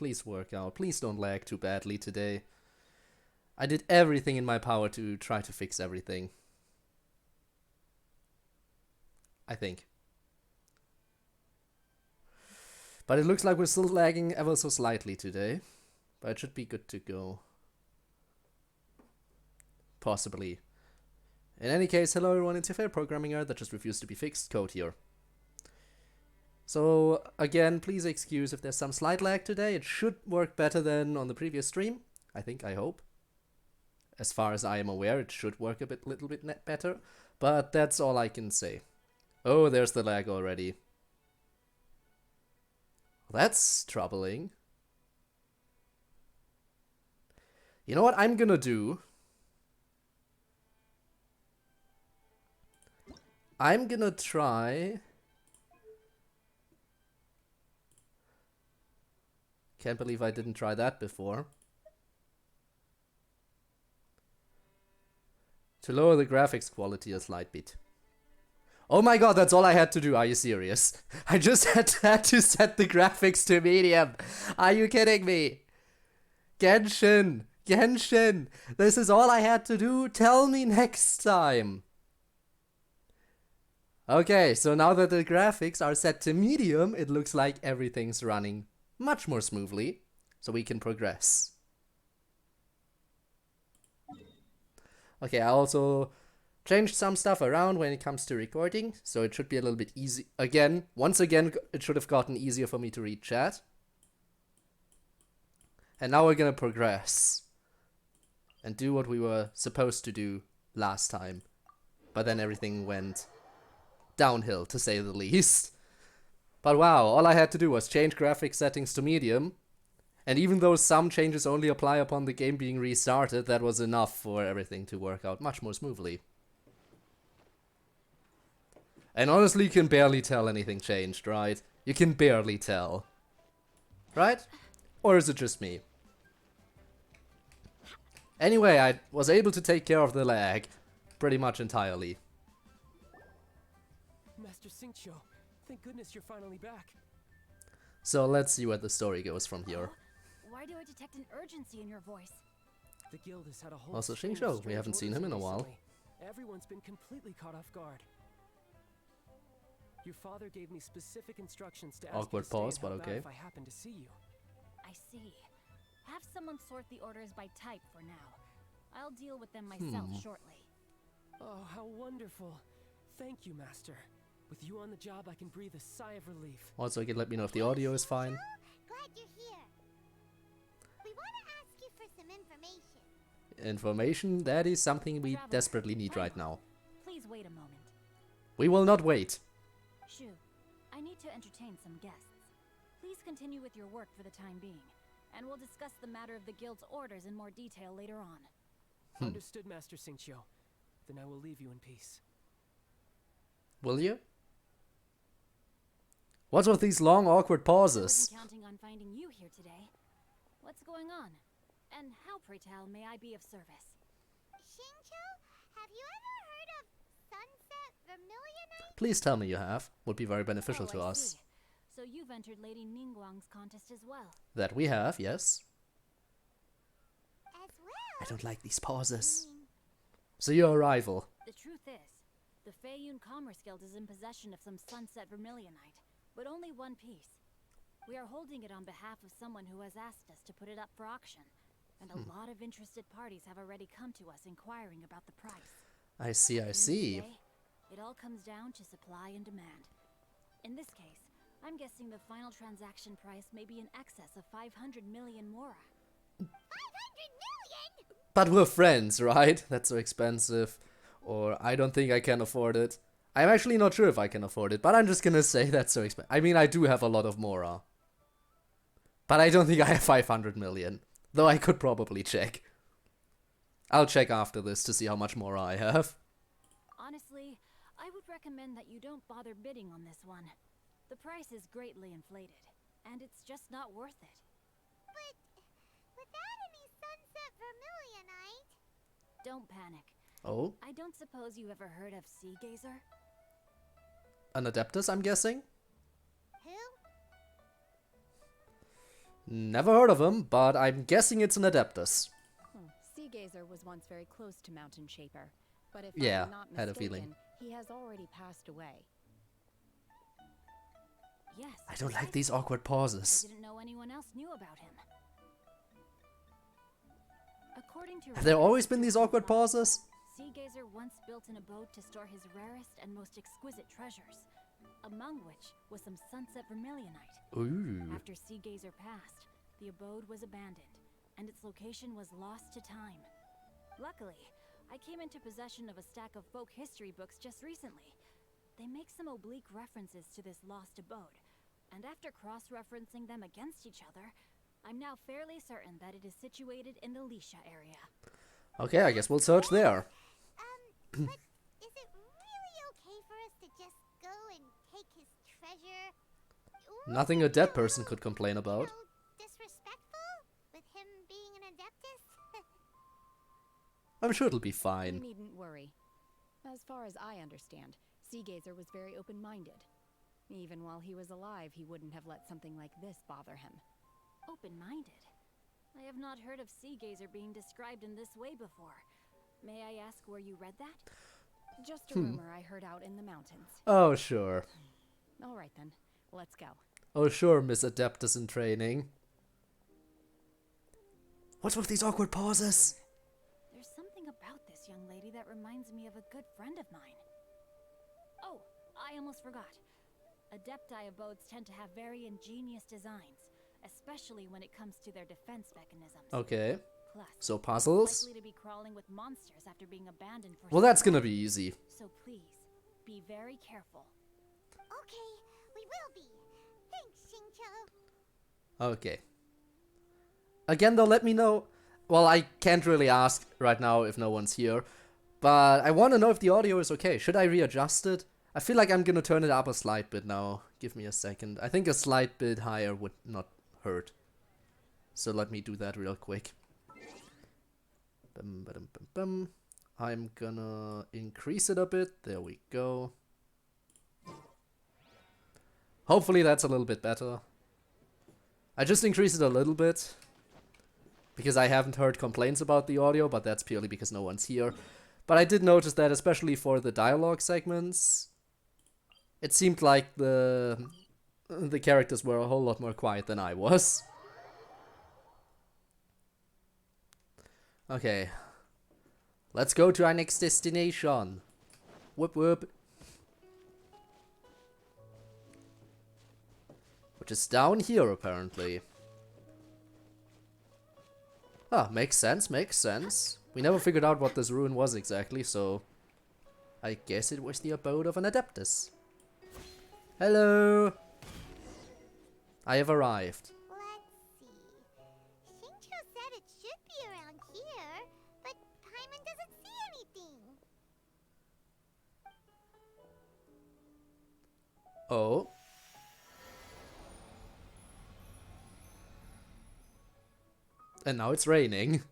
please work out. Please don't lag too badly today. I did everything in my power to try to fix everything. I think. But it looks like we're still lagging ever so slightly today. But it should be good to go. Possibly. In any case, hello everyone, it's your favorite programming error that just refused to be fixed, CodeErr. So, again, please excuse if there's some slight lag today. It should work better than on the previous stream. I hope. As far as I am aware, it should work a little bit better. But that's all I can say. Oh, there's the lag already. That's troubling. You know what I'm gonna do? I'm gonna try... Can't believe I didn't try that before. To lower the graphics quality a slight bit. Oh my god, that's all I had to do. Are you serious? I just had to set the graphics to medium. Are you kidding me? Genshin! Genshin! This is all I had to do? Tell me next time. Okay, so now that the graphics are set to medium, it looks like everything's running much more smoothly, so we can progress. Okay, I also changed some stuff around when it comes to recording, so it should be a little bit easy. Once again, it should have gotten easier for me to read chat. And now we're gonna progress and do what we were supposed to do last time. But then everything went downhill, to say the least. But wow, all I had to do was change graphics settings to medium. And even though some changes only apply upon the game being restarted, that was enough for everything to work out much more smoothly. And honestly, you can barely tell anything changed, right? You can barely tell. Right? Or is it just me? Anyway, I was able to take care of the lag pretty much entirely. Master Xingqiu, thank goodness you're finally back. So let's see where the story goes from here. Why do I detect an urgency in your voice? The guild has had a whole Also string of Xingqiu, we strange haven't seen orders him in a while. recently. Everyone's been completely caught off guard. Your father gave me specific instructions to ask Awkward you to stay pause, and but help out okay. if I happen to see you. I see. Have someone sort the orders by type for now. I'll deal with them myself shortly. Oh, how wonderful. Thank you, Master. With you on the job, I can breathe a sigh of relief. Also, you can let me know if the audio is fine. Glad you're here. We want to ask you for some information. Information, that is something we desperately need right now. Please wait a moment. We will not wait. Shu, I need to entertain some guests. Please continue with your work for the time being, and we'll discuss the matter of the guild's orders in more detail later on. Understood, Master Xingqiu. Then I will leave you in peace. Will you? What's with these long, awkward I pauses? wasn't counting on finding you here today. What's going on? And how, pray tell, may I be of service? Xingqiu, have you ever heard of Sunset Vermilionite? Please tell me you have. Would be very beneficial to I us. see. So you've entered Lady Ningguang's contest as well. That we have, yes. As well. I don't like these pauses. So you're a rival. The truth is, the Feiyun Commerce Guild is in possession of some Sunset Vermilionite, but only one piece. We are holding it on behalf of someone who has asked us to put it up for auction, and a lot of interested parties have already come to us inquiring about the price. I see, I At the end of the see. day, it all comes down to supply and demand. In this case, I'm guessing the final transaction price may be in excess of 500 million mora. 500 million? But we're friends, right? That's so expensive. Or I don't think I can afford it. I'm actually not sure if I can afford it, but I'm just gonna say that's so expensive. I mean, I do have a lot of mora. But I don't think I have 500 million. Though I could probably check. I'll check after this to see how much mora I have. Honestly, I would recommend that you don't bother bidding on this one. The price is greatly inflated, and it's just not worth it. But without any Sunset Vermilionite... Don't panic. Oh? I don't suppose you ever heard of Sea Gazer? An Adeptus, I'm guessing? Who? Never heard of him, but I'm guessing it's an Adeptus. Sea Gazer was once very close to Mountain Shaper, but if Yeah, I'm not had a mistaken, feeling. he has already passed away. Yes. I don't like these awkward pauses. I didn't know anyone else knew about him. According to Have there always been these awkward pauses? Sea Gazer once built an abode to store his rarest and most exquisite treasures, among which was some sunset vermilionite. Ooh. After Sea Gazer passed, the abode was abandoned, and its location was lost to time. Luckily, I came into possession of a stack of folk history books just recently. They make some oblique references to this lost abode, and after cross-referencing them against each other, I'm now fairly certain that it is situated in the Lisha area. Okay, I guess we'll search there. But is it really okay for us to just go and take his treasure? Nothing a dead person could complain about. Disrespectful? With him being an Adeptus? I'm sure it'll be You fine. needn't worry. As far as I understand, Sea Gazer was very open-minded. Even while he was alive, he wouldn't have let something like this bother him. Open-minded? I have not heard of Sea Gazer being described in this way before. May I ask where you read that? Just a rumor I heard out in the mountains. Oh, sure. All right then, let's go. Oh, sure, Miss Adeptus in training. What's with these awkward pauses? There's something about this young lady that reminds me of a good friend of mine. Oh, I almost forgot. Adepti abodes tend to have very ingenious designs, especially when it comes to their defense mechanisms. Okay. Plus, So it's puzzles? likely to be crawling with monsters after being abandoned for Well, so that's gonna long. be easy. So please, be very careful. Okay, we will be. Thanks, Xingqiu. Okay. Again, though, let me know. Well, I can't really ask right now if no one's here. But I want to know if the audio is okay. Should I readjust it? I feel like I'm gonna turn it up a slight bit now. Give me a second. I think a slight bit higher would not hurt. So let me do that real quick. Bum, ba-dum, bum, bum. I'm gonna increase it a bit. There we go. Hopefully that's a little bit better. I just increased it a little bit because I haven't heard complaints about the audio, but that's purely because no one's here. But I did notice that, especially for the dialogue segments, it seemed like the characters were a whole lot more quiet than I was. Okay. Let's go to our next destination. Whoop whoop. Which is down here, apparently. Ah, makes sense, makes sense. We never figured out what this ruin was exactly, so I guess it was the abode of an Adeptus. Hello! I have arrived. Let's see. Xingqiu said it should be around here, but Paimon doesn't see anything. Oh. And now it's raining.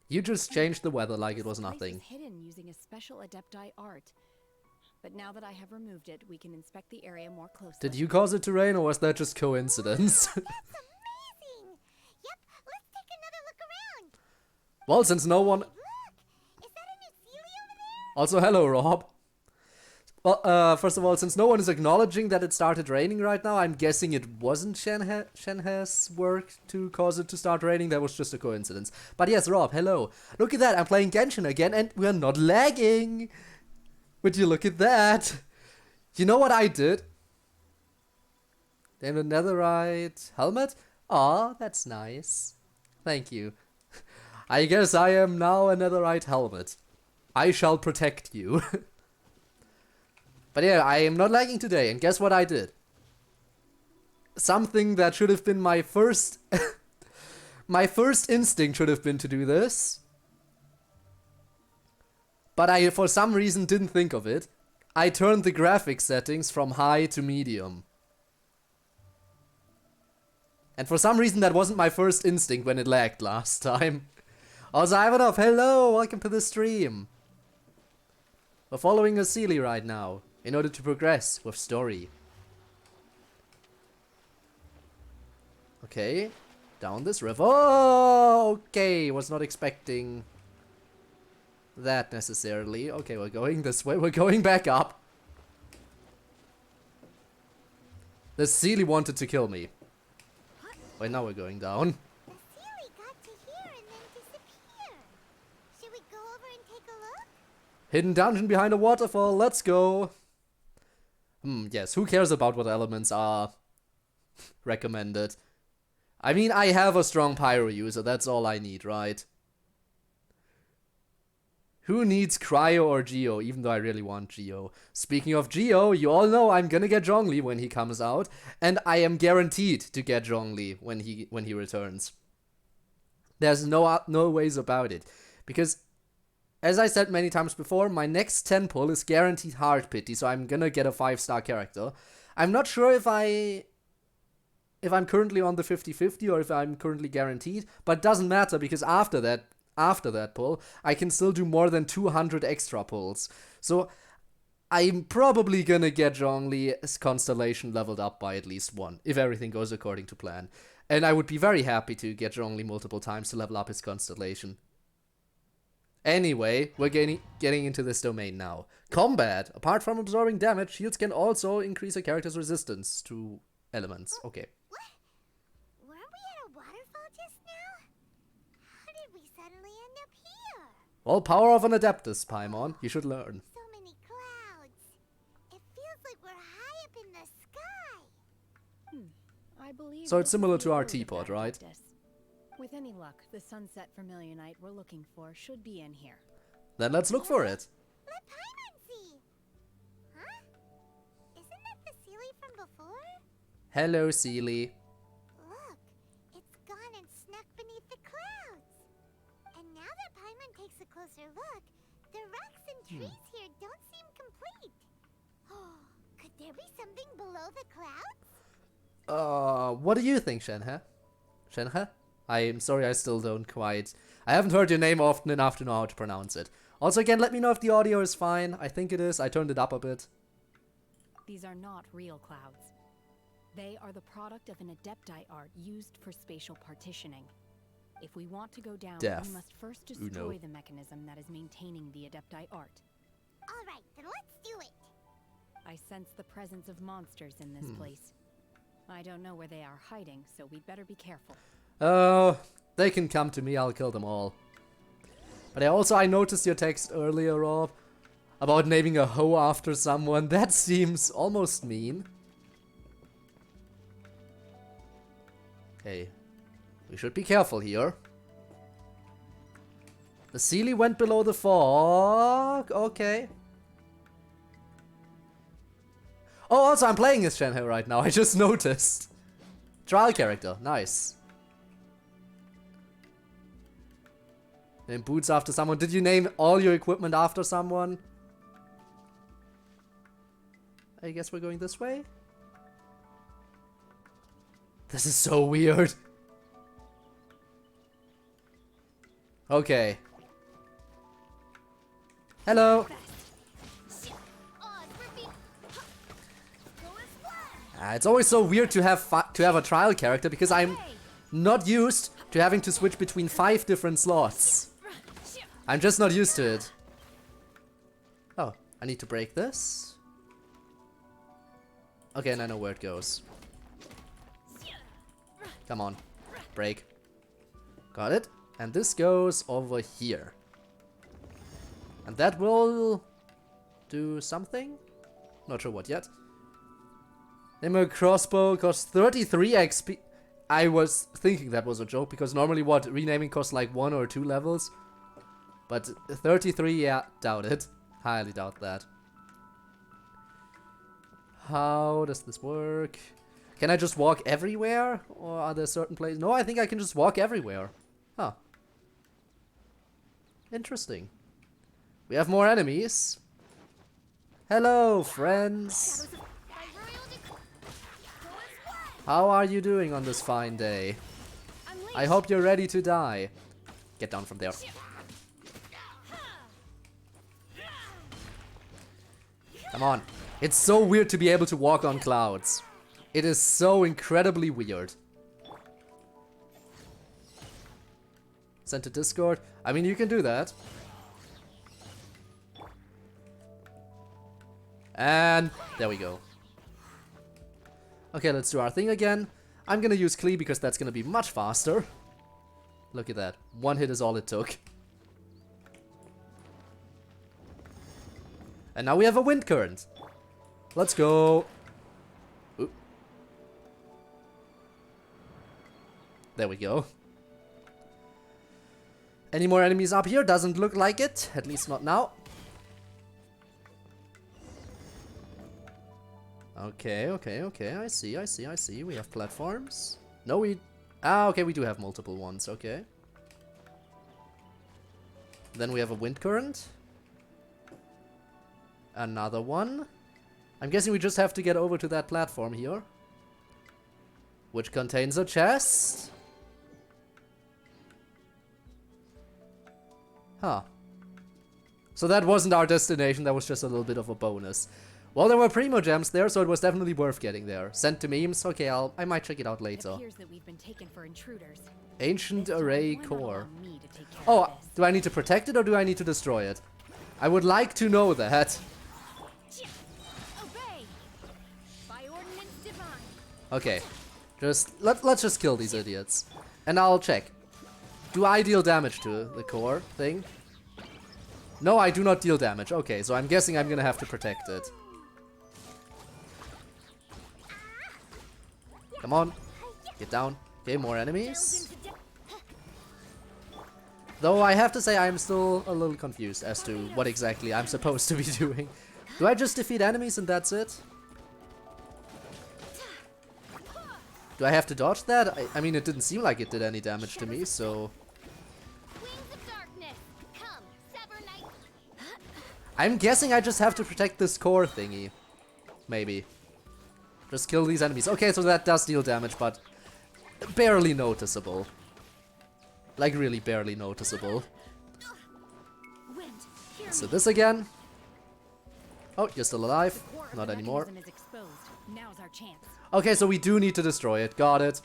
You just changed the weather like it was This place nothing. is hidden using a special Adepti art. But now that I have removed it, we can inspect the area more closely. Did you cause it to rain, or was that just coincidence? That's amazing! Yep, let's take another look around. Well, since no one... Look! Is that a new Sealy over there? Also, hello, Rob. Well, first of all, since no one is acknowledging that it started raining right now, I'm guessing it wasn't Shenhe's work to cause it to start raining. That was just a coincidence. But yes, Rob, hello. Look at that, I'm playing Genshin again, and we're not lagging. Would you look at that? You know what I did? Then a netherite helmet? Aw, that's nice. Thank you. I guess I am now a netherite helmet. I shall protect you. But yeah, I am not lagging today, and guess what I did? Something that should have been my first... my first instinct should have been to do this. But I, for some reason, didn't think of it. I turned the graphics settings from high to medium. And for some reason, that wasn't my first instinct when it lagged last time. Also, Ivanov, hello, welcome to the stream. We're following a Sealy right now, in order to progress with story. Okay. Down this river. Oh, okay. Was not expecting that necessarily. Okay, we're going this way. We're going back up. The Sealy wanted to kill me. Wait, now we're going down. The Sealy got to here and then disappeared. Should we go over and take a look? Hidden dungeon behind a waterfall. Let's go. Yes. Who cares about what elements are recommended? I mean, I have a strong pyro user. That's all I need, right? Who needs Cryo or Geo, even though I really want Geo? Speaking of Geo, you all know I'm gonna get Zhongli when he comes out, and I am guaranteed to get Zhongli when he returns. There's no ways about it, because as I said many times before, my next 10 pull is guaranteed hard pity, so I'm gonna get a 5-star character. I'm not sure if I'm currently on the 50-50 or if I'm currently guaranteed, but it doesn't matter because after that pull, I can still do more than 200 extra pulls. So I'm probably gonna get Zhongli's constellation leveled up by at least 1, if everything goes according to plan. And I would be very happy to get Zhongli multiple times to level up his constellation. Anyway, we're getting into this domain now. Combat. Apart from absorbing damage, shields can also increase a character's resistance to elements. Okay. What? Weren't we at a waterfall just now? How did we suddenly end up here? All power of an Adeptus, Paimon. You should learn. So many clouds. It feels like we're high up in the sky. I believe So it's this similar is to the our root of teapot, that right? cactus. With any luck, the sunset vermilionite we're looking for should be in here. Then let's look for it. Let Paimon see. Huh? Isn't that the Sealy from before? Hello, Sealy. Look, it's gone and snuck beneath the clouds. And now that Paimon takes a closer look, the rocks and trees here don't seem complete. Oh, could there be something below the clouds? What do you think, Shenhe? Shenhe? I'm sorry, I still don't quite... I haven't heard your name often enough to know how to pronounce it. Also, again, let me know if the audio is fine. I think it is. I turned it up a bit. These are not real clouds. They are the product of an adepti art used for spatial partitioning. If we want to go down, Death. we must first Uno. destroy the mechanism that is maintaining the adepti art. All right, then let's do it. I sense the presence of monsters in this place. I don't know where they are hiding, so we'd better be careful. Oh, they can come to me. I'll kill them all. But I noticed your text earlier, Rob, about naming a hoe after someone. That seems almost mean. Okay. We should be careful here. The Sealy went below the fog. Okay. Oh, also, I'm playing as Shenhe right now. I just noticed. Trial character. Nice. Name boots after someone. Did you name all your equipment after someone? I guess we're going this way. This is so weird. Okay. Hello. It's always so weird to have a trial character because I'm not used to having to switch between 5 different slots. I'm just not used to it. Oh, I need to break this. Okay, and I know where it goes. Come on. Break. Got it. And this goes over here. And that will do something? Not sure what yet. Name a crossbow costs 33 XP. I was thinking that was a joke because normally renaming costs like 1 or 2 levels. But 33, yeah, doubt it. Highly doubt that. How does this work? Can I just walk everywhere? Or are there certain places? No, I think I can just walk everywhere. Huh. Interesting. We have more enemies. Hello, friends. How are you doing on this fine day? I hope you're ready to die. Get down from there. Come on. It's so weird to be able to walk on clouds. It is so incredibly weird. Send to Discord. I mean, you can do that. And there we go. Okay, let's do our thing again. I'm gonna use Klee because that's gonna be much faster. Look at that. One hit is all it took. And now we have a wind current. Let's go. Oop. There we go. Any more enemies up here? Doesn't look like it. At least not now. Okay. I see. We have platforms. No, we... Ah, okay, we do have multiple ones. Okay. Then we have a wind current. Another one. I'm guessing we just have to get over to that platform here. Which contains a chest. Huh. So that wasn't our destination, that was just a little bit of a bonus. Well, there were Primo Gems there, so it was definitely worth getting there. Sent to memes, okay, I might check it out later. It appears that we've been taken for intruders. Ancient Array Core. Me to take care Oh, of this. do I need to protect it or do I need to destroy it? I would like to know that. Obey! By ordinance divine. Okay, let's just kill these idiots. And I'll check. Do I deal damage to the core thing? No, I do not deal damage. Okay, so I'm guessing I'm gonna have to protect it. Come on, get down. Okay, more enemies. Though I have to say I'm still a little confused as to what exactly I'm supposed to be doing. Do I just defeat enemies and that's it? Do I have to dodge that? I mean, it didn't seem like it did any damage to me, so... Wings of darkness, come, sever night. I'm guessing I just have to protect this core thingy. Maybe. Just kill these enemies. Okay, so that does deal damage, but barely noticeable. Like, really barely noticeable. Wind, hear So me. this again. Oh, you're still alive. The core of Not the anymore. mechanism is exposed. Now's our chance. Okay, so we do need to destroy it. Got it.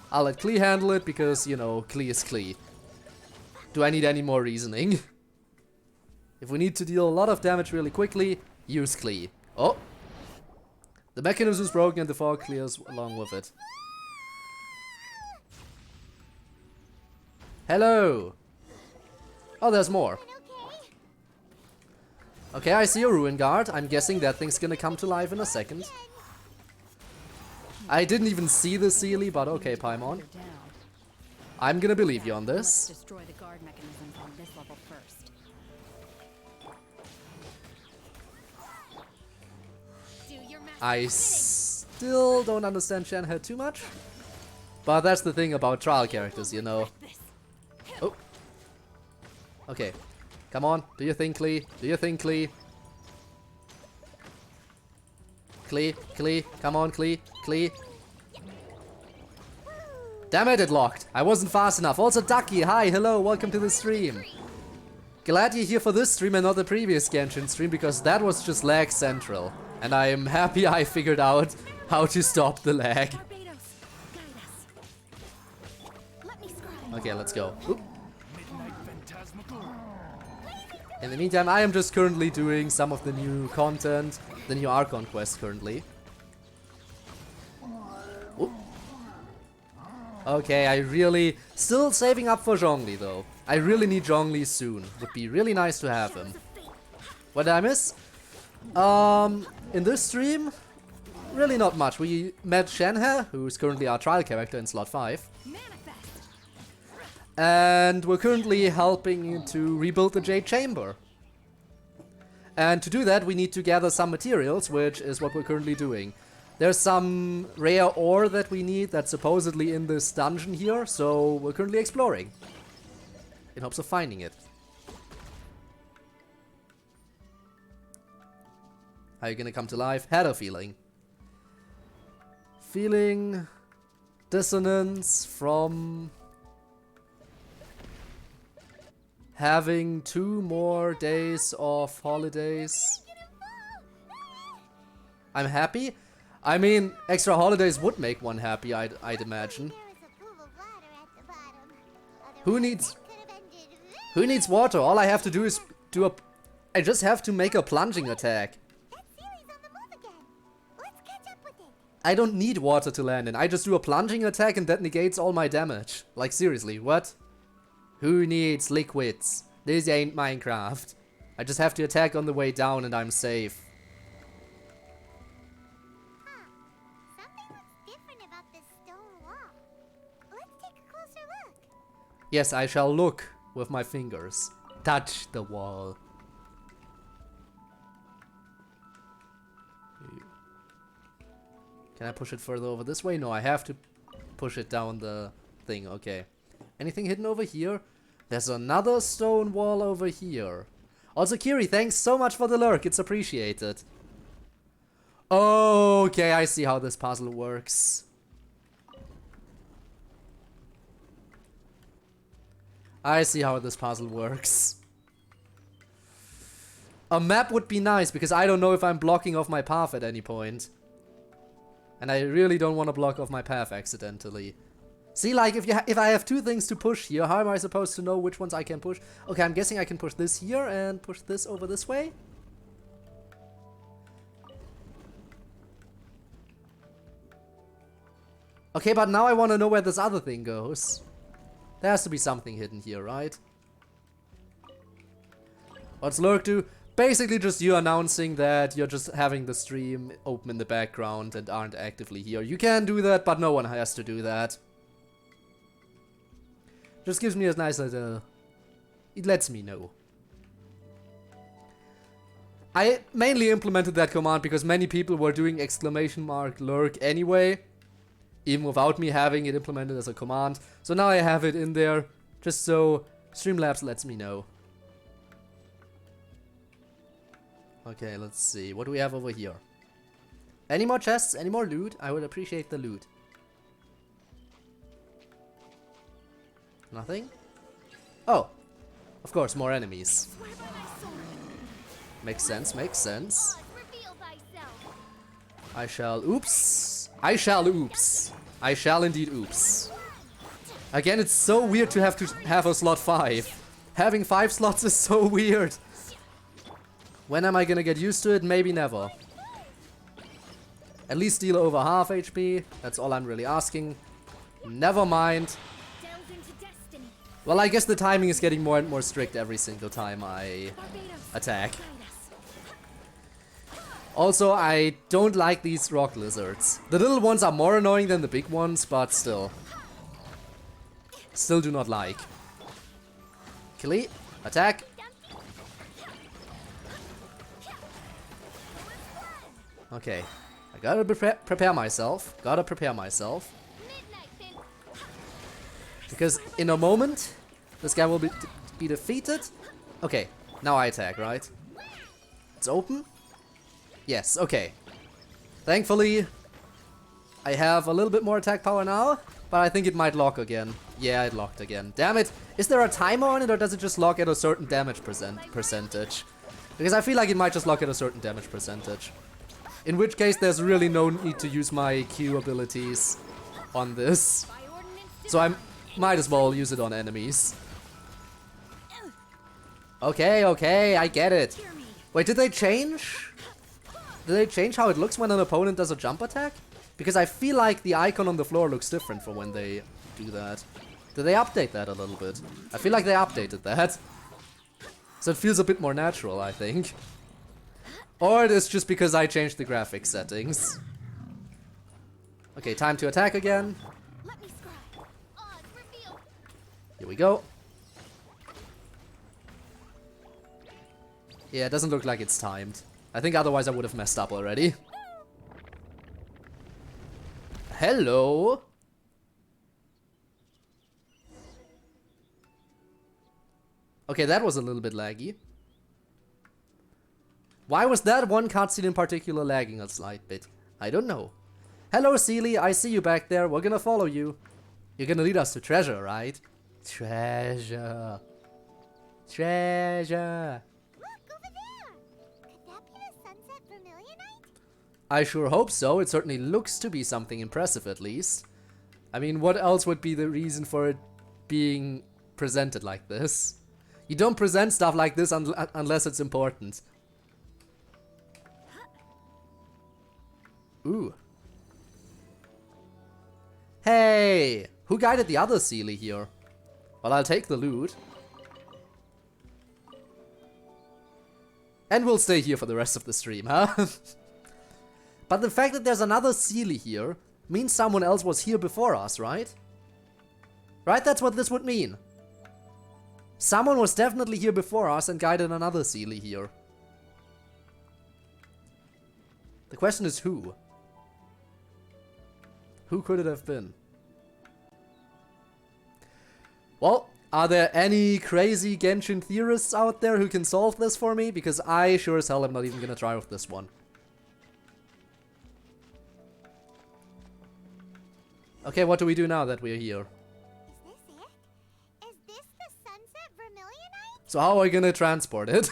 I'll let Klee handle it because, you know, Klee is Klee. Do I need any more reasoning? If we need to deal a lot of damage really quickly, use Klee. Oh! The mechanism is broken and the fog clears along with it. Hello! Oh, there's more. Okay, I see a Ruin Guard. I'm guessing that thing's gonna come to life in a second. I didn't even see the Sealy, but okay, Paimon. You're down. I'm gonna believe you on Let's this. destroy the guard mechanisms on this level first. Do your master's I bidding. still don't understand Shenhe too much. But that's the thing about trial characters, you know. This. Oh. Okay. Come on. Do your thing, Klee. Do your thing, Klee. Klee. Come on, Klee. Klee. Damn it, it locked. I wasn't fast enough. Also, Ducky, hi, hello, welcome to the stream. Glad you're here for this stream and not the previous Genshin stream, because that was just lag central. And I am happy I figured out how to stop the lag. Barbados, guide us. Let me scribe. Okay, let's go. Oop. In the meantime, I am just currently doing some of the new content, the new Archon quest currently. Oop. Okay, I really... Still saving up for Zhongli though. I really need Zhongli soon. Would be really nice to have him. What did I miss? In this stream, really not much. We met Shenhe, who's currently our trial character in slot 5. Manifest. And we're currently helping to rebuild the Jade Chamber. And to do that, we need to gather some materials, which is what we're currently doing. There's some rare ore that we need that's supposedly in this dungeon here, so we're currently exploring. In hopes of finding it. How are you gonna come to life? Had a feeling. Feeling dissonance from having 2 more days of holidays. I'm happy. I mean, extra holidays would make one happy, I'd imagine. Who needs Could have ended who needs water? All I have to do is do a I just have to make a plunging attack. That sealie's on the move again. Let's catch up with it. I don't need water to land in. I just do a plunging attack and that negates all my damage. Like seriously, what? Who needs liquids? This ain't Minecraft. I just have to attack on the way down and I'm safe. Huh. Something looks different about this stone wall. Let's take a closer look. Yes, I shall look with my fingers. Touch the wall. Can I push it further over this way? No, I have to push it down the thing. Okay. Anything hidden over here? There's another stone wall over here. Also, Kiri, thanks so much for the lurk. It's appreciated. Okay, I see how this puzzle works. I see how this puzzle works. A map would be nice because I don't know if I'm blocking off my path at any point. And I really don't want to block off my path accidentally. See, like, if I have two things to push here, how am I supposed to know which ones I can push? Okay, I'm guessing I can push this here and push this over this way. Okay, but now I want to know where this other thing goes. There has to be something hidden here, right? What's Lurk do? Basically just you announcing that you're just having the stream open in the background and aren't actively here. You can do that, but no one has to do that. Just gives me a nice little... It lets me know. I mainly implemented that command because many people were doing !lurk anyway, even without me having it implemented as a command. So now I have it in there, just so Streamlabs lets me know. Okay, let's see. What do we have over here? Any more chests? Any more loot? I would appreciate the loot. Nothing? Oh, of course, more enemies. Makes sense, makes sense. I shall oops. I shall oops. I shall indeed oops. Again, it's so weird to have a slot 5. Having 5 slots is so weird. When am I gonna get used to it? Maybe never. At least deal over half HP. That's all I'm really asking. Never mind. Well, I guess the timing is getting more and more strict every single time I attack. Also, I don't like these rock lizards. The little ones are more annoying than the big ones, but still. Still do not like. Killy, attack. Okay, I gotta prepare myself. Gotta prepare myself. Because in a moment, this guy will be defeated. Okay, now I attack, right? It's open. Yes, okay. Thankfully, I have a little bit more attack power now, but I think it might lock again. Yeah, it locked again. Damn it. Is there a timer on it, or does it just lock at a certain damage percentage? Because I feel like it might just lock at a certain damage percentage. In which case, there's really no need to use my Q abilities on this. So I might as well use it on enemies. Okay, okay, I get it. Wait, did they change? Did they change how it looks when an opponent does a jump attack? Because I feel like the icon on the floor looks different from when they do that. Did they update that a little bit? I feel like they updated that. So it feels a bit more natural, I think. Or it is just because I changed the graphics settings. Okay, time to attack again. Here we go. Yeah, it doesn't look like it's timed. I think otherwise I would have messed up already. Hello. Okay, that was a little bit laggy. Why was that one cutscene in particular lagging a slight bit? I don't know. Hello, Seely. I see you back there. We're gonna follow you. You're gonna lead us to treasure, right? Treasure. Treasure. Look, over there! Could that be the sunset vermilionite? I sure hope so. It certainly looks to be something impressive, at least. I mean, what else would be the reason for it being present it like this. You don't present stuff like this unless it's important. Ooh. Hey! Who guided the other Seelie here? Well, I'll take the loot. And we'll stay here for the rest of the stream, huh? But the fact that there's another Seelie here means someone else was here before us, right? Right? That's what this would mean. Someone was definitely here before us and guided another Seelie here. The question is who? Who could it have been? Well, are there any crazy Genshin theorists out there who can solve this for me? Because I sure as hell am not even gonna try with this one. Okay, what do we do now that we're here? Is this it? Is this the sunset vermilionite? So how are we gonna transport it?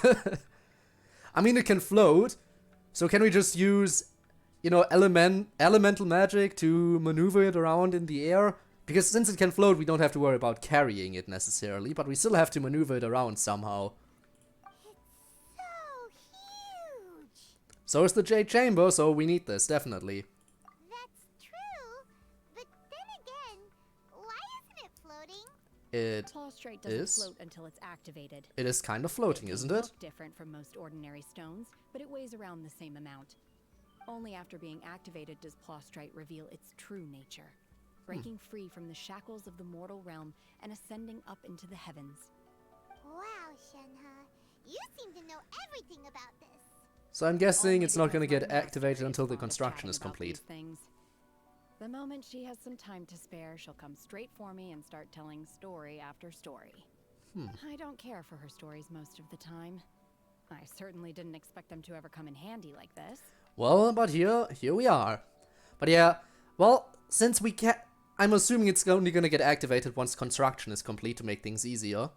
I mean, it can float. So can we just use, you know, elemental magic to maneuver it around in the air? Because since it can float, we don't have to worry about carrying it necessarily, but we still have to maneuver it around somehow. It's so huge. So is the Jade Chamber, so we need this, definitely. That's true, but then again, why isn't it floating? It Plaustrate doesn't is. float until it's activated. It is kind of floating, isn't it? Look different from most ordinary stones, but it weighs around the same amount. Only after being activated does Plaustrate reveal its true nature, breaking free from the shackles of the mortal realm and ascending up into the heavens. Wow, Shenhe, you seem to know everything about this. So I'm guessing Only it's not because going to my get master activated is until the fond of construction chatting is about complete. these things. The moment she has some time to spare, she'll come straight for me and start telling story after story. I don't care for her stories most of the time. I certainly didn't expect them to ever come in handy like this. Well, but here we are. But yeah, well, since we can't... I'm assuming it's only going to get activated once construction is complete to make things easier.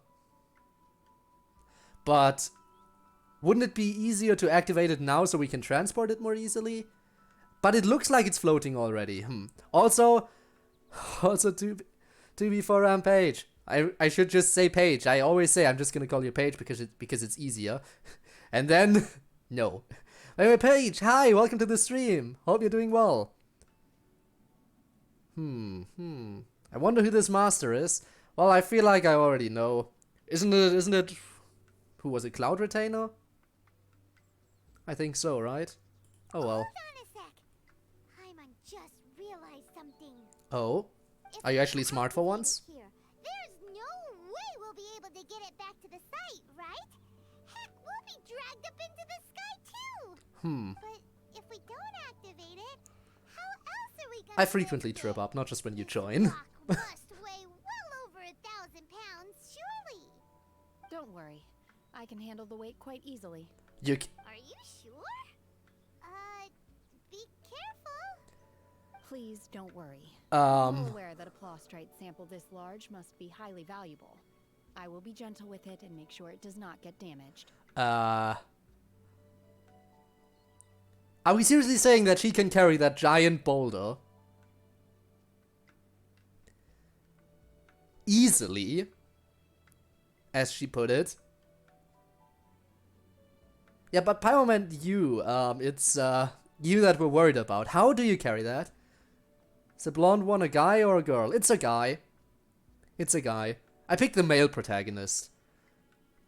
But wouldn't it be easier to activate it now so we can transport it more easily? But it looks like it's floating already. Also to be for Rampage. I should just say Paige. I always say I'm just gonna call you Paige because it's easier. And then no. Hey Paige, hi, welcome to the stream. Hope you're doing well. I wonder who this master is. Well, I feel like I already know. Isn't it who was it, Cloud Retainer? I think so, right? Oh well. Hold on a sec. Paimon just realized something. Oh? If Are you we actually smart for activate once? it here, there's no way we'll be able to get it back to the site, right? Heck, we'll be dragged up into the sky too. But if we don't activate it, how else are we gonna I frequently lift trip it? up, not just when you This join. rock must weigh well over 1,000 pounds, surely. Don't worry. I can handle the weight quite easily. You Are you sure? Be careful. Please don't worry. I'm Um, aware that a plaustrite sample this large must be highly valuable. I will be gentle with it and make sure it does not get damaged. are we seriously saying that she can carry that giant boulder easily, as she put it? Yeah, but Pyro meant you. It's you that we're worried about. How do you carry that? Is the blonde one a guy or a girl? It's a guy. It's a guy. I picked the male protagonist.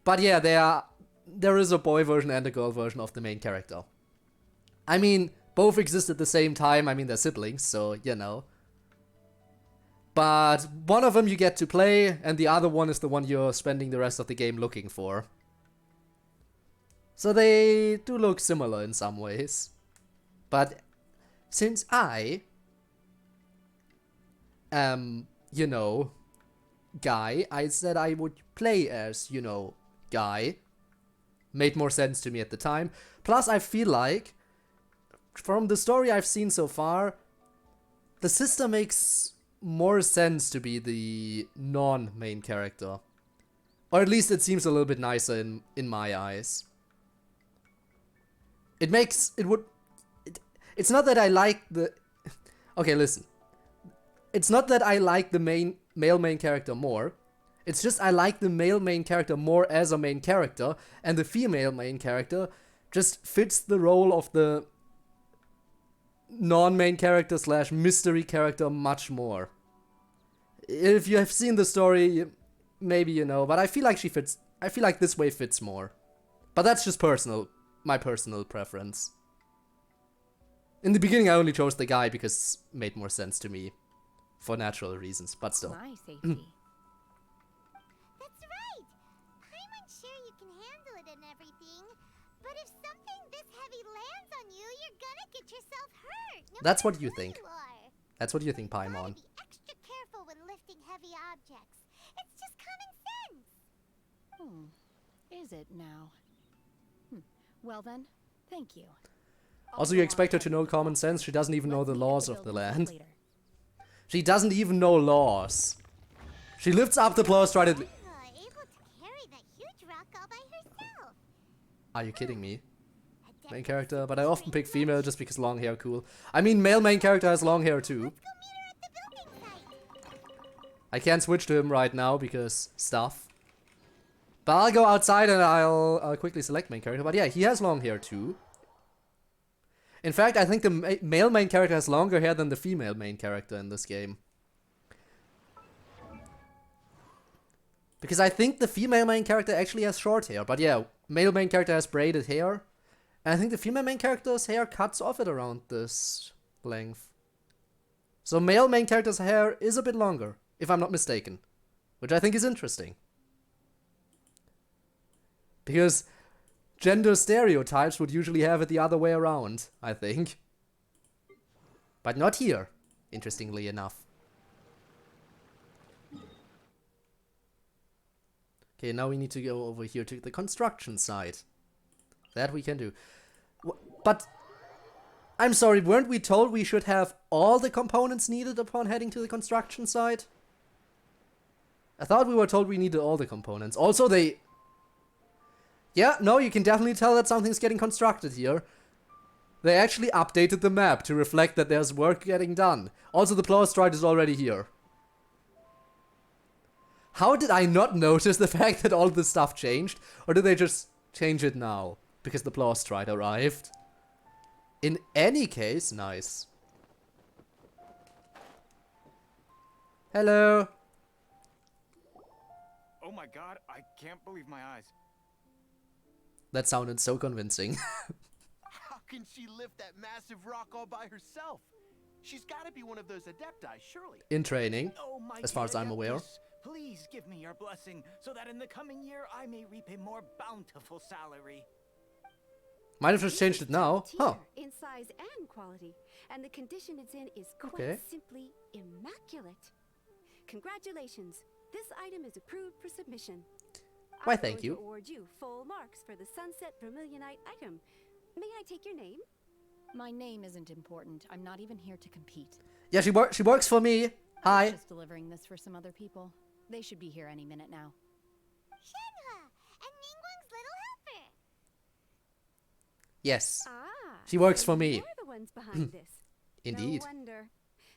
But yeah, there is a boy version and a girl version of the main character. I mean, both exist at the same time. I mean, they're siblings, so, you know. But one of them you get to play, and the other one is the one you're spending the rest of the game looking for. So they do look similar in some ways. But since I am, you know, Guy, I said I would play as, you know, Guy. Made more sense to me at the time. Plus, I feel like, from the story I've seen so far, the sister makes more sense to be the non-main character. Or at least it seems a little bit nicer in my eyes. It's not that I like the... Okay, listen. It's not that I like the male main character more. It's just I like the male main character more as a main character, and the female main character just fits the role of the non-main character / mystery character much more. If you have seen the story, maybe you know, but I feel like she fits. I feel like this way fits more. But that's just my personal preference. In the beginning, I only chose the guy because it made more sense to me. For natural reasons, but still. My safety. That's right! Paimon's sure you can handle it and everything, but if something this heavy lands on you, you're gonna get yourself hurt. No That's matter what you who think. you are. That's what you think, Gotta Paimon. be extra careful when lifting heavy objects. It's just common sense. Is it now? Well then, thank you. Also, you expect her to know common sense? She doesn't even know the laws of the land. She doesn't even know laws. She lifts up the Plaustride. Able to carry that huge rock all by herself. Are you kidding me? A Main definite character, but I often pick strange female just because long hair cool. I mean, male main character has long hair too. Let's go meet her at the building site. I can't switch to him right now because stuff. But I'll go outside and I'll quickly select main character. But yeah, he has long hair too. In fact, I think the male main character has longer hair than the female main character in this game. Because I think the female main character actually has short hair. But yeah, male main character has braided hair. And I think the female main character's hair cuts off at around this length. So male main character's hair is a bit longer, if I'm not mistaken. Which I think is interesting. Because gender stereotypes would usually have it the other way around, I think. But not here, interestingly enough. Okay, now we need to go over here to the construction site. That we can do. But, I'm sorry, weren't we told we should have all the components needed upon heading to the construction site? I thought we were told we needed all the components. Also, they... Yeah, no, you can definitely tell that something's getting constructed here. They actually updated the map to reflect that there's work getting done. Also, the Plaustride is already here. How did I not notice the fact that all this stuff changed? Or did they just change it now? Because the Plaustride arrived. In any case, nice. Hello. Oh my god, I can't believe my eyes. That sounded so convincing. How can she lift that massive rock all by herself? She's got to be one of those adepti, surely. In training, Oh my as far as I'm aware. Adeptus, please give me your blessing so that in the coming year I may reap a more bountiful salary. Might have just changed it now. Huh. In size and quality, and the condition it's in is quite Okay. simply immaculate. Congratulations. This item is approved for submission. Why, I'm thank going you. to award you full marks for the Sunset Vermilionite item. May I take your name? My name isn't important. I'm not even here to compete. Yeah, she works for me. I was Hi. just delivering this for some other people. They should be here any minute now. Shenhua and Ningguang's little helper. Yes. Ah, She works so for me. You're the ones behind this. Indeed. No wonder.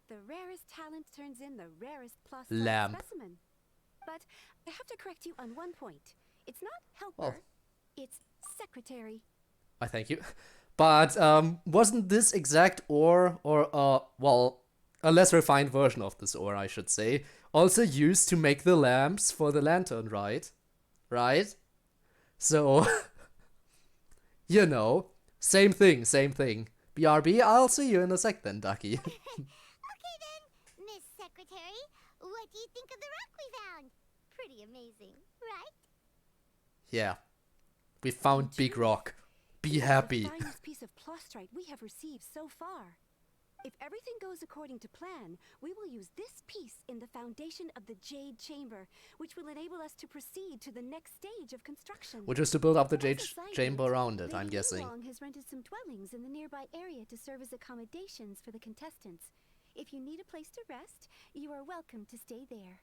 The rarest talent turns in the rarest plus Lamp. specimen. But I have to correct you on one point. It's not helper, Well. it's secretary. I thank you. But wasn't this exact ore, or well, a less refined version of this ore, I should say, also used to make the lamps for the lantern, right? Right? So, you know, same thing, same thing. BRB, I'll see you in a sec then, Ducky. Okay then, Miss Secretary, what do you think of the rock we found? Pretty amazing, right? Yeah. We found Big Rock. Be happy. The finest piece of Plaustrite we have received so far. If everything goes according to plan, we will use this piece in the foundation of the Jade Chamber, which will enable us to proceed to the next stage of construction. Which is to build up the As Jade a side Chamber note, around it, Lady I'm guessing. Yulong has rented some dwellings in the nearby area to serve as accommodations for the contestants. If you need a place to rest, you are welcome to stay there.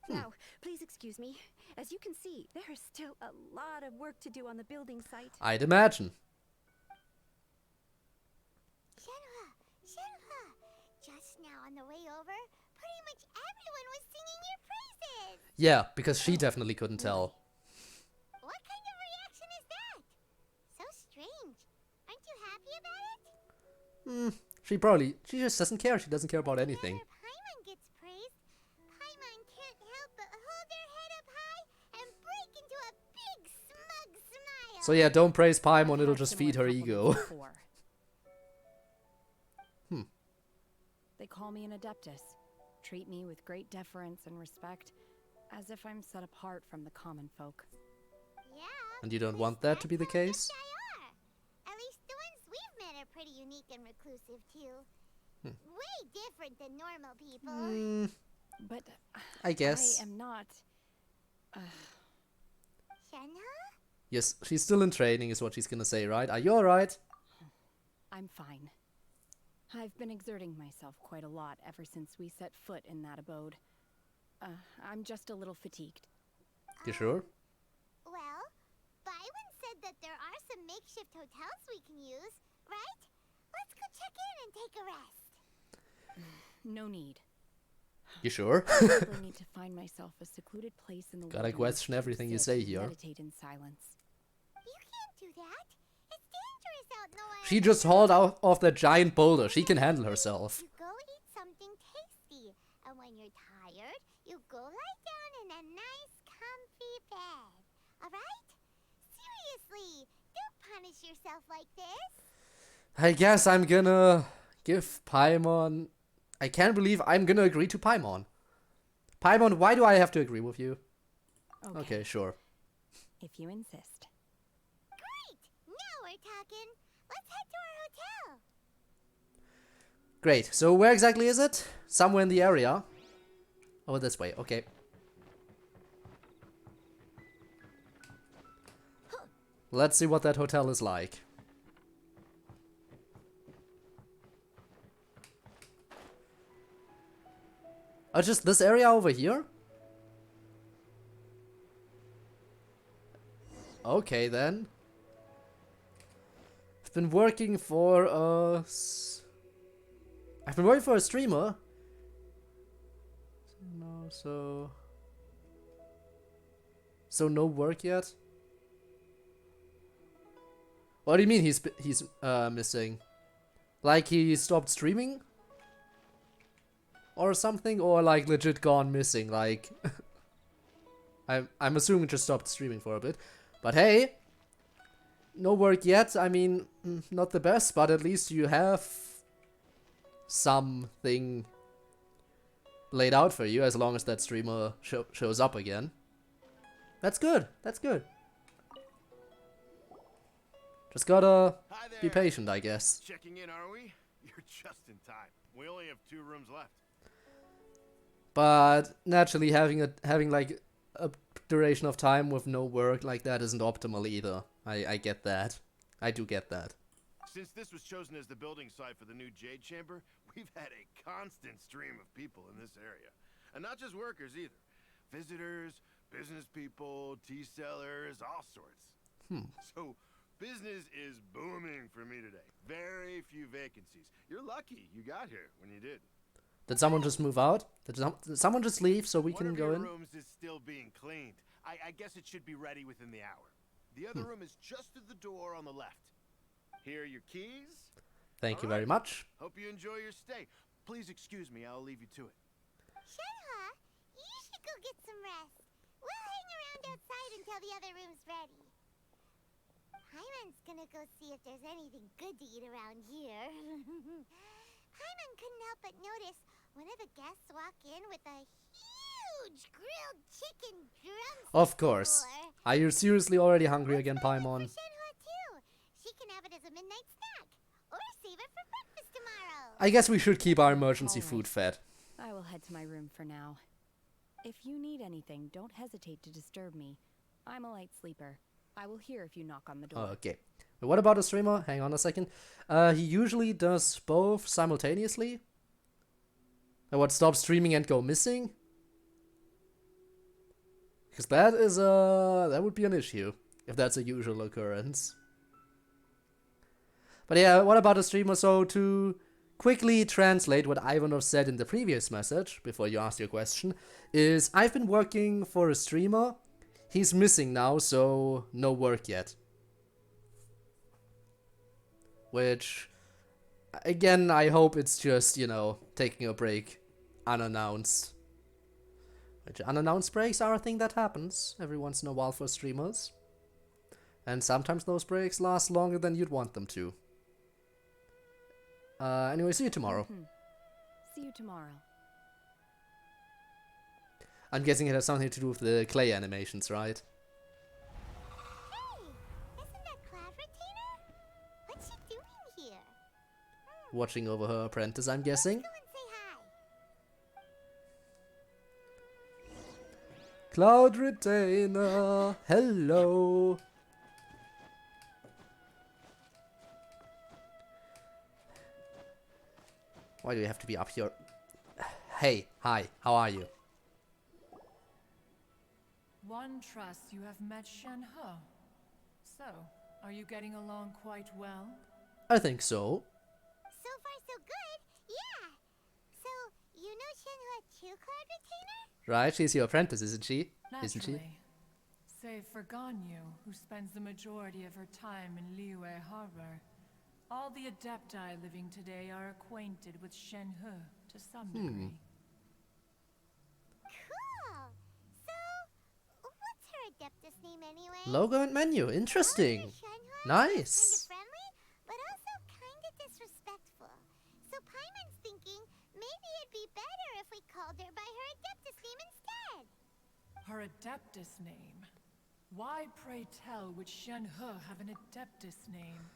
Now, please excuse me. As you can see, there is still a lot of work to do on the building site. I'd imagine. Shenhua, just now on the way over, pretty much everyone was singing your praises. Yeah, because she definitely couldn't tell. What kind of reaction is that? So strange. Aren't you happy about it? She just doesn't care. She doesn't care about anything. Whenever Paimon gets praised, Paimon can't help but hold their head up high and break into a big smug smile. So yeah, don't praise Paimon, it'll I've just had feed her similar ego. compliments before. They call me an adeptus, treat me with great deference and respect, as if I'm set apart from the common folk. Yeah. And you don't want that to be the case? At least the ones we've met are pretty unique and reclusive too. Way different than normal people. But I guess. I am not. Shenhe? Yes, she's still in training is what she's gonna say, right? Are you alright? I'm fine. I've been exerting myself quite a lot ever since we set foot in that abode. I'm just a little fatigued. You sure? Well, Byron said that there are some makeshift hotels we can use, right? Let's go check in and take a rest. No need. You sure? I simply need to find myself a secluded place in the Gotta wilderness question to everything you sit say and here. Meditate in silence. You can't do that. It's dangerous out in the wild. She just hauled out off that giant boulder. She can handle herself. You go eat something tasty, and when you're tired, you go lie down in a nice, comfy bed. All right? Seriously, don't punish yourself like this. I guess I'm gonna give Paimon... I can't believe I'm gonna agree to Paimon. Paimon, why do I have to agree with you? Okay, sure. If you insist. Great! Now we're talking. Let's head to our hotel. Great. So where exactly is it? Somewhere in the area. Oh, this way. Okay. Let's see what that hotel is like. Oh, just this area over here? Okay, then. I've been working for a streamer. No, so no work yet? What do you mean he's missing? Like he stopped streaming? Or something, or like legit gone missing, like I'm assuming just stopped streaming for a bit. But hey, no work yet. I mean, not the best, but at least you have something laid out for you as long as that streamer shows up again. That's good. That's good. Just gotta be patient, I guess. Checking in, are we? You're just in time. We only have 2 rooms left. But naturally, having like a duration of time with no work like that isn't optimal either. I get that. I do get that. Since this was chosen as the building site for the new Jade Chamber, we've had a constant stream of people in this area. And not just workers either. Visitors, business people, tea sellers, all sorts. So, business is booming for me today. Very few vacancies. You're lucky you got here when you did. Did someone just move out? Did someone just leave so we can go in? One of your rooms is still being cleaned. I guess it should be ready within the hour. The other room is just at the door on the left. Here are your keys. Thank you very much. Hope you enjoy your stay. Please excuse me, I'll leave you to it. Shenhe, you should go get some rest. We'll hang around outside until the other room's ready. Paimon's gonna go see if there's anything good to eat around here. Paimon couldn't help but notice one of the guests walk in with a huge grilled chicken drumstick. Of course. Are you seriously already hungry again, Paimon? Shenhe too. She can have it as a midnight snack, or save it for breakfast tomorrow. I guess we should keep our emergency food fed. I will head to my room for now. If you need anything, don't hesitate to disturb me. I'm a light sleeper. I will hear if you knock on the door. Okay. But what about a streamer? Hang on a second. He usually does both simultaneously. And what, stop streaming and go missing? Because that would be an issue if that's a usual occurrence. But yeah, what about a streamer? So to quickly translate what Ivanov said in the previous message, before you ask your question, is I've been working for a streamer. He's missing now, so no work yet. Which, again, I hope it's just, you know, taking a break unannounced. Which unannounced breaks are a thing that happens every once in a while for streamers. And sometimes those breaks last longer than you'd want them to. Anyway, see you tomorrow. See you tomorrow. I'm guessing it has something to do with the clay animations, right? Hey, isn't that Cloud Retainer? What's she doing here? Watching over her apprentice, I'm guessing. Go and say hi. Cloud Retainer, hello. Why do we have to be up here? Hey, hi, how are you? One trusts you have met Shen He. So, are you getting along quite well? I think so. So far, so good. Yeah. So, you know Shenhua too, Cloud Retainer? Right, she's your apprentice, isn't she? Isn't she? Naturally. Save for Ganyu, who spends the majority of her time in Liyue Harbor. All the Adepti living today are acquainted with Shen He to some degree. Cool. So, what's her Adeptus name anyway? Logo and menu, interesting. Shenhua Nice. Kind of friendly, but also kind of disrespectful. So Paimon's thinking maybe it'd be better if we called her by her Adeptus name instead. Her Adeptus name? Why, pray tell, would Shen He have an Adeptus name?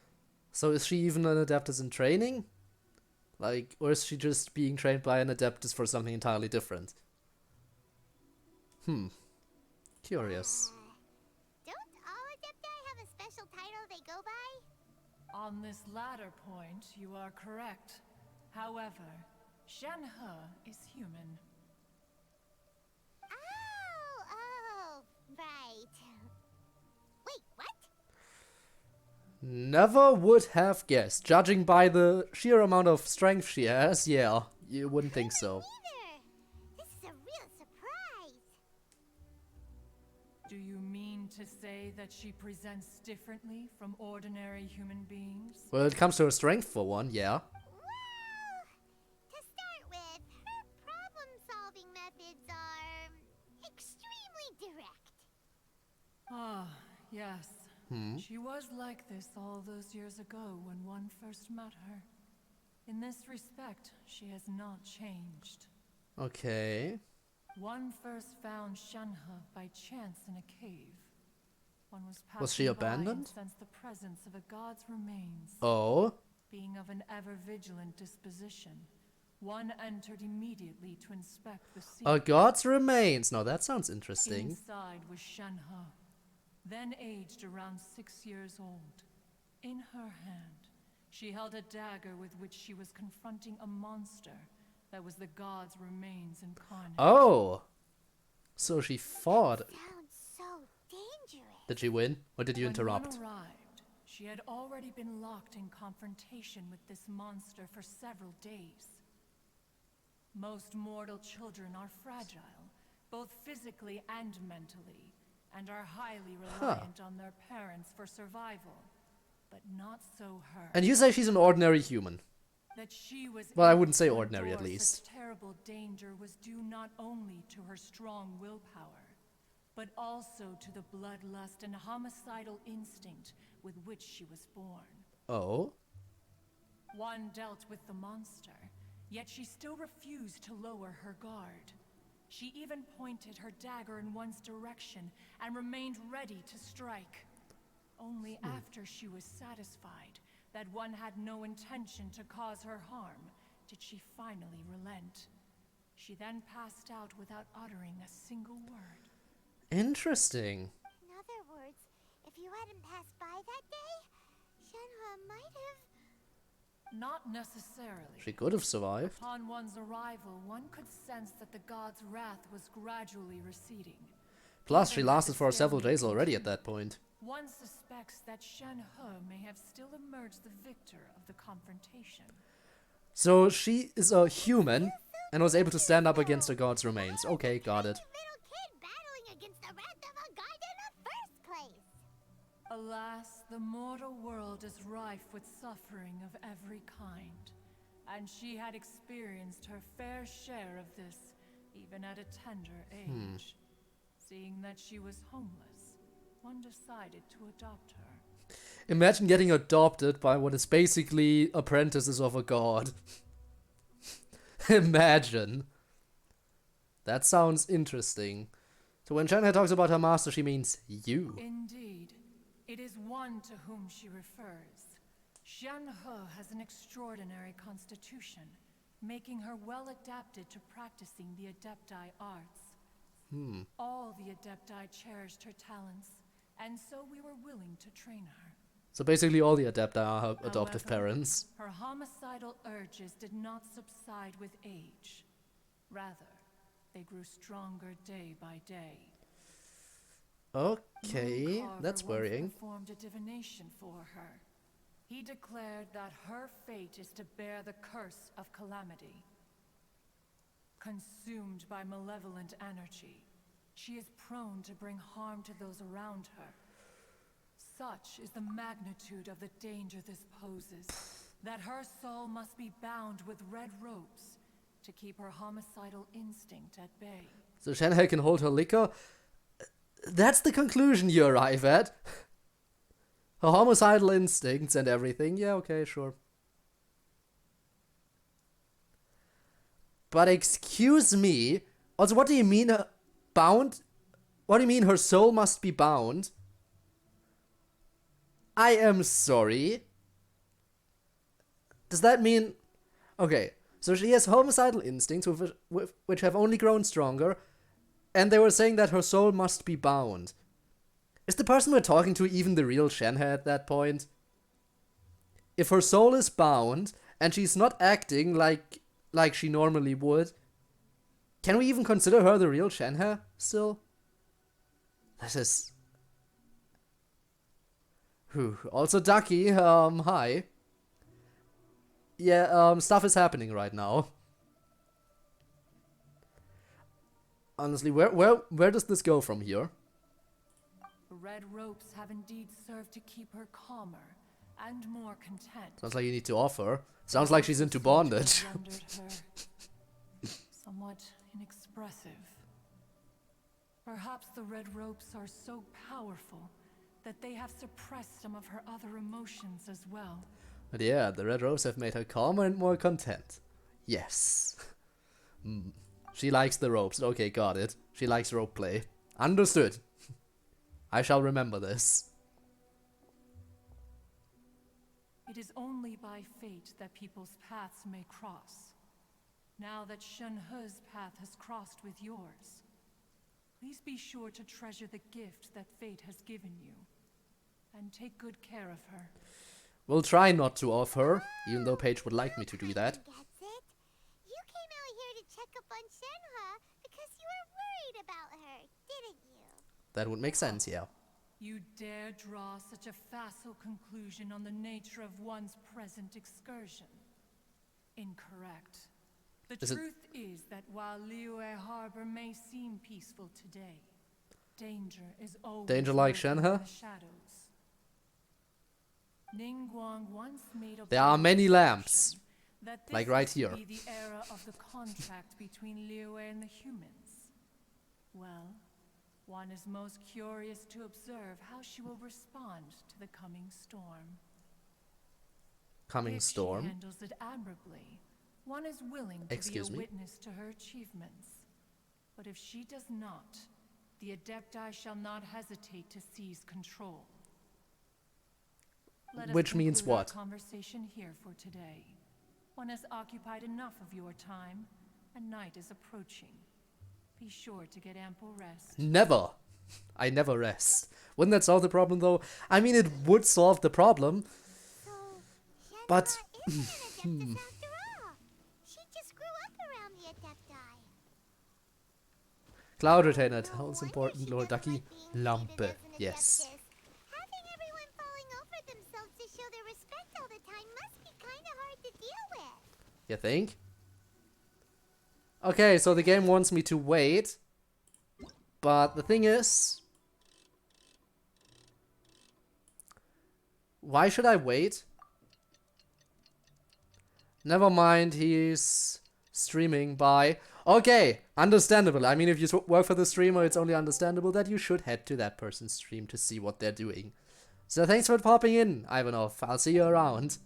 So is she even an Adeptus in training? Like, or is she just being trained by an Adeptus for something entirely different? Curious. Don't all Adepti have a special title they go by? On this latter point, you are correct. However, Shen He is human. Oh, right. Wait, what? Never would have guessed. Judging by the sheer amount of strength she has, yeah, you wouldn't think so. Neither. This is a real surprise. Do you mean to say that she presents differently from ordinary human beings? Well, it comes to her strength for one, yeah. Well, to start with, her problem-solving methods are extremely direct. Ah, yes. She was like this all those years ago when one first met her. In this respect, she has not changed. Okay. One first found Shen He by chance in a cave. One was Was she passing by and abandoned? sensed the presence of a god's remains. Oh. Being of an ever-vigilant disposition, one entered immediately to inspect the scene. A god's remains. Now that sounds interesting. Inside was Shen He, then aged around 6 years old. In her hand, she held a dagger with which she was confronting a monster that was the god's remains incarnate. Oh. So she fought. Sounds so dangerous. Did she win? Or did you interrupt? When one arrived, she had already been locked in confrontation with this monster for several days. Most mortal children are fragile, both physically and mentally, and are highly reliant on their parents for survival. But not so her. And you say she's an ordinary human. That she was Well, I able wouldn't say to ordinary, at endure least. such terrible danger was due not only to her strong willpower, but also to the bloodlust and homicidal instinct with which she was born. Oh. One dealt with the monster, yet she still refused to lower her guard. She even pointed her dagger in one's direction and remained ready to strike. Only after she was satisfied that one had no intention to cause her harm did she finally relent. She then passed out without uttering a single word. Interesting. In other words, if you hadn't passed by that day, Shenhua might have... Not necessarily. She could have survived. Upon one's arrival, one could sense that the god's wrath was gradually receding. Plus, she lasted for several days already at that point. One suspects that Shen He may have still emerged the victor of the confrontation. So she is a human and was able to stand up against the god's remains. Okay, got it. Little kid battling against the wrath of a god in the first place. Alas, the mortal world is rife with suffering of every kind, and she had experienced her fair share of this, even at a tender age. Seeing that she was homeless, one decided to adopt her. Imagine getting adopted by what is basically apprentices of a god. Imagine. That sounds interesting. So when Shanghai talks about her master, she means you. Indeed. It is one to whom she refers. Shanhe has an extraordinary constitution, making her well adapted to practicing the Adepti arts. All the Adepti cherished her talents, and so we were willing to train her. So basically all the Adepti are her adoptive However, parents. her homicidal urges did not subside with age. Rather, they grew stronger day by day. Okay, that's worrying. Performed a divination for her. He declared that her fate is to bear the curse of calamity. Consumed by malevolent energy, she is prone to bring harm to those around her. Such is the magnitude of the danger this poses, that her soul must be bound with red ropes to keep her homicidal instinct at bay. So Shanghai can hold her liquor? That's the conclusion you arrive at? Her homicidal instincts and everything? Yeah, okay, sure. But excuse me, also what do you mean bound? What do you mean her soul must be bound? I am sorry. Does that mean... Okay, so she has homicidal instincts which have only grown stronger, and they were saying that her soul must be bound. Is the person we're talking to even the real Shenhe at that point? If her soul is bound, and she's not acting like she normally would, can we even consider her the real Shenhe still? This is... Whew. Also, Ducky, hi. Yeah, stuff is happening right now. Honestly, where does this go from here? Red ropes have indeed served to keep her calmer and more content. Sounds like you need to offer. Sounds like she's into bondage. Rendered her somewhat inexpressive. Perhaps the red ropes are so powerful that they have suppressed some of her other emotions as well. But yeah, the red ropes have made her calmer and more content. Yes. She likes the ropes. Okay, got it. She likes rope play. Understood. I shall remember this. It is only by fate that people's paths may cross. Now that Shenhe's path has crossed with yours, please be sure to treasure the gift that fate has given you, and take good care of her. We'll try not to off her, even though Paige would like me to do that. Gets it. You came out here to check up on Shenhe because you were worried about her, didn't you? That would make sense, yeah. You dare draw such a facile conclusion on the nature of one's present excursion? Incorrect. The truth is that while Liyue Harbor may seem peaceful today, danger is always Danger like lurking in Shenhe? the shadows. Ningguang once made a There are many lamps. that this Like right was to here. be the era of the contract between Liyue and the humans. Well, one is most curious to observe how she will respond to the coming storm. Coming If storm. she handles it admirably, one is willing to Excuse be a me? witness to her achievements. But if she does not, the Adepti shall not hesitate to seize control. Let us Which means conclude our what? Conversation here for today. One has occupied enough of your time, and night is approaching. Be sure to get ample rest. Never. I never rest. Wouldn't that solve the problem, though? I mean, it would solve the problem. So, Shenhe But- isn't an Adeptus after all. She just grew up around the Adepti. Cloud Retainer No tells wonder important she Lord doesn't Ducky. like being treated Lampe. as an Yes. Adeptus. Having everyone falling over themselves to show their respect all the time must be kind of hard to deal with. You think? Okay, so the game wants me to wait. But the thing is... Why should I wait? Never mind, he's streaming by... Okay, understandable. I mean, if you work for the streamer, it's only understandable that you should head to that person's stream to see what they're doing. So thanks for popping in, Ivanov. I'll see you around.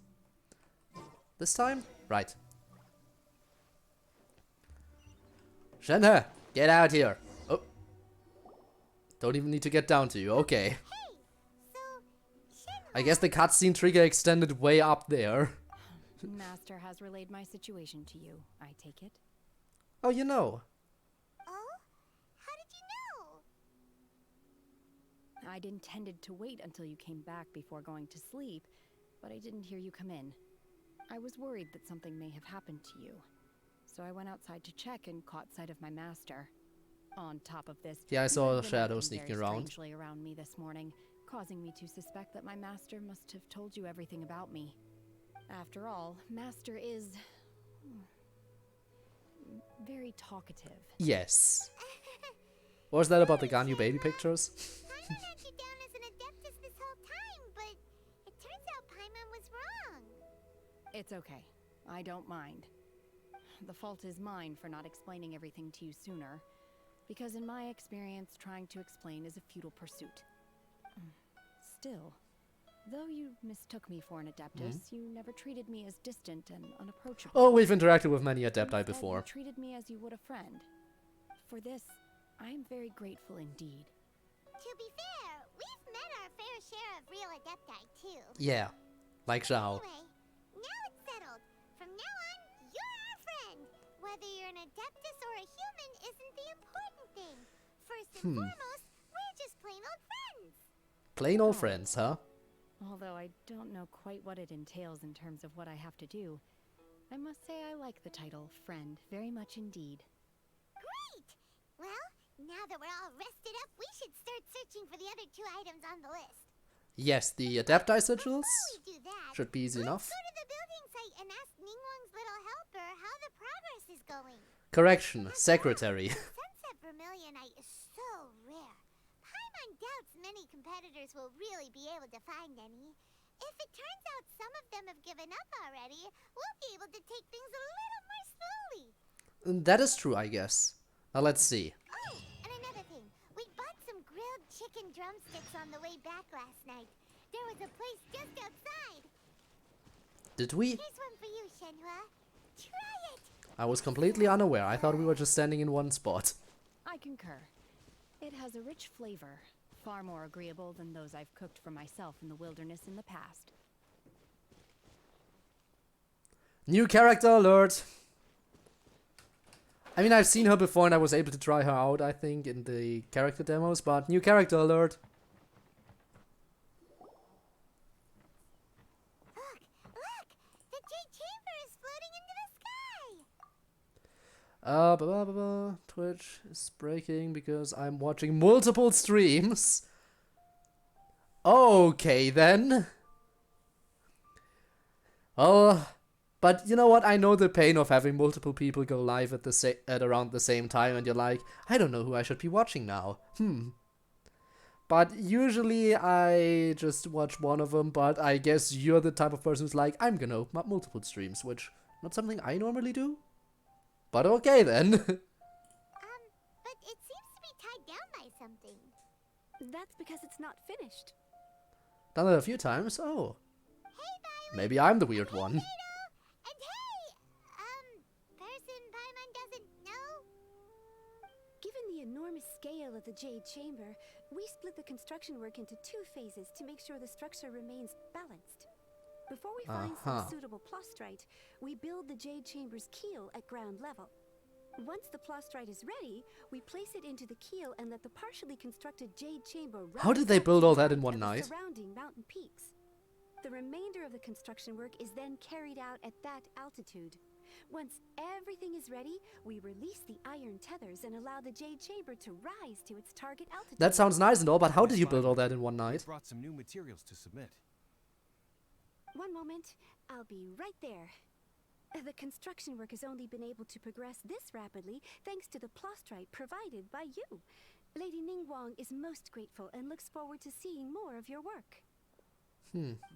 This time? Right. Shenhe, get out here. Oh. Don't even need to get down to you. Okay. I guess the cutscene trigger extended way up there. Master has relayed my situation to you, I take it. Oh, you know. Oh? How did you know? I'd intended to wait until you came back before going to sleep, but I didn't hear you come in. I was worried that something may have happened to you. So I went outside to check and caught sight of my master. On top of this, yeah, I saw you a had been shadow acting sneaking very around. Strangely around me this morning, causing me to suspect that my master must have told you everything about me. After all, Master is very talkative. Yes. What was that about the Ganyu baby pictures? Paimon had you down as an adeptus this whole time, but it turns out Paimon was wrong. It's okay. I don't mind. The fault is mine for not explaining everything to you sooner, because in my experience, trying to explain is a futile pursuit. Still, though you mistook me for an adeptus, you never treated me as distant and unapproachable. Oh, we've interacted with many adepti Instead, before. You treated me as you would a friend. For this, I am very grateful indeed. To be fair, we've met our fair share of real adepti too. Yeah, like Zhao. Anyway, now it's settled. From now on, you're our friend. Whether you're an adeptus or a human isn't the important thing. First and foremost, we're just plain old friends. Plain old friends, huh? Although I don't know quite what it entails in terms of what I have to do, I must say I like the title friend very much indeed. Great! Well, now that we're all rested up, we should start searching for the other 2 items on the list. Yes, the adepti sigils Before we do that, should be easy enough. let's go to the building site and ask Ningguang's little helper how the progress is going. Correction, secretary. Sunset Vermilionite is so rare. Paimon doubts many competitors will really be able to find any. If it turns out some of them have given up already, we'll be able to take things a little more slowly. That is true, I guess. Now let's see. Oh, and another thing. We bought some grilled chicken drumsticks on the way back last night. There was a place just outside. Did we? Here's one for you, Shenhua. Try it. I was completely unaware. I thought we were just standing in one spot. I concur. It has a rich flavor, far more agreeable than those I've cooked for myself in the wilderness in the past. New character alert! I mean, I've seen her before and I was able to try her out, I think, in the character demos, but new character alert! Look! The Jade Chamber is floating into the sky! Twitch is breaking because I'm watching multiple streams. Okay, then. Oh, but you know what? I know the pain of having multiple people go live at around the same time, and you're like, I don't know who I should be watching now. But usually I just watch one of them, but I guess you're the type of person who's like, I'm gonna open up multiple streams, which not something I normally do. But okay then. But it seems to be tied down by something. That's because it's not finished. Done it a few times. Oh, Hey, Violet! maybe I'm the weird one. And hey! Person Paimon doesn't know? Given the enormous scale of the Jade Chamber, we split the construction work into 2 phases to make sure the structure remains balanced. Before we find some suitable plastrite, we build the Jade Chamber's keel at ground level. Once the plastrite is ready, we place it into the keel and let the partially constructed Jade Chamber How did they rise up build to all the that in height one of the night? surrounding mountain peaks. The remainder of the construction work is then carried out at that altitude. Once everything is ready, we release the iron tethers and allow the Jade Chamber to rise to its target altitude. That sounds nice and all, but how did you build all that in one night? Brought some new materials to submit. One moment, I'll be right there. The construction work has only been able to progress this rapidly thanks to the plastrite provided by you. Lady Ningguang is most grateful and looks forward to seeing more of your work.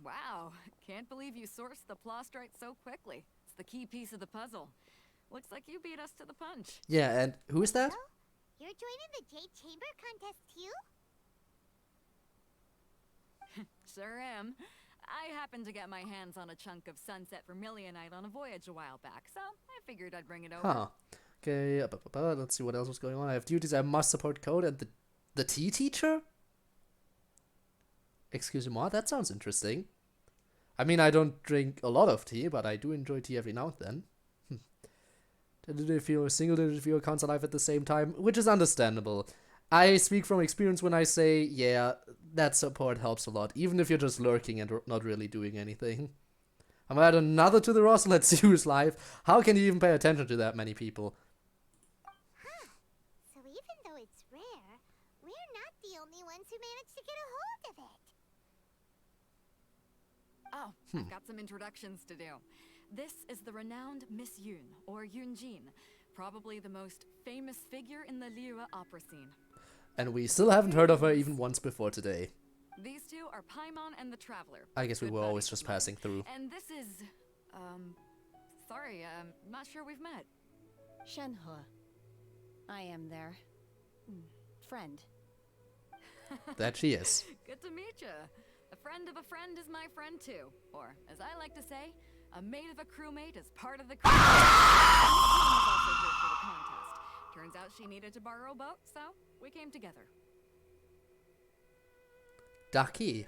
Wow, can't believe you sourced the plastrite so quickly. It's the key piece of the puzzle. Looks like you beat us to the punch. Yeah, and who is that? You're joining the Jade Chamber contest too? Sure am. I happened to get my hands on a chunk of sunset vermilionite on a voyage a while back, so I figured I'd bring it over. Huh. Okay, let's see what else was going on. I have duties. I must support code and the tea teacher? Excuse-moi, that sounds interesting. I mean, I don't drink a lot of tea, but I do enjoy tea every now and then. Did it feel single? Did it feel accounts alive at the same time? Which is understandable. I speak from experience when I say, yeah, that support helps a lot, even if you're just lurking and not really doing anything. I'm gonna add another to the roster. Let's see who's live. How can you even pay attention to that many people? Huh. So even though it's rare, we're not the only ones who managed to get a hold of it. Oh, I've got some introductions to do. This is the renowned Miss Yun, or Yunjin, probably the most famous figure in the Lyra opera scene. And we still haven't heard of her even once before today. These two are Paimon and the Traveler. I guess we Good were always buddies just of mine. passing through. And this is, sorry, not sure we've met. Shenhe. I am their friend. That she is. Good to meet you. A friend of a friend is my friend too. Or, as I like to say, a mate of a crewmate is part of the crew. She's also here for the contest. Turns out she needed to borrow a boat, so we came together. Ducky.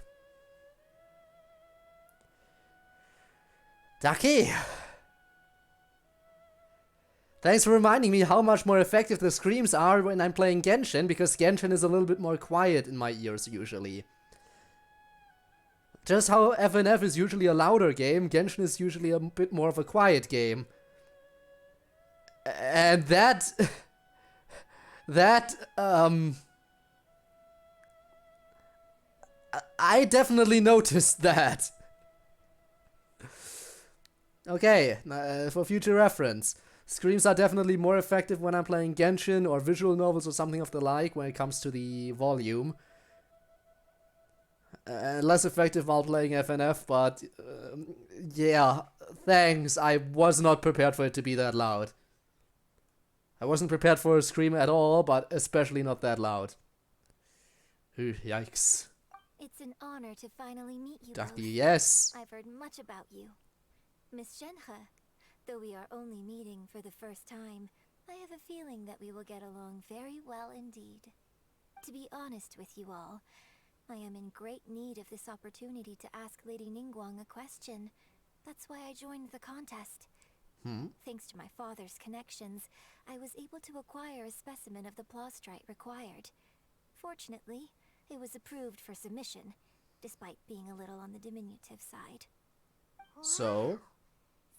Ducky! Thanks for reminding me how much more effective the screams are when I'm playing Genshin, because Genshin is a little bit more quiet in my ears usually. Just how FNF is usually a louder game, Genshin is usually a bit more of a quiet game. And I definitely noticed that. Okay, for future reference. Screams are definitely more effective when I'm playing Genshin or visual novels or something of the like when it comes to the volume. Less effective while playing FNF, but yeah, thanks. I was not prepared for it to be that loud. I wasn't prepared for a scream at all, but especially not that loud. Ooh, yikes. It's an honor to finally meet you Ducky, both. yes. I've heard much about you. Miss Shenhe, though we are only meeting for the first time, I have a feeling that we will get along very well indeed. To be honest with you all, I am in great need of this opportunity to ask Lady Ningguang a question. That's why I joined the contest. Thanks to my father's connections, I was able to acquire a specimen of the plastrite required. Fortunately, it was approved for submission, despite being a little on the diminutive side. So?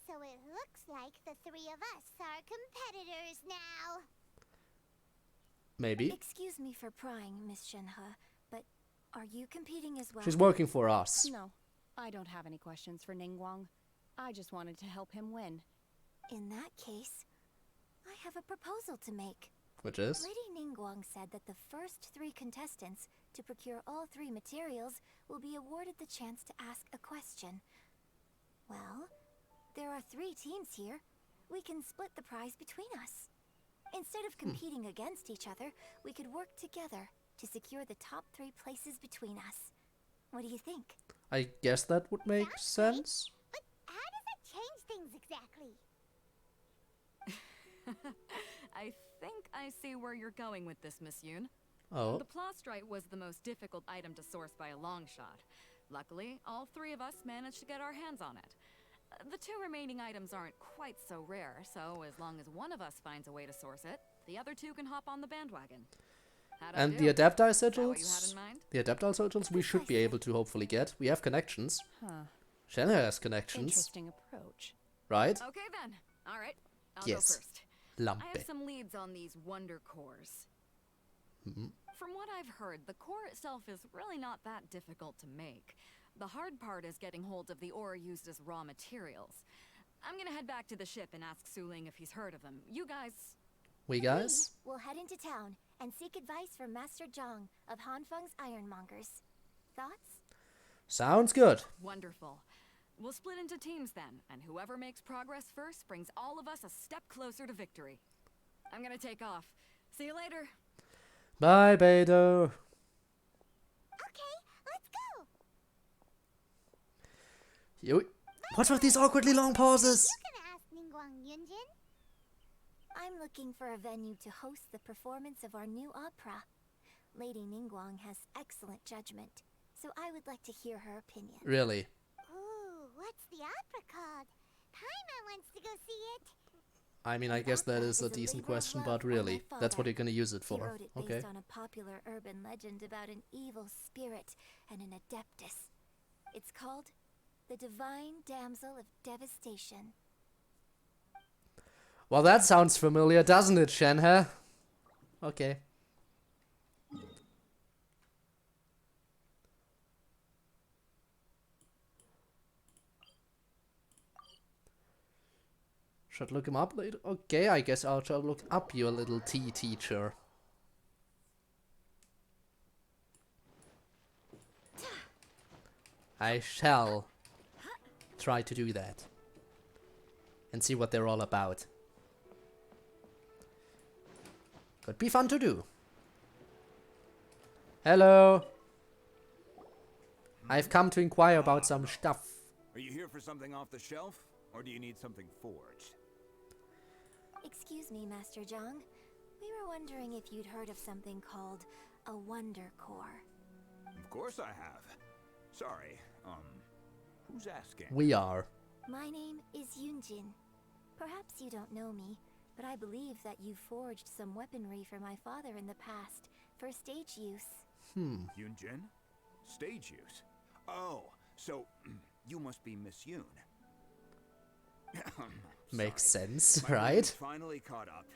So it looks like the three of us are competitors now. Maybe. Excuse me for prying, Miss Shenhe, but are you competing as well? She's working for us. No, I don't have any questions for Ningguang. I just wanted to help him win. In that case, I have a proposal to make. Which is? Lady Ningguang said that the first 3 contestants to procure all 3 materials will be awarded the chance to ask a question. Well, there are 3 teams here. We can split the prize between us. Instead of competing against each other, we could work together to secure the top 3 places between us. What do you think? I guess that would make sense. But how does it change things exactly? I think I see where you're going with this, Miss Yoon. Oh. The plastrite was the most difficult item to source by a long shot. Luckily, all 3 of us managed to get our hands on it. The 2 remaining items aren't quite so rare, so as long as one of us finds a way to source it, the other 2 can hop on the bandwagon. How'd I And do? the adaptile Is that what you had sigils? in mind? The adaptile sigils we should be able to hopefully get. We have connections. Huh. Shenhe has connections. Interesting approach. Right? Okay then. All right. I'll Yes. go first. I Lampe. have some leads on these wonder cores. From what I've heard, the core itself is really not that difficult to make. The hard part is getting hold of the ore used as raw materials. I'm gonna head back to the ship and ask Suling if he's heard of him. You guys... We guys? We'll head into town and seek advice from Master Zhang of Hanfeng's Ironmongers. Thoughts? Sounds good. Wonderful. We'll split into teams then, and whoever makes progress first brings all of us a step closer to victory. I'm gonna take off. See you later. Bye, Beidou. Okay, let's go. What's with these awkwardly long pauses? You can ask Ningguang Yunjin. I'm looking for a venue to host the performance of our new opera. Lady Ningguang has excellent judgment, so I would like to hear her opinion. Really? Ooh, what's the opera called? Paimon wants to go see it. I mean, I guess that is a decent question, but really, that's what you're gonna use it He for. wrote it Okay. based on a popular urban legend about an evil spirit and an adeptus. It's called The Divine Damsel of Devastation. Well, that sounds familiar, doesn't it, Shenhe? Okay. Should look him up later? Okay, I guess I'll try to look up your little tea teacher. I shall try to do that. And see what they're all about. Could be fun to do. Hello. I've come to inquire about some stuff. Are you here for something off the shelf, or do you need something forged? Excuse me, Master Zhang. We were wondering if you'd heard of something called a Wonder Core. Of course I have. Sorry, who's asking? We are. My name is Yunjin. Perhaps you don't know me, but I believe that you forged some weaponry for my father in the past, for stage use. Yunjin? Stage use? Oh, so you must be Miss Yoon. Makes Sorry. sense, My brain's right? finally caught up.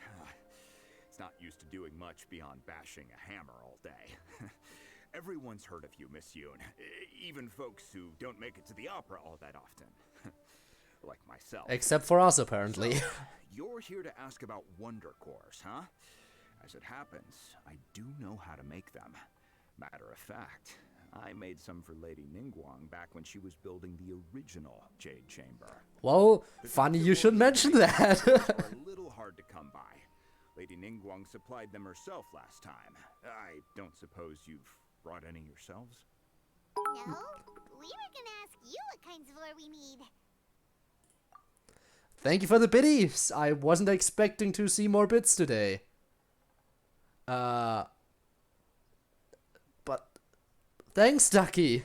It's not used to doing much beyond bashing a hammer all day. Everyone's heard of you, Miss Yoon. Even folks who don't make it to the opera all that often. Like myself. Except for us, apparently. So, you're here to ask about Wonder Cores, huh? As it happens, I do know how to make them. Matter of fact, I made some for Lady Ningguang back when she was building the original Jade Chamber. Well, funny you should mention that. They're a little hard to come by. Lady Ningguang supplied them herself last time. I don't suppose you've brought any yourselves? No, we were gonna ask you what kinds of ore we need. Thank you for the biddies. I wasn't expecting to see more bits today. But thanks, Ducky.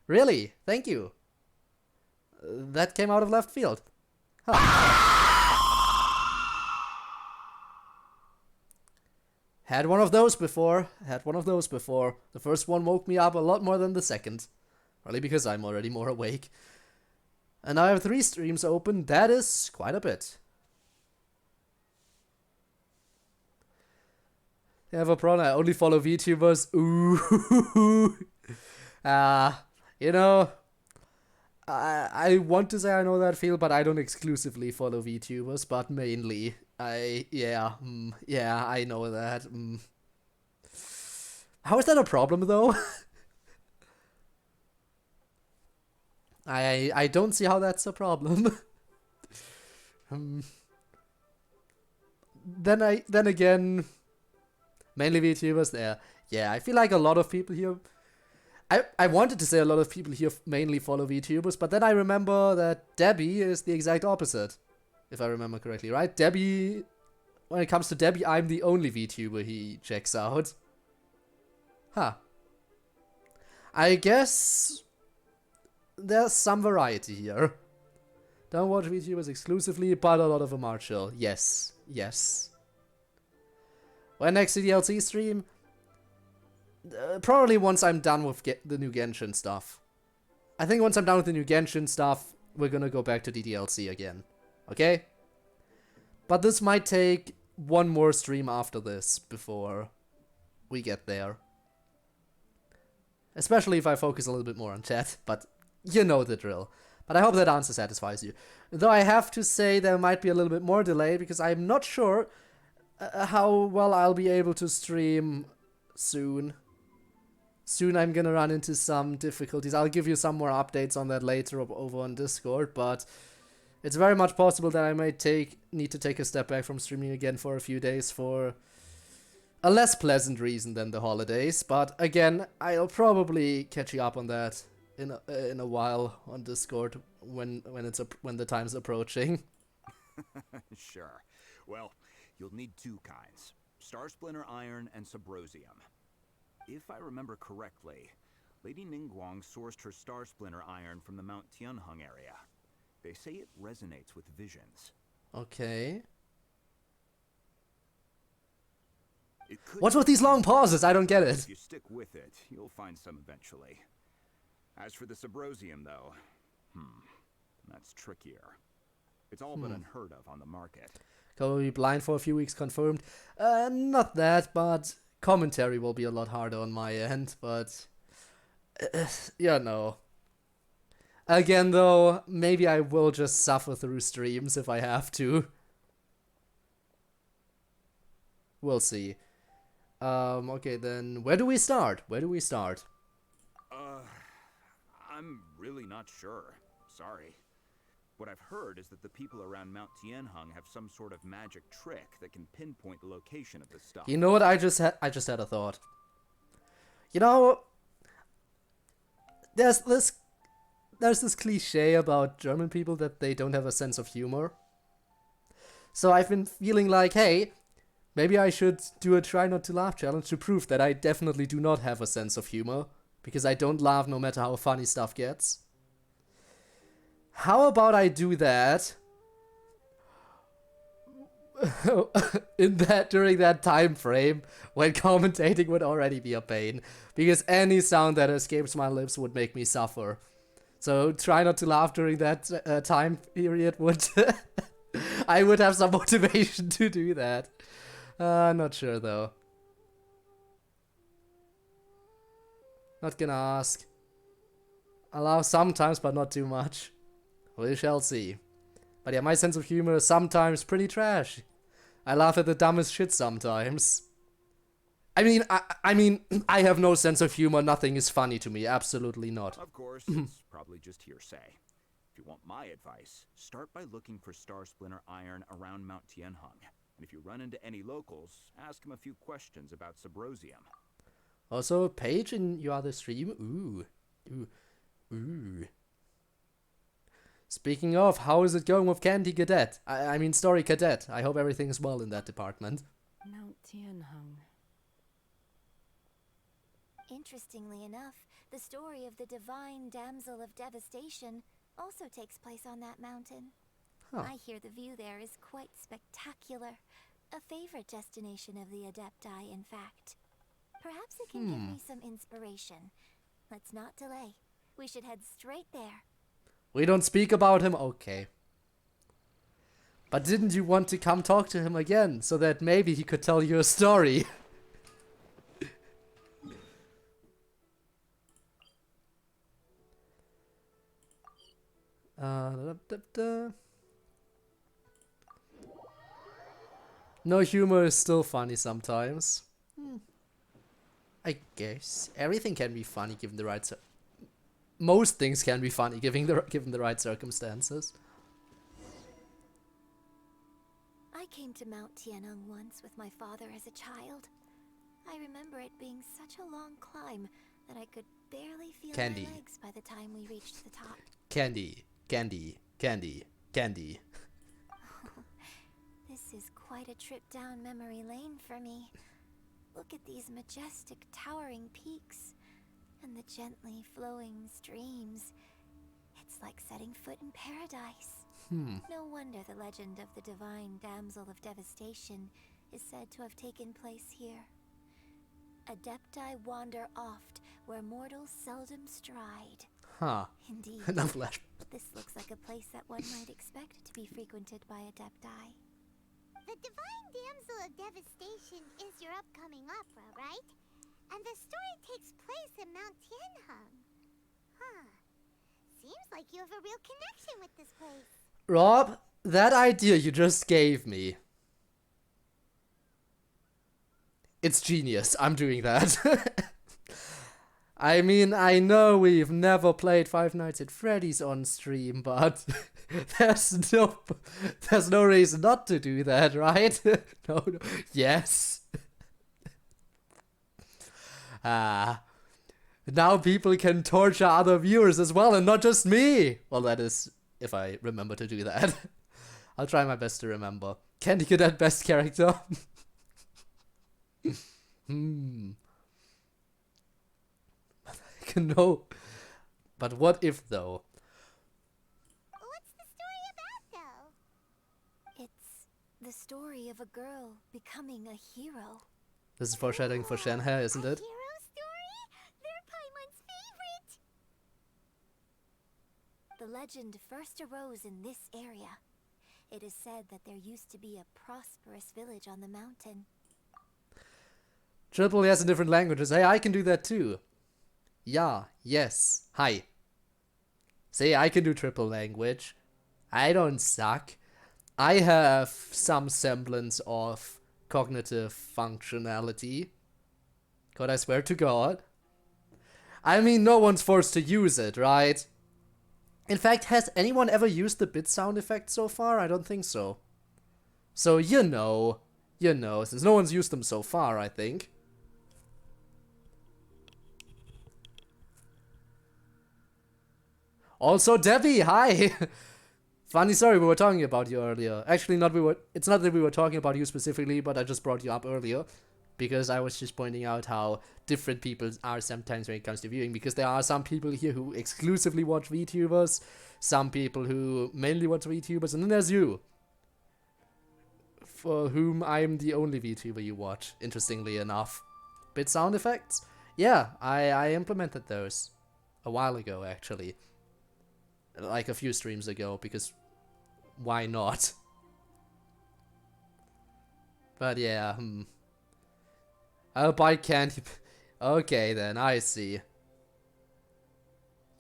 Really, thank you. That came out of left field. Huh. Had one of those before. The first one woke me up a lot more than the second. Probably because I'm already more awake. And I have 3 streams open. That is quite a bit. I have a problem. I only follow VTubers. Ooh. You know, I want to say I know that feel, but I don't exclusively follow VTubers, but mainly. Yeah, I know that. How is that a problem, though? I don't see how that's a problem. Then again, mainly VTubers there. Yeah, I feel like a lot of people here. I wanted to say a lot of people here mainly follow VTubers, but then I remember that Debbie is the exact opposite, if I remember correctly, right? Debbie, when it comes to Debbie, I'm the only VTuber he checks out. Huh. I guess there's some variety here. Don't watch VTubers exclusively, but a lot of them are chill. Yes. When next DLC stream? Probably once I'm done with the new Genshin stuff. I think once I'm done with the new Genshin stuff, we're gonna go back to DDLC again. Okay? But this might take one more stream after this before we get there. Especially if I focus a little bit more on chat, but you know the drill. But I hope that answer satisfies you. Though I have to say there might be a little bit more delay because I'm not sure how well I'll be able to stream soon. Soon I'm gonna run into some difficulties. I'll give you some more updates on that later over on Discord, but it's very much possible that I may need to take a step back from streaming again for a few days for a less pleasant reason than the holidays. But again, I'll probably catch you up on that in a while on Discord when the time's approaching. Sure. Well, you'll need two kinds: Star Splinter Iron and Subrosium. If I remember correctly, Lady Ningguang sourced her Star Splinter Iron from the Mount Tianheng area. They say it resonates with visions. Okay. What's with these long pauses? I don't get it. If you stick with it, you'll find some eventually. As for the Subrosium, though, that's trickier. It's all but unheard of on the market. Will be blind for a few weeks confirmed. Not that, but commentary will be a lot harder on my end, but yeah, no. Again, though, maybe I will just suffer through streams if I have to. We'll see. Okay, then where do we start? I'm really not sure. Sorry. What I've heard is that the people around Mount Tianheng have some sort of magic trick that can pinpoint the location of the stuff. You know what? I just had a thought. You know, there's this cliche about German people that they don't have a sense of humor. So I've been feeling like, hey, maybe I should do a try not to laugh challenge to prove that I definitely do not have a sense of humor, because I don't laugh no matter how funny stuff gets. How about I do that during that time frame when commentating would already be a pain, because any sound that escapes my lips would make me suffer. So try not to laugh during that time period would I would have some motivation to do that. Not sure though. Not gonna ask. Allow sometimes, but not too much. We shall see. But yeah, my sense of humor is sometimes pretty trash. I laugh at the dumbest shit sometimes. I mean, I have no sense of humor. Nothing is funny to me. Absolutely not. Of course, it's probably just hearsay. If you want my advice, start by looking for Star Splinter Iron around Mount Tianheng. And if you run into any locals, ask them a few questions about Subrosium. Also, a page in your other stream. Ooh. Speaking of, how is it going with Candy Cadet? I mean, Story Cadet. I hope everything is well in that department. Mount Tianheng. Interestingly enough, the story of the divine damsel of devastation also takes place on that mountain. Huh. I hear the view there is quite spectacular. A favorite destination of the Adepti, in fact. Perhaps it can give me some inspiration. Let's not delay. We should head straight there. We don't speak about him? Okay. But didn't you want to come talk to him again, so that maybe he could tell you a story? No humor is still funny sometimes. I guess everything can be funny given the right most things can be funny given the right circumstances. I came to Mount Tianheng once with my father as a child. I remember it being such a long climb that I could barely feel Candy. my legs by the time we reached the top. Candy. This is quite a trip down memory lane for me. Look at these majestic towering peaks and the gently flowing streams. It's like setting foot in paradise. No wonder the legend of the divine damsel of devastation is said to have taken place here. Adepti wander oft where mortals seldom stride. Huh. Indeed. No flash. This looks like a place that one might expect to be frequented by Adepti. The Divine Damsel of Devastation is your upcoming opera, right? And the story takes place in Mount Tianheng. Huh. Seems like you have a real connection with this place. Rob, that idea you just gave me. It's genius. I'm doing that. I mean, I know we've never played Five Nights at Freddy's on stream, but there's no reason not to do that, right? No. Yes. Now people can torture other viewers as well, and not just me. Well, that is if I remember to do that. I'll try my best to remember. Candy Cadet best character. No. But what if though? What's the story about, though? It's the story of a girl becoming a hero. This is foreshadowing for Shenhe, isn't it? Hero story? They're Paimon's favorite. The legend first arose in this area. It is said that there used to be a prosperous village on the mountain. Triple has in different languages. Hey, I can do that too. Yeah, yes, hi. See, I can do triple language. I don't suck. I have some semblance of cognitive functionality. God, I swear to God. I mean, no one's forced to use it, right? In fact, has anyone ever used the bit sound effect so far? I don't think so. So, you know, since no one's used them so far, I think. Also, Debbie, hi! Funny story, we were talking about you earlier. Actually, it's not that we were talking about you specifically, but I just brought you up earlier. Because I was just pointing out how different people are sometimes when it comes to viewing. Because there are some people here who exclusively watch VTubers. Some people who mainly watch VTubers. And then there's you. For whom I'm the only VTuber you watch, interestingly enough. Bit sound effects? Yeah, I implemented those. A while ago, actually. Like a few streams ago, because why not? But yeah, I'll buy candy. Okay then, I see.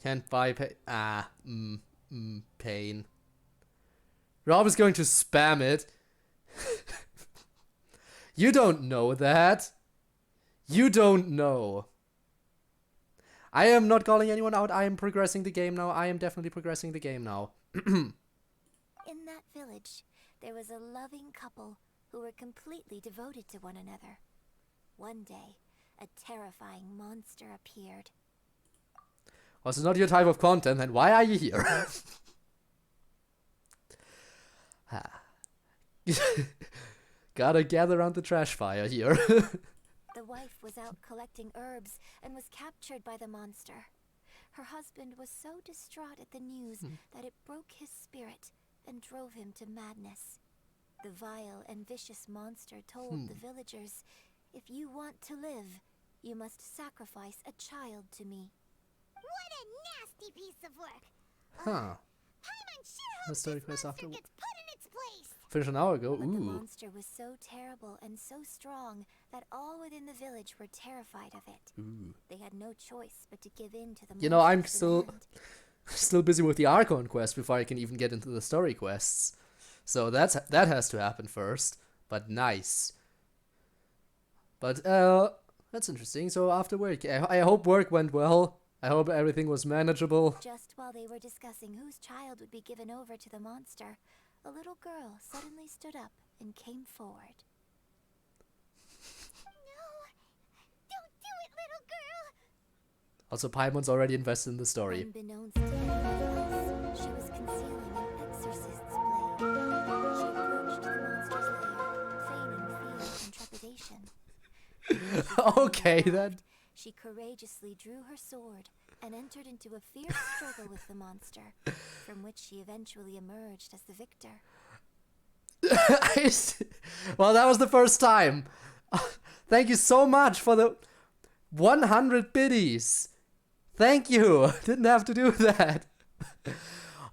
Can't buy pain. Rob is going to spam it. You don't know that. You don't know. I am not calling anyone out. I am progressing the game now. I am definitely progressing the game now. In that village, there was a loving couple who were completely devoted to one another. One day, a terrifying monster appeared. Well, it's not your type of content, then why are you here? Gotta gather around the trash fire here. The wife was out collecting herbs and was captured by the monster. Her husband was so distraught at the news that it broke his spirit and drove him to madness. The vile and vicious monster told the villagers, "If you want to live, you must sacrifice a child to me." What a nasty piece of work. Huh. Paimon sure hopes Let's start this quest monster after. gets put in its place. Finished an hour ago. But the Ooh. monster was so terrible and so strong that all within the village were terrified of it. Ooh. They had no choice but to give in to the You know, I'm monster's demand. still busy with the Archon quest before I can even get into the story quests. So that has to happen first. But nice. But that's interesting. So after work, I hope work went well. I hope everything was manageable. Just while they were discussing whose child would be given over to the monster, a little girl suddenly stood up and came forward. No, don't do it, little girl. Also, Paimon's already invested in the story. Unbeknownst to anyone else, she was concealing an exorcist's blade. She approached the monster's lair, feigning fear and trepidation. Okay, then. She courageously drew her sword and entered into a fierce struggle with the monster, from which she eventually emerged as the victor. Well, that was the first time. Thank you so much for the 100 biddies. Thank you. Didn't have to do that.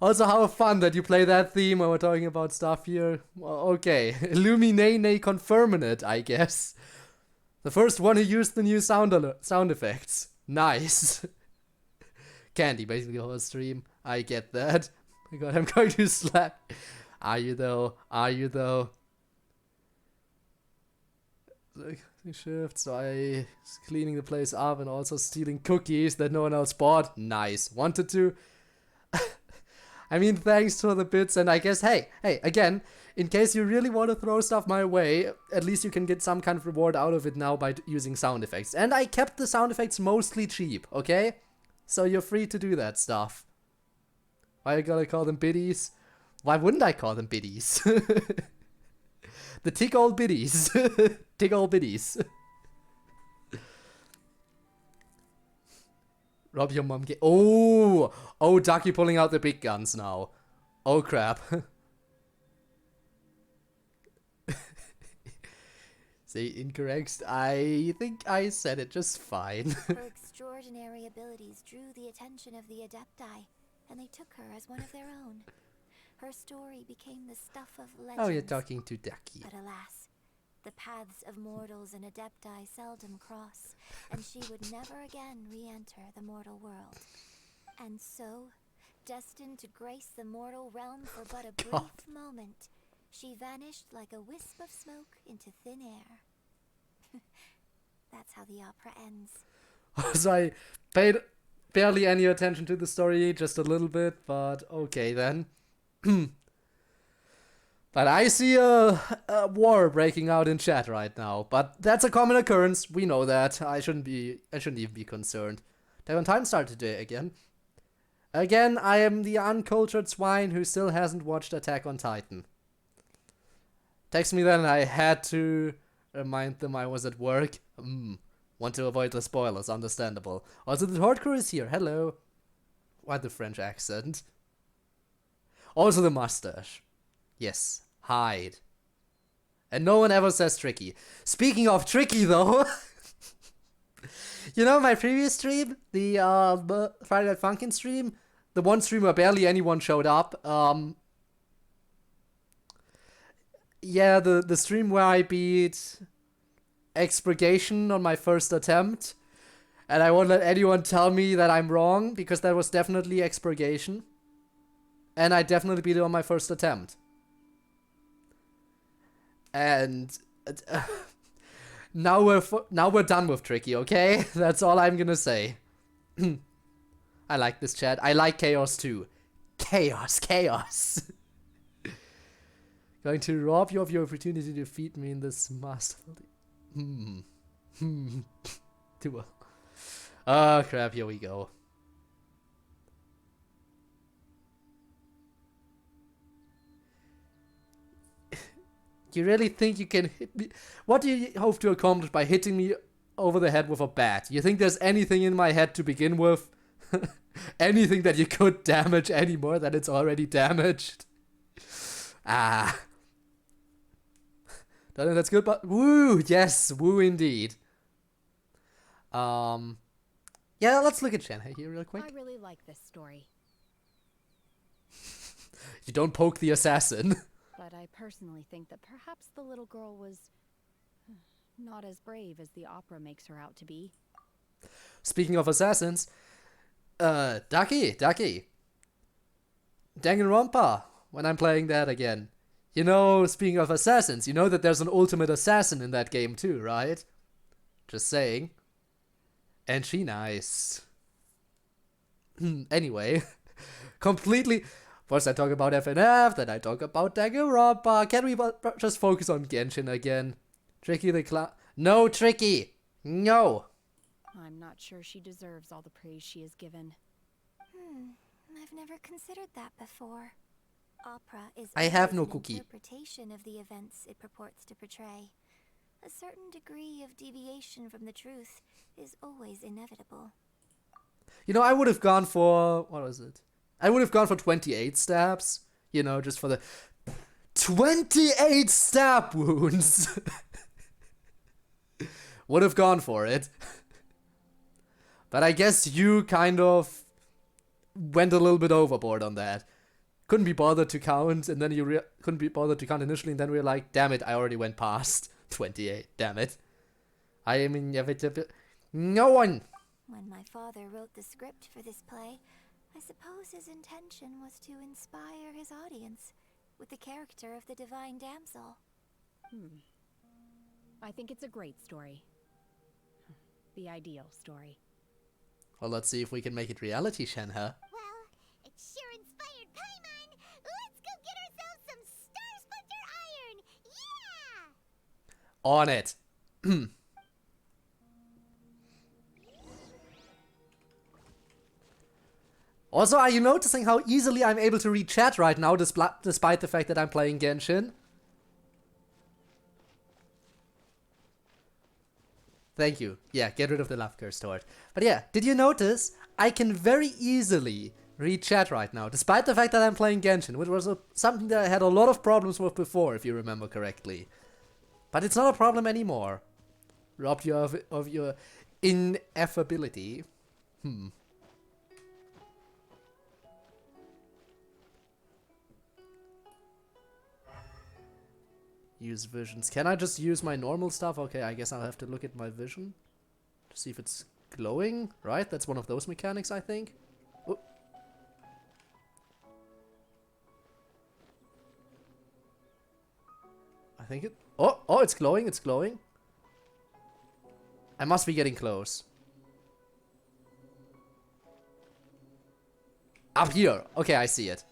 Also, how fun that you play that theme when we're talking about stuff here. Well, okay. Illuminane confirming it, I guess. The first one who used the new sound effects. Nice. Candy, basically, the whole stream. I get that. My god, I'm going to slap. Are you though? Are you though? Shift, so I cleaning the place up and also stealing cookies that no one else bought. Nice. Wanted to. I mean, thanks for the bits, and I guess, hey, again, in case you really want to throw stuff my way, at least you can get some kind of reward out of it now by using sound effects. And I kept the sound effects mostly cheap, okay? So you're free to do that stuff. Why you gotta call them biddies? Why wouldn't I call them biddies? The tick old biddies. Tick old biddies. Rob your mom. Oh, Ducky pulling out the big guns now. Oh crap. Say incorrect. I think I said it just fine. Her extraordinary abilities drew the attention of the Adepti, and they took her as one of their own. Her story became the stuff of legends. Oh, you're talking to Ducky. But alas, the paths of mortals and Adepti seldom cross, and she would never again re-enter the mortal world. And so, destined to grace the mortal realm for but a brief moment, she vanished like a wisp of smoke into thin air. That's how the opera ends. So I paid barely any attention to the story, just a little bit, but okay then. But I see a war breaking out in chat right now. But that's a common occurrence. We know that. I shouldn't even be concerned. Attack on Titan started today again. Again, I am the uncultured swine who still hasn't watched Attack on Titan. Text me then, and I had to remind them I was at work. Want to avoid the spoilers, understandable. Also, the Horde crew is here. Hello. Why the French accent? Also the mustache. Yes, hide. And no one ever says tricky. Speaking of tricky though, you know my previous stream, the Friday Night Funkin' stream, the one stream where barely anyone showed up. Yeah, the stream where I beat Expurgation on my first attempt, and I won't let anyone tell me that I'm wrong, because that was definitely Expurgation. And I definitely beat it on my first attempt. And now we're done with tricky, okay? That's all I'm gonna say. I like this chat. I like chaos too. Chaos. Going to rob you of your opportunity to defeat me in this masterful. Too well. Oh crap! Here we go. You really think you can hit me? What do you hope to accomplish by hitting me over the head with a bat? You think there's anything in my head to begin with? Anything that you could damage any more than it's already damaged? Ah. Don't know, that's good, but woo! Yes, woo indeed. Yeah, let's look at Shanghai here real quick. I really like this story. You don't poke the assassin. But I personally think that perhaps the little girl was not as brave as the opera makes her out to be. Speaking of assassins, Ducky. Danganronpa, when I'm playing that again. You know, speaking of assassins, you know that there's an ultimate assassin in that game too, right? Just saying. And she nice. Anyway, completely... First I talk about FNF, then I talk about Danganronpa. Can we just focus on Genshin again? Tricky the clown... No, Tricky! No! I'm not sure she deserves all the praise she is given. I've never considered that before. Opera is I have no an cookie. interpretation of the events it purports to portray. A certain degree of deviation from the truth is always inevitable. You know, I would have gone for... What was it? I would have gone for 28 stabs. You know, just for the... 28 stab wounds! Would have gone for it. But I guess you kind of went a little bit overboard on that. Couldn't be bothered to count, and then you couldn't be bothered to count initially, and then we were like, damn it, I already went past 28, damn it. I am inevitable. No one! When my father wrote the script for this play, I suppose his intention was to inspire his audience with the character of the divine damsel. I think it's a great story. The ideal story. Well, let's see if we can make it reality, Shenhe. Well, it sure inspired Paimon! Let's go get ourselves some Star Splinter Iron! Yeah! On it! Also, are you noticing how easily I'm able to read chat right now, despite the fact that I'm playing Genshin? Thank you. Yeah, get rid of the love curse sword. But yeah, did you notice? I can very easily read chat right now, despite the fact that I'm playing Genshin, which was something that I had a lot of problems with before, if you remember correctly. But it's not a problem anymore. Robbed you of your ineffability. Use visions. Can I just use my normal stuff? Okay, I guess I'll have to look at my vision to see if it's glowing, right? That's one of those mechanics, I think. Oh. I think it... Oh, it's glowing, it's glowing. I must be getting close. Up here. Okay, I see it.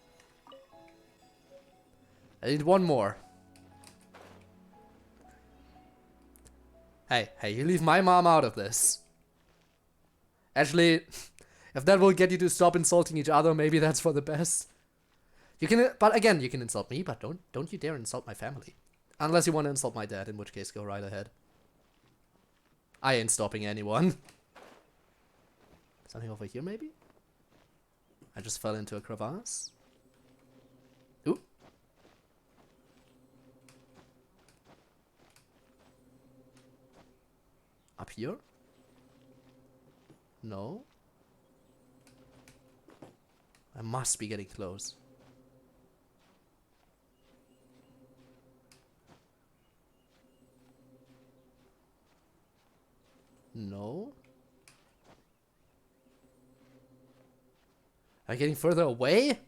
I need one more. Hey, you leave my mom out of this. Actually, if that will get you to stop insulting each other, maybe that's for the best. You can, but again, you can insult me, but don't you dare insult my family. Unless you want to insult my dad, in which case go right ahead. I ain't stopping anyone. Something over here, maybe? I just fell into a crevasse. Ooh. Up here? No. I must be getting close. No. Am I getting further away?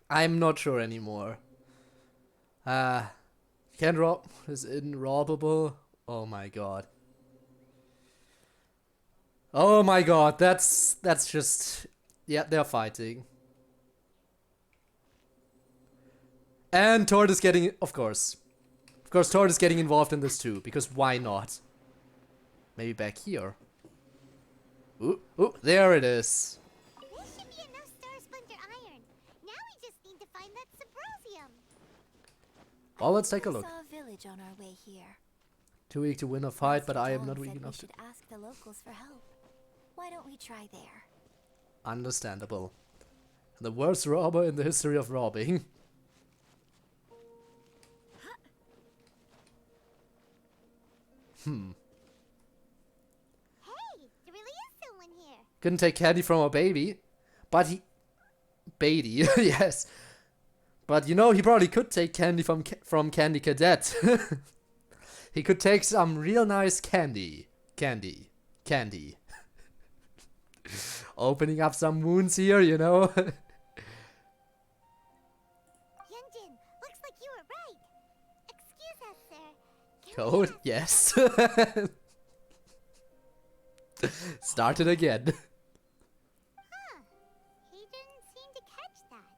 I'm not sure anymore. Can't rob is unrobbable. Oh my god. Oh my god, that's just... Yeah, they're fighting. And Tord is getting... Of course. Of course, Tord is getting involved in this too, because why not? Maybe back here. Ooh, there it is. This should be enough Star Splinter Iron. Now we just need to find that Subrosium. Well, let's take a I look. saw a village on our way here. Too weak to win a fight, but Master I am John not weak said enough we to... should ask the locals for help. Why don't we try there? Understandable. The worst robber in the history of robbing. Hey, there really is someone here. Couldn't take candy from a baby. But he... Beatty, yes. But you know, he probably could take candy from Candy Cadet. He could take some real nice candy. Candy. Opening up some wounds here, you know. Yunjin, looks like you were right. Excuse us, sir. Can we Code? ask- Yes. Started again. Huh. He didn't seem to catch that.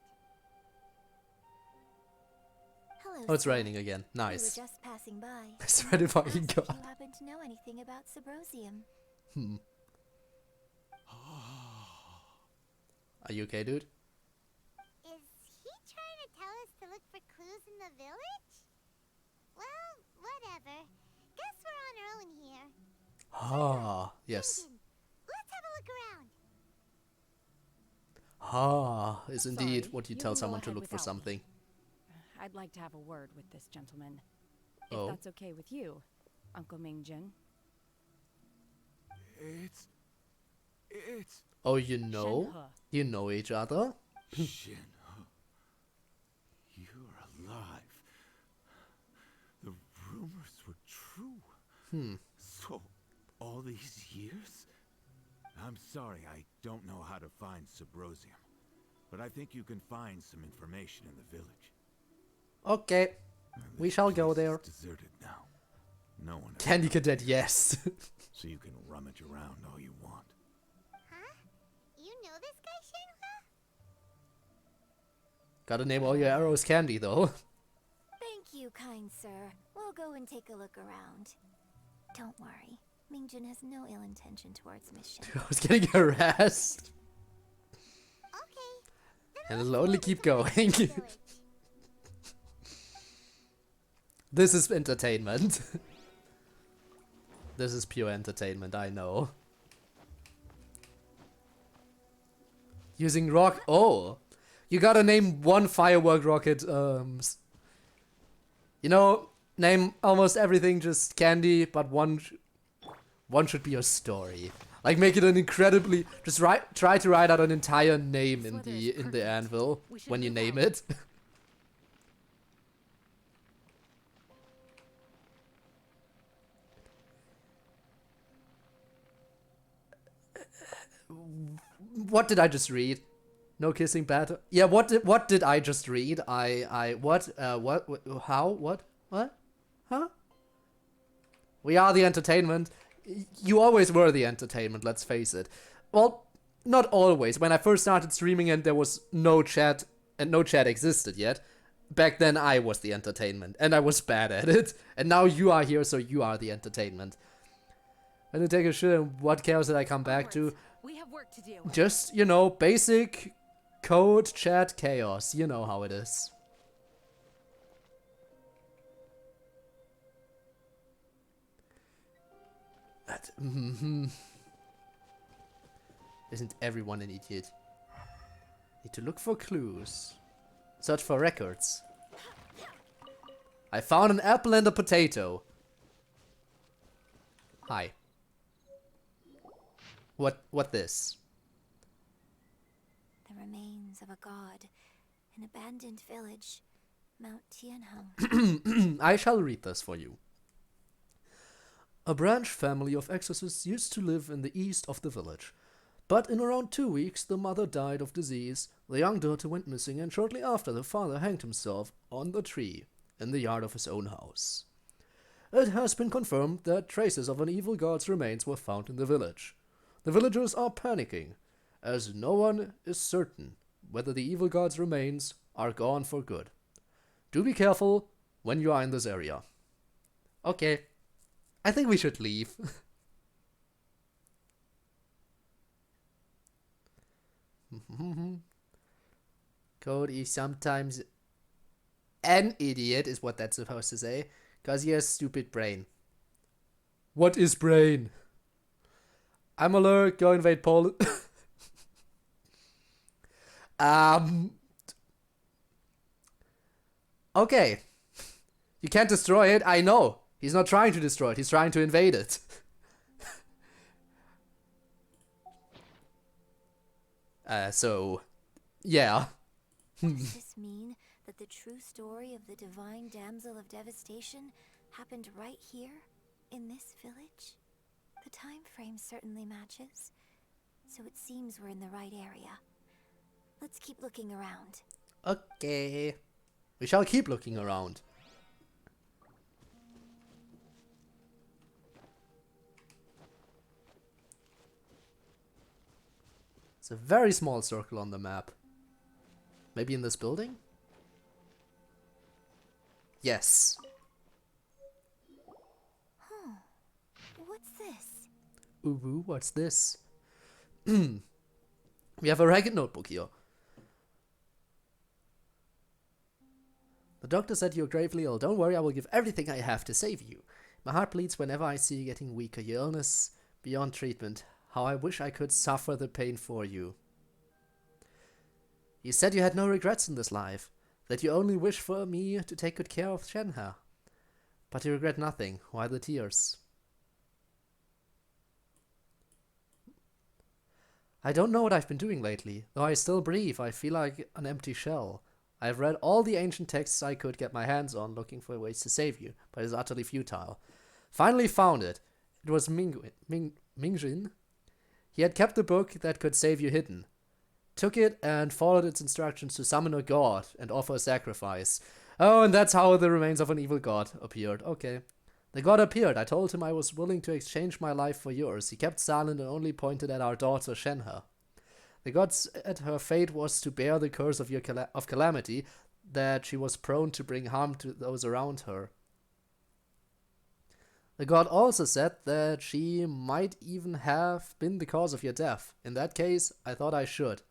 Hello. Oh, it's sir. raining again. We were Nice. just passing by. I swear to Asked fucking if god. you happen to know anything about Subrosium. Are you okay, dude? Is he trying to tell us to look for clues in the village? Well, whatever. Guess we're on our own here. Ah, yes. Yunjin, let's have a look around. Ah, is indeed Sorry, what you you tell can go someone to ahead look for without me. something. I'd like to have a word with this gentleman. If Oh. that's okay with you, Uncle Mingjin. It's Oh, you know? Shenhe. You know each other? Shin. You're alive. The rumors were true. So, all these years, I'm sorry, I don't know how to find Subrosium, but I think you can find some information in the village. Okay, we This shall go place is there. deserted now. No one has Candy come Cadet, here, yes. so you can rummage around all you want. Huh? You know this guy, Shenhua? Gotta name all your arrows Candy, though. Thank you, kind sir. We'll go and take a look around. Don't worry. Mingjun has no ill intention towards mission. I was getting harassed. Okay. Then And let's it'll only go keep to the going. village. This is entertainment. This is pure entertainment, I know. Using rock. Oh! You gotta name one firework rocket. You know, name almost everything just Candy, but one should be a story. Like make it an incredibly. Just try to write out an entire name in the anvil when you name it. What did I just read? No kissing battle. Yeah, what did I just read? What how what huh? We are the entertainment. You always were the entertainment, let's face it. Well, not always. When I first started streaming and there was no chat and no chat existed yet, back then I was the entertainment and I was bad at it. And now you are here, so you are the entertainment. I didn't take a shit and what chaos did I come back to? We have work to do. Just, you know, basic code chat chaos. You know how it is. Isn't everyone an idiot? Need to look for clues. Search for records. I found an apple and a potato. Hi. What this? The remains of a god. An abandoned village. Mount Tianheng. I shall read this for you. A branch family of exorcists used to live in the east of the village. But in around 2 weeks, the mother died of disease, the young daughter went missing, and shortly after, the father hanged himself on the tree in the yard of his own house. It has been confirmed that traces of an evil god's remains were found in the village. The villagers are panicking, as no one is certain whether the evil god's remains are gone for good. Do be careful when you are in this area. Okay, I think we should leave. Code is sometimes an idiot, is what that's supposed to say, because he has stupid brain. What is brain? I'm alert, go invade Poland. Okay. You can't destroy it, I know. He's not trying to destroy it, he's trying to invade it. So, yeah. Does this mean that the true story of the divine damsel of devastation happened right here, in this village? The time frame certainly matches, so it seems we're in the right area. Let's keep looking around. Okay. We shall keep looking around. It's a very small circle on the map. Maybe in this building? Yes. Huh. What's this? Ooh, what's this? We have a ragged notebook here. The doctor said you're gravely ill. Don't worry, I will give everything I have to save you. My heart bleeds whenever I see you getting weaker. Your illness beyond treatment. How I wish I could suffer the pain for you. You said you had no regrets in this life, that you only wish for me to take good care of Shenhe. But you regret nothing. Why the tears? I don't know what I've been doing lately. Though I still breathe, I feel like an empty shell. I've read all the ancient texts I could get my hands on looking for ways to save you, but it's utterly futile. Finally found it. It was Mingjin. He had kept the book that could save you hidden. Took it and followed its instructions to summon a god and offer a sacrifice. Oh, and that's how the remains of an evil god appeared. Okay. The god appeared. I told him I was willing to exchange my life for yours. He kept silent and only pointed at our daughter Shenhe. The god said her fate was to bear the curse of of calamity, that she was prone to bring harm to those around her. The god also said that she might even have been the cause of your death. In that case, I thought I should.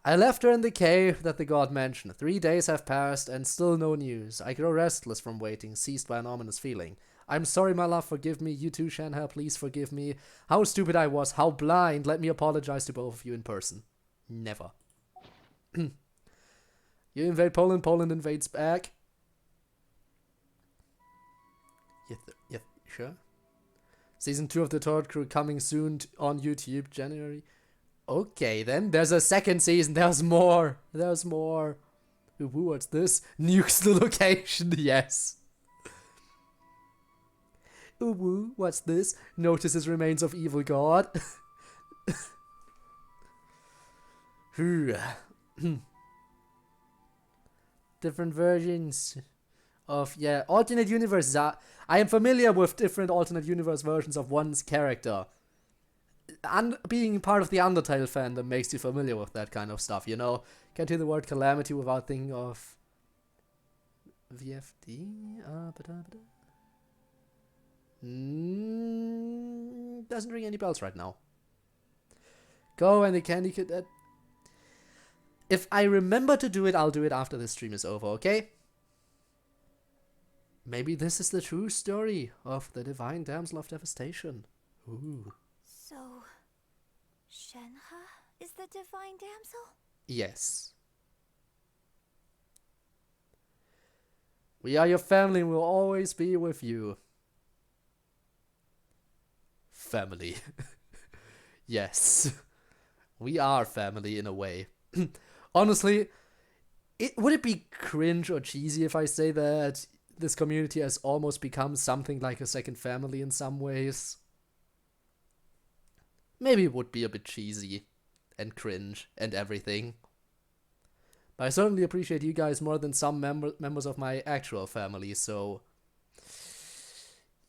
I left her in the cave that the god mentioned. 3 days have passed and still no news. I grow restless from waiting, seized by an ominous feeling. I'm sorry, my love, forgive me. You too, Shenhe, please forgive me. How stupid I was, how blind. Let me apologize to both of you in person. Never. You invade Poland, Poland invades back. You sure? Season 2 of the Third Crew coming soon on YouTube, January. Okay, then. There's a second season. There's more. There's more. Ooh, what's this? Nukes the location. Yes. Ooh, what's this? Notices remains of evil god. Different versions of, yeah, alternate universes. I am familiar with different alternate universe versions of one's character. And being part of the Undertale fandom makes you familiar with that kind of stuff, you know? Can't hear the word calamity without thinking of VFD? Doesn't ring any bells right now. Go and the candy kid. If I remember to do it, I'll do it after the stream is over, okay? Maybe this is the true story of the Divine Damsel of Devastation. Ooh. So, Shenhe is the Divine Damsel? Yes. We are your family and will always be with you. Family. Yes. We are family in a way. Honestly, would it be cringe or cheesy if I say that this community has almost become something like a second family in some ways? Maybe it would be a bit cheesy and cringe and everything. But I certainly appreciate you guys more than some members of my actual family, so...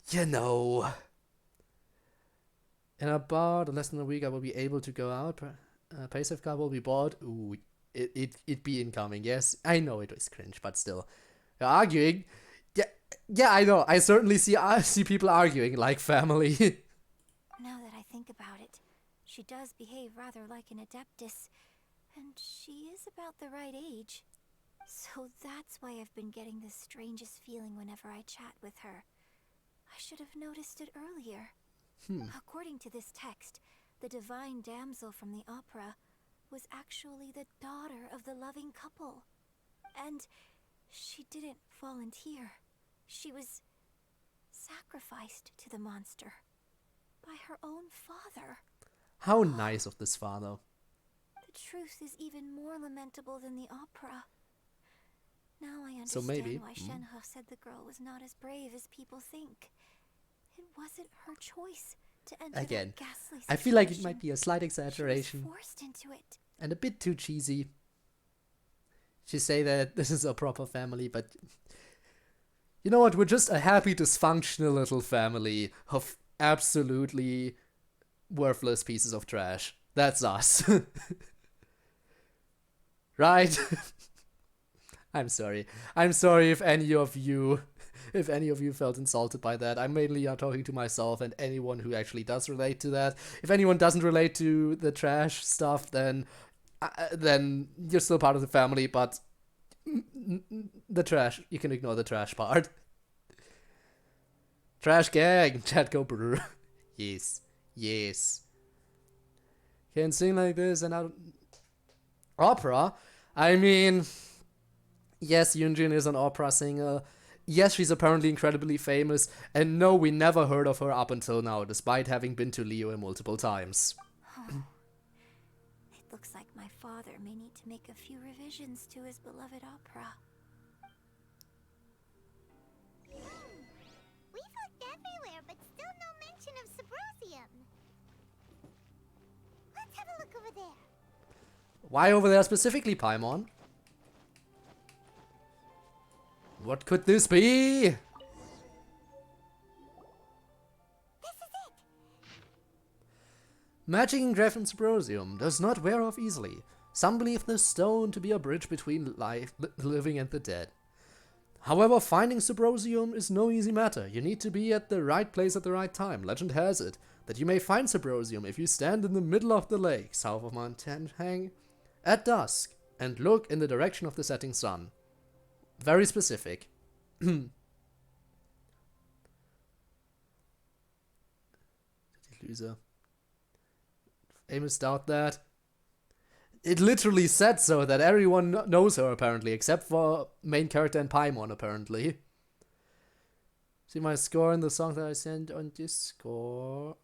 You know... In about less than a week I will be able to go out. Paysafe card will be bought. Ooh, it be incoming, yes. I know it was cringe, but still. You're arguing? Yeah, I know. I certainly see people arguing like family. Now that I think about it, she does behave rather like an adeptus, and she is about the right age. So that's why I've been getting the strangest feeling whenever I chat with her. I should have noticed it earlier. According to this text, the Divine Damsel from the opera was actually the daughter of the loving couple. And she didn't volunteer. She was sacrificed to the monster by her own father. How nice of this father. The truth is even more lamentable than the opera. Now I So understand maybe, why Shenhe said the girl was not as brave as people think. It wasn't her choice to enter Again, that ghastly I feel like it situation. might be a slight exaggeration. She was forced into it. And a bit too cheesy. To say that this is a proper family, but... You know what, we're just a happy, dysfunctional little family of absolutely worthless pieces of trash. That's us. Right? I'm sorry. I'm sorry if any of you felt insulted by that. I'm mainly talking to myself and anyone who actually does relate to that. If anyone doesn't relate to the trash stuff, then you're still part of the family, but the trash, you can ignore the trash part. Trash gang, chat go brr. Yes. Can sing like this and out opera? I mean, yes, Yunjin is an opera singer. Yes, she's apparently incredibly famous, and no, we never heard of her up until now, despite having been to Leo multiple times. It looks like my father may need to make a few revisions to his beloved opera. We've looked everywhere, but still no mention of Subrosium. Why over there specifically, Paimon? What could this be? Magic in Graph and Symposium does not wear off easily. Some believe this stone to be a bridge between life, the living and the dead. However, finding Symposium is no easy matter. You need to be at the right place at the right time. Legend has it that you may find Symposium if you stand in the middle of the lake, south of Mount Tenhang, at dusk, and look in the direction of the setting sun. Very specific. Loser. Amos doubt that. It literally said so that everyone knows her apparently, except for main character and Paimon apparently. See my score in the song that I sent on Discord.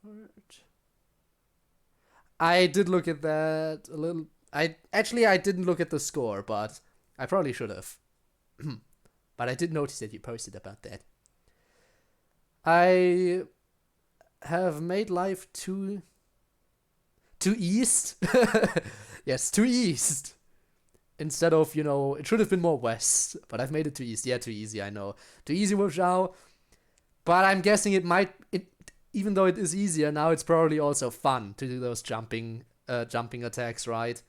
I did look at that a little. I didn't look at the score, but I probably should have. But I did notice that you posted about that. I have made life too east. Yes, too east. Instead of, it should have been more west. But I've made it too east. Yeah, too easy, I know. Too easy with Zhao. But I'm guessing even though it is easier, now it's probably also fun to do those jumping attacks, right?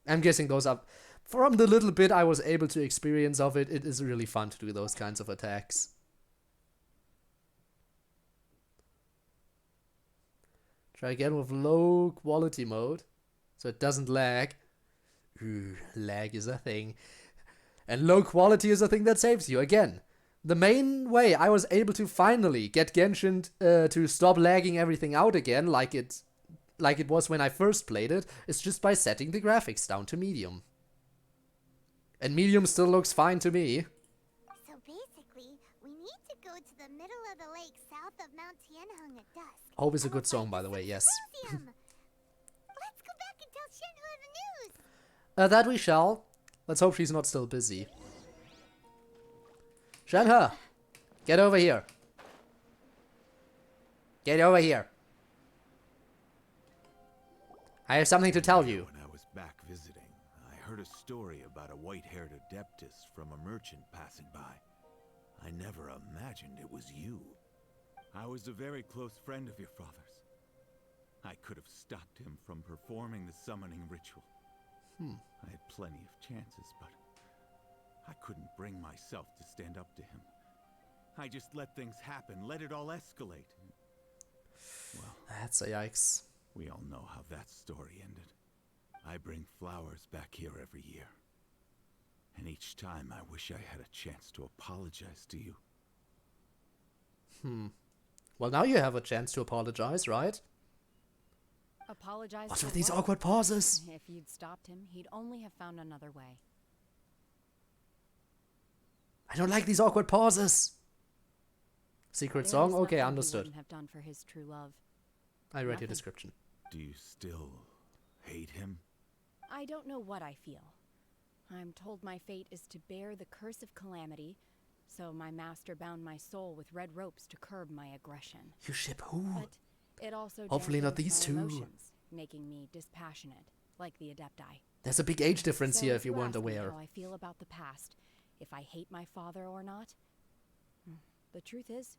I'm guessing those are... From the little bit I was able to experience of it, it is really fun to do those kinds of attacks. Try again with low quality mode, so it doesn't lag. Ooh, lag is a thing. And low quality is a thing that saves you again. The main way I was able to finally get Genshin to stop lagging everything out again, like it was when I first played it, is just by setting the graphics down to medium. And medium still looks fine to me. So basically, we need to go to the middle of the lake south of Mount Tianheng at dusk. Hope is a good song, by the way, yes. Let's go back and tell Shenhe the news. That we shall. Let's hope she's not still busy. Shenhe! Get over here. Get over here. I have something to tell you. When I was back visiting, I heard a story about a white-haired adeptus from a merchant passing by. I never imagined it was you. I was a very close friend of your father's. I could have stopped him from performing the summoning ritual. I had plenty of chances, but I couldn't bring myself to stand up to him. I just let things happen, let it all escalate. Well, that's a yikes. We all know how that story ended. I bring flowers back here every year. And each time I wish I had a chance to apologize to you. Well, now you have a chance to apologize, right? Apologize What's for with these what? awkward pauses? If you'd stopped him, he'd only have found another way. I don't like these awkward pauses. Secret There song? is Okay, nothing he understood. wouldn't have done for his true love. I read your Nothing. description. Do you still hate him? I don't know what I feel. I'm told my fate is to bear the curse of calamity, so my master bound my soul with red ropes to curb my aggression. You ship who? But it also Hopefully not dampens these my two. emotions, making me dispassionate, like the Adepti. There's a big age difference So here if you you weren't asked me aware. how I feel about the past, if I hate my father or not. The truth is,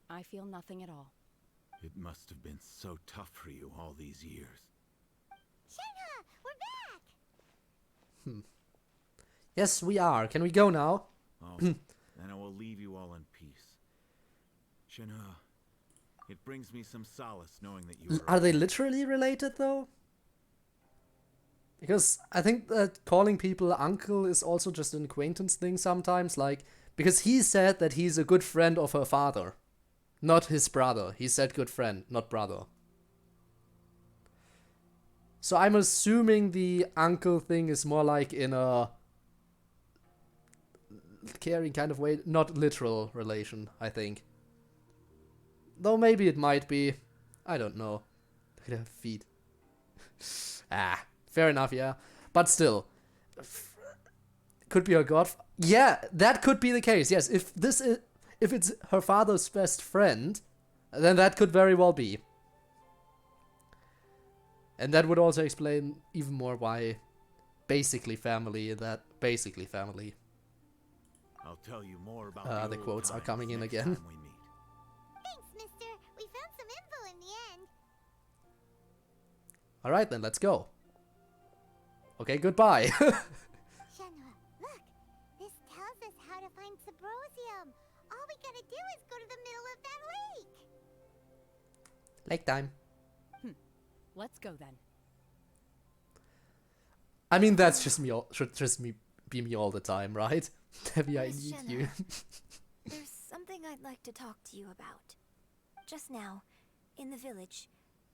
I feel nothing at all. It must have been so tough for you all these years. Shenhe, we're back. Yes, we are. Can we go now? Oh, then I will leave you all in peace. Shenhe, it brings me some solace knowing that you Are they literally related, though? Because I think that calling people uncle is also just an acquaintance thing sometimes, like, because he said that he's a good friend of her father. Not his brother. He said good friend, not brother. So I'm assuming the uncle thing is more like in a caring kind of way, not literal relation, I think. Though maybe it might be. I don't know. Look at her feet. Fair enough, yeah. But still. Could be her god. Yeah, that could be the case. Yes, if it's her father's best friend, then that could very well be. And that would also explain even more why basically family. Basically family. I'll tell you more about The old quotes are times coming in next again. time we meet. Thanks, mister. We found some info in the end. Alright then, let's go. Okay, goodbye. Shenhua, look. This tells us how to find Subrosium. All we gotta do is go to the middle of that lake. Lake time. Let's go then. I mean, that's just me. Should just be me all the time, right? Debbie, I Miss need Shenna, you. There's something I'd like to talk to you about. Just now, in the village,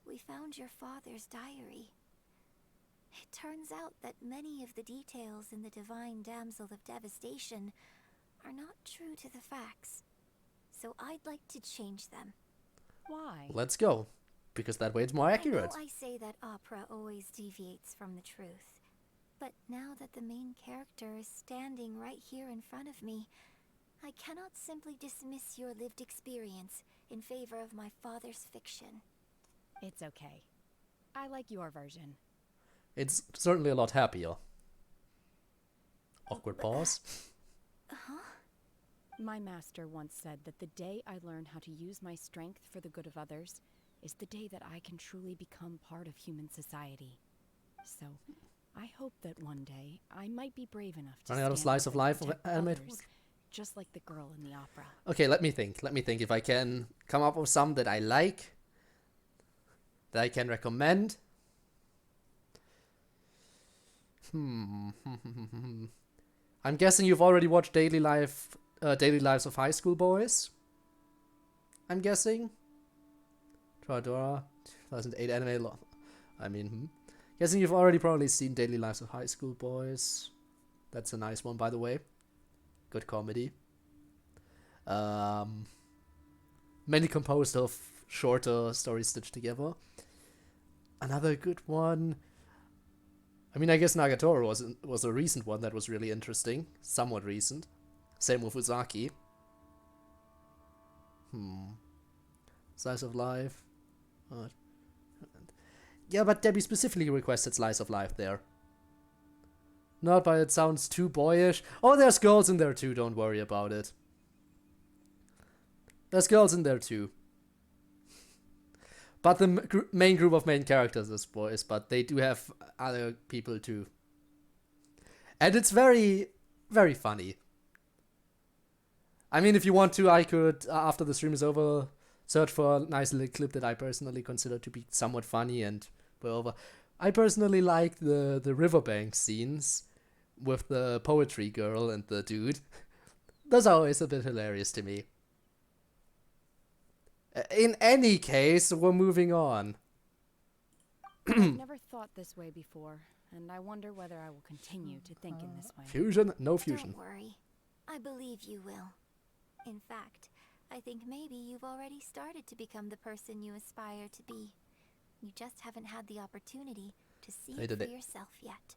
we found your father's diary. It turns out that many of the details in the Divine Damsel of Devastation are not true to the facts. So I'd like to change them. Why? Let's go, because that way it's more accurate. I know I say that opera always deviates from the truth. But now that the main character is standing right here in front of me, I cannot simply dismiss your lived experience in favor of my father's fiction. It's okay. I like your version. It's certainly a lot happier. Awkward pause. My master once said that the day I learn how to use my strength for the good of others is the day that I can truly become part of human society. So, I hope that one day I might be brave enough to Running out of stand slice up of and life of protect animated others, just like the girl in the opera. Okay, let me think. Let me think if I can come up with some that I like, that I can recommend. I'm guessing you've already watched Daily Lives of High School Boys. I'm guessing. Toradora, 2008 anime. Guessing you've already probably seen Daily Lives of High School Boys. That's a nice one, by the way. Good comedy. Mainly composed of shorter stories stitched together. Another good one. I mean, I guess Nagatoro was a recent one that was really interesting. Somewhat recent. Same with Uzaki. Slice of Life. Yeah, but Debbie specifically requested Slice of Life there. Not but it sounds too boyish. Oh, there's girls in there too, don't worry about it. There's girls in there too. But the main group of main characters is boys, but they do have other people too. And it's very, very funny. I mean, if you want to, I could, after the stream is over, search for a nice little clip that I personally consider to be somewhat funny and put over. I personally like the riverbank scenes with the poetry girl and the dude. Those are always a bit hilarious to me. In any case, we're moving on. I've never thought this way before, and I wonder whether I will continue to think in this way. Fusion? No fusion. Don't worry. I believe you will. In fact, I think maybe you've already started to become the person you aspire to be. You just haven't had the opportunity to see it for yourself yet.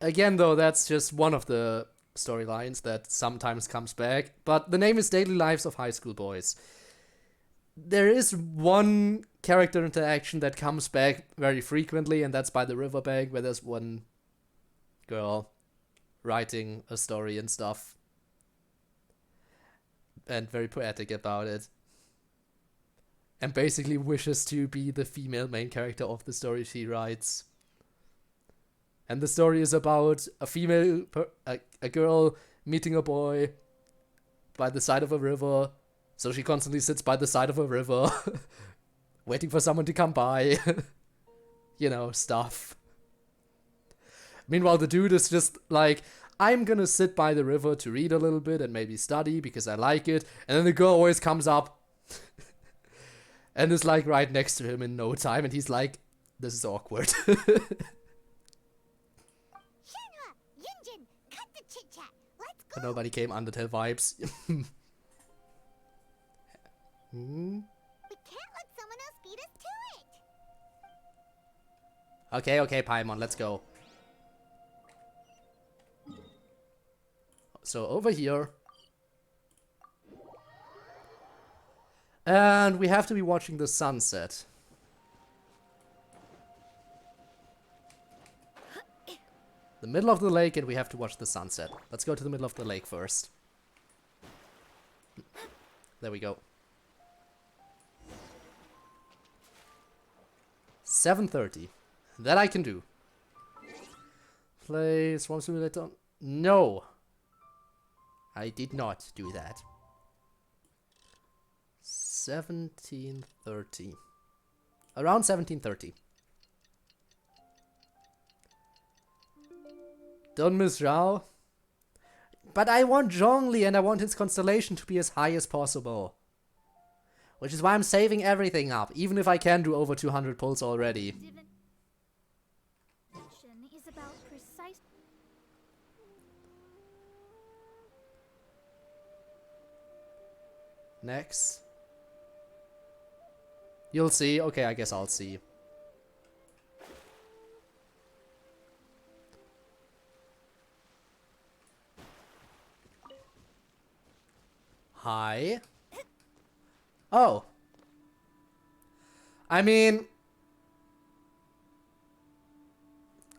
Again, though, that's just one of the storylines that sometimes comes back. But the name is Daily Lives of High School Boys. There is one character interaction that comes back very frequently, and that's by the riverbank, where there's one girl writing a story and stuff. And very poetic about it. And basically wishes to be the female main character of the story she writes. And the story is about a girl meeting a boy by the side of a river. So she constantly sits by the side of a river, waiting for someone to come by. You know, stuff. Meanwhile, the dude is just like, I'm gonna sit by the river to read a little bit and maybe study because I like it. And then the girl always comes up and is like right next to him in no time. And he's like, this is awkward. Shenhua, Yunjin, cut the chit-chat. Let's go. Nobody came Undertale vibes. We can't let someone else beat us to it. Okay, Paimon, let's go. So over here. And we have to be watching the sunset. The middle of the lake, and we have to watch the sunset. Let's go to the middle of the lake first. There we go. 7:30. That I can do. Play Swarm Simulator. No. I did not do that. 17:30. Around 17:30. Don't miss Zhao. But I want Zhongli and I want his constellation to be as high as possible. Which is why I'm saving everything up, even if I can do over 200 pulls already. Is about precise. Next. You'll see. Okay, I guess I'll see. Hi. Oh. I mean,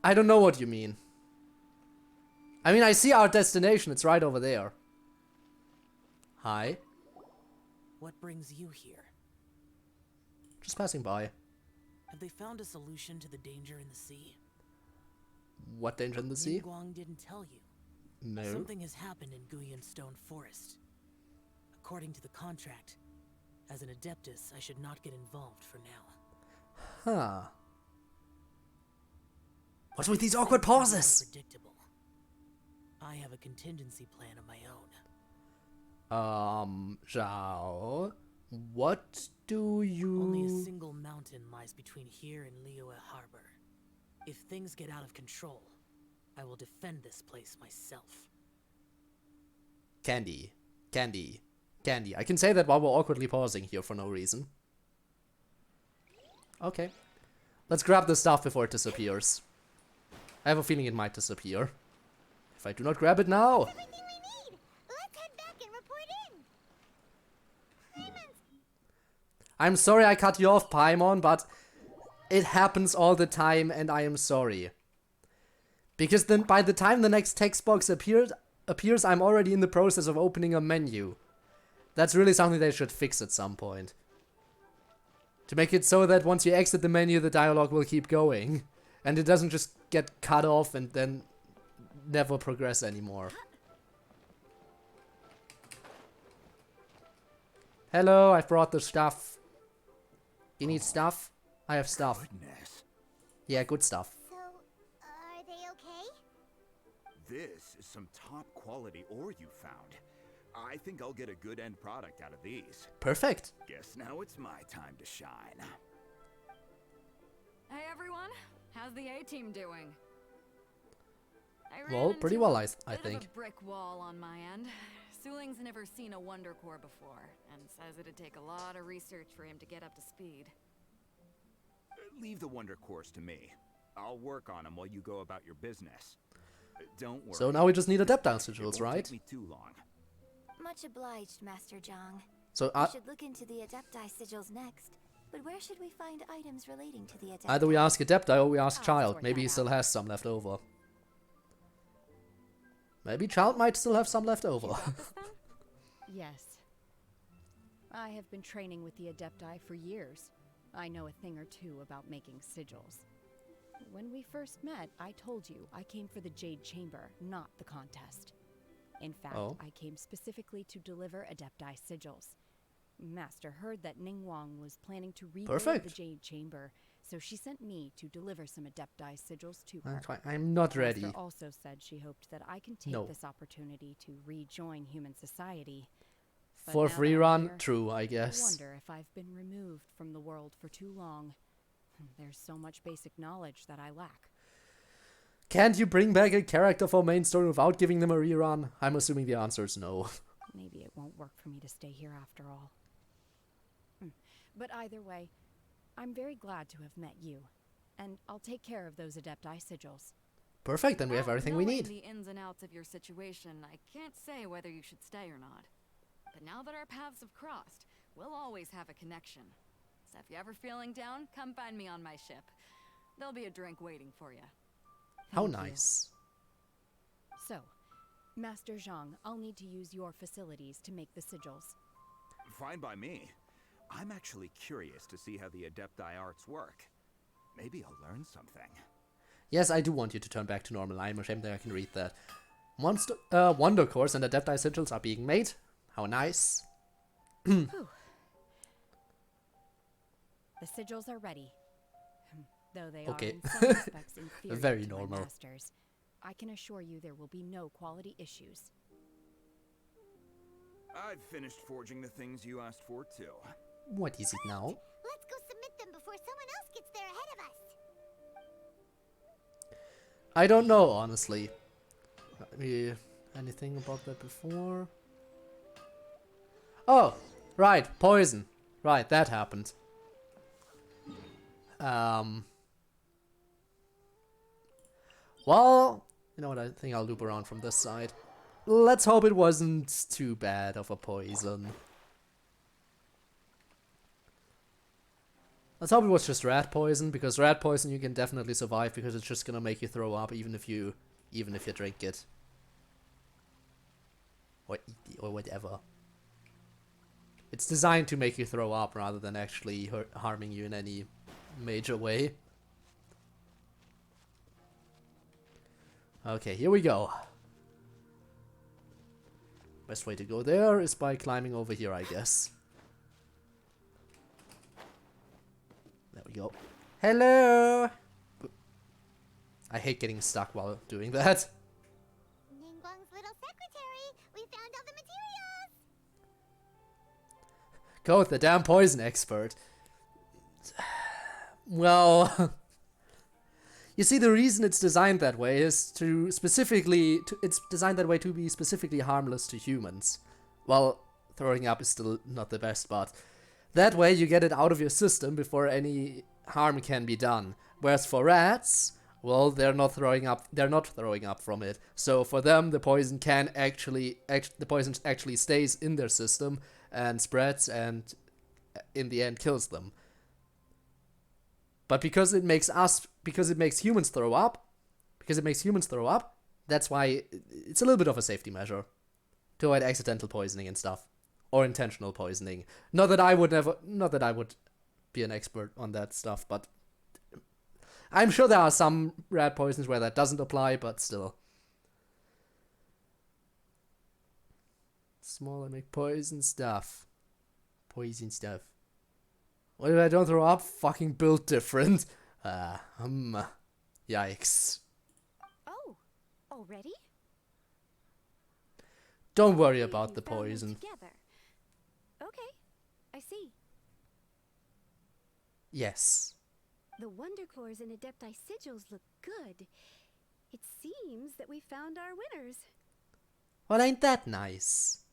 I don't know what you mean. I mean, I see our destination. It's right over there. Hi. What brings you here? Just passing by. Have they found a solution to the danger in the sea? What danger in the sea? Ningguang didn't tell you. No. Something has happened in Guyan Stone Forest. According to the contract, as an Adeptus, I should not get involved for now. Huh. What's with these awkward pauses? Predictable. I have a contingency plan of my own. Zhao, what do you... Only a single mountain lies between here and Liyue Harbor. If things get out of control, I will defend this place myself. Candy. I can say that while we're awkwardly pausing here for no reason. Okay. Let's grab the stuff before it disappears. I have a feeling it might disappear. If I do not grab it now... Everything we need. Let's head back and report in. I'm sorry I cut you off, Paimon, but it happens all the time and I am sorry. Because then by the time the next text box appears, I'm already in the process of opening a menu. That's really something they should fix at some point. To make it so that once you exit the menu, the dialogue will keep going. And it doesn't just get cut off and then never progress anymore. Hello, I brought the stuff. You need stuff? I have stuff. Goodness. Yeah, good stuff. So, are they okay? This is some top quality ore you found. I think I'll get a good end product out of these. Perfect. Guess now it's my time to shine. Hey everyone, how's the A-team doing? Well, pretty well, I Bit think. of a brick wall on my end. Suling's never seen a Wonder Core before, and says it'd take a lot of research for him to get up to speed. Leave the Wonder Cores to me. I'll work on them while you go about your business. Don't worry. So now we just need Adeptile It sigils, won't right? take me too long. Much obliged, Master Zhang. So We should look into the Adepti sigils next. But where should we find items relating to the Adepti? either we ask Adepti or we ask I'll Child. sort Maybe that he still out. has some left over. Maybe Child might still have some left over. Yes. I have been training with the Adepti for years. I know a thing or two about making sigils. When we first met, I told you I came for the Jade Chamber, not the contest. In fact, I came specifically to deliver Adepti sigils. Master heard that Ningguang was planning to rebuild the Perfect. Jade Chamber, so she sent me to deliver some Adepti sigils to her. That's why I'm not ready. Master also said she hoped that I can take No. this opportunity to rejoin human society. But For now free that I'm run? here, True, I I guess. wonder if I've been removed from the world for too long. There's so much basic knowledge that I lack. Can't you bring back a character for main story without giving them a rerun? I'm assuming the answer is no. Maybe it won't work for me to stay here after all. But either way, I'm very glad to have met you. And I'll take care of those Adepti sigils. Perfect, then we have everything we Knowing need. the ins and outs of your situation, I can't say whether you should stay or not. But now that our paths have crossed, we'll always have a connection. So if you're ever feeling down, come find me on my ship. There'll be a drink waiting for you. How nice. So, Master Zhang, I'll need to use your facilities to make the sigils. Fine by me. I'm actually curious to see how the Adepti arts work. Maybe I'll learn something. Yes, I do want you to turn back to normal. I'm ashamed that I can read that. Wonder cores and Adepti sigils are being made. How nice. The sigils are ready. Though they are in some respects inferior Very to normal. my masters, I can assure you there will be no quality issues. I've finished forging the things you asked for, too. What is it now? Let's go submit them before someone else gets there ahead of us. I don't know, honestly. Anything about that before? Oh, right, poison. Right, that happened. Well, you know what, I think I'll loop around from this side. Let's hope it wasn't too bad of a poison. Let's hope it was just rat poison, because rat poison you can definitely survive because it's just gonna make you throw up even if you drink it. Or eat it, or whatever. It's designed to make you throw up rather than actually harming you in any major way. Okay, here we go. Best way to go there is by climbing over here, I guess. There we go. Hello! I hate getting stuck while doing that. Ningguang's little secretary, we found all the materials! Code, the damn poison expert. Well, you see, the reason it's designed that way is it's designed that way to be specifically harmless to humans. Well, throwing up is still not the best, but that way you get it out of your system before any harm can be done. Whereas for rats, well, they're not throwing up from it. So for them, the poison actually stays in their system and spreads, and in the end kills them. But because it makes humans throw up, that's why it's a little bit of a safety measure to avoid accidental poisoning and stuff, or intentional poisoning. Not that I would be an expert on that stuff, but I'm sure there are some rat poisons where that doesn't apply, but still. Smaller make poison stuff. What if I don't throw up? Fucking built different. Yikes. Oh, already? Don't worry You about the found them poison. together. Okay, I see. Yes. The Wonder Cores and Adepti sigils look good. It seems that we found our winners. Well, ain't that nice?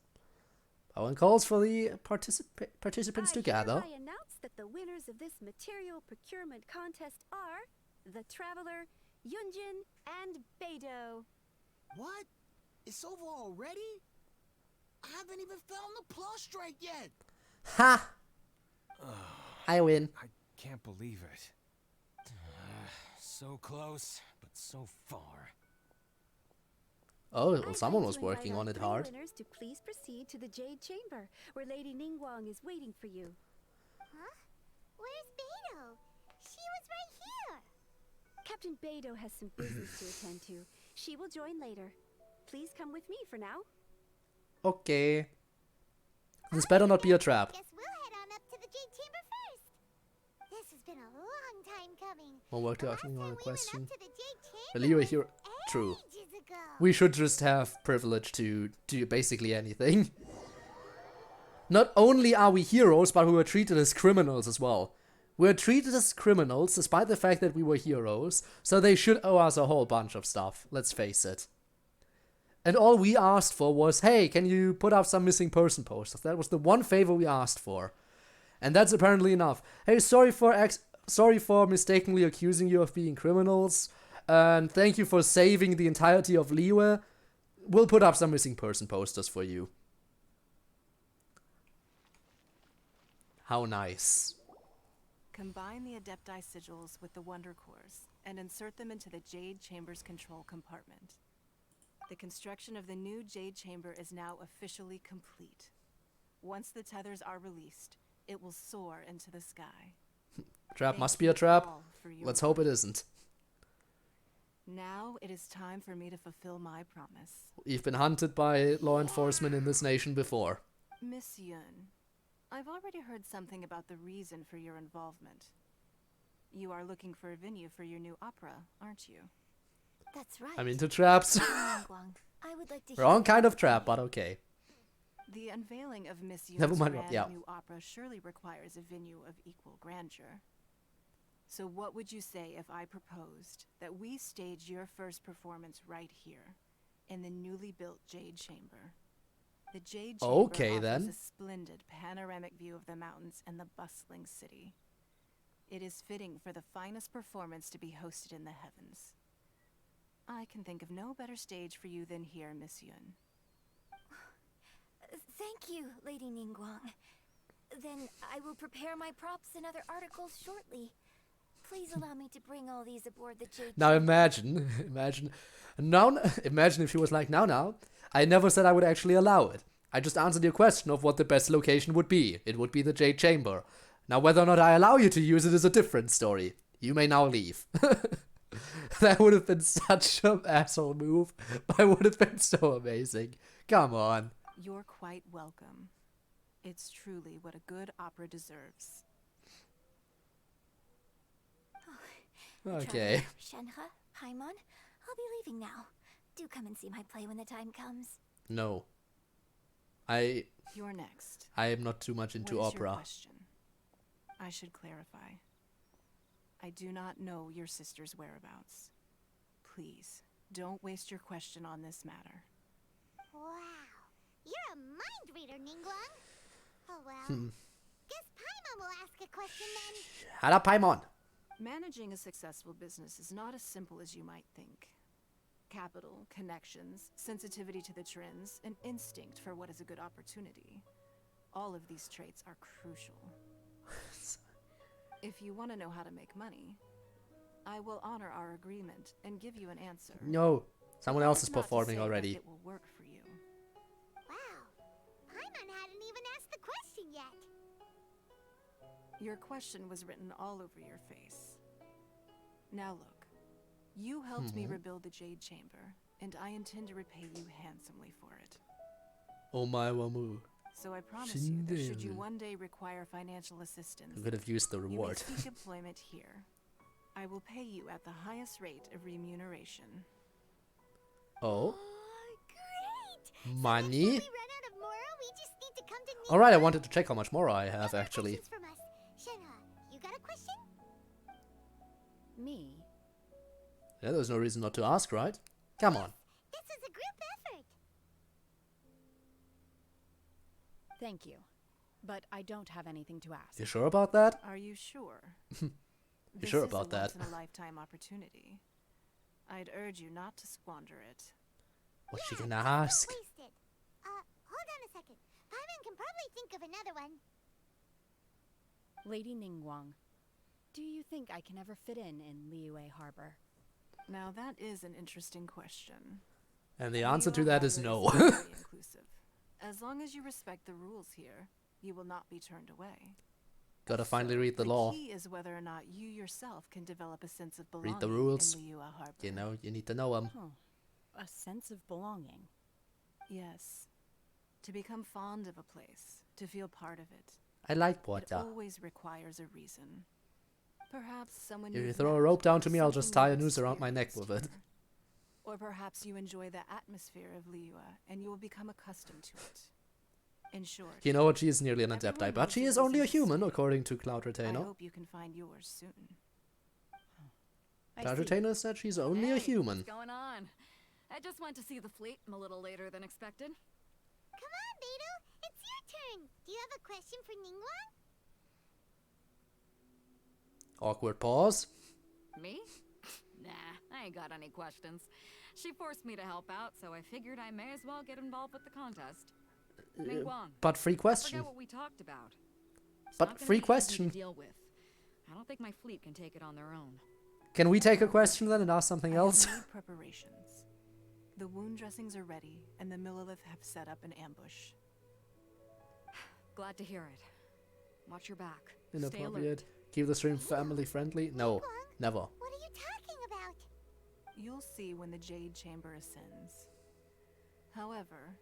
One calls for the participants to gather. I announce that the winners of this material procurement contest are the Traveler, Yunjin, and Beidou. What? It's over already? I haven't even found the prostrate yet. Ha! I win. I can't believe it. So close, but so far. Oh, well, I'd someone like was to invite working our on it 3 hard. winners to please proceed to the Jade Chamber, where Lady Ningguang is waiting for you. Huh? Where's Beidou? She was right here! Captain Beidou has some business to attend to. She will join later. Please come with me for now. Okay. This better not be a trap. Guess we'll head on up to the Jade Chamber first. This has been a long time coming. More work to The actually last on a time we went question. up to the Jade Chamber Well, you were was here. True. ages ago. We should just have privilege to do basically anything. Not only are we heroes, but we were treated as criminals as well. We were treated as criminals despite the fact that we were heroes, so they should owe us a whole bunch of stuff, let's face it. And all we asked for was, hey, can you put up some missing person posters? That was the one favor we asked for. And that's apparently enough. Hey, sorry for mistakenly accusing you of being criminals. And thank you for saving the entirety of Liyue. We'll put up some missing person posters for you. How nice. Combine the Adepti sigils with the Wonder Cores and insert them into the Jade Chamber's control compartment. The construction of the new Jade Chamber is now officially complete. Once the tethers are released, it will soar into the sky. Trap Thank must be you a trap. all for your Let's hope it work. isn't. Now it is time for me to fulfill my promise. You've been hunted by law enforcement in this nation before. Miss Yun, I've already heard something about the reason for your involvement. You are looking for a venue for your new opera, aren't you? That's right. I'm into traps. Ningguang, I would like to Wrong hear kind of your trap, opinion. but okay. The unveiling of Miss Yun's Never mind, grand yeah. new opera surely requires a venue of equal grandeur. So what would you say if I proposed that we stage your first performance right here, in the newly built Jade Chamber? The Jade Chamber Okay, offers then. a splendid panoramic view of the mountains and the bustling city. It is fitting for the finest performance to be hosted in the heavens. I can think of no better stage for you than here, Miss Yun. Thank you, Lady Ningguang. Then I will prepare my props and other articles shortly. Please allow me to bring all these aboard the Jade Now Chamber. imagine if she was like, now, I never said I would actually allow it. I just answered your question of what the best location would be. It would be the Jade Chamber. Now, whether or not I allow you to use it is a different story. You may now leave. That would have been such an asshole move, but it would have been so amazing. Come on. You're quite welcome. It's truly what a good opera deserves. Okay. Shenhe, Paimon, I'll be leaving now. Do come and see my play when the time comes. No. You're next. I am not too much into What is your opera. question? I should clarify. I do not know your sister's whereabouts. Please, don't waste your question on this matter. Wow. You're a mind reader, Ningguang. Oh well. Guess Paimon will ask a question then. Hello, Paimon. Managing a successful business is not as simple as you might think. Capital, connections, sensitivity to the trends, and instinct for what is a good opportunity. All of these traits are crucial. If you want to know how to make money, I will honor our agreement and give you an answer. No. Someone else is That's not to performing say that already. It will work for you. Wow. Paimon hadn't even asked the question yet. Your question was written all over your face. Now look, you helped me rebuild the Jade Chamber, and I intend to repay you handsomely for it. Oh my wamu. So I promise you that should you one day require financial assistance, I could have used the you may reward. seek employment here. I will pay you at the highest rate of remuneration. Oh. Great! Money? We run out of Mora, we just need to come to Alright, I wanted to check how much more I have, No more actually. questions from us. Shenhe, you got a question? Me? Yeah, there's no reason not to ask, right? Come on. This is a group effort. Thank you. But I don't have anything to ask. You sure about that? Are you sure? You sure about that? This is a once-in-a-lifetime opportunity. I'd urge you not to squander it. What's she gonna ask? Don't waste it. Hold on a second. Paimon can probably think of another one. Lady Ningguang, do you think I can ever fit in Liyue Harbor? Now that is an interesting question. And the answer to Liyue that is Harbor no. very inclusive. As long as you respect the rules here, you will not be turned away. Gotta finally read the The law. key is whether or not you yourself can develop a sense of belonging Read the rules. in Liyue Harbor. You know, you need to know them. A sense of belonging. Yes. To become fond of a place, to feel part of it. I like It Porta. always requires a reason. Perhaps someone If you you've throw a met rope down or to me, I'll just something tie a you've noose around my neck experienced with it. here. Or perhaps you enjoy the atmosphere of Liyue and you will become accustomed to it. In short, You know what? She is nearly an everyone Adepti, but needs she a is only a reason to human, stay. according to Cloud I Retainer. hope you can find yours soon. Cloud Retainer said she's only a human. What's going on? I just went to see the fleet. I'm a little later than expected. Come on, Beidou. It's your turn. Do you have a question for Ningguang? Awkward pause. Me? Nah, I ain't got any questions. She forced me to help out, so I figured I may as well get involved with the contest. Ningguang, But free I question. forget what we talked about. It's But not gonna free be easy question. to deal with. I don't think my fleet can take it on their own. Can we take a question then and ask something else? I have made preparations. The wound dressings are ready, and the Millilith have set up an ambush. Glad to hear it. Watch your back. Stay Inappropriate. alert. Keep the stream family friendly? No, never. What are you talking about? You'll see when the Jade Chamber ascends. However,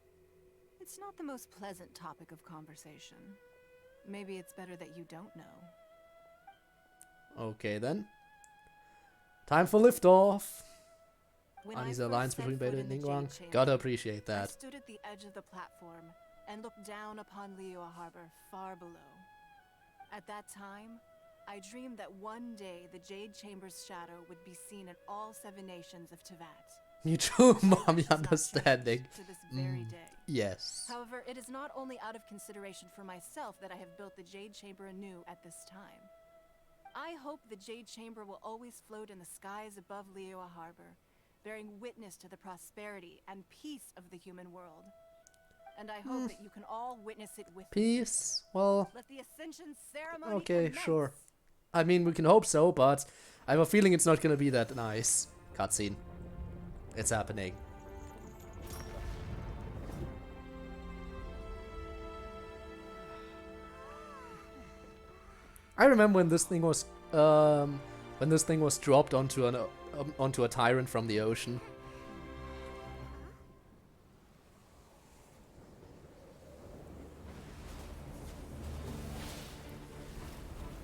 it's not the most pleasant topic of conversation. Maybe it's better that you don't know. Okay then. Time for liftoff. When Ani's I alliance first between set foot Beta in and the Ningguang. Jade Chamber, Gotta appreciate I that. stood at the edge of the platform and looked down upon Liyue Harbor far below. At that time, I dreamed that one day the Jade Chamber's shadow would be seen in all 7 nations of Tevat. Mutual mommy understanding. To this very day. Yes. However, it is not only out of consideration for myself that I have built the Jade Chamber anew at this time. I hope the Jade Chamber will always float in the skies above Liyue Harbor, bearing witness to the prosperity and peace of the human world. And I hope that you can all witness it with me. Peace? Well, Let the Ascension ceremony okay, commence. sure. I mean, we can hope so, but I have a feeling it's not gonna be that nice. Cutscene. It's happening. I remember when this thing was dropped onto a tyrant from the ocean.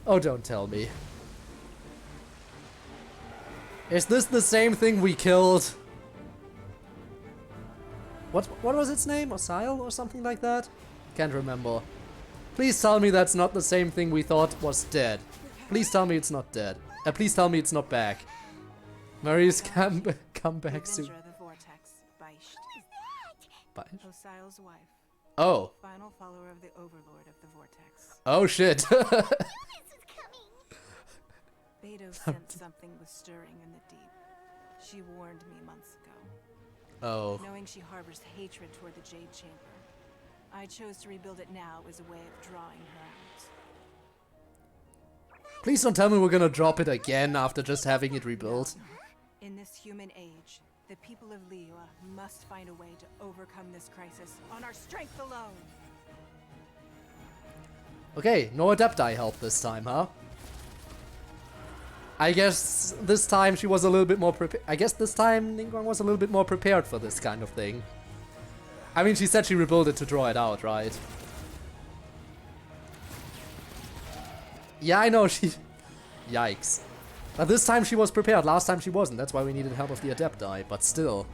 Oh, don't tell me. Is this the same thing we killed? What was its name? Osile or something like that? Can't remember. Please tell me that's not the same thing we thought was dead. Please tell me it's not dead. Please tell me it's not back. Marius, come back soon. Avenger of the Vortex, Beisht. Beisht? Osile's wife. Oh. Final follower of the Overlord of the Vortex. Oh shit. Beto sensed something was stirring in the deep. She warned me months ago. Oh. Knowing she harbors hatred toward the Jade Chamber, I chose to rebuild it now as a way of drawing her out. Please don't tell me we're gonna drop it again after just having it rebuilt. In this human age, the people of Liyue must find a way to overcome this crisis on our strength alone. Okay, no Adepti help this time, huh? I guess this time she was a little bit more prepared. I guess this time Ningguang was a little bit more prepared for this kind of thing. I mean, she said she rebuilt it to draw it out, right? Yeah, I know, she... Yikes. But this time she was prepared, last time she wasn't. That's why we needed help of the Adepti, but still.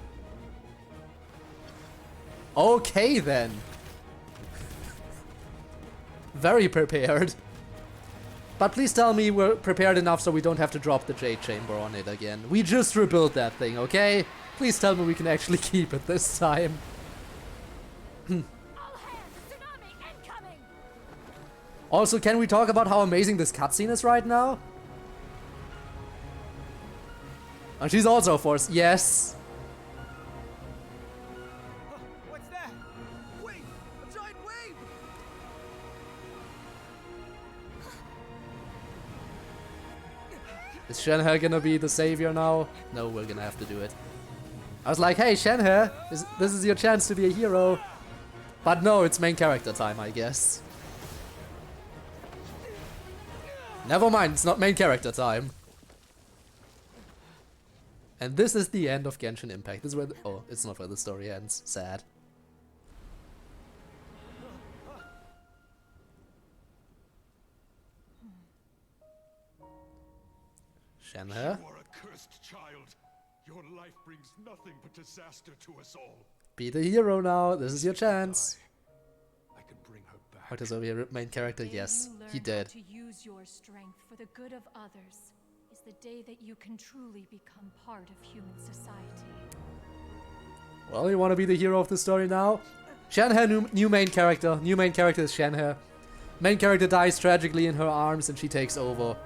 Okay, then. Very prepared. But please tell me we're prepared enough so we don't have to drop the Jade Chamber on it again. We just rebuilt that thing, okay? Please tell me we can actually keep it this time. Also, can we talk about how amazing this cutscene is right now? And she's also a force. Yes. What's that? Wait! A giant wave! Is Shenhe gonna be the savior now? No, we're gonna have to do it. I was like, hey, Shenhe, this is your chance to be a hero. But no, it's main character time, I guess. Never mind, it's not main character time. And this is the end of Genshin Impact. This is where oh, it's not where the story ends. Sad. Shenhe? You are a cursed child. Your life brings nothing but disaster to us all. Be the hero now. This is your chance. I can bring her back. What is over here? Main character? Yes, he did. To use your strength for the good of others is the day that you can truly become part of human society. Well, you want to be the hero of the story now? Shenhe, new main character. New main character is Shenhe. Main character dies tragically in her arms and she takes over.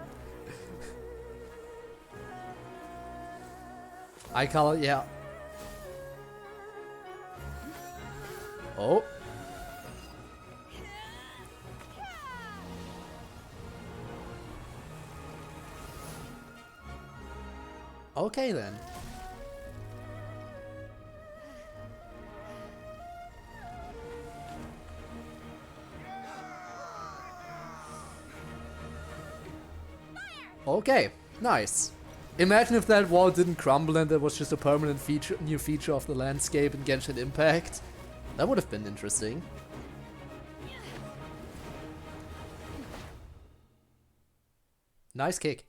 I call it, yeah. Oh. Okay then. Okay, nice. Imagine if that wall didn't crumble and there was just a permanent feature, new feature of the landscape in Genshin Impact. That would have been interesting. Nice kick.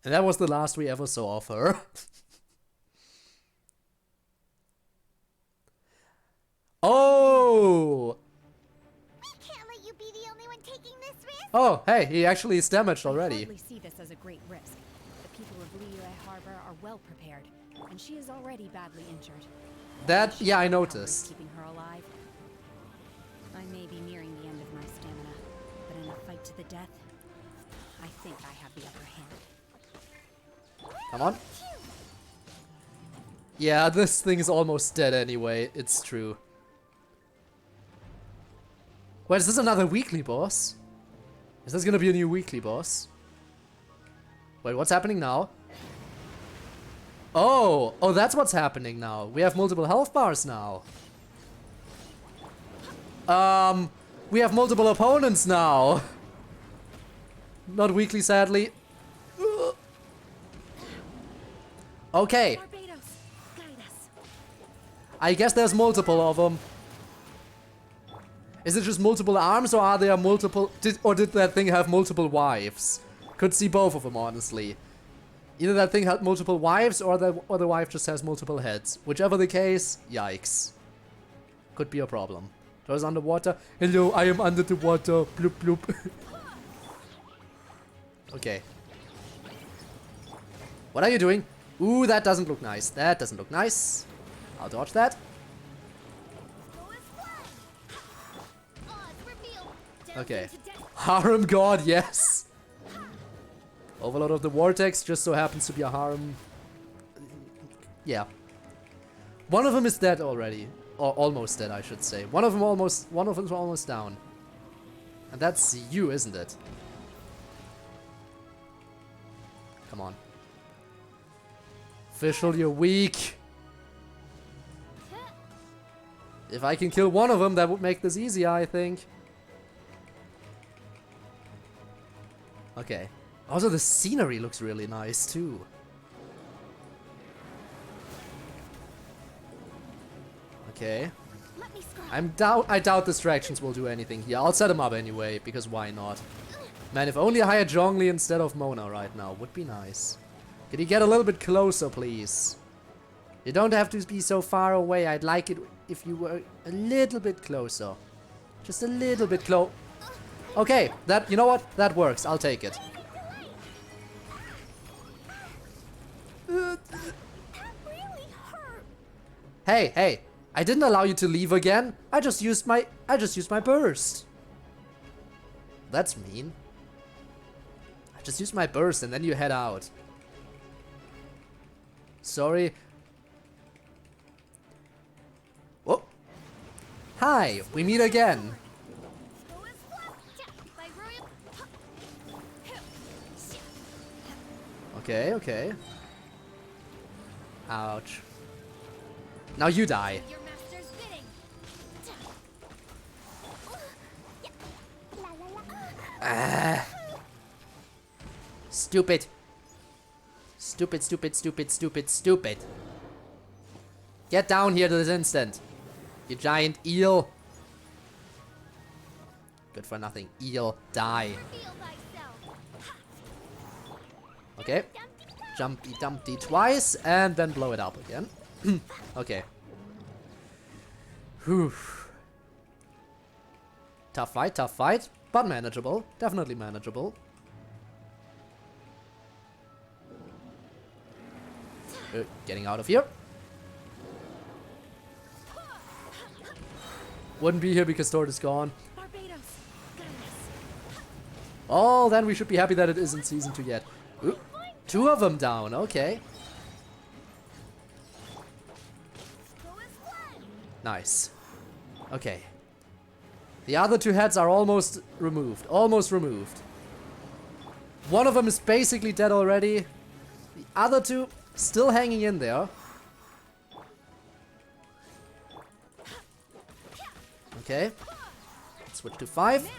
And that was the last we ever saw of her. Oh! We can't let you be the only one taking this risk. Oh, hey, he actually is damaged I already. hardly see this as a great risk. The people of Liyue Harbor are well prepared, and she is already badly injured. That, yeah, I Power noticed. keeping her alive. I may be nearing the end of my stamina, but in a fight to the death, I think I have the upper hand. Come on. Yeah, this thing is almost dead anyway, it's true. Wait, is this another weekly boss? Is this gonna be a new weekly boss? Wait, what's happening now? Oh! Oh, that's what's happening now. We have multiple health bars now. We have multiple opponents now. Not weekly, sadly. Okay. I guess there's multiple of them. Is it just multiple arms, or are there multiple... Did that thing have multiple wives? Could see both of them, honestly. Either that thing had multiple wives, or the wife just has multiple heads. Whichever the case, yikes. Could be a problem. Doors underwater. Hello, I am under the water. Bloop, bloop. Okay. What are you doing? Ooh, that doesn't look nice. That doesn't look nice. I'll dodge that. Okay. Harem God, yes. Overload of the Vortex just so happens to be a harem. Yeah. One of them is dead already. Or almost dead, I should say. One of them's almost down. And that's you, isn't it? Come on. Fischl, you're weak. If I can kill one of them, that would make this easier, I think. Okay. Also, the scenery looks really nice, too. Okay. I doubt distractions will do anything here. I'll set them up anyway, because why not? Man, if only I had Zhongli instead of Mona right now, would be nice. Could you get a little bit closer, please? You don't have to be so far away. I'd like it if you were a little bit closer. Just a little bit close. Okay, you know what? That works. I'll take it. Hey, hey. I didn't allow you to leave again. I just used my burst. That's mean. I just used my burst and then you head out. Sorry. Whoa. Hi, we meet again. Okay, okay. Ouch. Now you die. Ah. Stupid. Stupid, stupid, stupid, stupid, stupid. Get down here this instant. You giant eel. Good for nothing. Eel, die. Okay. Jumpy dumpty twice and then blow it up again. Okay. Whew. Tough fight, but manageable. Definitely manageable. Getting out of here. Wouldn't be here because Tord is gone. Oh, then we should be happy that it isn't Season 2 yet. Ooh, 2 of them down, okay. Nice. Okay. The other 2 heads are almost removed. Almost removed. One of them is basically dead already. The other 2 still hanging in there. Okay. Switch to 5.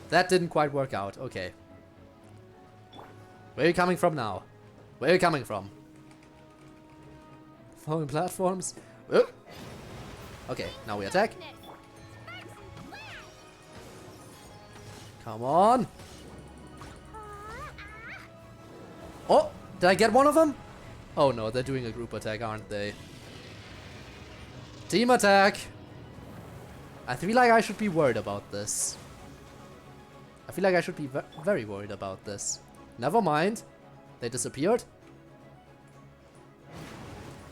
That didn't quite work out. Okay. Where are you coming from now? Where are you coming from? Falling platforms? Oh. Okay, now we attack. Come on. Oh, did I get one of them? Oh no, they're doing a group attack, aren't they? Team attack. I feel like I should be worried about this. I feel like I should be very worried about this. Never mind. They disappeared.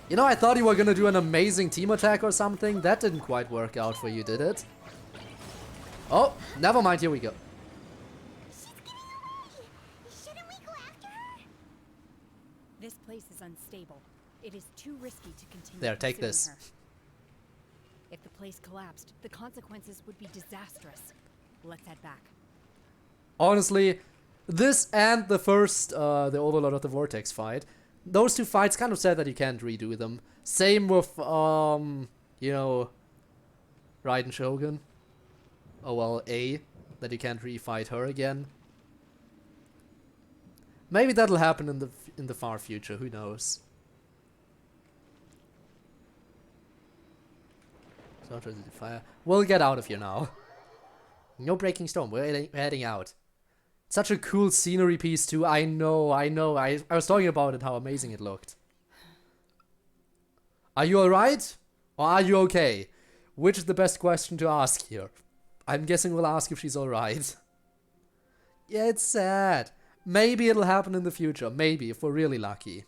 You know, I thought you were gonna do an amazing team attack or something. That didn't quite work out for you, did it? Oh, never mind. Here we go. This place is unstable. It is too risky to continue. There, take this. Her. If the place collapsed, the consequences would be disastrous. Let's head back. Honestly, this and the first, the Overlord of the Vortex fight, those two fights kind of sad that you can't redo them. Same with, you know, Raiden Shogun. Oh well, that you can't refight her again. Maybe that'll happen in the far future. Who knows? Fire. We'll get out of here now. No breaking stone. We're heading out. Such a cool scenery piece too. I know. I was talking about it, how amazing it looked. Are you alright? Or are you okay? Which is the best question to ask here? I'm guessing we'll ask if she's alright. Yeah, it's sad. Maybe it'll happen in the future. Maybe, if we're really lucky.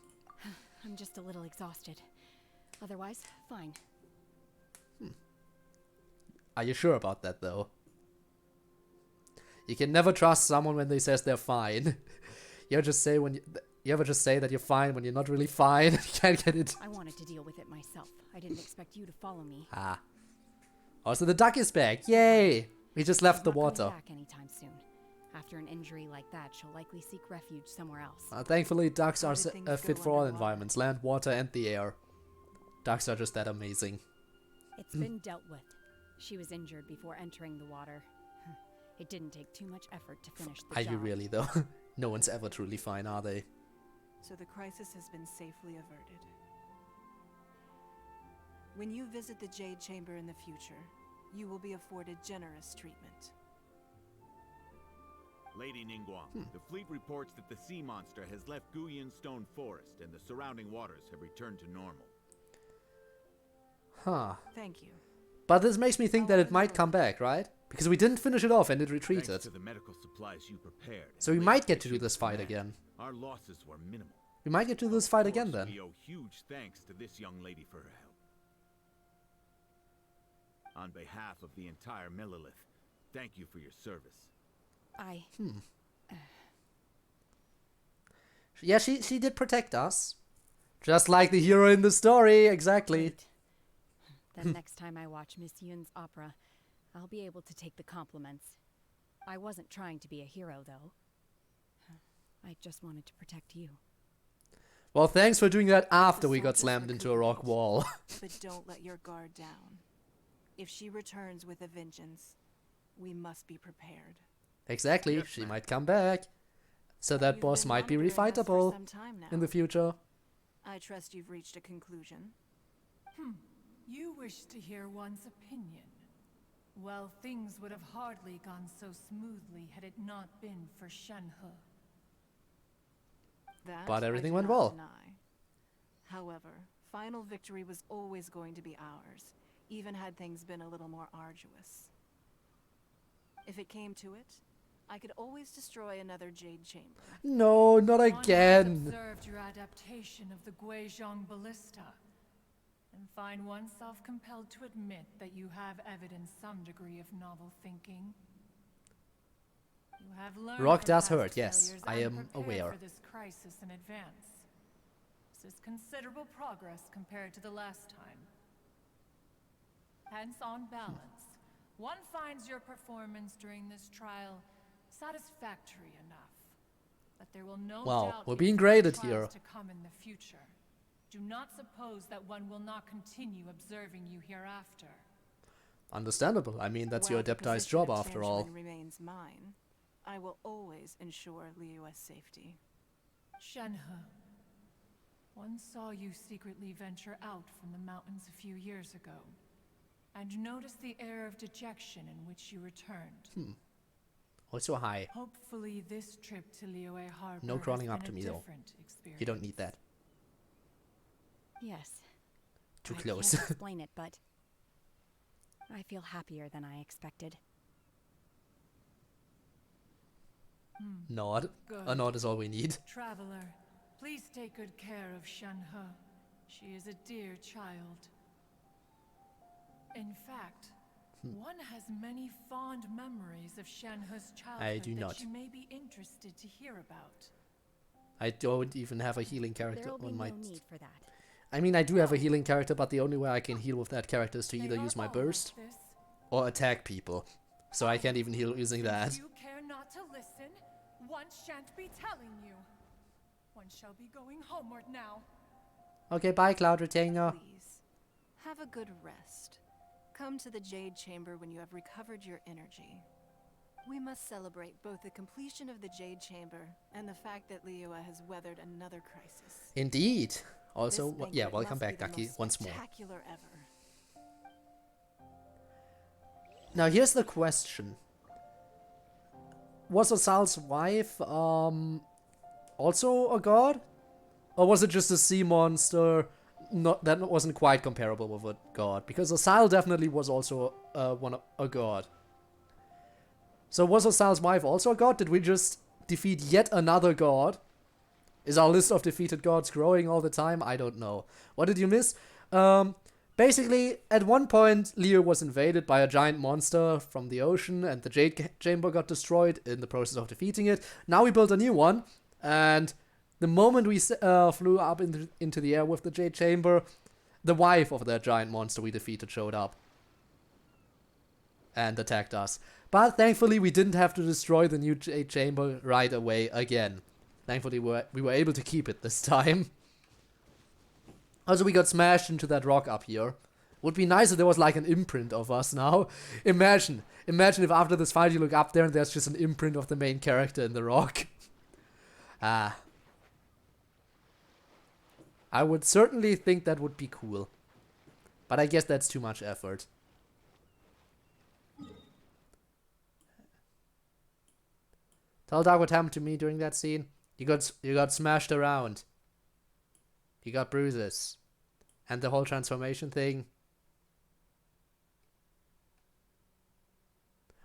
I'm just a little exhausted. Otherwise, fine. Are you sure about that, though? You can never trust someone when they says they're fine. You ever just say that you're fine when you're not really fine? You can't get it. I wanted to deal with it myself. I didn't expect you to follow me. Ah. Also, the duck is back. Yay! We just left the water. Back anytime soon. After an injury like that, she'll likely seek refuge somewhere else. Thankfully, ducks are fit for all environments, land, water, and the air. Ducks are just that amazing. It's been dealt with. She was injured before entering the water. It didn't take too much effort to finish the job. Are you really, though? No one's ever truly fine, are they? So the crisis has been safely averted. When you visit the Jade Chamber in the future, you will be afforded generous treatment. Lady Ningguang, the fleet reports that the sea monster has left Guyan Stone Forest and the surrounding waters have returned to normal. Huh. Thank you. But this makes me think that it might come back, right? Because we didn't finish it off and it retreated. Thanks to the medical supplies you prepared, so we might get to do this fight again. Our losses were minimal. We might get to do this fight again then. We owe huge thanks to this young lady for her help. On behalf of the entire Mellilith, thank you for your service. Yeah, she did protect us. Just like the hero in the story, exactly. Then next time I watch Miss Yun's opera, I'll be able to take the compliments. I wasn't trying to be a hero, though. I just wanted to protect you. Well, thanks for doing that after we got slammed into a rock wall. But don't let your guard down. If she returns with a vengeance, we must be prepared. Exactly, she might come back. So that boss might be refightable in the future. I trust you've reached a conclusion. You wish to hear one's opinion. Well, things would have hardly gone so smoothly had it not been for Shenhe. But everything went well. However, final victory was always going to be ours, even had things been a little more arduous. If it came to it, I could always destroy another Jade Chamber. No, not again. One has observed your adaptation of the Guizhong Ballista, and find oneself compelled to admit that you have evidenced some degree of novel thinking. You have learned Rock does from hurt, past yes, failures I and am prepared aware. for this crisis in advance. This is considerable progress compared to the last time. Hence, on balance, one finds your performance during this trial satisfactory enough. But there will no doubt we're be being further graded trials here. to come in the future. Do not suppose that one will not continue observing you hereafter. Understandable. I mean, that's your adeptize's job after all. Remains mine. I will always ensure Liyue's safety. Shenhe. One saw you secretly venture out from the mountains a few years ago, and noticed the air of dejection in which you returned. Also high. Hopefully this trip to Liyue Harbor No crawling has up been to a me though. different experience. You don't need that. Yes. Too I close. can't explain it, but I feel happier than I expected. Nod. Good. A nod is all we need. Traveler, please take good care of Shenhe. She is a dear child. In fact, one has many fond memories of Shenhe's childhood I do that not. you may be interested to hear about. I don't even have a healing character There'll be on my... no need for that. I mean, I do have a healing character, but the only way I can heal with that character is to They either are use my all burst like this. or attack people. So I can't even heal using that. Since you care not to listen, one shan't be telling you. One shall be going homeward now. Okay, bye, Cloud Retainer. Please, have a good rest. Come to the Jade Chamber when you have recovered your energy. We must celebrate both the completion of the Jade Chamber and the fact that Liyue has weathered another crisis. Indeed. Also, This yeah, banquet welcome must back, be the Ducky, most once more. spectacular ever. Now, here's the question. Was Osal's wife, also a god? Or was it just a sea monster that wasn't quite comparable with a god? Because Osal definitely was also a god. So was Osal's wife also a god? Did we just defeat yet another god? Is our list of defeated gods growing all the time? I don't know. What did you miss? Basically, at one point, Liyue was invaded by a giant monster from the ocean, and the Jade Chamber got destroyed in the process of defeating it. Now we built a new one, and the moment we flew up into the air with the Jade Chamber, the wife of that giant monster we defeated showed up and attacked us. But thankfully, we didn't have to destroy the new Jade Chamber right away again. Thankfully, we were able to keep it this time. Also, we got smashed into that rock up here. Would be nice if there was like an imprint of us now. Imagine if after this fight you look up there and there's just an imprint of the main character in the rock. I would certainly think that would be cool. But I guess that's too much effort. Tell Doug what happened to me during that scene. You got smashed around. You got bruises. And the whole transformation thing.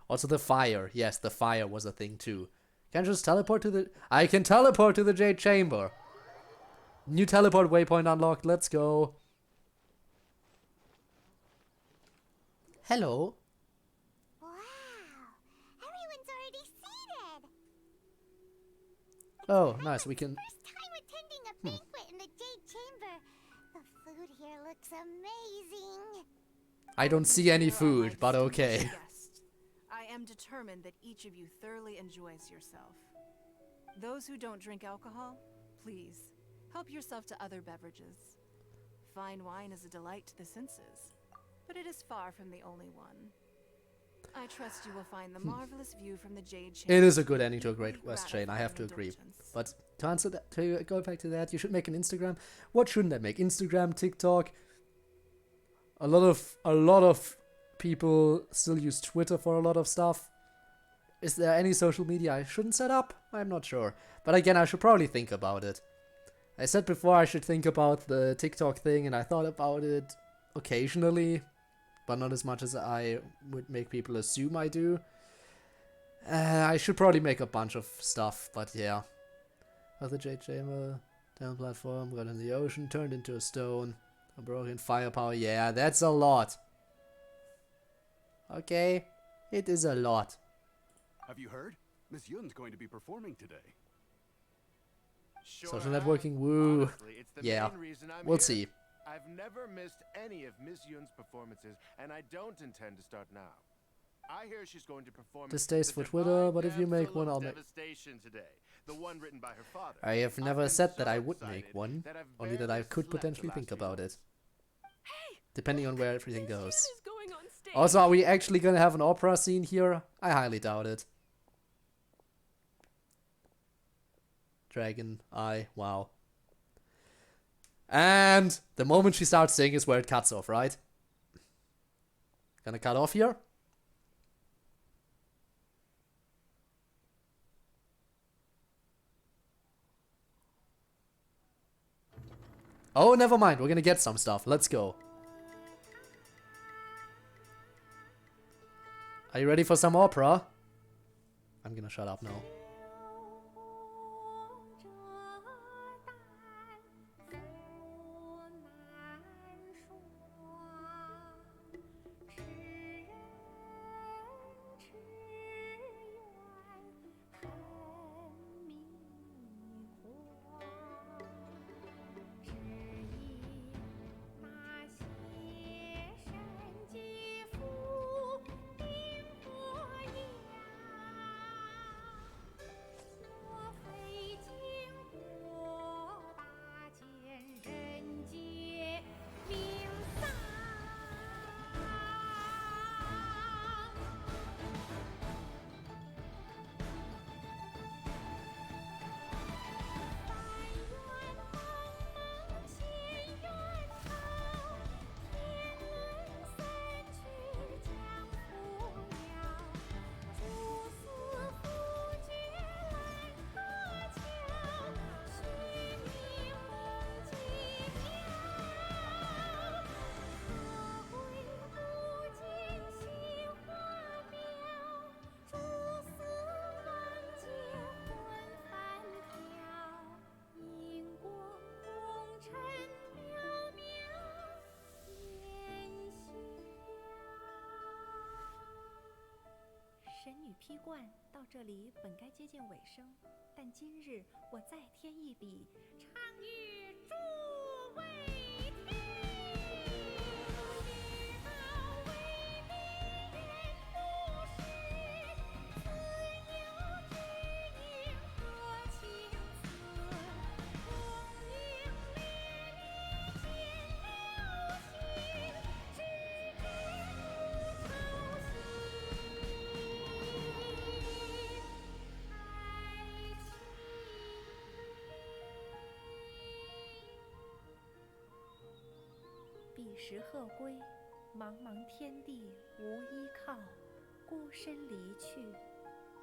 Also the fire. Yes, the fire was a thing too. Can I just teleport to the... I can teleport to the Jade Chamber. New teleport waypoint unlocked. Let's go. Hello. Wow, everyone's already seated. Oh, nice. We can... First time attending a banquet in the Jade Chamber. The food here looks amazing. I don't see any food, but okay. Guest, I am determined that each of you thoroughly enjoys yourself. Those who don't drink alcohol, please, help yourself to other beverages. Fine wine is a delight to the senses, but it is far from the only one. I trust you will find the marvelous view from the Jade Chamber. It is a good ending to a great quest chain, I have to agree. But to answer that, to go back to that, you should make an Instagram. What shouldn't I make? Instagram, TikTok. A lot of people still use Twitter for a lot of stuff. Is there any social media I shouldn't set up? I'm not sure. But again, I should probably think about it. I said before I should think about the TikTok thing, and I thought about it occasionally, but not as much as I would make people assume I do. I should probably make a bunch of stuff, but yeah. The Jade Chamber, down platform, got in the ocean, turned into a stone, a broken firepower. Yeah, that's a lot. Okay, it is a lot. Have you heard? Miss Yun's going to be performing today. Sure Social have. networking, woo. Honestly, it's the Yeah, main reason I'm we'll here. see. I've never missed any of Miss Yun's performances, and I don't intend to start now. I hear she's going to perform This stays the for Twitter, Divine but if you make Damsel one, of I'll make... Devastation today, the one written by her father. I have I've never been said so that I would excited make one, that I've only that I barely could slept the potentially last think few about months. it. Depending on where everything goes. Is going on stage. Also, are we actually gonna have an opera scene here? I highly doubt it. Dragon eye. Wow. And the moment she starts singing is where it cuts off, right? Gonna cut off here. Oh, never mind. We're gonna get some stuff. Let's go. Are you ready for some opera? I'm gonna shut up now.批冠到这里本该接近尾声，但今日我再添一笔，唱与诸位听。彼时鹤归，茫茫天地无依靠，孤身离去。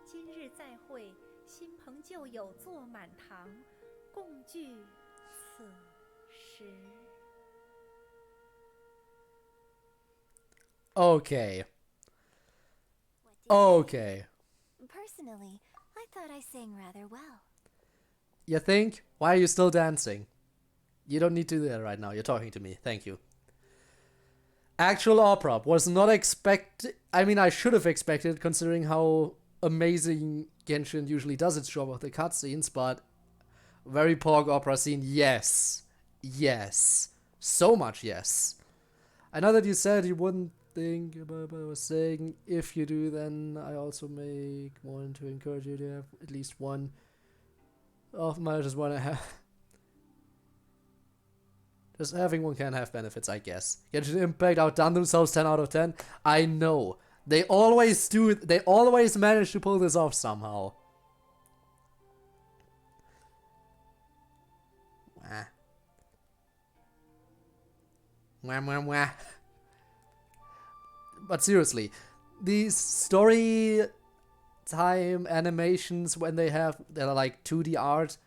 今日再会，新朋旧友坐满堂，共聚此时。Okay. Okay. Personally, I thought I sang rather well. You think? Why are you still dancing? You don't need to do that right now. You're talking to me. Thank you. Actual opera was not expected. I mean, I should have expected, considering how amazing Genshin usually does its job with the cutscenes, but very poor opera scene. Yes. Yes. So much yes. I know that you said you wouldn't think about what I was saying. If you do, then I also make one to encourage you to have at least one. Often I just want to have. Just having one can have benefits, I guess. Genshin Impact outdone themselves 10 out of 10. I know. They always do it. They always manage to pull this off somehow. Wah. Wah, wah, wah. But seriously, these story time animations, when they're like 2D art,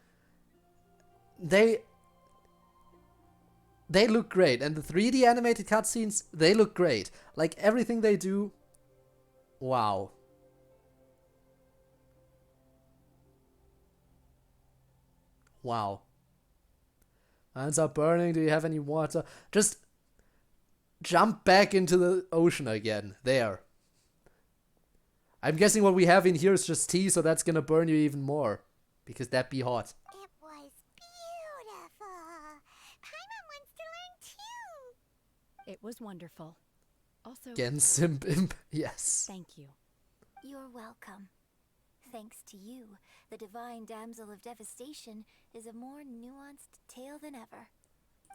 they look great. And the 3D animated cutscenes, they look great. Like everything they do, wow. Wow. Hands are burning. Do you have any water? Just jump back into the ocean again. There. I'm guessing what we have in here is just tea, so that's gonna burn you even more. Because that'd be hot. It was beautiful. Paimon wants to learn too. It was wonderful. Also, Genshin, yes. Thank you. You're welcome. Thanks to you, the Divine Damsel of Devastation is a more nuanced tale than ever.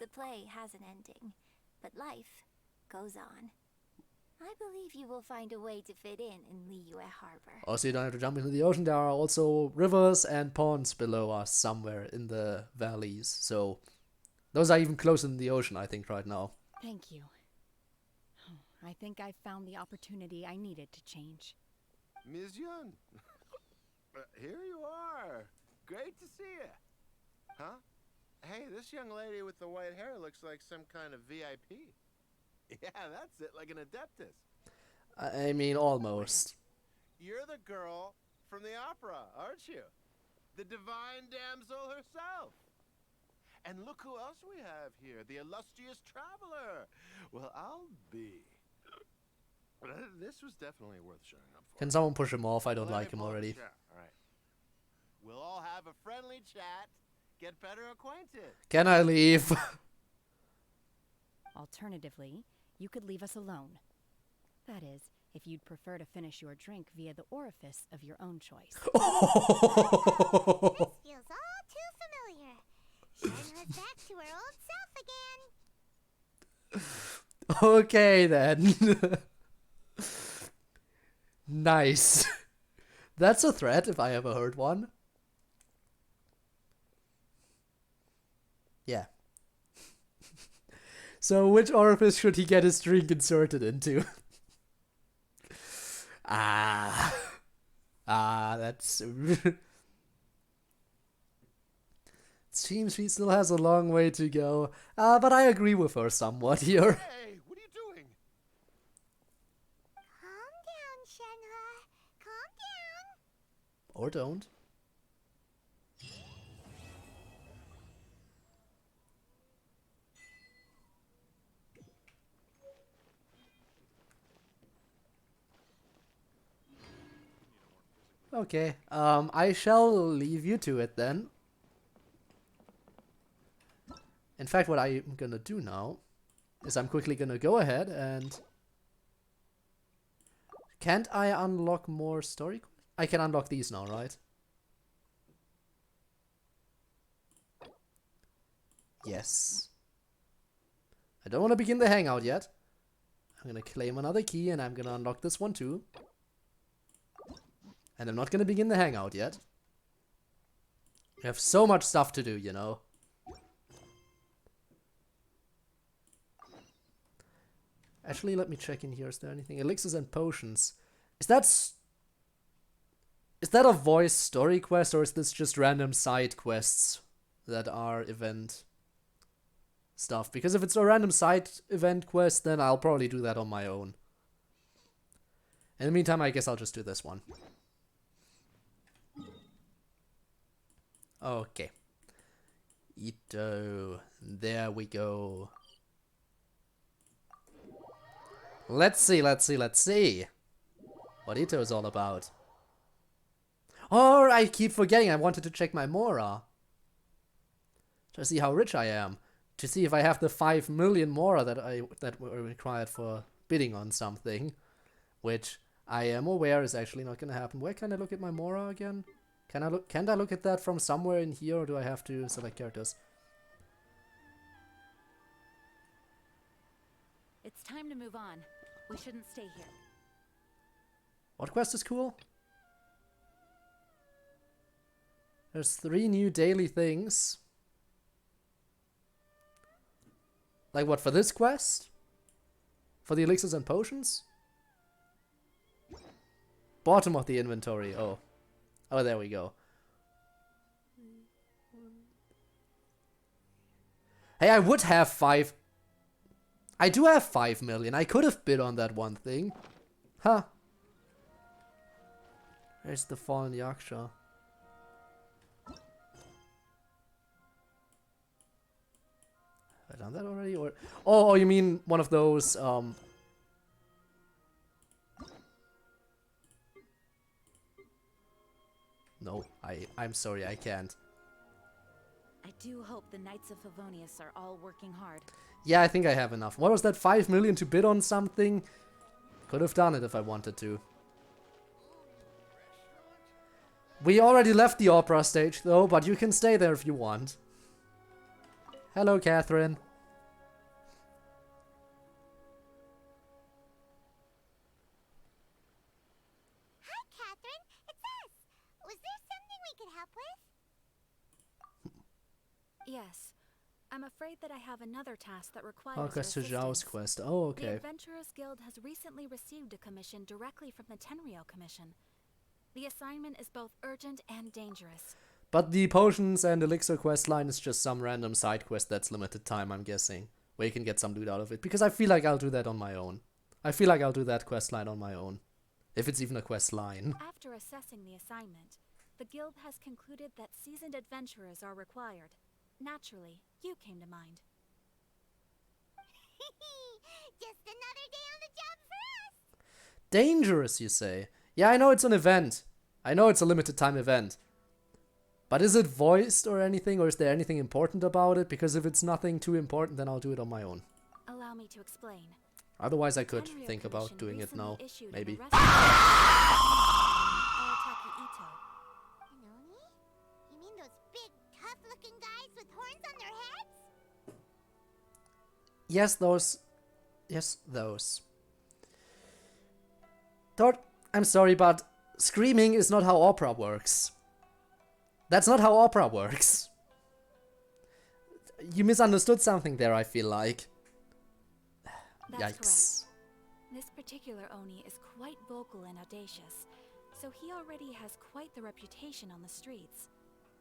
The play has an ending, but life goes on. I believe you will find a way to fit in Liyue Harbor. Also, you don't have to jump into the ocean. There are also rivers and ponds below us somewhere in the valleys. So those are even closer than the ocean, I think, right now. Thank you. I think I've found the opportunity I needed to change. Ms. Yun, here you are. Great to see you. Huh? Hey, this young lady with the white hair looks like some kind of VIP. Yeah, that's it, like an adeptus. I mean, almost. You're the girl from the opera, aren't you? The divine damsel herself. And look who else we have here, the illustrious traveler. Well, I'll be. This was definitely worth showing up for. Can someone push him off? I don't like him already. All right. We'll all have a friendly chat, get better acquainted. Can I leave? Alternatively, you could leave us alone. That is, if you'd prefer to finish your drink via the orifice of your own choice. This feels all too familiar. Shenhua's back to her old self again. Okay, then. Nice. That's a threat if I ever heard one. Yeah. So which orifice should he get his drink inserted into? That's... Seems he still has a long way to go. But I agree with her somewhat here. Hey, what are you doing? Calm down, Shenhua. Calm down. Or don't. Okay, I shall leave you to it then. In fact, what I'm gonna do now is I'm quickly gonna go ahead and... Can't I unlock more story? I can unlock these now, right? Yes. I don't want to begin the hangout yet. I'm gonna claim another key and I'm gonna unlock this one too. And I'm not gonna begin the hangout yet. We have so much stuff to do, you know. Actually, let me check in here. Is there anything? Elixirs and potions. Is that a voice story quest, or is this just random side quests that are event stuff? Because if it's a random side event quest, then I'll probably do that on my own. In the meantime, I guess I'll just do this one. Okay. Ito. There we go. Let's see. What Ito is all about. Oh, I keep forgetting I wanted to check my Mora. To see how rich I am. To see if I have the 5 million Mora that were required for bidding on something. Which I am aware is actually not going to happen. Where can I look at my Mora again? Can't I look at that from somewhere in here, or do I have to select characters? It's time to move on. We shouldn't stay here. What quest is cool? There's 3 new daily things. Like what, for this quest? For the elixirs and potions? Bottom of the inventory, oh. Oh, there we go. Hey, I would have 5... I do have 5 million. I could have bid on that one thing. Huh. There's the fallen Yaksha. Have I done that already? Or oh, you mean one of those No, I'm sorry, I can't. I do hope the Knights of Favonius are all working hard. Yeah, I think I have enough. What was that, 5 million to bid on something? Could have done it if I wanted to. We already left the opera stage though, but you can stay there if you want. Hello, Catherine. help with? Yes. I'm afraid that I have another task that requires Oh, your quest to Zhao's assistance. quest. Oh, The okay. Adventurers Guild has recently received a commission directly from the Tenryou Commission. The assignment is both urgent and dangerous. But the potions and elixir quest line is just some random side quest that's limited time, I'm guessing. Where you can get some loot out of it. Because I feel like I'll do that on my own. I feel like I'll do that quest line on my own. If it's even a quest line. After assessing the assignment, the guild has concluded that seasoned adventurers are required. Naturally, you came to mind. Just another day on the job for us. Dangerous, you say? Yeah, I know it's an event. I know it's a limited time event. But is it voiced or anything, or is there anything important about it? Because if it's nothing too important, then I'll do it on my own. Allow me to explain. Otherwise, I could Tenryou think about Commission doing it recently now. issued an Maybe. arrest warrant Arataki Ito. An oni? You mean those big, tough-looking guys with horns on their heads? Yes, those. Yes, those. Thought, I'm sorry, but screaming is not how opera works. That's not how opera works. You misunderstood something there, I feel like. That's Yikes. correct. This particular Oni is quite vocal and audacious, so he already has quite the reputation on the streets.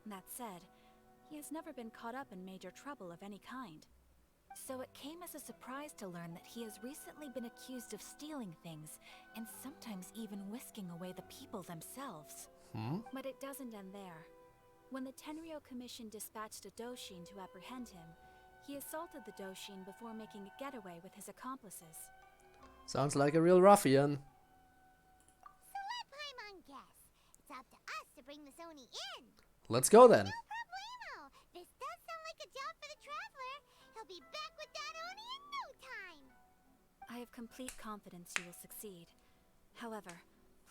That said, he has never been caught up in major trouble of any kind. So it came as a surprise to learn that he has recently been accused of stealing things, and sometimes even whisking away the people themselves. But it doesn't end there. When the Tenryou Commission dispatched a Doshin to apprehend him, he assaulted the Doshin before making a getaway with his accomplices. Sounds like a real ruffian. So let Paimon guess. It's up to us to bring this oni in. Let's go then. No problemo. This does sound like a job for the Traveler. He'll be back with that oni in no time. I have complete confidence you will succeed. However,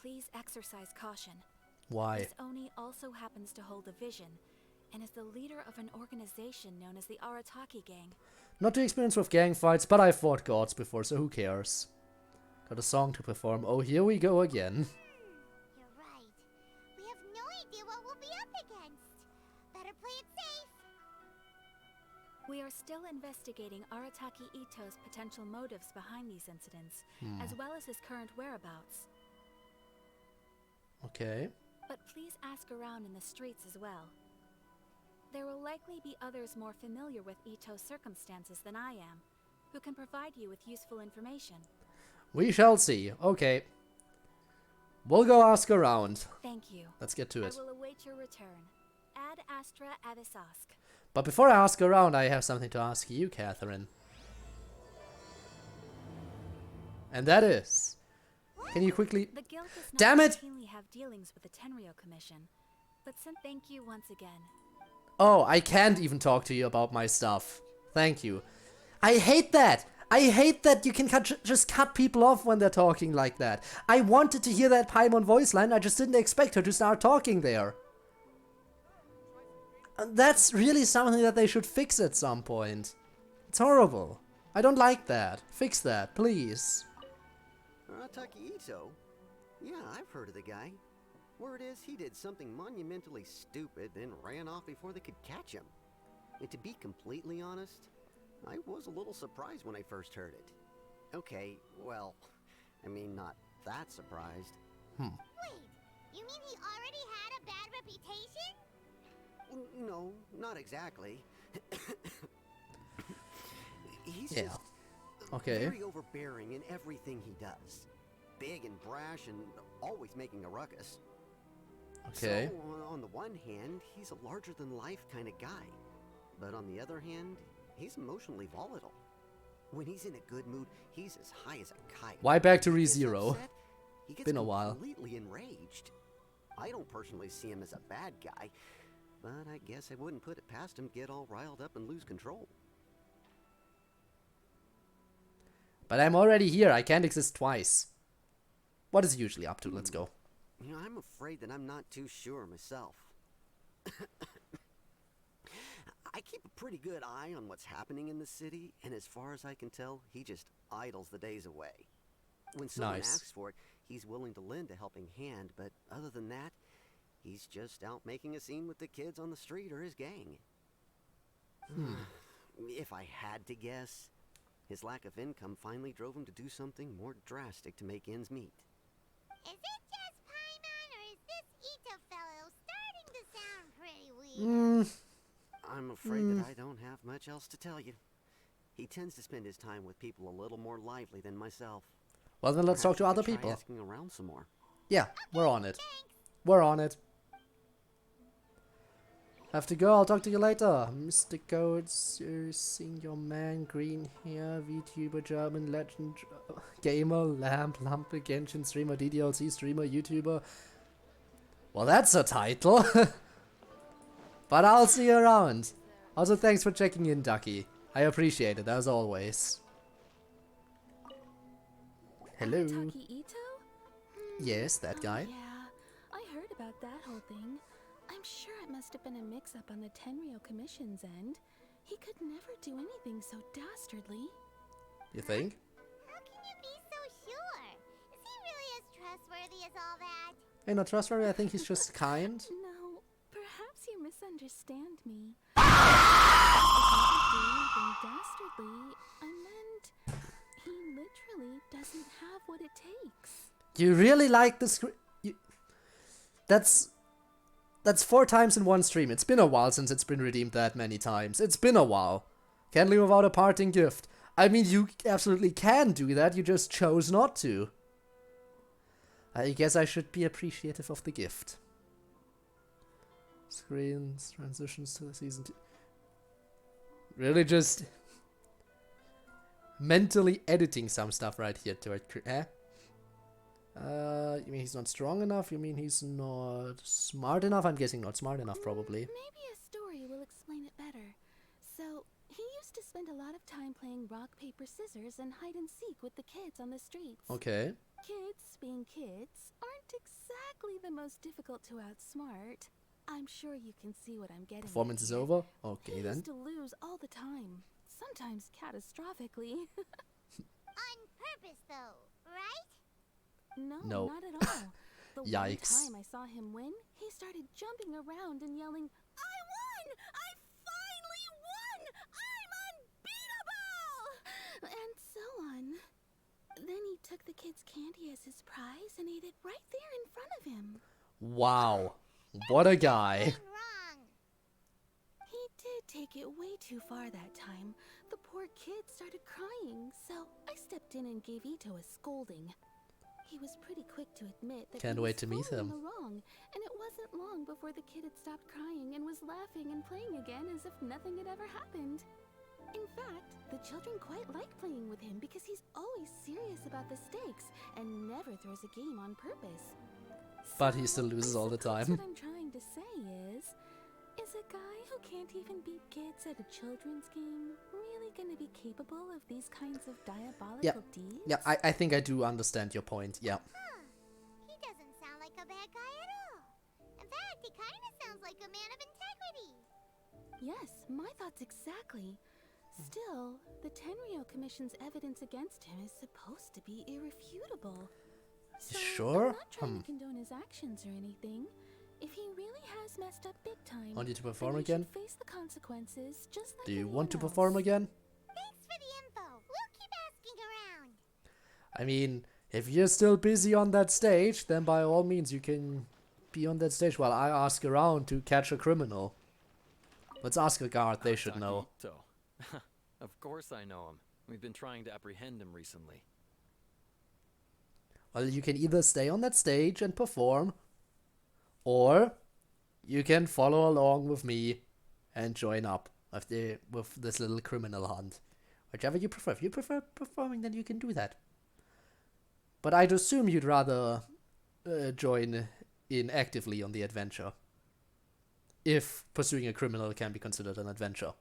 please exercise caution. Why? This Oni also happens to hold a vision, and is the leader of an organization known as the Arataki Gang. Not too experienced with gang fights, but I've fought gods before, so who cares? Got a song to perform. Oh, here we go again. You're right. We have no idea what we'll be up against. Better play it safe. We are still investigating Arataki Ito's potential motives behind these incidents, as well as his current whereabouts. Okay. But please ask around in the streets as well. There will likely be others more familiar with Ito's circumstances than I am, who can provide you with useful information. We shall see. Okay. We'll go ask around. Thank you. Let's get to it. I will await your return. Ad Astra Avisask. But before I ask around, I have something to ask you, Catherine. And that is... Can you quickly... The guild does not Damn it! routinely have dealings with the Tenryou Commission, but thank you once again. Oh, I can't even talk to you about my stuff. Thank you. I hate that! I hate that you can just cut people off when they're talking like that. I wanted to hear that Paimon voice line, I just didn't expect her to start talking there. That's really something that they should fix at some point. It's horrible. I don't like that. Fix that, please. Arataki Ito? Yeah, I've heard of the guy. Word is he did something monumentally stupid, then ran off before they could catch him. And to be completely honest, I was a little surprised when I first heard it. Okay, well, I mean, not that surprised. Wait, you mean he already had a bad reputation? No, not exactly. He's Yeah. just Okay. very overbearing in everything he does. Big and brash and always making a ruckus. Okay. So, on the one hand, he's a larger-than-life kind of guy. But on the other hand, he's emotionally volatile. When he's in a good mood, he's as high as a kite. Why back to When he gets ReZero? upset, he gets Been a while. completely enraged. I don't personally see him as a bad guy, but I guess I wouldn't put it past him to get all riled up and lose control. But I'm already here. I can't exist twice. What is he usually up to? Let's go. You know, I'm afraid that I'm not too sure myself. I keep a pretty good eye on what's happening in the city, and as far as I can tell, he just idles the days away. When someone Nice. asks for it, he's willing to lend a helping hand, but other than that, He's just out making a scene with the kids on the street or his gang. If I had to guess, his lack of income finally drove him to do something more drastic to make ends meet. Is it just Paimon, or is this Ito fellow starting to sound pretty weird? I'm afraid that I don't have much else to tell you. He tends to spend his time with people a little more lively than myself. Well, then let's talk to Perhaps you other could try people. asking around some more. Yeah, we're on it. We're on it. Have to go, I'll talk to you later. Mr. Codes, you're seeing your man, green hair, VTuber, German legend, gamer, lamp, Genshin streamer, DDLC streamer, YouTuber. Well, that's a title. But I'll see you around. Also, thanks for checking in, Ducky. I appreciate it, as always. Hello. Arataki Ito? Yes, that guy. Yeah, I heard about that whole thing. I'm sure it must have been a mix-up on the Tenryou Commission's end. He could never do anything so dastardly. You think? How can you be so sure? Is he really as trustworthy as all that? Hey, not trustworthy, I think he's just kind. No, perhaps you misunderstand me. He doesn't do anything dastardly. I meant he literally doesn't have what it takes. You really like the screen? That's 4 times in one stream. It's been a while since it's been redeemed that many times. It's been a while. Can't leave without a parting gift. I mean, you absolutely can do that, you just chose not to. I guess I should be appreciative of the gift. Screens, transitions to the season 2. Really just mentally editing some stuff right here to it. You mean he's not strong enough? You mean he's not smart enough? I'm guessing not smart enough, probably. Maybe a story will explain it better. So, he used to spend a lot of time playing rock, paper, scissors and hide and seek with the kids on the streets. Okay. Kids, being kids, aren't exactly the most difficult to outsmart. I'm sure you can see what I'm getting at Performance is here. over? Okay, He then. used to lose all the time, sometimes catastrophically. On purpose, though, right? No, not at all. The Yikes. one time I saw him win, he started jumping around and yelling, "I won! I finally won! I'm unbeatable!" And so on. Then he took the kid's candy as his prize and ate it right there in front of him. Wow. What a guy. He did take it way too far that time. The poor kid started crying, so I stepped in and gave Ito a scolding. He was pretty quick to admit that Can't he wait was to meet fully in him. the wrong, and it wasn't long before the kid had stopped crying and was laughing and playing again as if nothing had ever happened. In fact, the children quite like playing with him because he's always serious about the stakes and never throws a game on purpose. But he still loses all the Suppose time. what I'm trying to say is a guy who can't even beat kids at a children's game really gonna be capable of these kinds of diabolical deeds? Yeah, I think I do understand your point, yeah. He doesn't sound like a bad guy at all. In fact, he kind of sounds like a man of integrity. Yes, my thoughts exactly. Still, the Tenryou Commission's evidence against him is supposed to be irrefutable. So Sure? I'm not trying to condone his actions or anything. If he really has messed up big time, Want you to perform then he again? should face the consequences just like Do you anyone want to else. perform again? Thanks for the info. We'll keep asking around. I mean, if you're still busy on that stage, then by all means you can be on that stage while I ask around to catch a criminal. Let's ask a guard, they should know. Ito. Of course I know him. We've been trying to apprehend him recently. Well, you can either stay on that stage and perform, or you can follow along with me and join up with this little criminal hunt. Whichever you prefer. If you prefer performing, then you can do that. But I'd assume you'd rather join in actively on the adventure. If pursuing a criminal can be considered an adventure.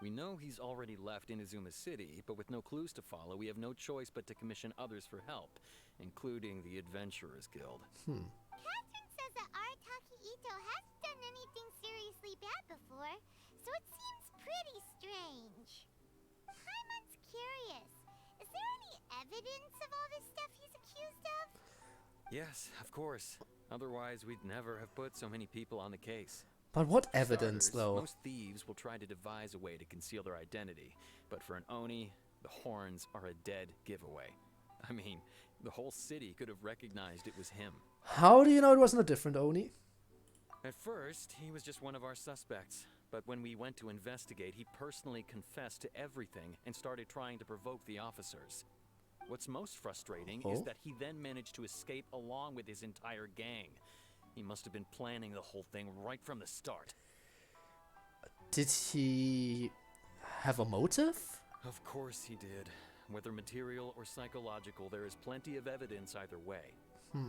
We know he's already left Inazuma City, but with no clues to follow, we have no choice but to commission others for help, including the Adventurers Guild. Catherine says that Arataki Ito hasn't done anything seriously bad before, so it seems pretty strange. Paimon's curious. Is there any evidence of all this stuff he's accused of? Yes, of course. Otherwise, we'd never have put so many people on the case. But what For evidence, starters, though? Most thieves will try to devise a way to conceal their identity, but for an Oni, the horns are a dead giveaway. I mean, the whole city could have recognized it was him. How do you know it wasn't a different Oni? At first, he was just one of our suspects, but when we went to investigate, he personally confessed to everything and started trying to provoke the officers. What's most frustrating is that he then managed to escape along with his entire gang. He must have been planning the whole thing right from the start. Did he have a motive? Of course he did. Whether material or psychological, there is plenty of evidence either way.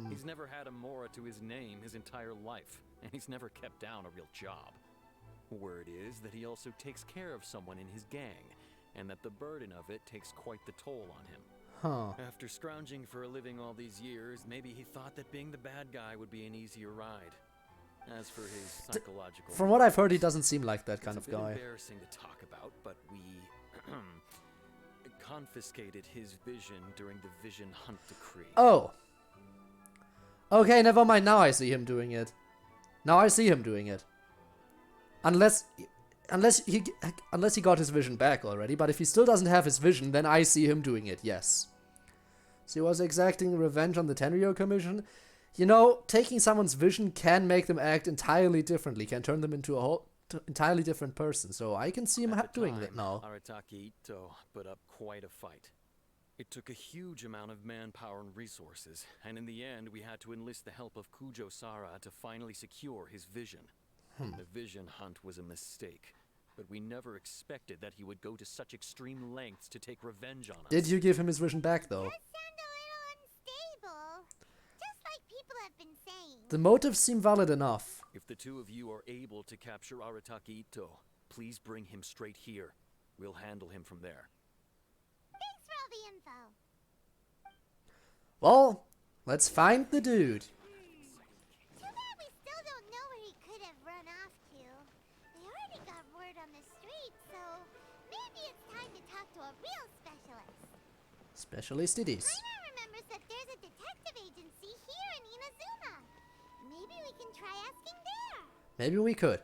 He's never had a Mora to his name his entire life, and he's never kept down a real job. Word is that he also takes care of someone in his gang, and that the burden of it takes quite the toll on him. After scrounging for a living all these years, maybe he thought that being the bad guy would be an easier ride. As for his psychological... From what I've heard, he doesn't seem like that kind of It's a bit guy. embarrassing to talk about, but we confiscated his vision during the Vision Hunt Decree. Oh. Okay, never mind. Now I see him doing it. Now I see him doing it. Unless he got his vision back already, but if he still doesn't have his vision, then I see him doing it, yes. So he was exacting revenge on the Tenryo Commission. You know, taking someone's vision can make them act entirely differently, can turn them into a whole entirely different person, so I can see him doing that now. Arataki Ito put up quite a fight. It took a huge amount of manpower and resources, and in the end we had to enlist the help of Kujo Sara to finally secure his vision. The vision hunt was a mistake, but we never expected that he would go to such extreme lengths to take revenge on us. Did you give him his vision back, though? The motives seem valid enough. If the two of you are able to capture Arataki Ito, please bring him straight here. We'll handle him from there. Thanks for all the info. Well, let's find the dude. Too bad we still don't know where he could have run off to. They already got word on the street, so maybe it's time to talk to a real specialist. Specialist it is. Reina remembers that there's a detective agency here in Inazuma. Maybe we can try asking there. Maybe we could.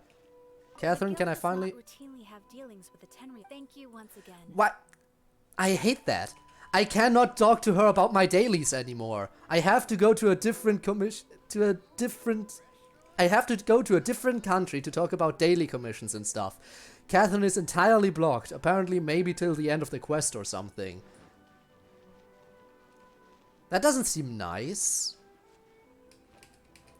Catherine, can I finally... routinely have dealings with the Tenryo. Thank you once again. What? I hate that. I cannot talk to her about my dailies anymore. I have to go to a different I have to go to a different country to talk about daily commissions and stuff. Catherine is entirely blocked. Apparently maybe till the end of the quest or something. That doesn't seem nice.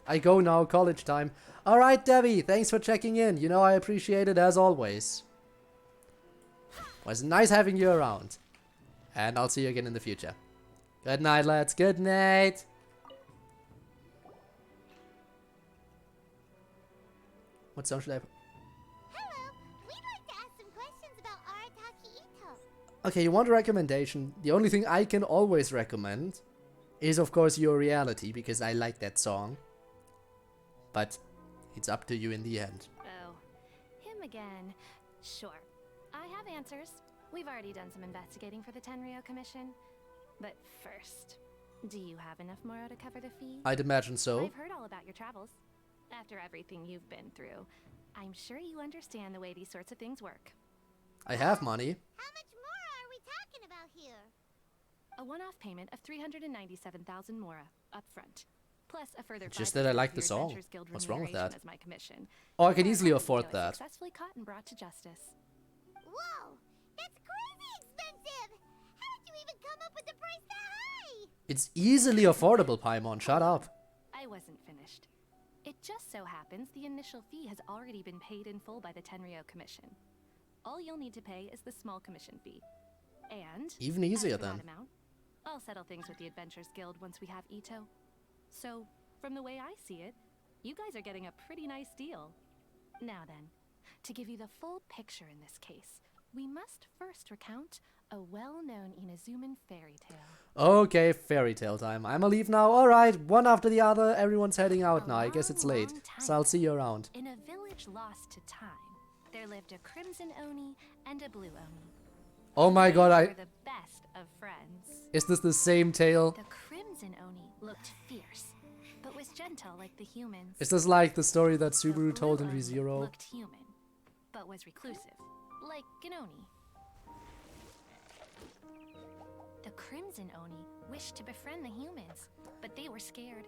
I go now, college time. Alright, Debbie, thanks for checking in. You know I appreciate it as always. It was nice having you around. And I'll see you again in the future. Good night, lads. Good night. What song should I... Hello, we'd like to ask some questions about Arataki Ito. Okay, you want a recommendation? The only thing I can always recommend is, of course, Your Reality, because I like that song. But it's up to you in the end. Oh, him again. Sure, I have answers. We've already done some investigating for the Tenryo Commission. But first, do you have enough Moro to cover the fee? I'd imagine so. I've heard all about your travels. After everything you've been through, I'm sure you understand the way these sorts of things work. I have money. How much more are we talking about here? A one-off payment of 397,000 Mora up front. Plus a further Just that I like the for your song. Adventures Guild What's wrong with that? remuneration as my commission. Oh, I can Or easily if afford Ito is that. Successfully caught and brought to justice. Whoa, that's crazy expensive. How did you even come up with the price that high? It's easily affordable, Paimon. Shut up. I wasn't finished. It just so happens the initial fee has already been paid in full by the Tenryo Commission. All you'll need to pay is the small commission fee. And Even easier as for that then. amount, I'll settle things with the Adventures Guild once we have Ito. So, from the way I see it, you guys are getting a pretty nice deal. Now then, to give you the full picture in this case, we must first recount a well-known Inazuman fairy tale. Okay, fairy tale time. I'ma leave now. Alright, one after the other. Everyone's heading out now. I guess it's late. So I'll see you around. In a village lost to time, there lived a crimson Oni and a blue Oni. Oh my god, They were the best of friends. Is this the same tale? The Crimson Oni looked fierce, but was gentle like the humans. Is this like the story that Subaru The told in Blue Oni ReZero? looked human, but was reclusive, like an Oni. The Crimson Oni wished to befriend the humans, but they were scared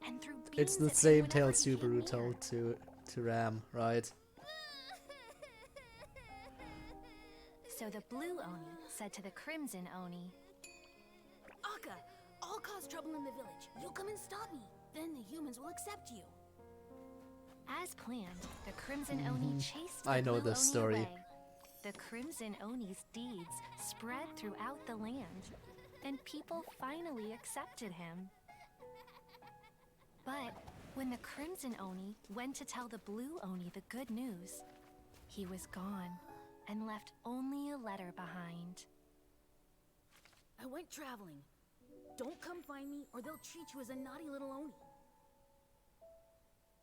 and threw beams It's the at him same whenever tale he came Subaru near. told to Ram, right? So the Blue Oni said to the Crimson Oni, Akka, I'll cause trouble in the village. You come and stop me. Then the humans will accept you. as planned, the Crimson Oni chased the I know Blue this Oni story. away. The Crimson Oni's deeds spread throughout the land, and people finally accepted him. But when the Crimson Oni went to tell the Blue Oni the good news, he was gone and left only a letter behind. I went traveling. Don't come find me or they'll treat you as a naughty little Oni.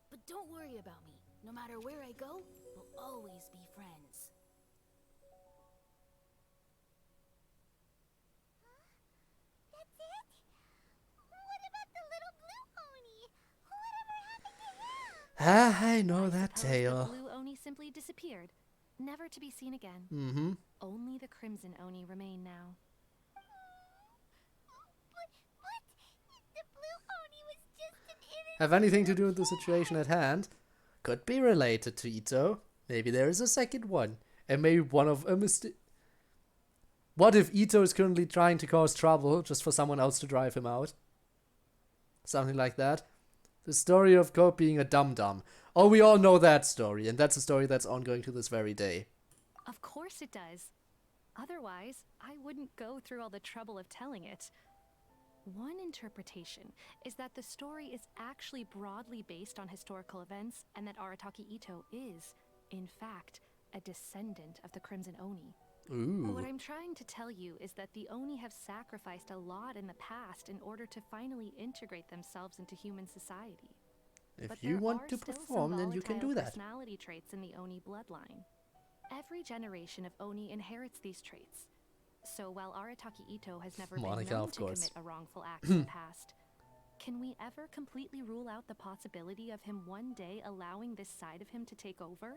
But don't worry about me. No matter where I go, we'll always be friends. That's it? What about the little blue Oni? Whatever happened to him? Ah, I know that Suppose tale. The Blue Oni simply disappeared, never to be seen again. Mm-hmm. Only the Crimson Oni remain now. The blue Oni was just an innocent... Have anything to do with the situation at hand? Could be related to Ito. Maybe there is a second one. And maybe one of a mistake. What if Ito is currently trying to cause trouble just for someone else to drive him out? Something like that. The story of Cope being a dum-dum. Oh, we all know that story, and that's a story that's ongoing to this very day. Of course it does. Otherwise, I wouldn't go through all the trouble of telling it. One interpretation is that the story is actually broadly based on historical events and that Arataki Ito is, in fact, a descendant of the Crimson Oni. Ooh. What I'm trying to tell you is that the Oni have sacrificed a lot in the past in order to finally integrate themselves into human society. If But you there want are to still perform, some then you can volatile do that. personality traits in the Oni bloodline. Every generation of Oni inherits these traits. So while Arataki Ito has never Monica, been known of to course. commit a wrongful act in the past, can we ever completely rule out the possibility of him one day allowing this side of him to take over?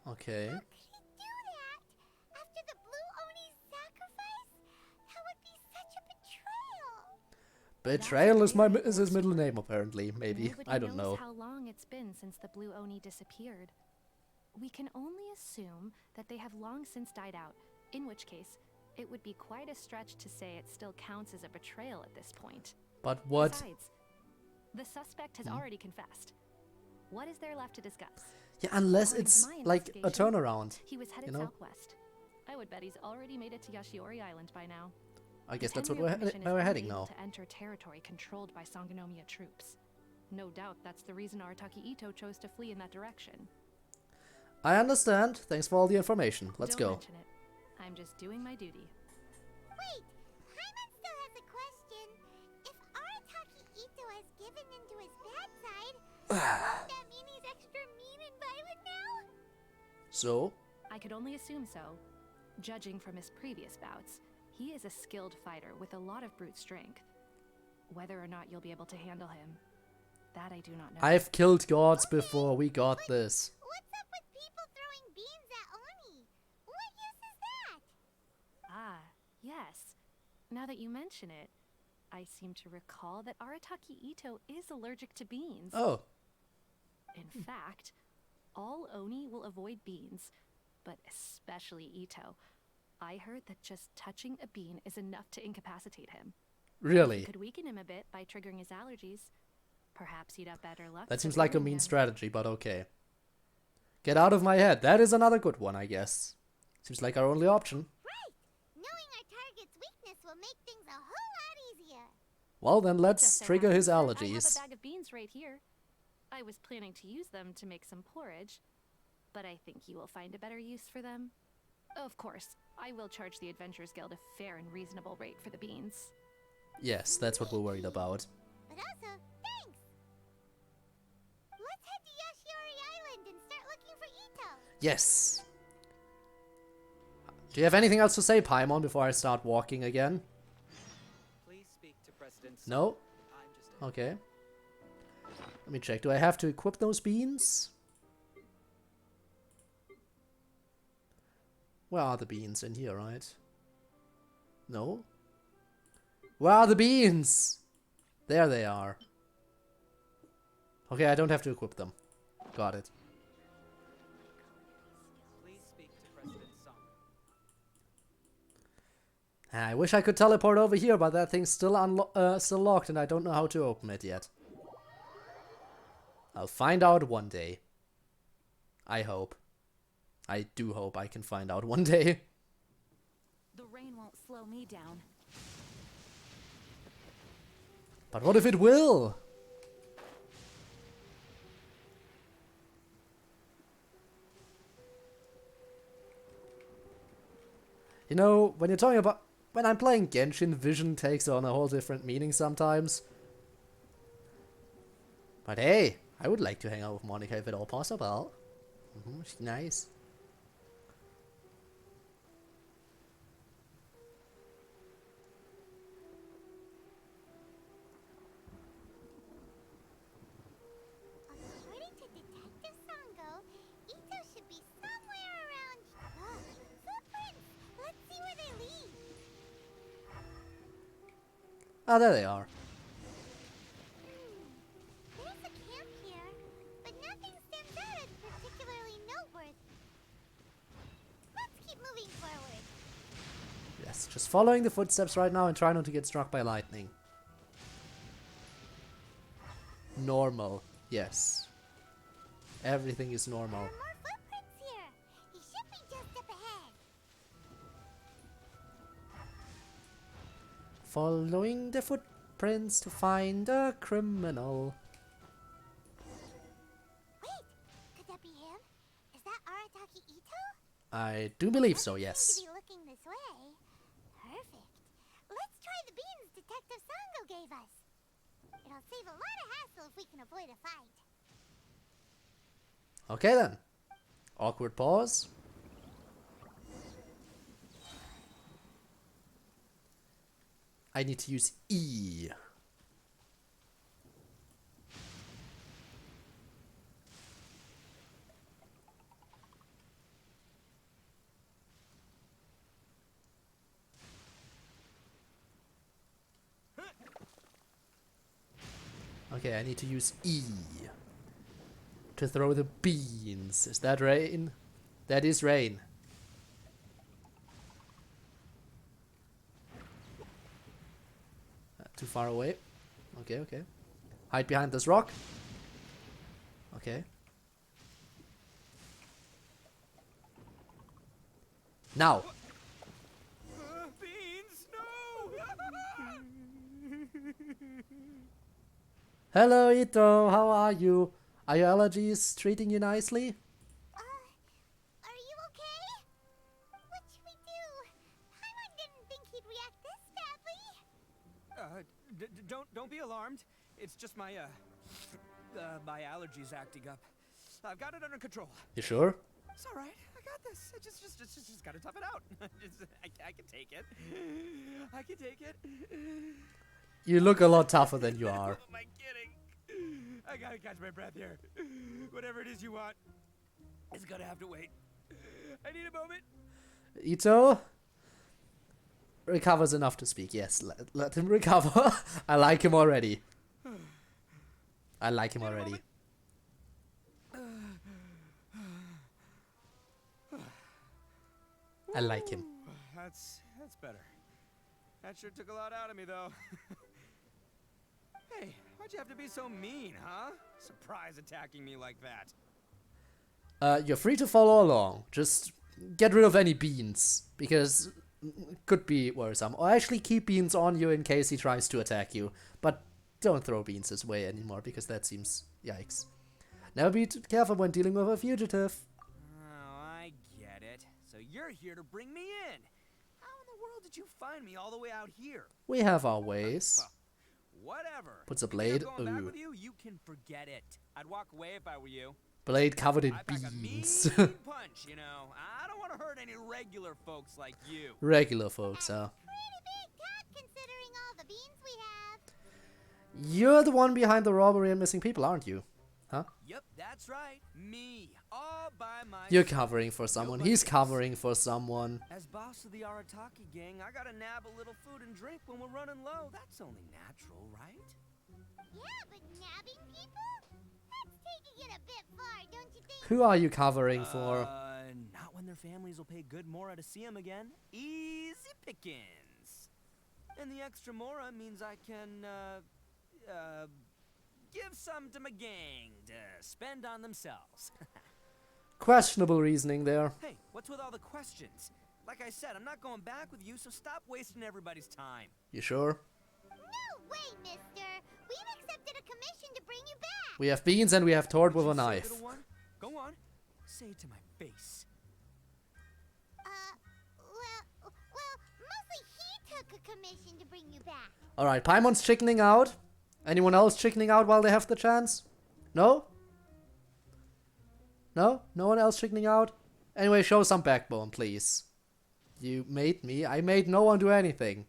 Okay. After the blue Oni's sacrifice? That would be such a betrayal. Betrayal is his middle name, apparently. Maybe. Nobody I don't knows know. how long it's been since the Blue Oni disappeared. We can only assume that they have long since died out, in which case, it would be quite a stretch to say it still counts as a betrayal at this point. But what? Besides, the suspect has already confessed. What is there left to discuss? Yeah, unless According to it's my like a investigation, turnaround. He was headed you know? southwest. I would bet he's already made it to Yashiori Island by now. I guess The that's what Tenryo Commission where we're is heading unable now. to enter territory controlled by Sangonomiya troops. No doubt that's the reason Arataki Ito chose to flee in that direction. I understand. Thanks for all the information. Let's Don't go. mention it. I'm just doing my duty. Wait, Hyman still has a question. If Arataki Ito has given into his bad side, won't that mean he's extra mean and violent now? So? I could only assume so. Judging from his previous bouts, he is a skilled fighter with a lot of brute strength. Whether or not you'll be able to handle him, that I do not know. I've killed gods before. We got this. What's up with people throwing beams at Oni? What use is that? Ah, yes. Now that you mention it, I seem to recall that Arataki Ito is allergic to beans. Oh. In fact, all Oni will avoid beans, but especially Ito. I heard that just touching a bean is enough to incapacitate him. Really? You could weaken him a bit by triggering his allergies. Perhaps he'd have better luck. That seems like a sedating mean him. strategy, but okay. Get out of my head. That is another good one, I guess. Seems like our only option. Right! Knowing our target's weakness will make things a whole lot easier. Well, then let's Just so trigger his happens that allergies. I have a bag of beans right here. I was planning to use them to make some porridge, but I think you will find a better use for them. Of course, I will charge the Adventurers Guild a fair and reasonable rate for the beans. Yes, that's what we're worried about. But also, thanks! Let's head to Yashiori Island and start looking for Ito. Yes. Do you have anything else to say, Paimon, before I start walking again? Please speak to President. No? Okay. Let me check. Do I have to equip those beans? Where are the beans? In here, right? No? Where are the beans? There they are. Okay, I don't have to equip them. Got it. Please speak to President Song. I wish I could teleport over here, but that thing's still locked and I don't know how to open it yet. I'll find out one day. I hope. I do hope I can find out one day. The rain won't slow me down. But what if it will? You know, when you're talking about... When I'm playing Genshin, vision takes on a whole different meaning sometimes. But hey, I would like to hang out with Monica if at all possible. She's nice. According to Detective Sango, Ito should be somewhere around. Look, footprints. Let's see where they lead. Ah, there they are. There's a camp here, but nothing stands out as particularly noteworthy. Let's keep moving forward. Yes, just following the footsteps right now and try not to get struck by lightning. Normal. Yes. Everything is normal. More footprints here. He should be just up ahead. Following the footprints to find a criminal. Wait, could that be him? Is that Arataki Ito? I do believe so, Seems yes. to be looking this way. Perfect. Let's try the beans Detective Sango gave us. It'll save a lot of hassle if we can avoid a fight. Okay then. Awkward pause. I need to use E. Okay, I need to use E to throw the beans. Is that rain? That is rain. Too far away. Okay, okay. Hide behind this rock. Okay. Now. Beans, Hello, Ito. How are you? Are your allergies treating you nicely? Are you okay? What should we do? Paimon didn't think he'd react this badly. Don't be alarmed. It's just my my allergies acting up. I've got it under control. You sure? It's all right. I got this. I just gotta tough it out. I can take it. I can take it. You look a lot tougher than you are. Am I kidding? I gotta catch my breath here. Whatever it is you want, it's gonna have to wait. I need a moment. Ito recovers enough to speak. Yes, let him recover. I like him already. I like him already. I like him. That's better. That sure took a lot out of me, though. Hey, why'd you have to be so mean, huh? Surprise attacking me like that. You're free to follow along. Just get rid of any beans, because it could be worrisome. Or actually keep beans on you in case he tries to attack you. But don't throw beans his way anymore, because that seems... yikes. Never be too careful when dealing with a fugitive. Oh, I get it. So you're here to bring me in. How in the world did you find me all the way out here? We have our ways. Whatever. Puts a blade. If I'm going back Ooh. with you, you can forget it. I'd walk away if I were you. Blade covered in I pack a beans. mean punch, you know. I don't want to hurt any regular folks like you. Regular folks, huh? Pretty big cut considering all the beans we have. You're the one behind the robbery and missing people, aren't you? Huh? Yep, that's right. Me. All by myself. You're covering for someone. Nobody He's else. covering for someone. As boss of the Arataki gang, I gotta nab a little food and drink when we're running low. That's only natural, right? Yeah, but nabbing people? That's taking it a bit far, don't you think? Who are you covering for? Not when their families will pay good mora to see them again. Easy pickings. And the extra mora means I can, give some to my gang to spend on themselves. Questionable reasoning there. Hey, what's with all the questions? Like I said, I'm not going back with you, so stop wasting everybody's time. You sure? No way, mister. We've accepted a commission to bring you back. We have beans and we have Tord with a Say, knife. little one? Go on. Say it to my face. Well, mostly he took a commission to bring you back. Alright, Paimon's chickening out. Anyone else chickening out while they have the chance? No? No? No one else chickening out? Anyway, show some backbone, please. You made me. I made no one do anything.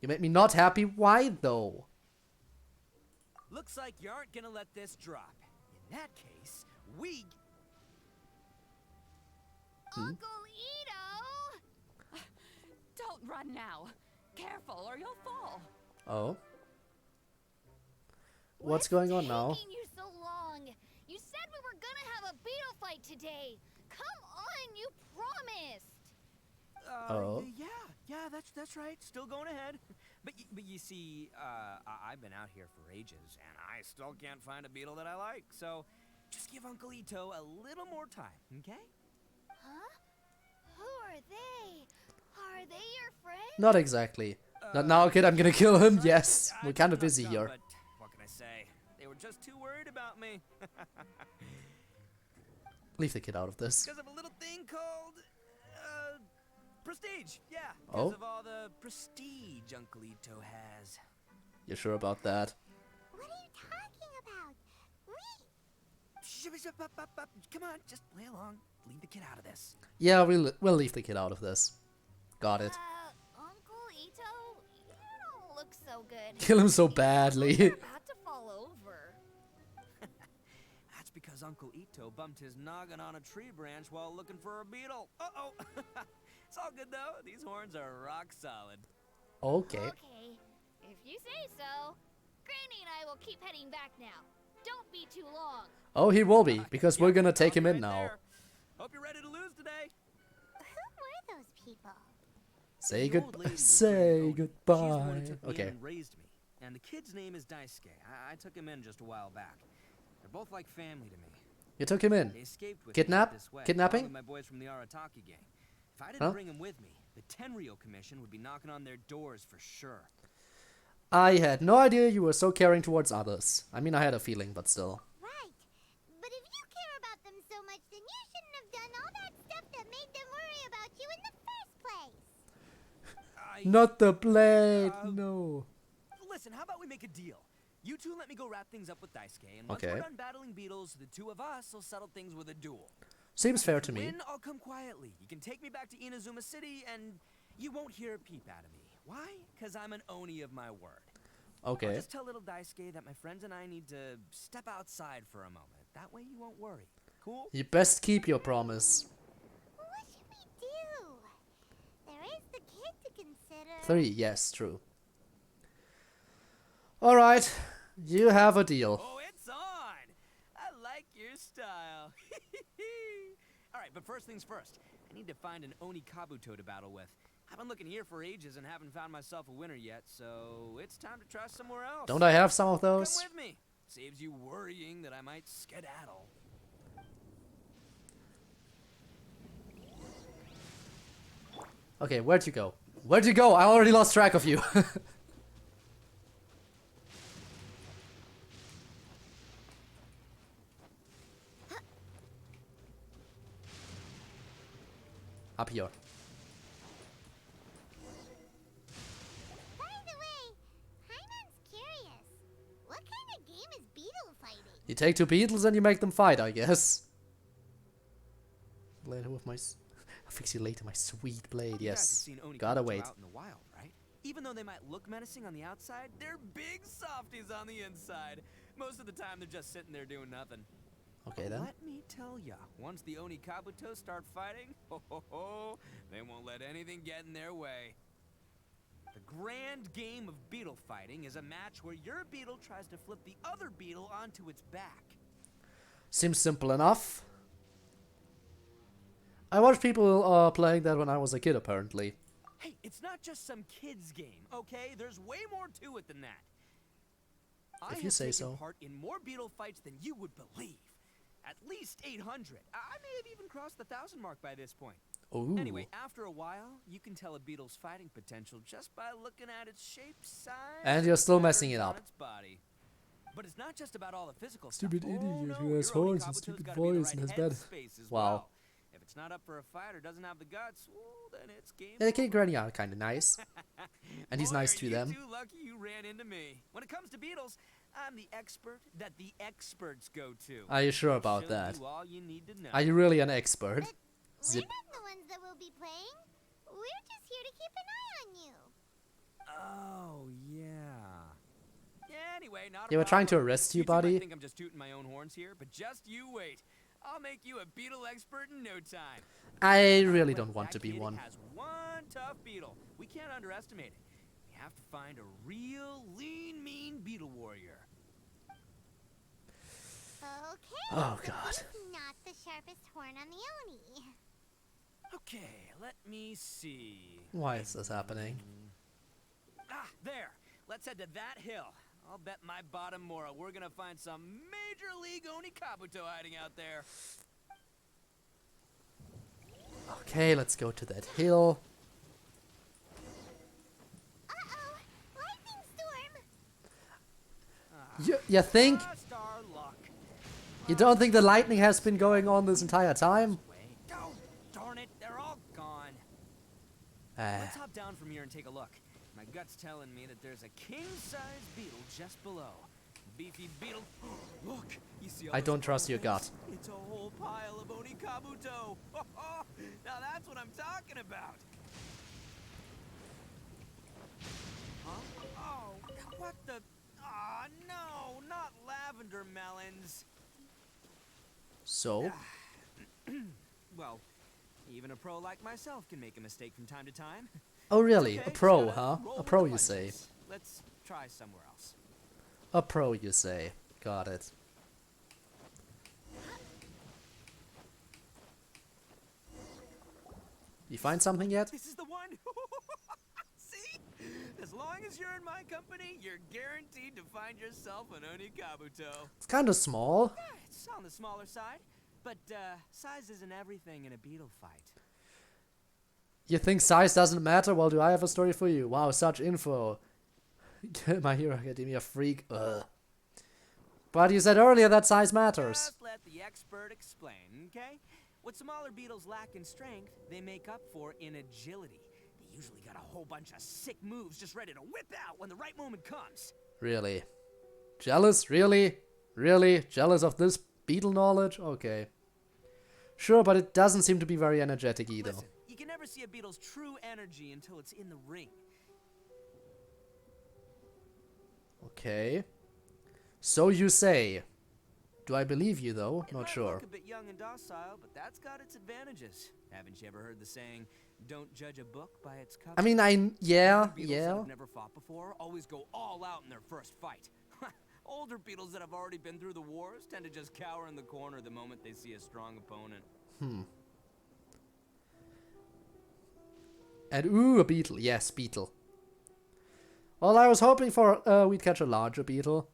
You made me not happy. Why, though? Looks like you aren't gonna let this drop. In that case, we... Uncle Ito! Don't run now. Careful or you'll fall. Oh. What's going on now? Taking you so long? You said we were gonna have a beetle fight today. Come on, you promised. Oh. Yeah, that's right. Still going ahead. But you see, I've been out here for ages, and I still can't find a beetle that I like. So, just give Uncle Ito a little more time, okay? Huh? Who are they? Are they your friends? Not exactly. Not now, kid. I'm gonna kill him. Yes. We're kind of busy here. But what can I say? They were just too worried about me. Leave the kid out of this. Because of a little thing called, prestige. Yeah. Oh? Because of all the prestige Uncle Ito has. You sure about that? What are you talking about? Come on, just play along. Leave the kid out of this. Yeah, we'll leave the kid out of this. Got it. Uncle Ito, you don't look so good. Kill him so badly. You're about to fall over. That's because Uncle Ito bumped his noggin on a tree branch while looking for a beetle. Uh-oh. It's all good, though. These horns are rock solid. Okay. Okay, if you say so. Granny and I will keep heading back now. Don't be too long. Oh, he will be, because we're gonna take him in now. There. Hope you're ready to lose today. Who were those people? Say The old lady was say She's the goodbye. one who took me in Okay. and raised me. And the kid's name is Daisuke. I took him in just a while back. They're both like family to me. You took him in. They escaped with Kidnap? me this way, Kidnapping? along with my boys from the Arataki gang. If I didn't Huh? bring him with me, the Tenryou Commission would be knocking on their doors for sure. I had no idea you were so caring towards others. I mean, I had a feeling, but still. Right. But if you care about them so much, then you shouldn't have done all that stuff that made them worry about you in the first place. Not the blade, no. Listen, how about we make a deal? You two let me go wrap things up with Daisuke, and once Okay. we're done battling beetles, the two of us will settle things with a duel. Seems fair If to you me. win, I'll come quietly. You can take me back to Inazuma City, and you won't hear a peep out of me. Why? Because I'm an oni of my word. I'll Okay. just tell little Daisuke that my friends and I need to step outside for a moment. That way you won't worry. Cool? You best keep your promise. What should we do? There is the kid to consider. 3, yes, true. Alright, you have a deal. Oh, it's on! I like your style. Alright, but first things first. I need to find an Oni Kabuto to battle with. I've been looking here for ages and haven't found myself a winner yet, so it's time to try somewhere else. Don't I have some of those? Come with me. Saves you worrying that I might skedaddle. Okay, where'd you go? Where'd you go? I already lost track of you. Up here. By the way, Paimon's curious. What kind of game is beetle fighting? You take two beetles and you make them fight, I guess. Later with my... I'll fix you later, my sweet blade, yes. Gotta wait. Out in the wild, right? Even though they might look menacing on the outside, they're big softies on the inside. Most of the time, they're just sitting there doing nothing. Okay, then. Let me tell ya, once the Oni Kabuto start fighting, they won't let anything get in their way. The grand game of beetle fighting is a match where your beetle tries to flip the other beetle onto its back. Seems simple enough. I watched people playing that when I was a kid, apparently. Hey, it's not just some kid's game, okay? There's way more to it than that. If you say so. I have taken part in more beetle fights than you would believe. At least 800. I may have even crossed the 1,000 mark by this point. Ooh. Anyway, after a while, you can tell a beetle's fighting potential just by looking at its shape, size, and you're still messing it up. Its body. But it's not just about all the physical stupid stuff. idiot who has horns and stupid voice and has bad. Wow. If it's not up for a fight or doesn't have the guts, well, then it's game. Yeah, the King Granny are kind of nice, and he's nice to them. You're too lucky you ran into me. When it comes to beetles, I'm the expert that the experts go to. Are you sure about that? All you need to know. Are you really an expert? We're not the ones that will be playing. We're just here to keep an eye on you. Oh, yeah. Anyway, not they were trying to arrest you, buddy. I think I'm just tooting my own horns here, but just you wait. I'll make you a beetle expert in no time. I really don't want to be one. Has one tough beetle. We can't underestimate it. We have to find a real lean, mean beetle warrior. Okay. Oh God. Not the sharpest horn on the Oni. Okay, let me see. Why is this happening? Ah, there. Let's head to that hill. I'll bet my bottom Mora we're gonna find some major league Oni Kabuto hiding out there. Okay, let's go to that hill. Uh-oh! Lightning storm! You think? You don't think the lightning has been going on this entire time? Oh, darn it, they're all gone. Let's hop down from here and take a look. My gut's telling me that there's a king-size beetle just below. Beefy beetle. Look, you see all I don't trust your gut. It's a whole pile of Oni Kabuto. Now that's what I'm talking about. Huh? Oh, what the? Ah, no, not lavender melons. So? Well, even a pro like myself can make a mistake from time to time. Oh really? Okay, a pro, huh? A pro, you say? Let's try somewhere else. A pro, you say? Got it. You find something yet? This is the one. See? As long as you're in my company, you're guaranteed to find yourself an Oni Kabuto. It's kind of small. Yeah, it's on the smaller side, but size isn't everything in a beetle fight. You think size doesn't matter? Well, do I have a story for you? Wow, such info. My Hero Academia freak. Ugh. But you said earlier that size matters. Just let the expert explain, okay? What smaller beetles lack in strength, they make up for in agility. They usually got a whole bunch of sick moves just ready to whip out when the right moment comes. Really? Jealous? Really? Really? Jealous of this beetle knowledge? Okay. Sure, but it doesn't seem to be very energetic either. Listen, you can never see a beetle's true energy until it's in the ring. Okay. So you say. Do I believe you though? Not sure. Look a bit young and docile, but that's got its advantages. Haven't you ever heard the saying, "Don't judge a book by its cover"? I mean, yeah. Beetles that have never fought before always go all out in their first fight. Older beetles that have already been through the wars tend to just cower in the corner the moment they see a strong opponent. And ooh, a beetle. Yes, beetle. Well, I was hoping for we'd catch a larger beetle.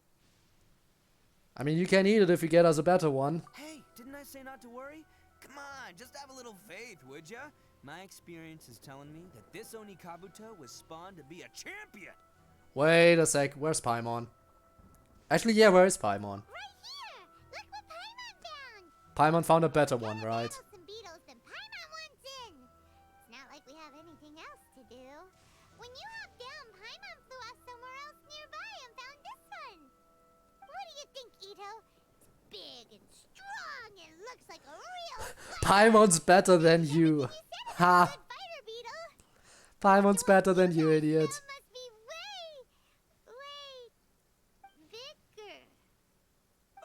I mean, you can eat it if you get us a better one. Hey, didn't I say not to worry? Come on, just have a little faith, would ya? My experience is telling me that this Oni Kabuto was spawned to be a champion. Wait a sec, where's Paimon? Actually, yeah, where is Paimon? Right here! Look what Paimon found! Paimon found a better one, right? Some beetles than Paimon wants in. It's not like we have anything else to do. When you hopped down, Paimon flew off somewhere else nearby and found this one. What do you think, Ito? Is Paimon's better than you. Ha! Paimon's better than you, idiot.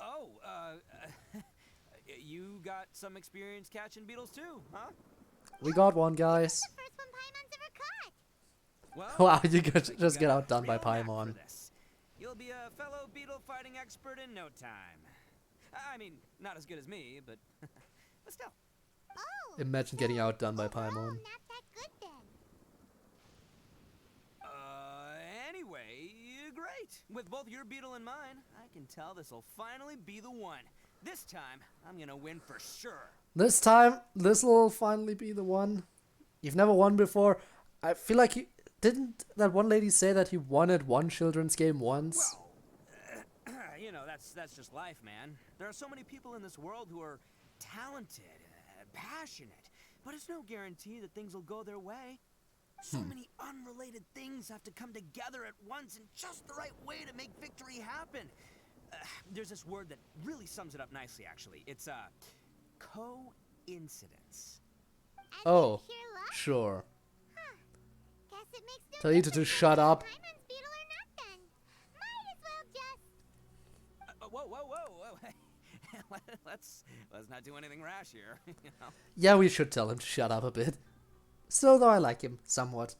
Oh, you got some experience catching beetles too, huh? We got one, guys. Well, Wow, you could just get outdone by Paimon. You'll be a fellow beetle fighting expert in no time. I mean, not as good as me, but but still. Imagine getting outdone by Paimon. Anyway, great. With both your beetle and mine, I can tell this'll finally be the one. This time, I'm gonna win for sure. This time, this'll finally be the one. You've never won before. I feel like you... Didn't that one lady say that he won at one children's game once? Well, you know, that's just life, man. There are so many people in this world who are talented, passionate, but it's no guarantee that things will go their way. So many unrelated things have to come together at once in just the right way to make victory happen. There's this word that really sums it up nicely, actually. It's coincidence. Oh, sure. Tell you to shut up. Whoa. let's not do anything rash here, you know. Yeah, we should tell him to shut up a bit. So though I like him, somewhat.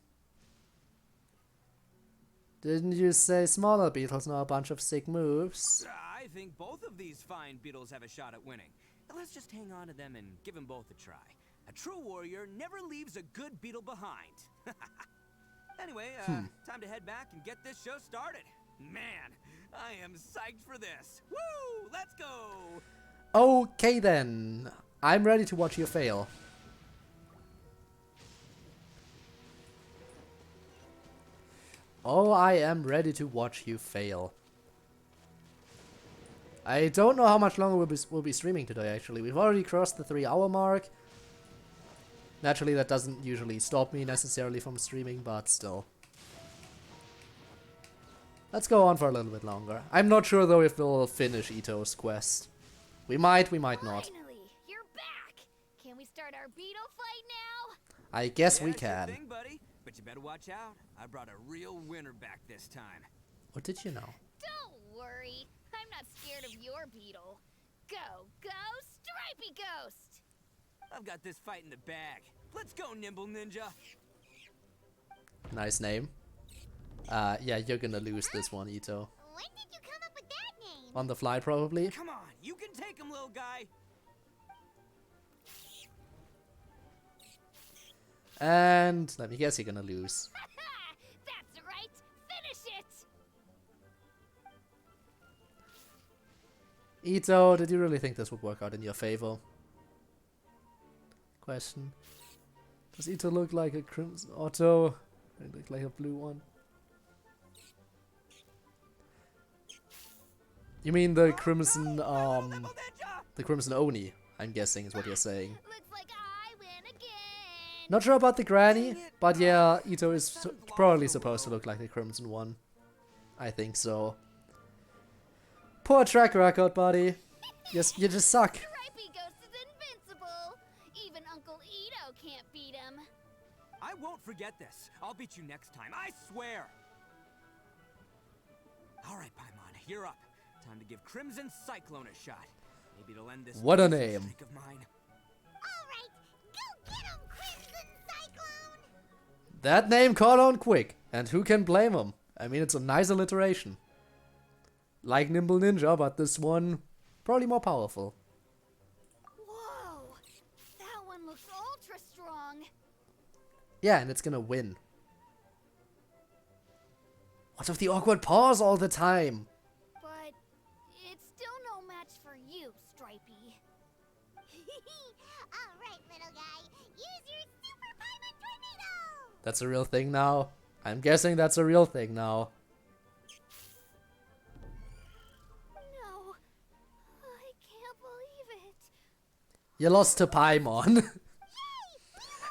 Didn't you say smaller beetles know a bunch of sick moves? I think both of these fine beetles have a shot at winning. Let's just hang on to them and give them both a try. A true warrior never leaves a good beetle behind. Anyway, time to head back and get this show started. Man, I am psyched for this. Woo! Let's go! Okay then. I'm ready to watch you fail. Oh, I am ready to watch you fail. I don't know how much longer we'll be streaming today, actually. We've already crossed the 3-hour mark. Naturally, that doesn't usually stop me necessarily from streaming, but still. Let's go on for a little bit longer. I'm not sure, though, if we'll finish Ito's quest. We might not. Finally, you're back. Can we start our beetle fight now? I guess we Sure can. thing, buddy. But you better watch out. I brought a real winner back this time. What did you know? Don't worry. I'm not scared of your beetle. Go, Stripey Ghost! I've got this fight in the bag. Let's go, Nimble Ninja. Nice name. Yeah, you're gonna lose this one, Ito. When did you come up with that name? On the fly, probably. Come on, you can take him, little guy. And let me guess, you're gonna lose. That's right. Finish it. Ito, did you really think this would work out in your favor? Question. Does Ito look like a crimson Otto? Or look like a blue one? You mean the crimson, the crimson Oni, I'm guessing is what you're saying. Looks like I win again. Not sure about the granny, but yeah, Ito is probably supposed to look like the crimson one. I think so. Poor track record, buddy. Yes, you just suck. Stripey Ghost is invincible. Even Uncle Ito can't beat him. I won't forget this. I'll beat you next time, I swear. All right, Paimon, you're up. Time to give Crimson Cyclone a shot. Maybe it'll end this. What a name. Streak of mine. All right, go get him, Crimson Cyclone! That name caught on quick, and who can blame him? I mean, it's a nice alliteration. Like Nimble Ninja, but this one probably more powerful. Whoa, that one looks ultra strong. Yeah, and it's gonna win. What with the awkward pause all the time? But it's still no match for you, Stripey. All right, little guy, use your Super Paimon Tornado! That's a real thing now? I'm guessing that's a real thing now. No, I can't believe it. You lost to Paimon.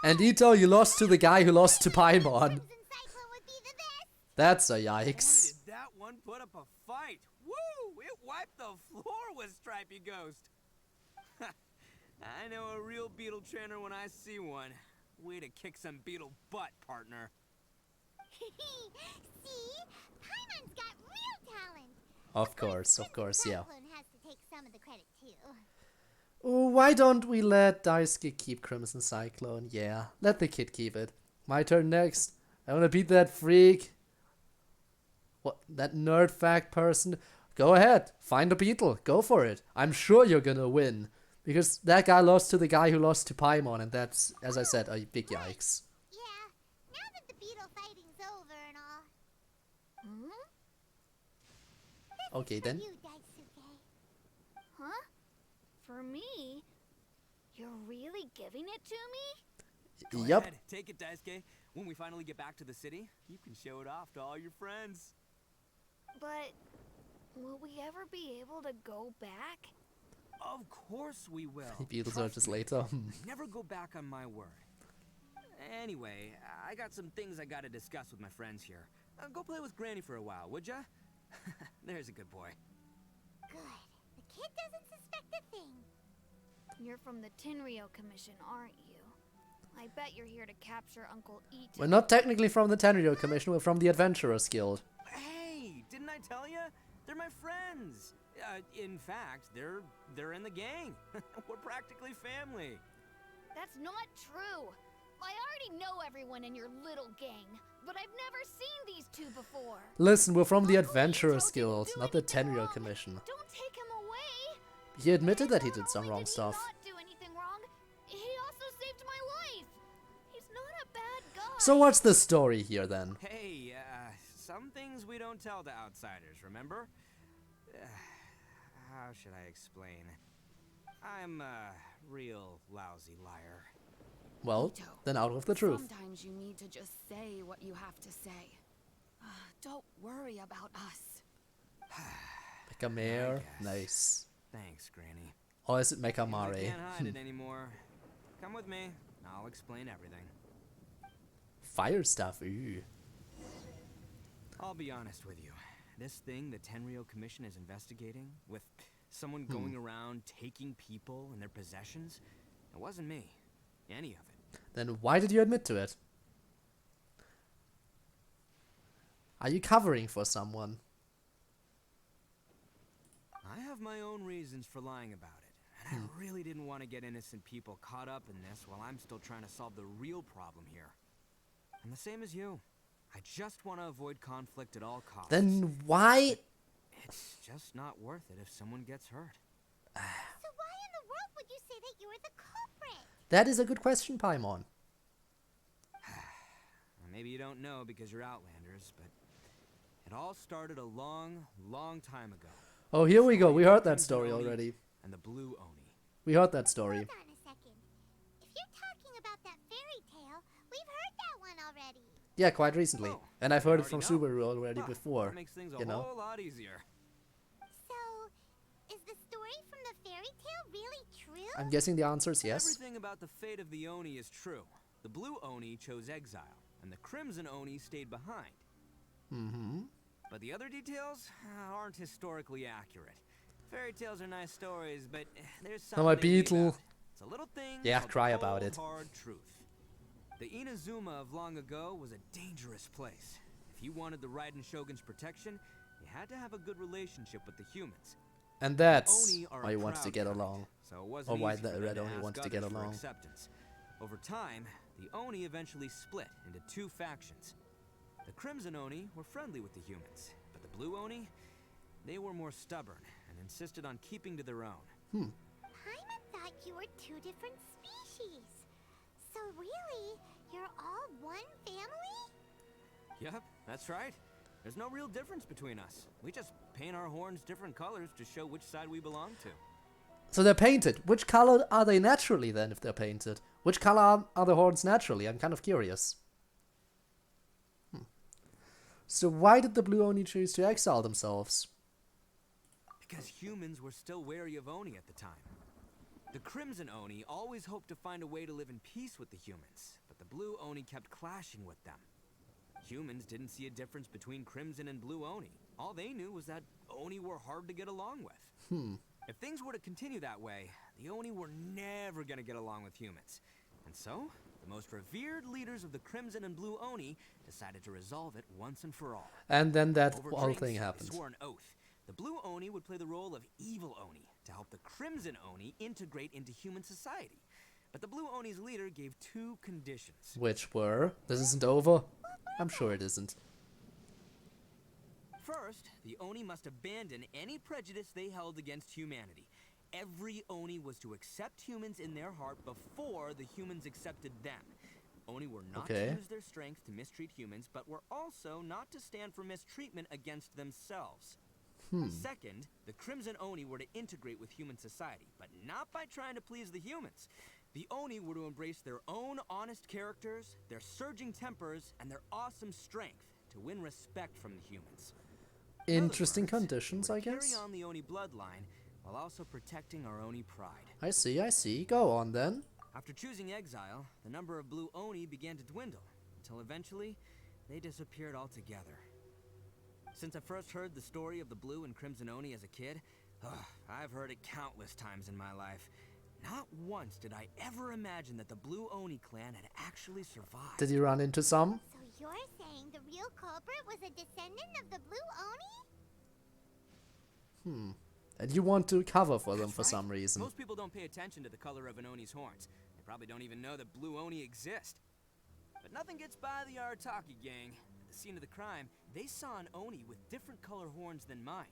And Ito, you lost to the guy who lost to Paimon. That's a yikes. Boy, did that one put up a fight. Woo! It wiped the floor with Stripey Ghost. I know a real beetle trainer when I see one. Way to kick some beetle butt, partner. See? Paimon's got real talent. Of course, yeah. Cyclone has to take some of the credit too. Why don't we let Daisuke keep Crimson Cyclone? Yeah, let the kid keep it. My turn next. I wanna beat that freak. What? That nerd fact person? Go ahead, find a beetle, go for it. I'm sure you're gonna win. Because that guy lost to the guy who lost to Paimon, and that's, as I said, a big yikes. Yeah, now that the beetle fighting's over and all. Okay then. You, Daisuke. Huh? For me? You're really giving it to me? Go Yup. ahead, take it, Daisuke. When we finally get back to the city, you can show it off to all your friends. But will we ever be able to go back? Of course we will. Beetles Trust are just me. later. Never go back on my word. Anyway, I got some things I gotta discuss with my friends here. Go play with Granny for a while, would ya? There's a good boy. Good. The kid doesn't suspect a thing. You're from the Tenryou Commission, aren't you? I bet you're here to capture Uncle Ito. We're not technically from the Tenryou Commission, we're from the Adventurers Guild. Hey, didn't I tell ya? They're my friends. In fact, they're in the gang. We're practically family. That's not true. I already know everyone in your little gang, but I've never seen these two before. Listen, we're from the Adventurers Guild, not the Tenryou Commission. Don't take him away. He admitted that he did some wrong stuff. Not do anything wrong. He also saved my life. He's not a bad guy. So what's the story here then? Hey, some things we don't tell to outsiders, remember? How should I explain? I'm a real lousy liar. Well, then out with the truth. Sometimes you need to just say what you have to say. Don't worry about us. Mecha Mare, nice. Thanks, Granny. Or is it Mecha I Mare? can't hide it anymore. Come with me, and I'll explain everything. Fire stuff, ooh. I'll be honest with you. This thing the Tenryou Commission is investigating, with someone going around taking people and their possessions, it wasn't me. Any of it. Then why did you admit to it? Are you covering for someone? I have my own reasons for lying about it, and I really didn't want to get innocent people caught up in this while I'm still trying to solve the real problem here. I'm the same as you. I just want to avoid conflict at all costs. Then why? It's just not worth it if someone gets hurt. So why in the world would you say that you were the culprit? That is a good question, Paimon. Maybe you don't know because you're Outlanders, but it all started a long, long time ago. Oh, here we go. We heard that story already. And the Blue Oni. We heard that story. Hold on a second. If you're talking about that fairy tale, we've heard that one already. Yeah, quite recently. And I've heard it from Subaru already before. That makes things a you know? whole lot easier. So, is the story from the fairy tale really true? I'm guessing the answer is yes. Everything about the fate of the Oni is true. The Blue Oni chose exile, and the Crimson Oni stayed behind. Mm-hmm. But the other details aren't historically accurate. Fairy tales are nice stories, but there's something. Oh, my they leave beetle. out. It's a little thing. Yeah, called cry the about cold, it. Hard truth. The Inazuma of long ago was a dangerous place. If you wanted the Raiden Shogun's protection, you had to have a good relationship with the humans. And that's Oni are why a he wants to proud get kind, along. So it wasn't Or why easy the for them Red to Oni ask wants to get others for along. acceptance. Over time, the Oni eventually split into two factions. The Crimson Oni were friendly with the humans, but the Blue Oni, they were more stubborn and insisted on keeping to their own. Paimon thought you were two different species. So really, you're all one family? Yep, that's right. There's no real difference between us. We just paint our horns different colors to show which side we belong to. So they're painted. Which color are they naturally then if they're painted? Which color are the horns naturally? I'm kind of curious. So why did the Blue Oni choose to exile themselves? Because humans were still wary of Oni at the time. The Crimson Oni always hoped to find a way to live in peace with the humans, but the Blue Oni kept clashing with them. Humans didn't see a difference between Crimson and Blue Oni. All they knew was that Oni were hard to get along with. If things were to continue that way, the Oni were never gonna get along with humans. And so, the most revered leaders of the Crimson and Blue Oni decided to resolve it once and for all. And then that Over whole drinks, thing they happened. swore an oath. The Blue Oni would play the role of evil Oni to help the Crimson Oni integrate into human society. But the Blue Oni's leader gave 2 conditions. Which were, this isn't over? I'm sure it isn't. First, the Oni must abandon any prejudice they held against humanity. Every Oni was to accept humans in their heart before the humans accepted them. Oni were not to use their strength to mistreat humans, but were also not to stand for mistreatment against themselves. Second, the Crimson Oni were to integrate with human society, but not by trying to please the humans. The Oni were to embrace their own honest characters, their surging tempers, and their awesome strength to win respect from the humans. Interesting conditions, I guess. Carry on the Oni bloodline while also protecting our Oni pride. I see. Go on then. After choosing exile, the number of Blue Oni began to dwindle, until eventually, they disappeared altogether. Since I first heard the story of the Blue and Crimson Oni as a kid, I've heard it countless times in my life. Not once did I ever imagine that the Blue Oni clan had actually survived. Did you run into some? So you're saying the real culprit was a descendant of the Blue Oni? And you want to cover for them for some reason. Most people don't pay attention to the color of an Oni's horns. They probably don't even know that Blue Oni exist. But nothing gets by the Arataki gang. At the scene of the crime, they saw an Oni with different color horns than mine.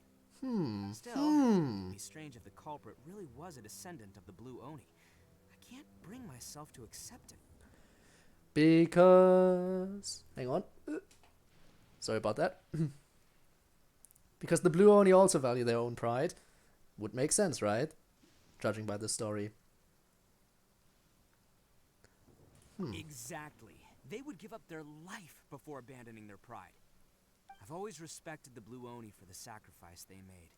Still, it'd be strange if the culprit really was a descendant of the Blue Oni. I can't bring myself to accept it. Because... Hang on. Sorry about that. Because the Blue Oni also value their own pride. Would make sense, right? Judging by the story. Exactly. They would give up their life before abandoning their pride. I've always respected the Blue Oni for the sacrifice they made.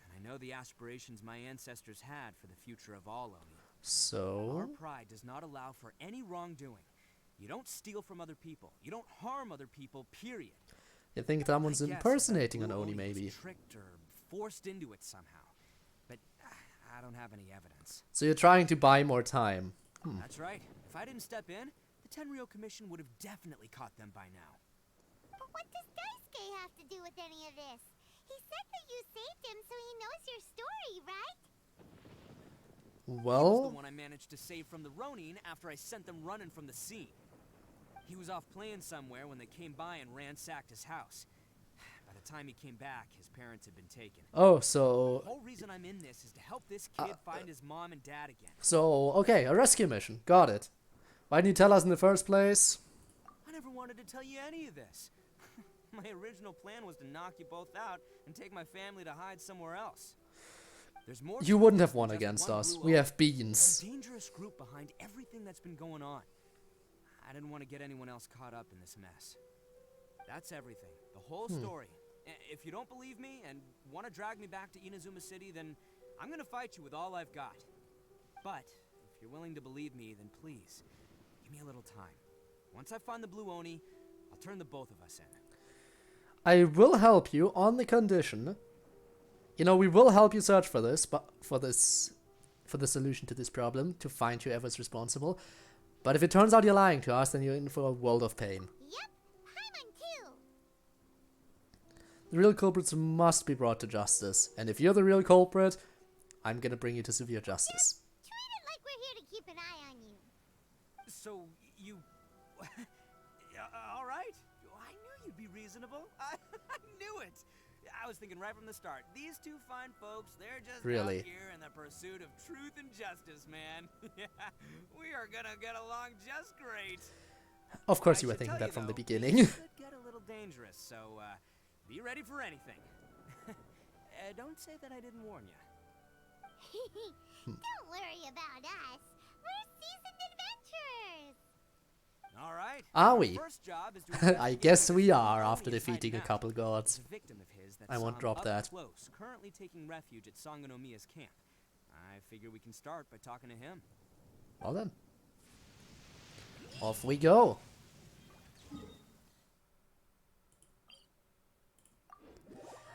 And I know the aspirations my ancestors had for the future of all Oni. So? Our pride does not allow for any wrongdoing. You don't steal from other people. You don't harm other people, period. You think someone's impersonating an Oni, maybe? Tricked or forced into it somehow. But I don't have any evidence. So you're trying to buy more time. That's right. If I didn't step in, the Tenryou Commission would have definitely caught them by now. But what does Daisuke have to do with any of this? He said that you saved him so he knows your story, right? Well... He was the one I managed to save from the Ronin after I sent them running from the scene. He was off playing somewhere when they came by and ransacked his house. By the time he came back, his parents had been taken. Oh, so... The whole reason I'm in this is to help this kid find his mom and dad again. So, okay, a rescue mission. Got it. Why didn't you tell us in the first place? I never wanted to tell you any of this. My original plan was to knock you both out and take my family to hide somewhere else. There's more. You wouldn't have won against us. We have beans. A dangerous group behind everything that's been going on. I didn't want to get anyone else caught up in this mess. That's everything. The whole story. If you don't believe me and want to drag me back to Inazuma City, then I'm going to fight you with all I've got. But if you're willing to believe me, then please, give me a little time. Once I find the Blue Oni, I'll turn the both of us in. I will help you on the condition. You know, we will help you search for this, but for the solution to this problem, to find whoever's responsible. But if it turns out you're lying to us, then you're in for a world of pain. Yep, Paimon too. The real culprits must be brought to justice, and if you're the real culprit, I'm gonna bring you to severe justice. Treat it like we're here to keep an eye on you. So, you... all right. I knew you'd be reasonable. I knew it. I was thinking right from the start. These two fine folks, they're just out here in the pursuit of truth and justice, man. We are gonna get along just great. Of course you were thinking that from the beginning. It could get a little dangerous, so be ready for anything. Don't say that I didn't warn you. Don't worry about us. We're seasoned adventurers. All right. Are we? First job is to I guess we are after defeating a couple gods. A victim of his that I won't drop that. Close, currently taking refuge at Sangonomiya's camp. I figure we can start by talking to him. Well then. Off we go.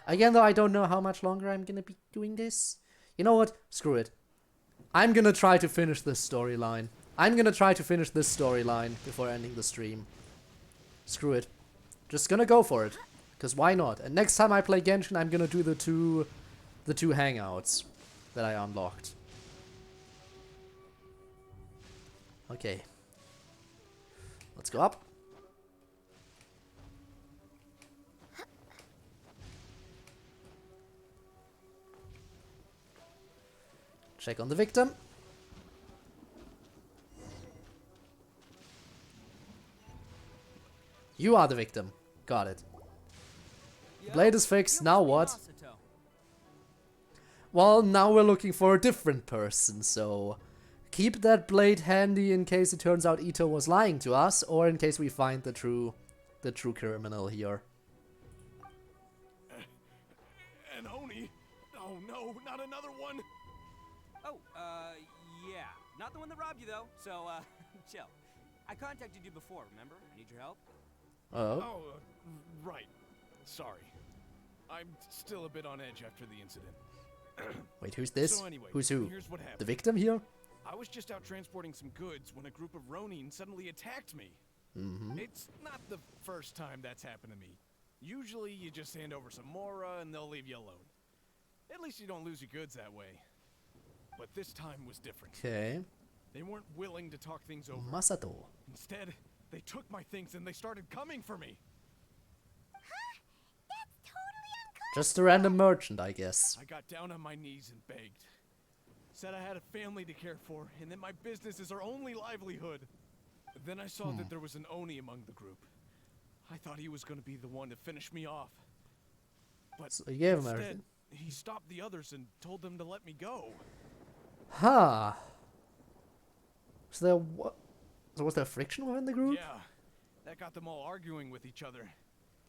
Again, though, I don't know how much longer I'm gonna be doing this. You know what? Screw it. I'm gonna try to finish this storyline. Before ending the stream. Screw it. Just gonna go for it. Because why not? And next time I play Genshin, I'm gonna do the two hangouts that I unlocked. Okay. Let's go up. Check on the victim. You are the victim. Got it. Blade is fixed. Now what? Well, now we're looking for a different person, so keep that blade handy in case it turns out Ito was lying to us, or in case we find the true criminal here. An Oni? Oh no, not another one! Oh, yeah. Not the one that robbed you, though, so, chill. I contacted you before, remember? I need your help. Oh, right. Sorry. I'm still a bit on edge after the incident. Wait, who's this? So anyway, Who's who? here's what happened. The victim here? I was just out transporting some goods when a group of Ronin suddenly attacked me. Mm-hmm. It's not the first time that's happened to me. Usually you just hand over some Mora and they'll leave you alone. At least you don't lose your goods that way. But this time was different. Okay. They weren't willing to talk things over. Masato. Instead, they took my things and they started coming for me. Just a random merchant, I guess. I got down on my knees and begged. Said I had a family to care for, and that my business is our only livelihood. Then I saw that there was an Oni among the group. I thought he was going to be the one to finish me off. But so you gave him instead, everything. he stopped the others and told them to let me go. Huh. So was there friction within the group? Yeah, that got them all arguing with each other.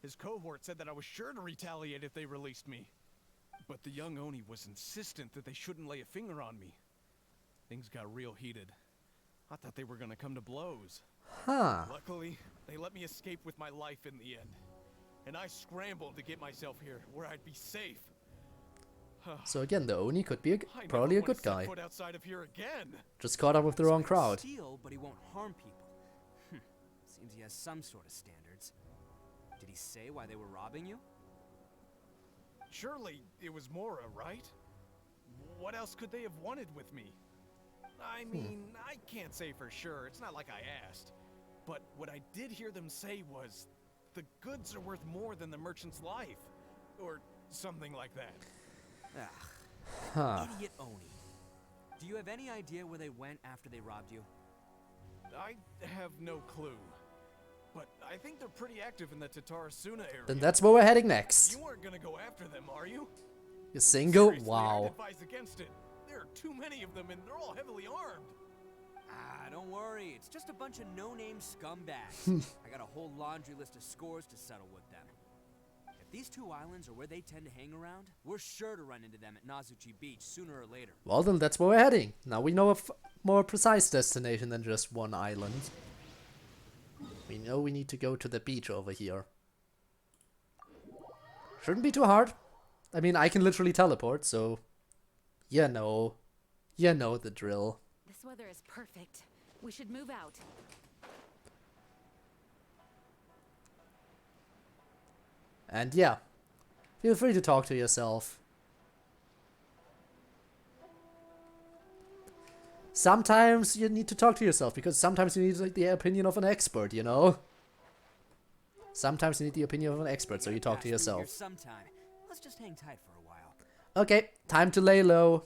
His cohort said that I was sure to retaliate if they released me. But the young Oni was insistent that they shouldn't lay a finger on me. Things got real heated. I thought they were gonna come to blows. Huh. Luckily, they let me escape with my life in the end. And I scrambled to get myself here, where I'd be safe. So again, the Oni could be probably a good guy. Foot outside of here again. Just caught up with the wrong crowd. Steal, but he won't harm people. Seems he has some sort of standards. Did he say why they were robbing you? Surely it was Mora, right? What else could they have wanted with me? I mean, I can't say for sure. It's not like I asked. But what I did hear them say was, the goods are worth more than the merchant's life. Or something like that. Ugh. Idiot Oni. Do you have any idea where they went after they robbed you? I have no clue. But I think they're pretty active in the Tatarasuna area. Then that's where we're heading next. You aren't gonna go after them, are you? You single? Seriously, Wow. I'd advise against it. There are too many of them, and they're all heavily armed. Don't worry. It's just a bunch of no-name scumbags. I got a whole laundry list of scores to settle with them. If these two islands are where they tend to hang around, we're sure to run into them at Nazuchi Beach sooner or later. Well, then that's where we're heading. Now we know a more precise destination than just one island. We know we need to go to the beach over here. Shouldn't be too hard. I mean, I can literally teleport, so... You know the drill. This weather is perfect. We should move out. And yeah, feel free to talk to yourself. Sometimes you need to talk to yourself, because sometimes you need like, the opinion of an expert, you know? Sometimes you need the opinion of an expert, so you talk to yourself. Sometime. Let's just hang tight for a while. Okay, time to lay low.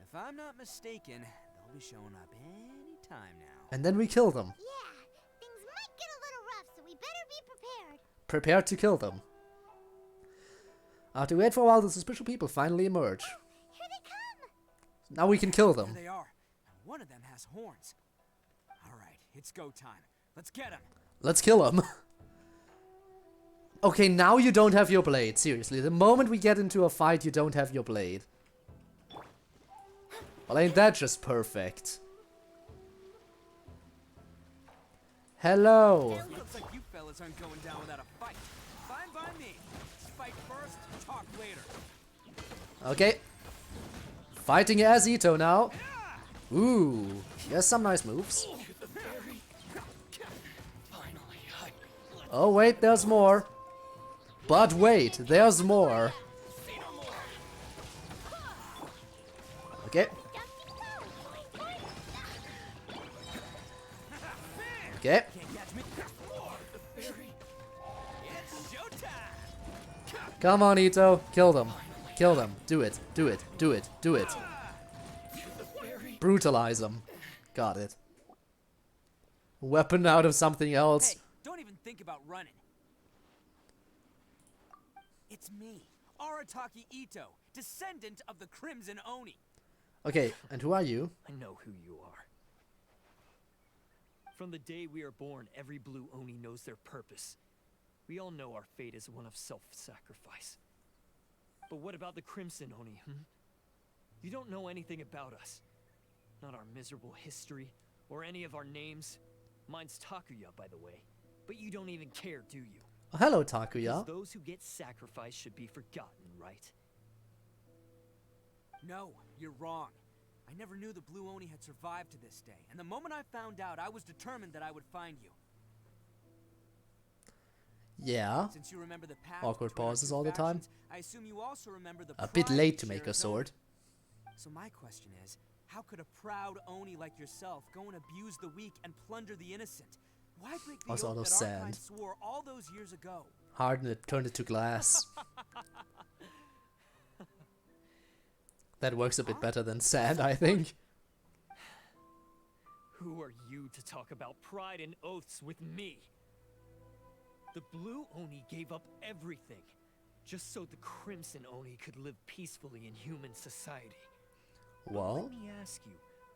If I'm not mistaken, they'll be showing up any time now. And then we kill them. Yeah, things might get a little rough, so we better be prepared. Prepare to kill them. After we wait for a while, the suspicious people finally emerge. Here they come! Now we can kill them. There they are. And one of them has horns. Alright, it's go time. Let's get him. Let's kill them. Okay, now you don't have your blade. Seriously, the moment we get into a fight, you don't have your blade. Well, ain't that just perfect? Hello. Looks like you fellas aren't going down without a fight. Fine by me. Let's fight first, talk later. Okay. Fighting as Ito now. Ooh, he has some nice moves. Oh wait, there's more. But wait, there's more. Okay. Okay. Come on, Ito. Kill them. Kill them. Do it. Do it. Do it. Do it. Brutalize them. Got it. Weapon out of something else. Hey, don't even think about running. It's me, Arataki Ito, descendant of the Crimson Oni. Okay, and who are you? I know who you are. From the day we are born, every blue Oni knows their purpose. We all know our fate is one of self-sacrifice. But what about the Crimson Oni, You don't know anything about us. Not our miserable history, or any of our names. Mine's Takuya, by the way. But you don't even care, do you? Oh, hello, Takuya. Because those who get sacrificed should be forgotten, right? No, you're wrong. I never knew the Blue Oni had survived to this day, and the moment I found out, I was determined that I would find you. Yeah. Since you remember the path Awkward between our pauses two all the time. factions, I assume you also remember the A bit pride late we to make share, a sword. So my question is, how could a proud Oni like yourself go and abuse the weak and plunder the innocent? Why break the Also, all oath those that our kind sand. swore all those years ago? Harden it, turn it to glass. That works a bit better than sand, I think. Who are you to talk about pride and oaths with me? The Blue Oni gave up everything, just so the Crimson Oni could live peacefully in human society. Well? Let me ask you,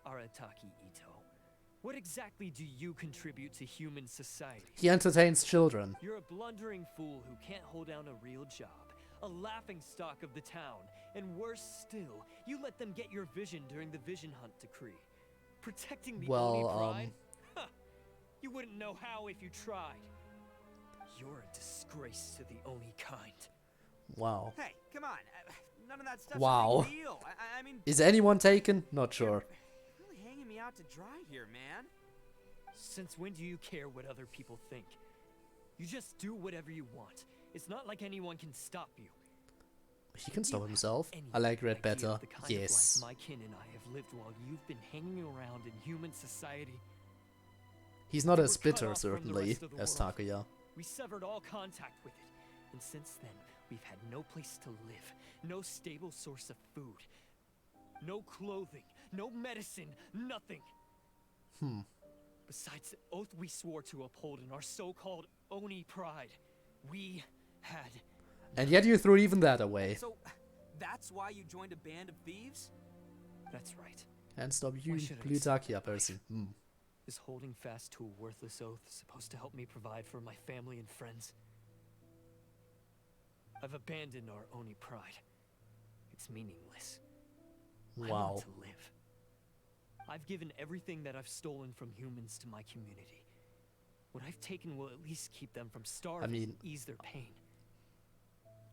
Arataki Ito, what exactly do you contribute to human society? He entertains children. You're a blundering fool who can't hold down a real job, a laughingstock of the town, and worse still, you let them get your vision during the Vision Hunt decree. Protecting the Oni pride? Huh. You wouldn't know how if you tried. You're a disgrace to the Oni kind. Wow. Hey, come on. None of that stuff's Wow. a big deal. I mean, Is anyone taken? Not sure. you're really hanging me out to dry here, man. Since when do you care what other people think? You just do whatever you want. It's not like anyone can stop you. He can stop himself. I like red better. Yes. Of life my kin and I have lived while you've been hanging around in human society. He's not We as were cut bitter, off from the certainly, rest of the as world. Takuya. We severed all contact with it, and since then, we've had no place to live, no stable source of food, no clothing, no medicine, nothing. Besides the oath we swore to uphold in our so-called Oni pride, we had... And yet you threw even that away. So, that's why you joined a band of thieves? That's right. Can't stop you, Why should I blue accept Takuya person. Is holding fast to a worthless oath supposed to help me provide for my family and friends? I've abandoned our Oni pride. It's meaningless. I Wow. want to live. I've given everything that I've stolen from humans to my community. What I've taken will at least keep them from starving mean- and ease their pain.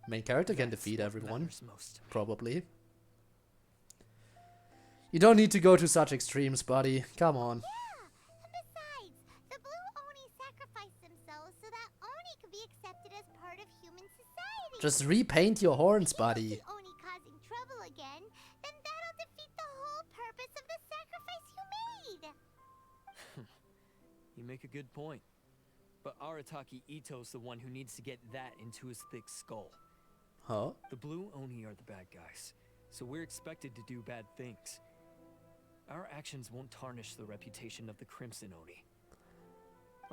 Main character can That's defeat what everyone. matters most. Probably. You don't need to go to such extremes, buddy. Come on. Besides, the Blue Oni sacrificed themselves so that Oni could be accepted as part of human society. Just repaint your horns, buddy. If Oni causing trouble again, then that'll defeat the whole purpose of the sacrifice you made. You make a good point. But Arataki Ito's the one who needs to get that into his thick skull. Huh? The Blue Oni are the bad guys, so we're expected to do bad things. Our actions won't tarnish the reputation of the Crimson Oni.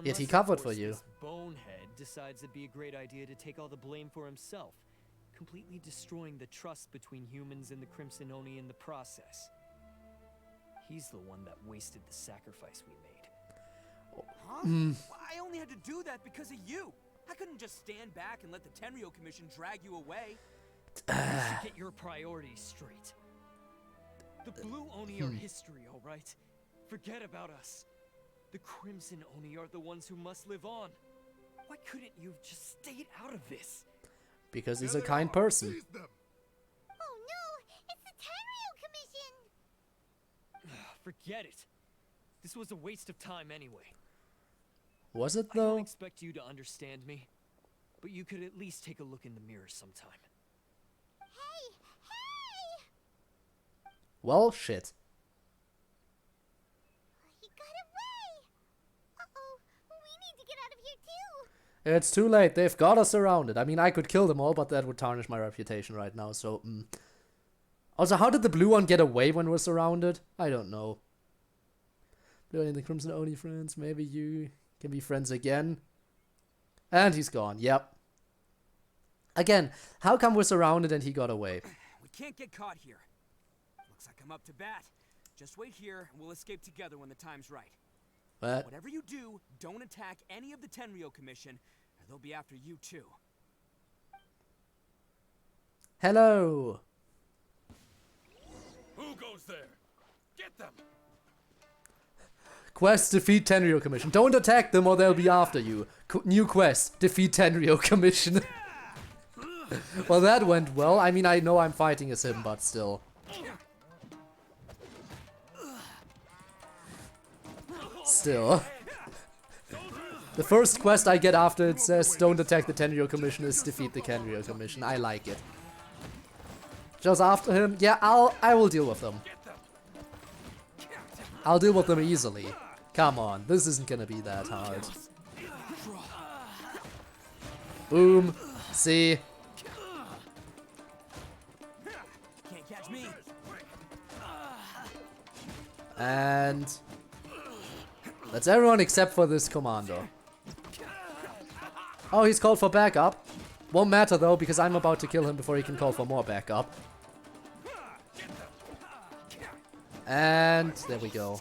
Yet he Unless, of covered for course, you. This bonehead decides it'd be a great idea to take all the blame for himself, completely destroying the trust between humans and the Crimson Oni in the process. He's the one that wasted the sacrifice we made. Huh? I only had to do that because of you. I couldn't just stand back and let the Tenryo Commission drag you away. You should get your priorities straight. The Blue Oni are history, alright? Forget about us. The Crimson Oni are the ones who must live on. Why couldn't you have just stayed out of this? Because he's a kind person. Oh no! It's the Tenryo Commission! forget it. This was a waste of time anyway. Was it I don't though? expect you to understand me, but you could at least take a look in the mirror sometime. Hey! Hey! Well, shit. He got away! Uh-oh, we need to get out of here too! It's too late. They've got us surrounded. I mean, I could kill them all, but that would tarnish my reputation right now, so... Also, how did the blue one get away when we're surrounded? I don't know. Blue and the Crimson Oni friends. Maybe you can be friends again. And he's gone. Yep. Again, how come we're surrounded and he got away? We can't get caught here. Looks like I'm up to bat. Just wait here and we'll escape together when the time's right. What? Whatever you do, don't attack any of the Tenryou Commission, or they'll be after you too. Hello. Who goes there? Get them! Quest, defeat Tenryou Commission. Don't attack them or they'll be after you. New quest, defeat Tenryou Commission. Well, that went well. I mean, I know I'm fighting as him, but still. Still. The first quest I get after it says don't attack the Tenryou Commission is defeat the Tenryou Commission. I like it. Just after him, yeah, I will deal with them. I'll deal with them easily. Come on, this isn't gonna be that hard. Boom. See? Can't catch me. And that's everyone except for this commando. Oh, he's called for backup. Won't matter though, because I'm about to kill him before he can call for more backup. And there we go.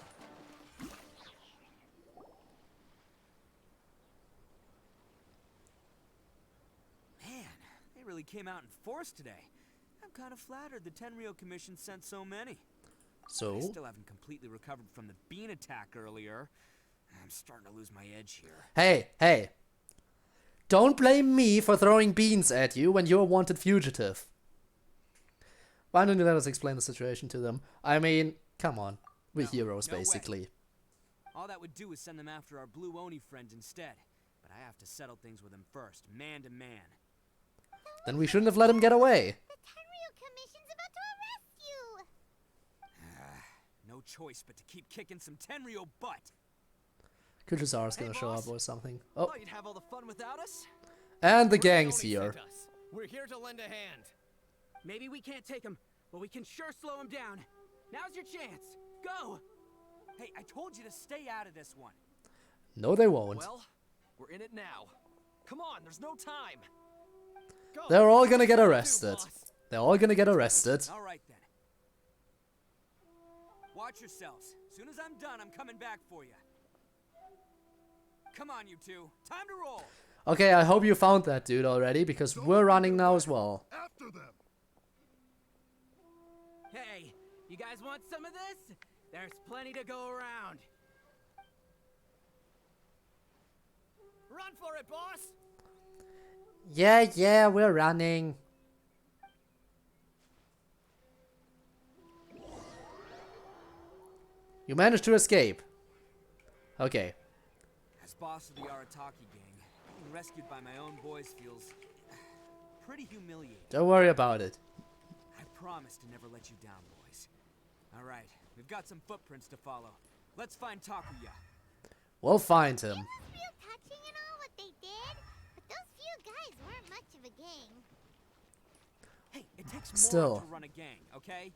Man, they really came out in force today. I'm kind of flattered the Tenryou Commission sent so many. So? I still haven't completely recovered from the bean attack earlier. I'm starting to lose my edge here. Hey, hey. Don't blame me for throwing beans at you when you're a wanted fugitive. Why don't you let us explain the situation to them? I mean, come on. We're heroes, basically. All that would do is send them after our blue Oni friends instead. But I have to settle things with them first, man to man. Then we shouldn't have let him get away. The Tenryou Commission's about to arrest you! No choice but to keep kicking some Tenryou butt. Kuchizara's gonna show up or something. Oh. Thought you'd have all the fun without us? And the gang's here. We're here to lend a hand. Maybe we can't take him, but we can sure slow him down. Now's your chance. Go! Hey, I told you to stay out of this one. No, they won't. Well, we're in it now. Come on, there's no time. Go. They're all gonna get arrested. They're all gonna get arrested. All right then. Watch yourselves. As soon as I'm done, I'm coming back for you. Come on, you two. Time to roll. Okay, I hope you found that dude already, because we're running now as well. After them. Hey, you guys want some of this? There's plenty to go around. Run for it, boss! Yeah, we're running. You managed to escape. Okay. As boss of the Arataki gang, being rescued by my own boys feels pretty humiliating. Don't worry about it. I promise to never let you down, boys. All right, we've got some footprints to follow. Let's find Takuya. We'll find him. It was real touching and all what they did, but those few guys weren't much of a gang. Hey, it takes more Still. to run a gang, okay?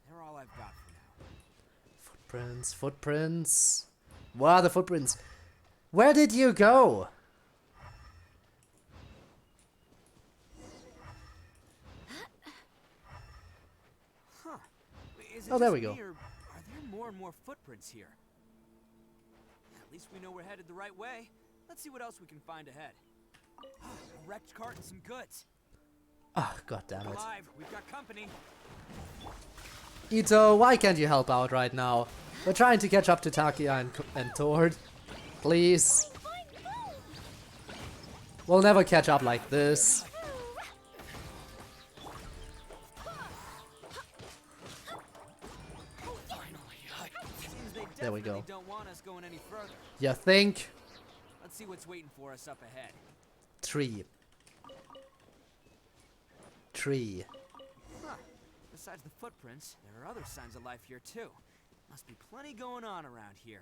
They're all I've got for now. Footprints. What are the footprints? Where did you go? Huh. Is it Oh, there just we go. me, or are there more and more footprints here? At least we know we're headed the right way. Let's see what else we can find ahead. A wrecked cart and some goods. Ah, god damn it. Alive, we've got company. Ito, why can't you help out right now? We're trying to catch up to Takia and Tord. Please. We'll never catch up like this. Finally, I There we go. Don't want us going any further. You think? Let's see what's waiting for us up ahead. Tree. Huh. Besides the footprints, there are other signs of life here too. Must be plenty going on around here.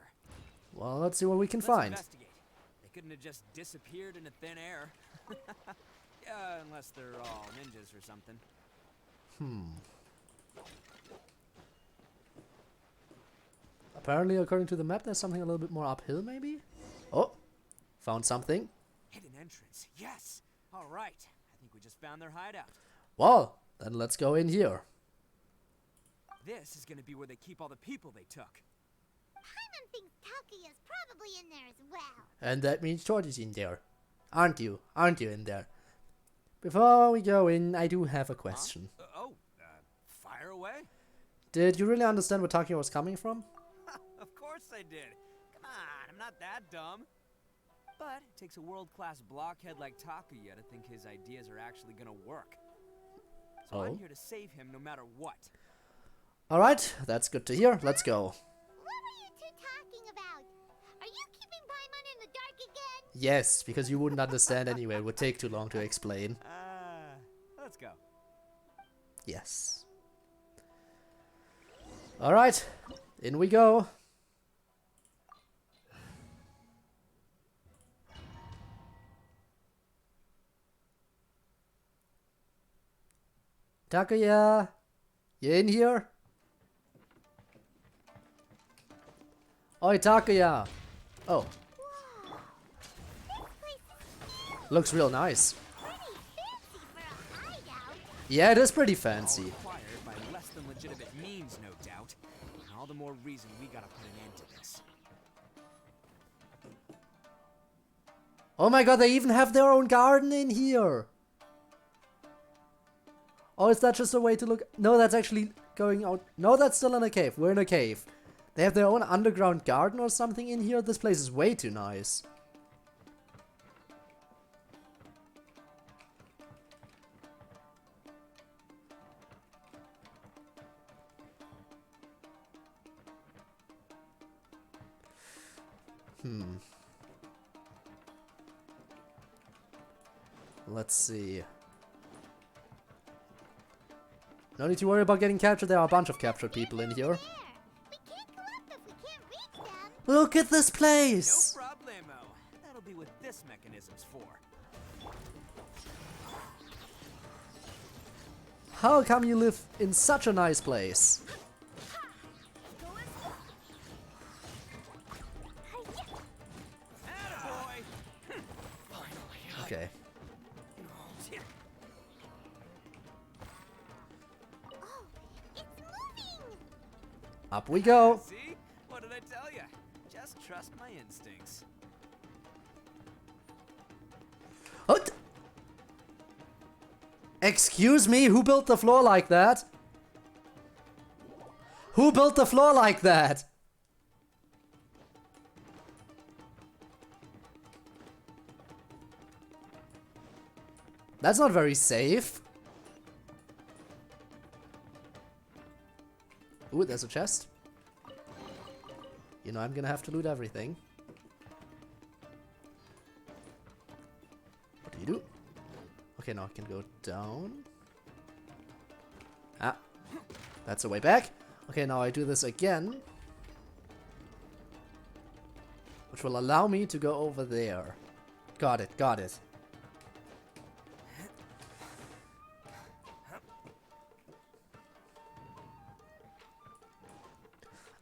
Well, let's see what we can Let's find. Investigate. They couldn't have just disappeared into thin air. Yeah, unless they're all ninjas or something. Apparently, according to the map, there's something a little bit more uphill, maybe? Oh, found something. Hidden entrance. Yes. All right. I think we just found their hideout. Well, then let's go in here. This is gonna be where they keep all the people they took. Paimon thinks Takuya's probably in there as well. And that means Shorty's in there. Aren't you? Aren't you in there? Before we go in, I do have a question. Fire away? Did you really understand where Takuya was coming from? Of course I did. Come on, I'm not that dumb. But it takes a world-class blockhead like Takuya to think his ideas are actually gonna work. So I'm here to save him no matter what. Alright, that's good to hear. Let's go. What were you two talking about? Are you keeping Paimon in the dark again? Yes, because you wouldn't understand anyway. It would take too long to explain. Let's go. Yes. Alright, in we go. Takuya, you in here? Oi, Takuya! Oh. Looks real nice. Yeah, it is pretty fancy. Acquired by less than legitimate means, no doubt. And all the more reason we gotta put an end to this. Oh my god, they even have their own garden in here! Oh, is that just a way to look? No, that's actually going out. No, that's still in a cave. We're in a cave. They have their own underground garden or something in here. This place is way too nice. Let's see. No need to worry about getting captured. There are a bunch of captured people in here. Look at this place! No problemo. That'll be what this mechanism's for. How come you live in such a nice place? Okay. Up we go. See? What did I tell you? Just trust my instincts. What? Excuse me, who built the floor like that? Who built the floor like that? That's not very safe. Ooh, there's a chest. You know, I'm gonna have to loot everything. What do you do? Okay, now I can go down. Ah, that's a way back. Okay, now I do this again. Which will allow me to go over there. Got it, got it.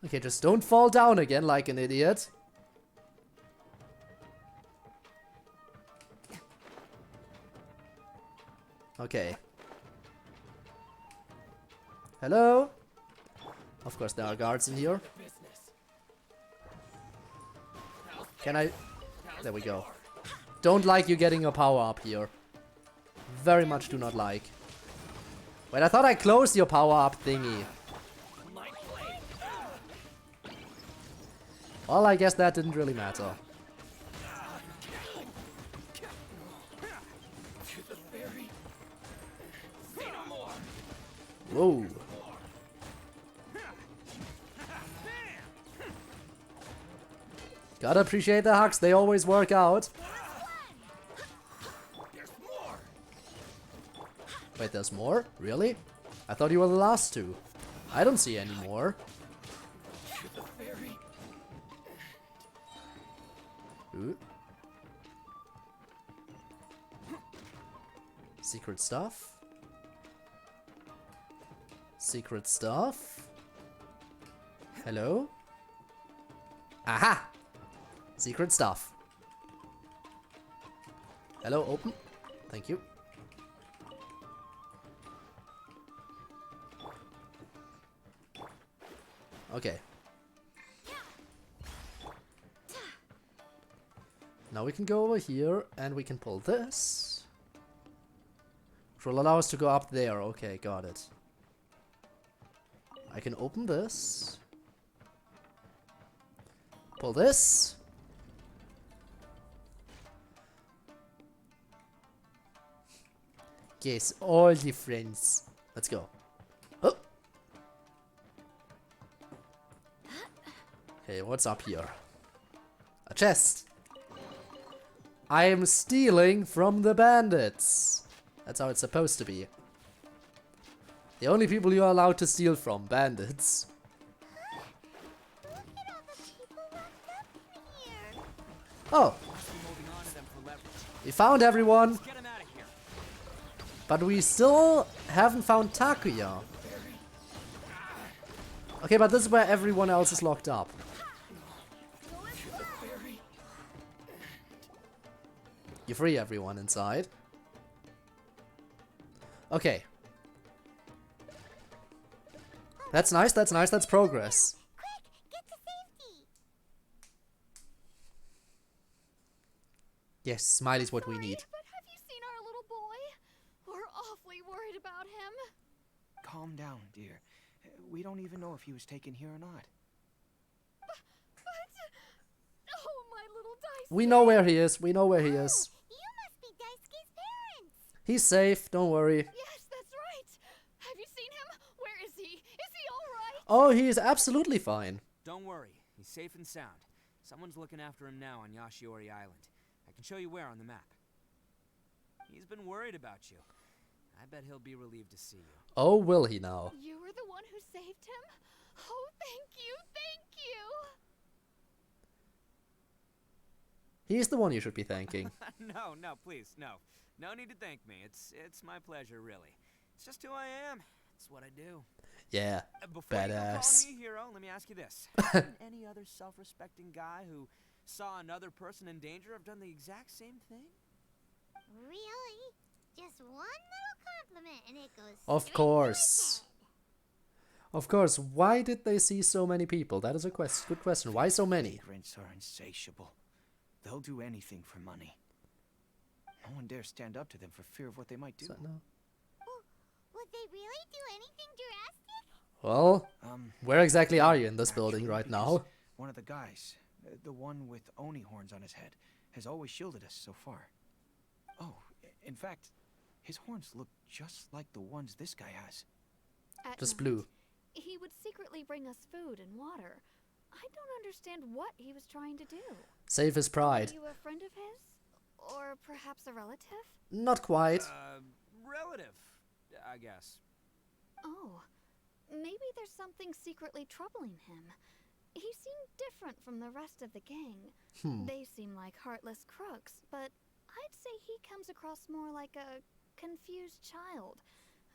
Okay, just don't fall down again like an idiot. Okay. Hello? Of course there are guards in here. Can I... There we go. Don't like you getting a power up here. Very much do not like. Wait, I thought I closed your power up thingy. Well, I guess that didn't really matter. Whoa. Gotta appreciate the hugs, they always work out. Wait, there's more? Really? I thought you were the last two. I don't see any more. Ooh. Secret stuff? Secret stuff? Hello? Aha! Secret stuff. Hello, open. Thank you. Okay. Now we can go over here and we can pull this. Which will allow us to go up there. Okay, got it. I can open this. Pull this. Yes, all the friends. Let's go. Oh. Okay, what's up here? A chest. I am stealing from the bandits. That's how it's supposed to be. The only people you are allowed to steal from, bandits. Oh. We found everyone. But we still haven't found Takuya. Okay, but this is where everyone else is locked up. You free everyone inside. Okay. That's nice, that's nice, that's progress. Yes, Smiley's what we need. But have you seen our little boy? We're awfully worried about him. Calm down, dear. We don't even know if he was taken here or not. But oh, my little Daisuke. We know where he is, we know where he is. You must be Daisuke's parents. He's safe, don't worry. Yes, that's right. Have you seen him? Where is he? Is he all right? Oh, he is absolutely fine. Don't worry, he's safe and sound. Someone's looking after him now on Yashiori Island. I can show you where on the map. He's been worried about you. I bet he'll be relieved to see you. Oh, will he now? You were the one who saved him? Oh, thank you, thank you. He's the one you should be thanking. No, please, no. No need to thank me. It's my pleasure, really. It's just who I am. It's what I do. Yeah, Before badass. you call me hero, let me ask you this. Can any other self-respecting guy who saw another person in danger have done the exact same thing? Really? Just one little compliment and it goes Of course. Of course. Why did they see so many people? That is a good question. Why so many? Vagrants are insatiable. They'll do anything for money. No one dares stand up to them for fear of what they might do. Would they really do anything drastic? Well, where exactly are you in this building right now? One of the guys, the one with oni horns on his head, has always shielded us so far. Oh, in fact, his horns look just like the ones this guy has. At Just night, blue. He would secretly bring us food and water. I don't understand what he was trying to do. Save his pride. Are you a friend of his? Or perhaps a relative? Not quite. Relative, I guess. Oh, maybe there's something secretly troubling him. He seemed different from the rest of the gang. They seem like heartless crooks, but I'd say he comes across more like a confused child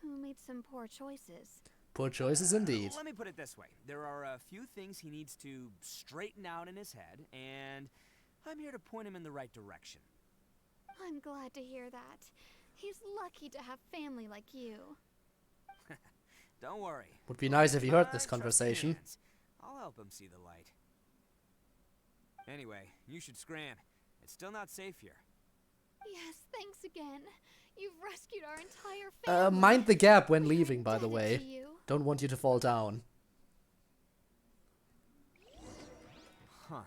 who made some poor choices. Poor choices indeed. Let me put it this way. There are a few things he needs to straighten out in his head, and I'm here to point him in the right direction. I'm glad to hear that. He's lucky to have family like you. Don't worry. Would be nice if you heard this Trust me, conversation. Hans. I'll help him see the light. Anyway, you should scram. It's still not safe here. Yes, thanks again. You've rescued our entire family. Mind the gap when leaving, by the indebted way. to you. Don't want you to fall down. Huh.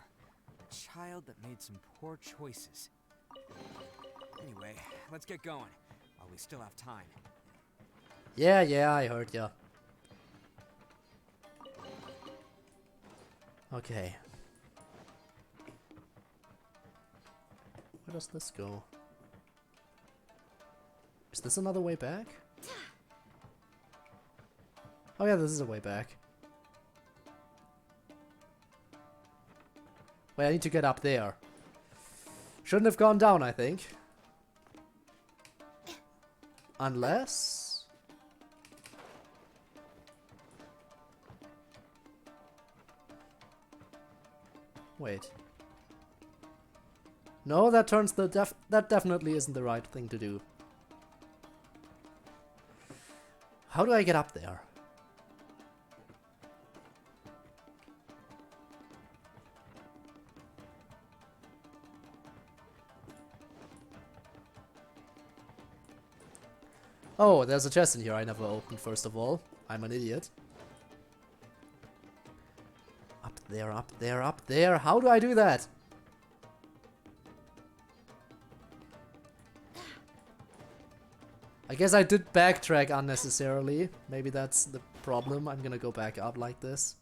A child that made some poor choices. Anyway, let's get going, while we still have time. Yeah, I heard ya. Okay. Where does this go? Is this another way back? Oh yeah, this is a way back. Wait, I need to get up there. Shouldn't have gone down, I think. Unless... Wait. No, that turns the that definitely isn't the right thing to do. How do I get up there? Oh, there's a chest in here I never opened, first of all. I'm an idiot. Up there, up there, up there. How do I do that? I guess I did backtrack unnecessarily. Maybe that's the problem. I'm gonna go back up like this.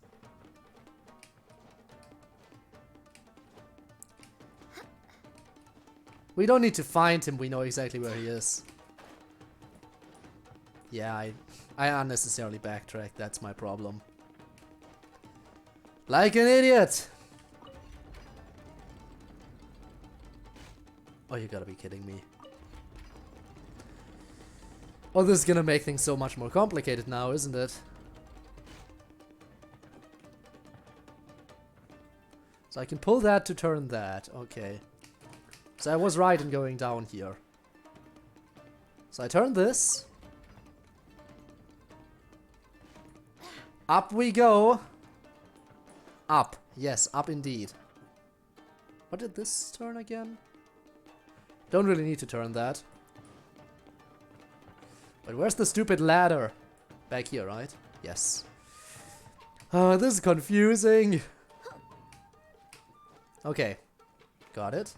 We don't need to find him. We know exactly where he is. Yeah, I unnecessarily backtracked. That's my problem. Like an idiot! Oh, you gotta be kidding me. Oh, this is gonna make things so much more complicated now, isn't it? So I can pull that to turn that. Okay. So I was right in going down here. So I turn this. Up we go. Up. Yes, up indeed. What did this turn again? Don't really need to turn that. But where's the stupid ladder? Back here, right? Yes. Oh, this is confusing. Okay. Got it.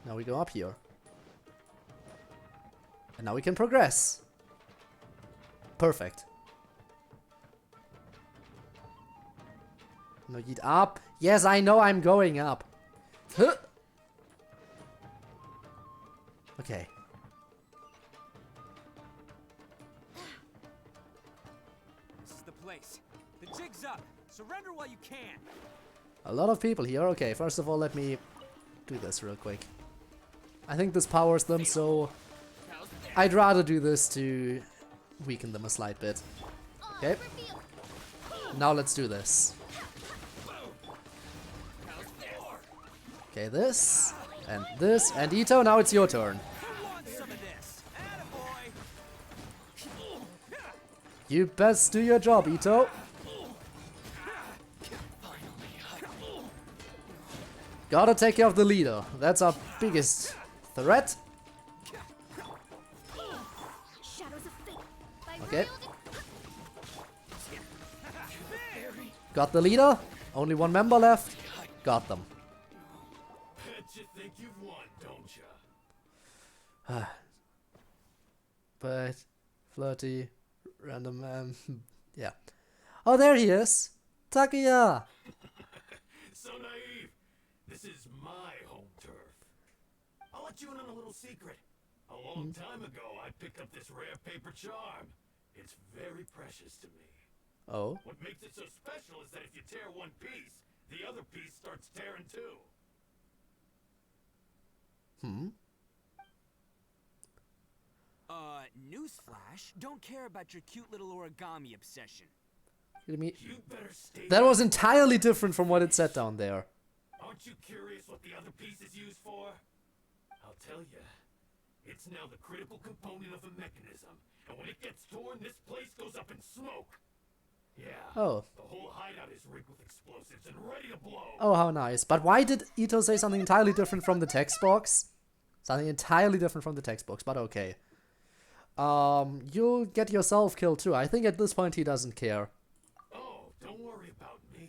Now we go up here. And now we can progress. Perfect. No, get up. Yes, I know I'm going up. Huh. Okay. This is the place. The jig's up. Surrender while you can. A lot of people here. Okay, first of all, let me do this real quick. I think this powers them, so I'd rather do this to weaken them a slight bit. Okay. Now let's do this. Okay, this, and Ito, now it's your turn. You best do your job, Ito. Gotta take care of the leader. That's our biggest threat. Okay. Got the leader. Only one member left. Got them. But flirty, random, yeah. Oh, there he is, Takuya. So naive. This is my home turf. I'll let you in on a little secret. A long time ago, I picked up this rare paper charm. It's very precious to me. Oh. What makes it so special is that if you tear one piece, the other piece starts tearing too. Newsflash, don't care about your cute little origami obsession. That was entirely different from what it said down there. Aren't you curious what the other piece is used for? I'll tell you. It's now the critical component of a mechanism, and when it gets torn, this place goes up in smoke. Yeah. Oh. The whole hideout is rigged with explosives and ready to blow. Oh, how nice. But why did Ito say something entirely different from the text box? Something entirely different from the text box, but okay. You'll get yourself killed too. I think at this point he doesn't care. Oh, don't worry about me.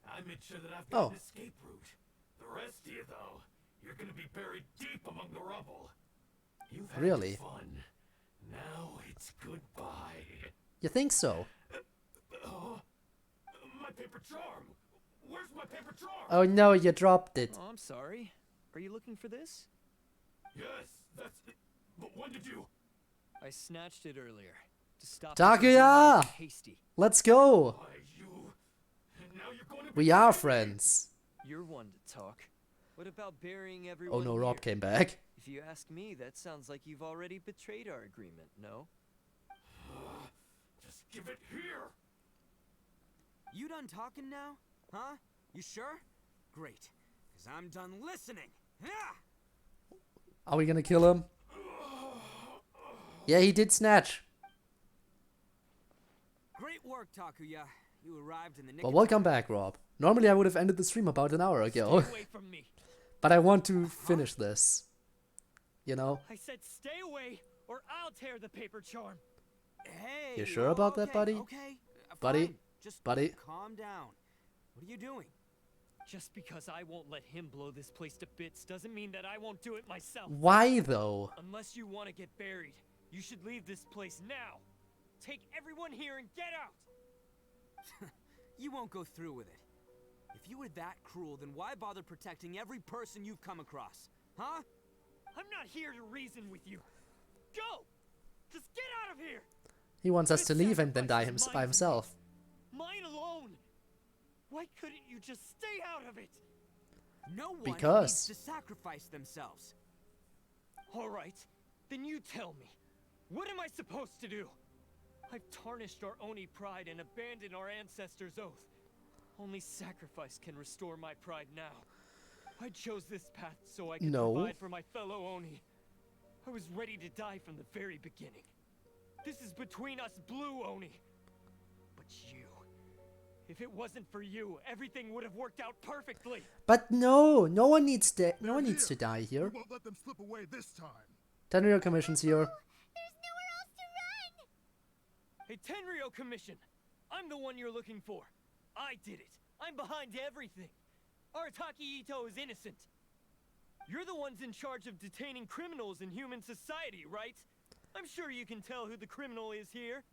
I made sure that I've got an escape route. The rest of you, though, you're gonna be buried deep among the rubble. You've had Really? fun. Now it's goodbye. You think so? My paper charm. Where's my paper charm? Oh no, you dropped it. Oh, I'm sorry. Are you looking for this? Yes, that's it. But when did you? I snatched it earlier. To stop you from being Takuya! hasty. Let's go! Why, you... And now you're going to We are friends. You're one to talk. What about burying Oh everyone no, here? Rob came back. If you ask me, that sounds like you've already betrayed our agreement, no? Just give it here. You done talking now? Huh? You sure? Great. Because I'm done listening. Yeah! Are we gonna kill him? Yeah, he did snatch. Great work, Takuya. You arrived in the nick Well, of welcome back, Rob. Normally I would have ended the stream about an hour ago. Stay away from me. But I want to finish this. You know? I said stay away, or I'll tear the paper charm. Hey! You sure about that, buddy? Okay. Buddy? Fine. Just Buddy? calm down. What are you doing? Just because I won't let him blow this place to bits doesn't mean that I won't do it myself. Why though? Unless you want to get buried, you should leave this place now. Take everyone here and get out. You won't go through with it. If you were that cruel, then why bother protecting every person you've come across? Huh? I'm not here to reason with you. Go! Just get out of here! He wants us to leave and then die by himself. Mine alone! Why couldn't you just stay out of it? No one Because. needs to sacrifice themselves. Alright, then you tell me. What am I supposed to do? I've tarnished our Oni pride and abandoned our ancestors' oath. Only sacrifice can restore my pride now. I chose this path so I could provide for my fellow Oni. I was ready to die from the very beginning. This is between us blue Oni. But you... If it wasn't for you, everything would have worked out perfectly. But no one needs to die here. We won't let them slip away this time. Tenryo Commission's here. Hey, Tenryo Commission! I'm the one you're looking for. I did it. I'm behind everything. Arataki Ito is innocent. You're the ones in charge of detaining criminals in human society, right? I'm sure you can tell who the criminal is here.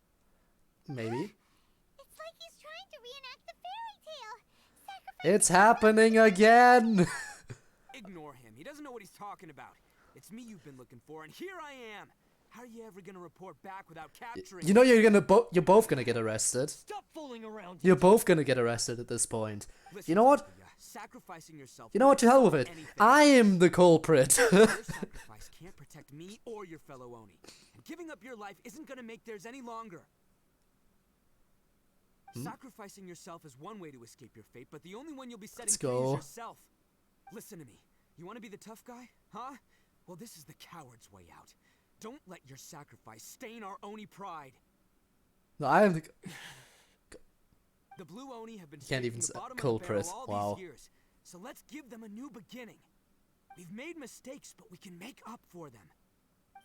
Maybe. It's like he's trying to reenact the fairy tale. It's happening again! Ignore him. He doesn't know what he's talking about. It's me you've been looking for, and here I am. How are you ever gonna report back without capturing? You know you're both gonna get arrested. Stop fooling around. You're both gonna get arrested at this point. Listen, You know what? sacrificing yourself. You know what? To hell with it. I am the culprit. Your sacrifice can't protect me or your fellow Oni. And giving up your life isn't gonna make theirs any longer. Sacrificing yourself is one way to escape your fate, but the only one you'll be setting free is yourself. Listen to me. You want to be the tough guy? Huh? Well, this is the coward's way out. Don't let your sacrifice stain our Oni pride. No, I am the... The blue Oni have been Can't even the bottom culprit. of the barrel all Wow. these years. So let's give them a new beginning. We've made mistakes, but we can make up for them.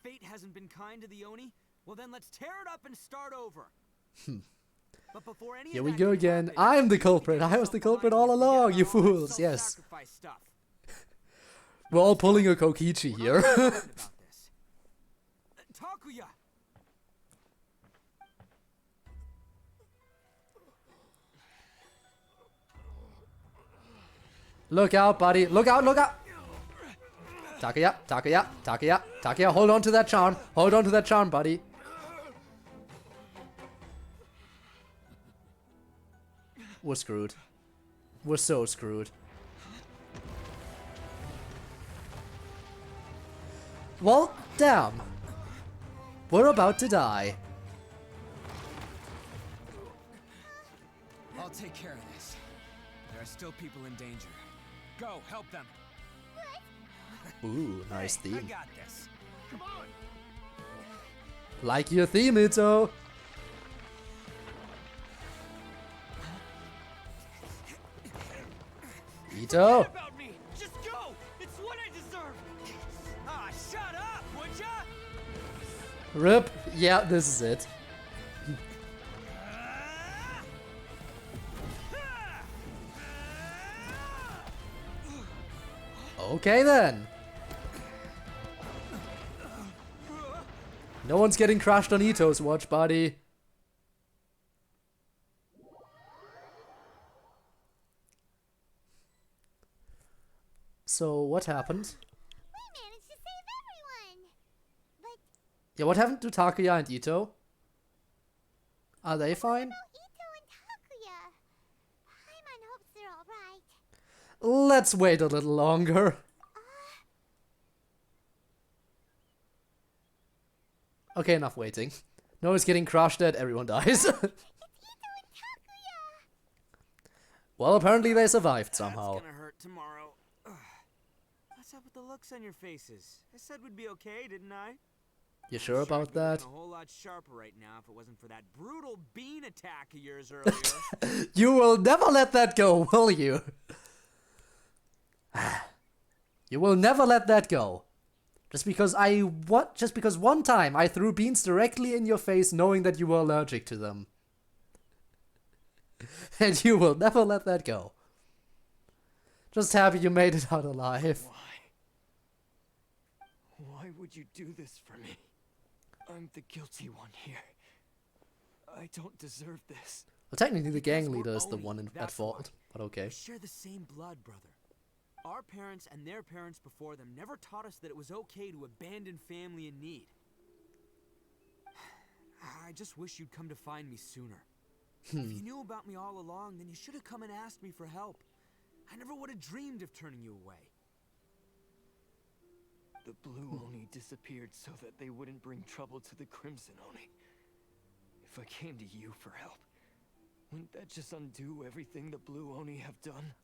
Fate hasn't been kind to the Oni? Well then let's tear it up and start over. But before any Here of we that go can again. happen, I am the you need to culprit. get I was the yourself culprit behind all you and forget along, about you all that fools. Yes. self-sacrifice stuff. We're all pulling a Kokichi here. Takuya! Look out, buddy. Look out, look out. Takuya, Takuya, Takuya, Takuya, hold on to that charm. Hold on to that charm, buddy. We're screwed. We're so screwed. Well, damn. We're about to die. I'll take care of this. There are still people in danger. Go, help them. Ooh, nice Hey, I theme. got this. Come on. Like your theme, Ito. Ito. About me. Just go. It's what I deserve. Ah, shut up, would ya? Rip. Yeah, this is it. Okay then. No one's getting crashed on Ito's watch, buddy. So what happened? We managed to save everyone. But Yeah, what happened to Takuya and Ito? Are they fine? Ito and Takuya. Paimon hopes they're all right. Let's wait a little longer. Okay, enough waiting. Noah's getting crushed at, everyone dies. Well, apparently they survived somehow. That's gonna hurt tomorrow. Ugh. What's up with the looks on your faces? I said we'd be okay, didn't I? You sure about that? A whole lot sharper right now if it wasn't for that brutal bean attack of yours earlier. You will never let that go, will you? You will never let that go. Just because one time I threw beans directly in your face knowing that you were allergic to them. And you will never let that go. Just happy you made it out alive. Why would you do this for me? I'm the guilty one here. I don't deserve this. Well, technically the gang leader is the one at fault, but okay. We share the same blood, brother. Our parents and their parents before them never taught us that it was okay to abandon family in need. I just wish you'd come to find me sooner. If you knew about me all along, then you should have come and asked me for help. I never would have dreamed of turning you away. The Blue Oni disappeared so that they wouldn't bring trouble to the Crimson Oni. If I came to you for help, wouldn't that just undo everything the Blue Oni have done?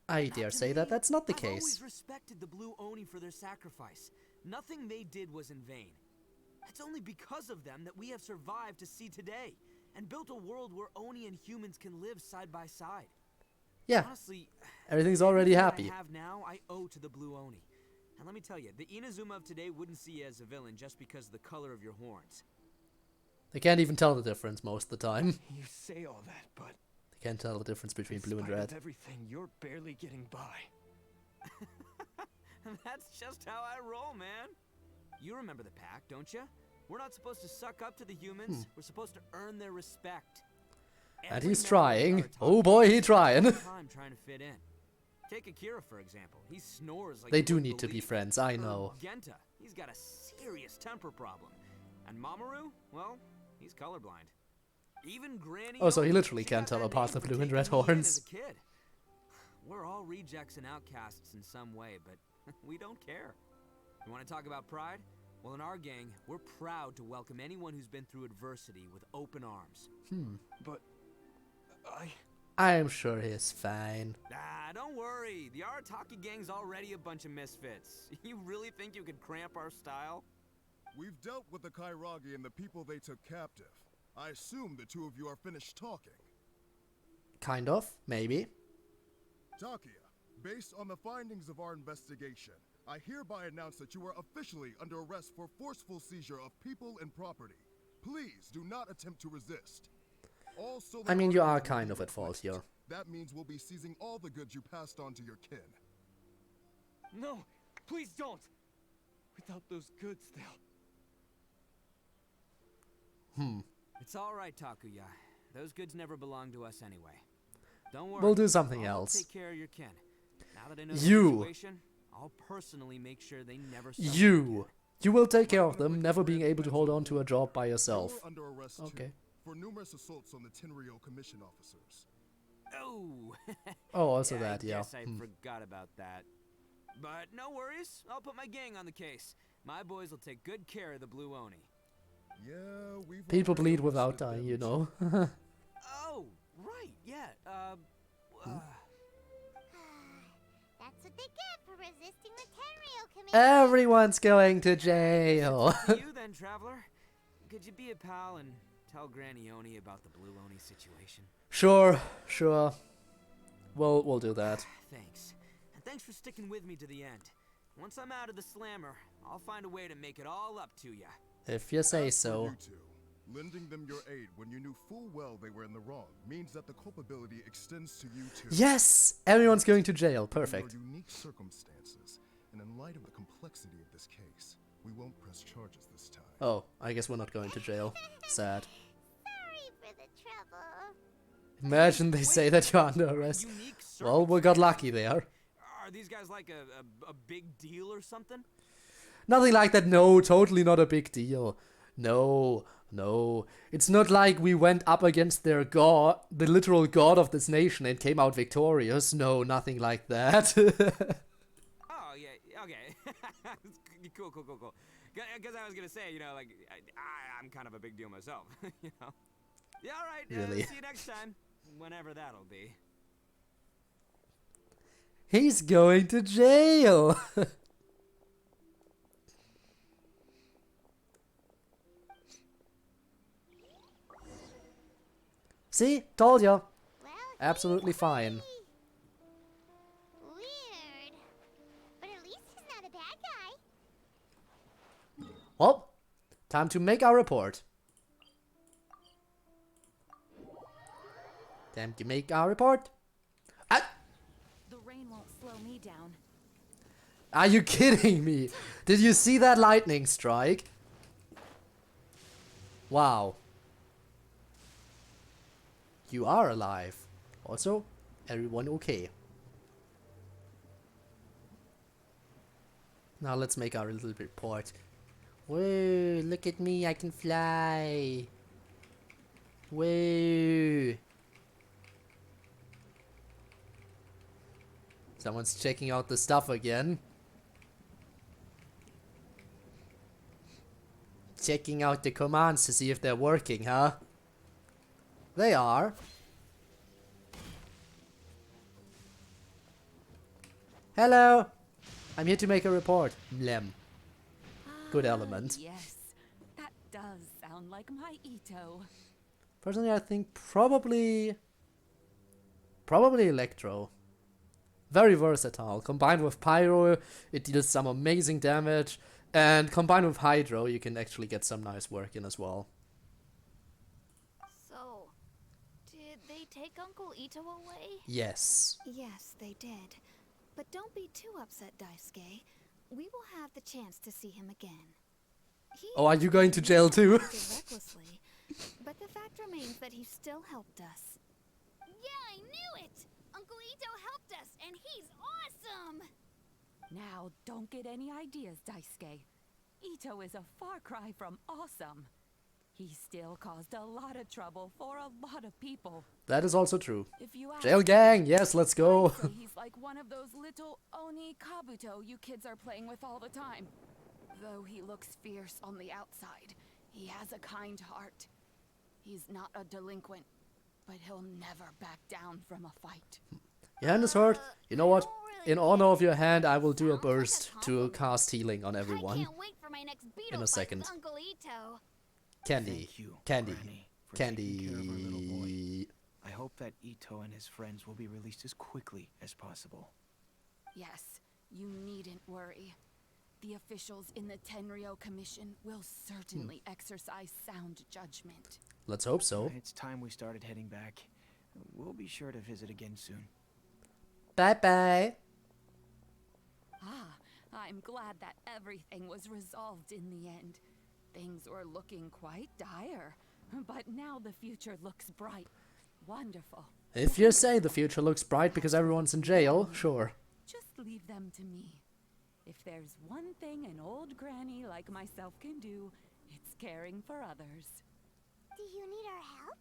I dare say that that's not the I've case. always respected the Blue Oni for their sacrifice. Nothing they did was in vain. It's only because of them that we have survived to see today, and built a world where Oni and humans can live side by side. Yeah, honestly, everything's already everything happy. I have now, I owe to the Blue Oni. And let me tell you, the Inazuma of today wouldn't see you as a villain just because of the color of your horns. They can't even tell the difference most of the time. You say all that, but They can't tell the difference between blue and in spite red. of everything, you're barely getting by. That's just how I roll, man. You remember the pack, don't you? We're not supposed to suck up to the humans. We're supposed to earn their respect. And he's trying. Oh boy, he's trying. Time trying to fit in. Take Akira, for example. He snores like They you do wouldn't need to be believe. friends, I Or know. Genta, he's got a serious temper problem. And Mamoru, well, he's colorblind. Even Granny. Oh, so he Omi, literally she can't got tell that apart name the for blue and taking red me in horns. as a kid. We're all rejects and outcasts in some way, but we don't care. You want to talk about pride? Well, in our gang, we're proud to welcome anyone who's been through adversity with open arms. But I'm sure he's fine. Ah, don't worry. The Arataki gang's already a bunch of misfits. You really think you could cramp our style? We've dealt with the Kairagi and the people they took captive. I assume the two of you are finished talking. Kind of, maybe. Takuya, based on the findings of our investigation, I hereby announce that you are officially under arrest for forceful seizure of people and property. Please do not attempt to resist. All stolen I mean, you are articles will kind be of at fault replaced. here. That means we'll be seizing all the goods you passed on to your kin. no, please don't. Without those goods, they'll. It's all right, Takuya. Those goods never belonged to us anyway. Don't worry. We'll do something I'll else. take care of your kin. Now that I know the You. situation, I'll personally make sure they never suffer You will take care of them, never being able to hold on to a job by yourself. You're under arrest Okay. too, for numerous assaults on the Tenryou Commission officers. Oh. Oh, also I that, yeah. guess I forgot about that. But no worries. I'll put my gang on the case. My boys will take good care of the Blue Oni. Yeah, we've People already bleed without arrested dying, them you know. Oh, right. Yeah. That's what they get for resisting the Tenryou Commission. Everyone's going to jail. To you then, traveler. Could you be a pal and tell Granny Oni about the Blue Oni situation? Sure. We'll do that. Thanks. And thanks for sticking with me to the end. Once I'm out of the slammer, I'll find a way to make it all up to ya. If you say As for so. you two, lending them your aid when you knew full well they were in the wrong means that the culpability extends to you too. Yes! Everyone's going to jail. Perfect. Under unique circumstances, and in light of the complexity of this case, we won't press charges this time. Oh, I guess we're not going to jail. Sad. Sorry for the trouble. Imagine they say that you're under arrest. Well, we got lucky there. Are Are these guys like a big deal or something? Nothing like that. No, totally not a big deal. No, no. It's not like we went up against their god, the literal god of this nation, and came out victorious. No, nothing like that. Oh, yeah, okay. Cool. Because I was going to say, you know, like, I'm kind of a big deal myself, you know? Yeah, all right. Really? See you next time. Whenever that'll be. He's going to jail. See? Told ya. Absolutely fine. Weird. But at least he's not a bad guy. Well, time to make our report. Time to make our report. The rain won't slow me down. Are you kidding me? Did you see that lightning strike? Wow. You are alive. Also, everyone okay. Now let's make our little report. Whoa, look at me, I can fly. Whoa. Someone's checking out the stuff again. Checking out the commands to see if they're working, huh? They are. Hello. I'm here to make a report. Blem. Good element. Yes, that does sound like my Ito. Personally, I think probably Electro. Very versatile. Combined with Pyro, it deals some amazing damage. And combined with Hydro, you can actually get some nice work in as well. So, did they take Uncle Ito away? Yes. Yes, they did. But don't be too upset, Daisuke. We will have the chance to see him again. Oh, are you going to jail too? Recklessly, but the fact remains that he still helped us. Yeah, I knew it! Uncle Ito helped us, and he's awesome! Now, don't get any ideas, Daisuke. Ito is a far cry from awesome. He still caused a lot of trouble for a lot of people. That is also true. If you ask Jail gang, yes, let's go. I'd say he's like one of those little oni kabuto you kids are playing with all the time. Though he looks fierce on the outside, he has a kind heart. He's not a delinquent, but he'll never back down from a fight. Your hand is hurt. You know what? In honor of your hand, I will do a burst to cast healing on everyone. I can't wait for my next beetle In a fight second. with Uncle Ito. Candy. Candy. For taking care of our little Candy. boy. I hope that Ito and his friends will be released as quickly as possible. Yes, you needn't worry. The officials in the Tenryo Commission will certainly exercise sound judgment. Let's hope so. It's time we started heading back. We'll be sure to visit again soon. Bye-bye. Ah, I'm glad that everything was resolved in the end. Things were looking quite dire, but now the future looks bright. Wonderful. If you say the future looks bright because everyone's in jail, sure. Just leave them to me. If there's one thing an old granny like myself can do, it's caring for others. Do you need our help?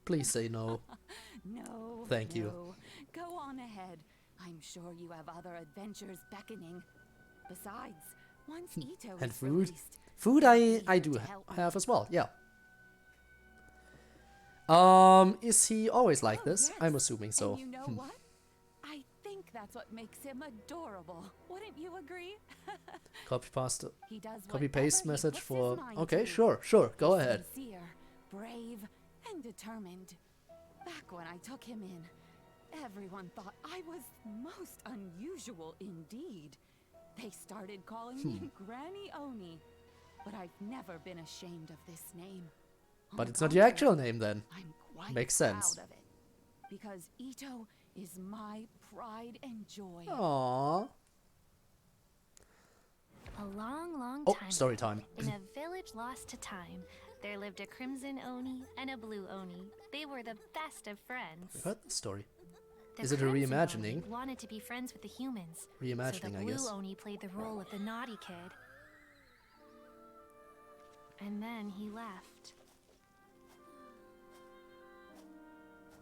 Please say no. No. Thank you. No. Go on ahead. I'm sure you have other adventures beckoning. Besides, once Ito And is food? released, Food I do have as well, yeah. Is he always like this? yes. I'm assuming so. And you know what? I think that's what makes him adorable. Wouldn't you agree? Copy paste. He does Copy paste whatever he message puts for. his mind Okay, to. sure. Go He's ahead. Sincere, brave, and determined. Back when I took him in, everyone thought I was most unusual indeed. They started calling me Granny Oni, but I've never been ashamed of this name. On But the it's not your contrary, actual name then. I'm quite Makes proud sense. of it, because Ito is my pride and joy. Aww. A long Oh, time story ago, time. in a village lost to time, there lived a crimson oni and a blue oni. They were the best of friends. I've heard this story. Is it a Crimson reimagining? Oni wanted to be friends with the humans. Reimagining, so the I Blue guess. Oni played the role of the naughty kid. And then he left.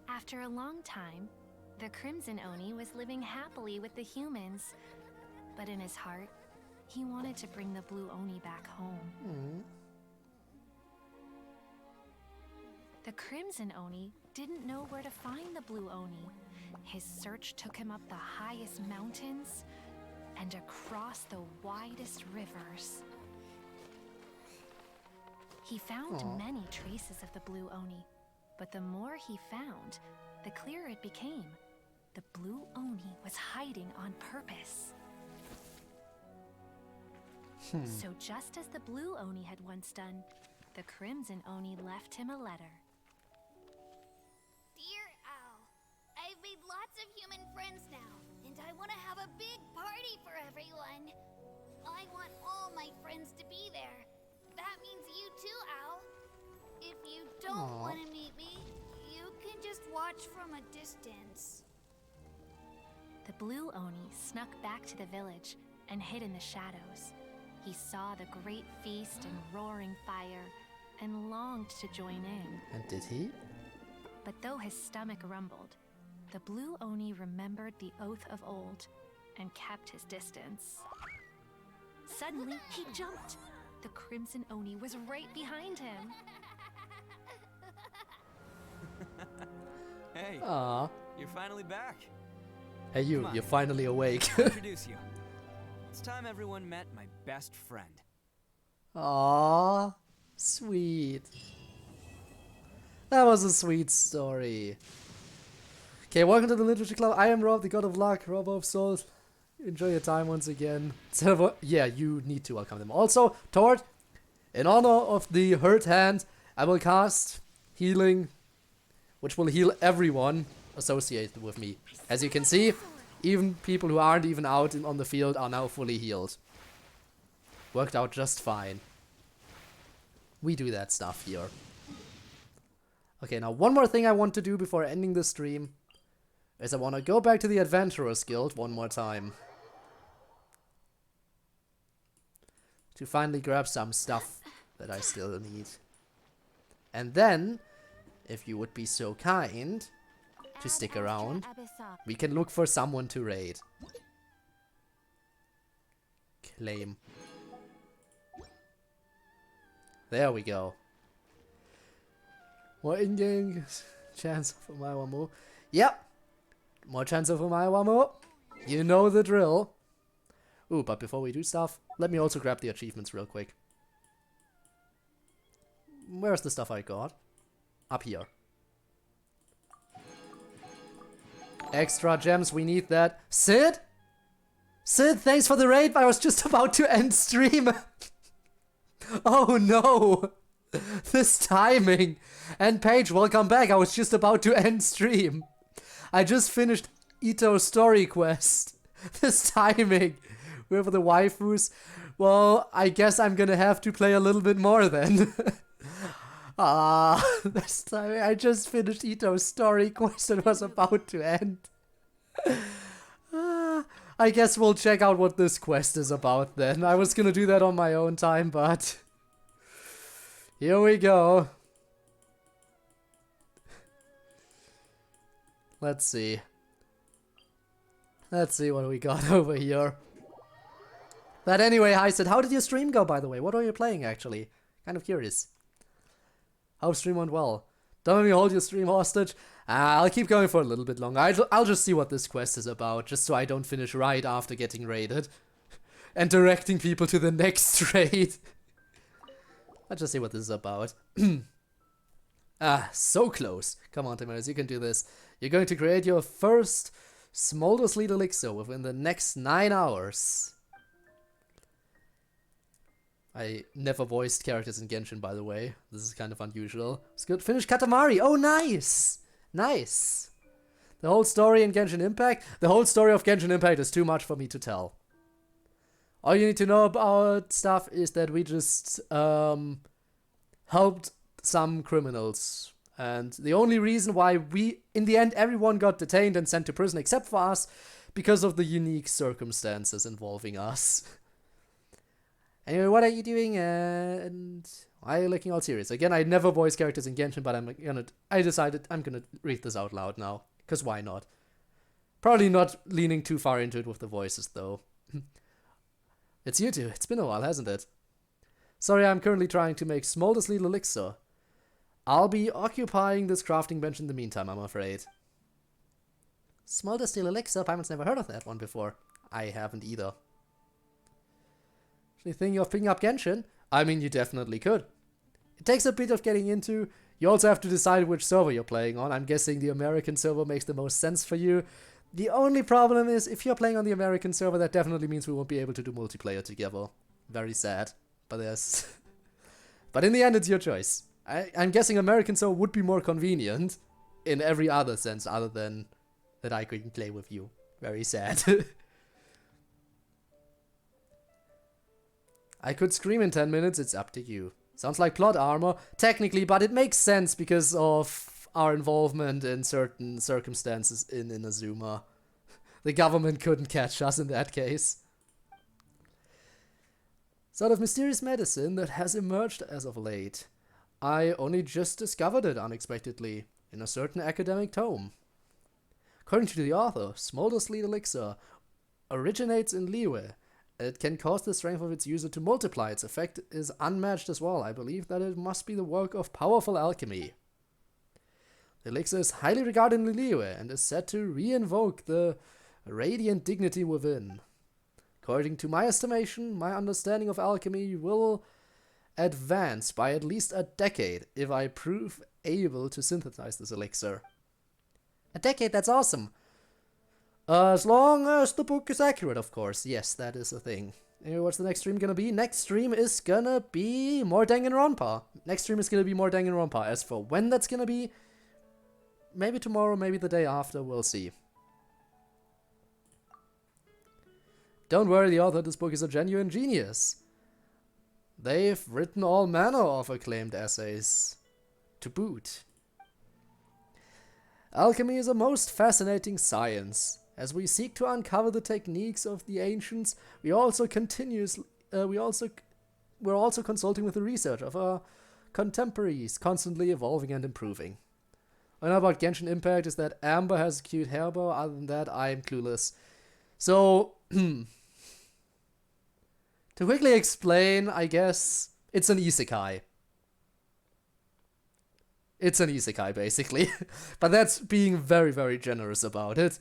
After a long time, the Crimson Oni was living happily with the humans. But in his heart, he wanted to bring the Blue Oni back home. The Crimson Oni didn't know where to find the Blue Oni. His search took him up the highest mountains and across the widest rivers. He found many traces of the Blue Oni, but the more he found, the clearer it became. The Blue Oni was hiding on purpose. So just as the Blue Oni had once done, the Crimson Oni left him a letter. Dear Owl, I've made lots of human friends now, and I want to have a big party for everyone. I want all my friends to be there. That means you too, Owl. If you don't want to meet me, you can just watch from a distance. The Blue Oni snuck back to the village and hid in the shadows. He saw the great feast and roaring fire and longed to join in. And did he? But though his stomach rumbled, the Blue Oni remembered the oath of old and kept his distance. Suddenly, he jumped. The Crimson Oni was right behind him. Hey, Aww. you're finally back. Hey, you're finally awake. I'll introduce you. It's time everyone met my best friend. Aww. Sweet. That was a sweet story. Okay, welcome to the Literature Club. I am Rob, the God of Luck, Rob of Souls. Enjoy your time once again. Yeah, you need to welcome them. Also, Tord, in honor of the hurt hand, I will cast Healing, which will heal everyone associated with me. As you can see, even people who aren't even out on the field are now fully healed. Worked out just fine. We do that stuff here. Okay, now one more thing I want to do before ending the stream is I want to go back to the Adventurers Guild one more time. To finally grab some stuff that I still need. And then, if you would be so kind to stick around, we can look for someone to raid. Claim. There we go. More in-game chance for my one more. Yep. More chance for my one more. You know the drill. Ooh, but before we do stuff, let me also grab the achievements real quick. Where's the stuff I got? Up here. Extra gems, we need that. Sid? Sid, thanks for the raid, I was just about to end stream. Oh no. This timing. And Paige, welcome back. I was just about to end stream. I just finished Ito's story quest. This timing. With the waifus. Well, I guess I'm gonna have to play a little bit more then. This timing. I just finished Ito's story quest and was about to end. I guess we'll check out what this quest is about then. I was gonna do that on my own time, but... here we go. Let's see. Let's see what we got over here. But anyway, hi Sid, how did your stream go, by the way? What are you playing, actually? Kind of curious. Hope stream went well. Don't let me hold your stream hostage. I'll keep going for a little bit longer. I'll just see what this quest is about, just so I don't finish right after getting raided. And directing people to the next raid. Let's just see what this is about. So close. Come on, Timos, you can do this. You're going to create your first Smolder Sleet Elixir within the next 9 hours. I never voiced characters in Genshin, by the way. This is kind of unusual. It's good. Finish Katamari. Oh, nice. Nice. The whole story in Genshin Impact? The whole story of Genshin Impact is too much for me to tell. All you need to know about stuff is that we just helped some criminals And the only reason why in the end, everyone got detained and sent to prison except for us, because of the unique circumstances involving us. Anyway, what are you doing? And why are you looking all serious? Again, I never voice characters in Genshin, but I decided I'm gonna read this out loud now. Because why not? Probably not leaning too far into it with the voices, though. It's you two. It's been a while, hasn't it? Sorry, I'm currently trying to make smallest little elixir. I'll be occupying this crafting bench in the meantime, I'm afraid. Smolder Steel Elixir? Paimon's never heard of that one before. I haven't either. You think of picking up Genshin? I mean, you definitely could. It takes a bit of getting into. You also have to decide which server you're playing on. I'm guessing the American server makes the most sense for you. The only problem is, if you're playing on the American server, that definitely means we won't be able to do multiplayer together. Very sad. But yes. But in the end, it's your choice. I'm guessing American server would be more convenient in every other sense other than that I couldn't play with you. Very sad. I could scream in 10 minutes, it's up to you. Sounds like plot armor, technically, but it makes sense because of our involvement in certain circumstances in Inazuma. The government couldn't catch us in that case. Sort of mysterious medicine that has emerged as of late. I only just discovered it unexpectedly in a certain academic tome. According to the author, Smolder Sleet Elixir originates in Liyue. It can cause the strength of its user to multiply. Its effect is unmatched as well. I believe that it must be the work of powerful alchemy. The elixir is highly regarded in Liyue and is said to re-invoke the radiant dignity within. According to my estimation, my understanding of alchemy will advance by at least a decade if I prove able to synthesize this elixir. A decade, that's awesome. As long as the book is accurate, of course. Yes, that is a thing. Anyway, what's the next stream gonna be? Next stream is gonna be more Danganronpa. Next stream is gonna be more Danganronpa. As for when that's gonna be, maybe tomorrow, maybe the day after, we'll see. Don't worry, the author of this book is a genuine genius. They've written all manner of acclaimed essays to boot. Alchemy is a most fascinating science. As we seek to uncover the techniques of the ancients, we're also consulting with the research of our contemporaries, constantly evolving and improving. What I know about Genshin Impact is that Amber has a cute hairbow. Other than that, I'm clueless. So, to quickly explain, I guess, it's an isekai. It's an isekai, basically. But that's being very, very generous about it.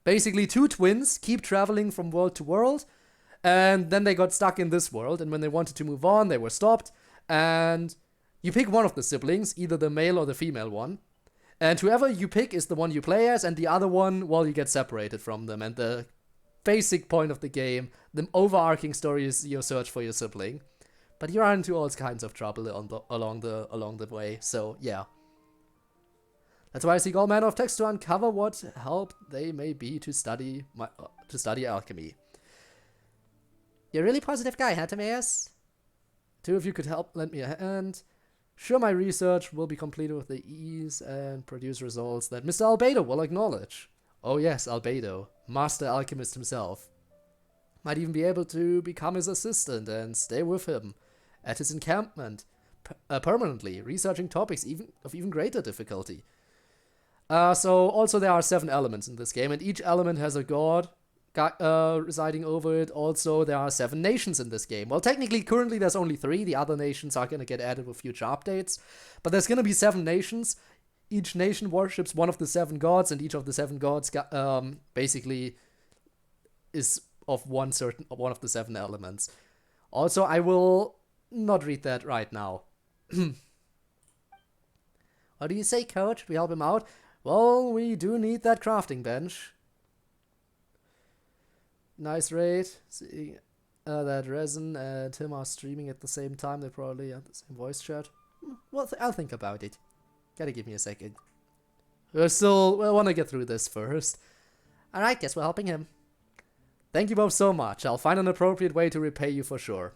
Basically, two twins keep traveling from world to world, and then they got stuck in this world, and when they wanted to move on, they were stopped, and you pick one of the siblings, either the male or the female one, and whoever you pick is the one you play as, and the other one, well, you get separated from them, and the basic point of the game, the overarching story is your search for your sibling. But you run into all kinds of trouble along the way, so yeah. That's why I seek all manner of texts to uncover what help they may be to study alchemy. You're a really positive guy, huh, Timaeus? Two of you could help lend me a hand. Sure, my research will be completed with the ease and produce results that Mr. Albedo will acknowledge. Oh yes, Albedo, master alchemist himself. Might even be able to become his assistant and stay with him at his encampment permanently, researching topics of even greater difficulty. So also there are 7 elements in this game, and each element has a god residing over it. Also, there are 7 nations in this game. Well, technically, currently there's only 3. The other nations are gonna get added with future updates. But there's gonna be 7 nations. Each nation worships one of the 7 gods, and each of the 7 gods basically is of one of the 7 elements. Also, I will not read that right now. What do you say, Coach? Should we help him out? Well, we do need that crafting bench. Nice raid. See, that Resin and him are streaming at the same time. They probably have the same voice chat. Well, I'll think about it. Gotta give me a second. We want to get through this first. Alright, guess we're helping him. Thank you both so much. I'll find an appropriate way to repay you for sure.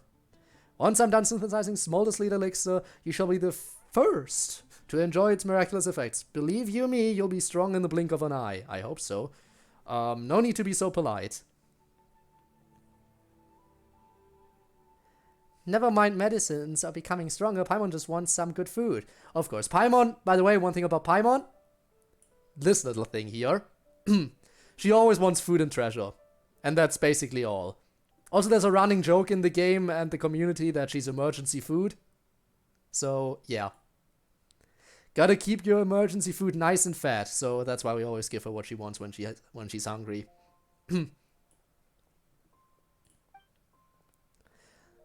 Once I'm done synthesizing Smolder Sleet Elixir, you shall be the first to enjoy its miraculous effects. Believe you me, you'll be strong in the blink of an eye. I hope so. No need to be so polite. Never mind medicines are becoming stronger. Paimon just wants some good food. Of course. Paimon, by the way, one thing about Paimon. This little thing here. She always wants food and treasure. And that's basically all. Also, there's a running joke in the game and the community that she's emergency food. So, yeah. Gotta keep your emergency food nice and fat. So that's why we always give her what she wants when she's hungry.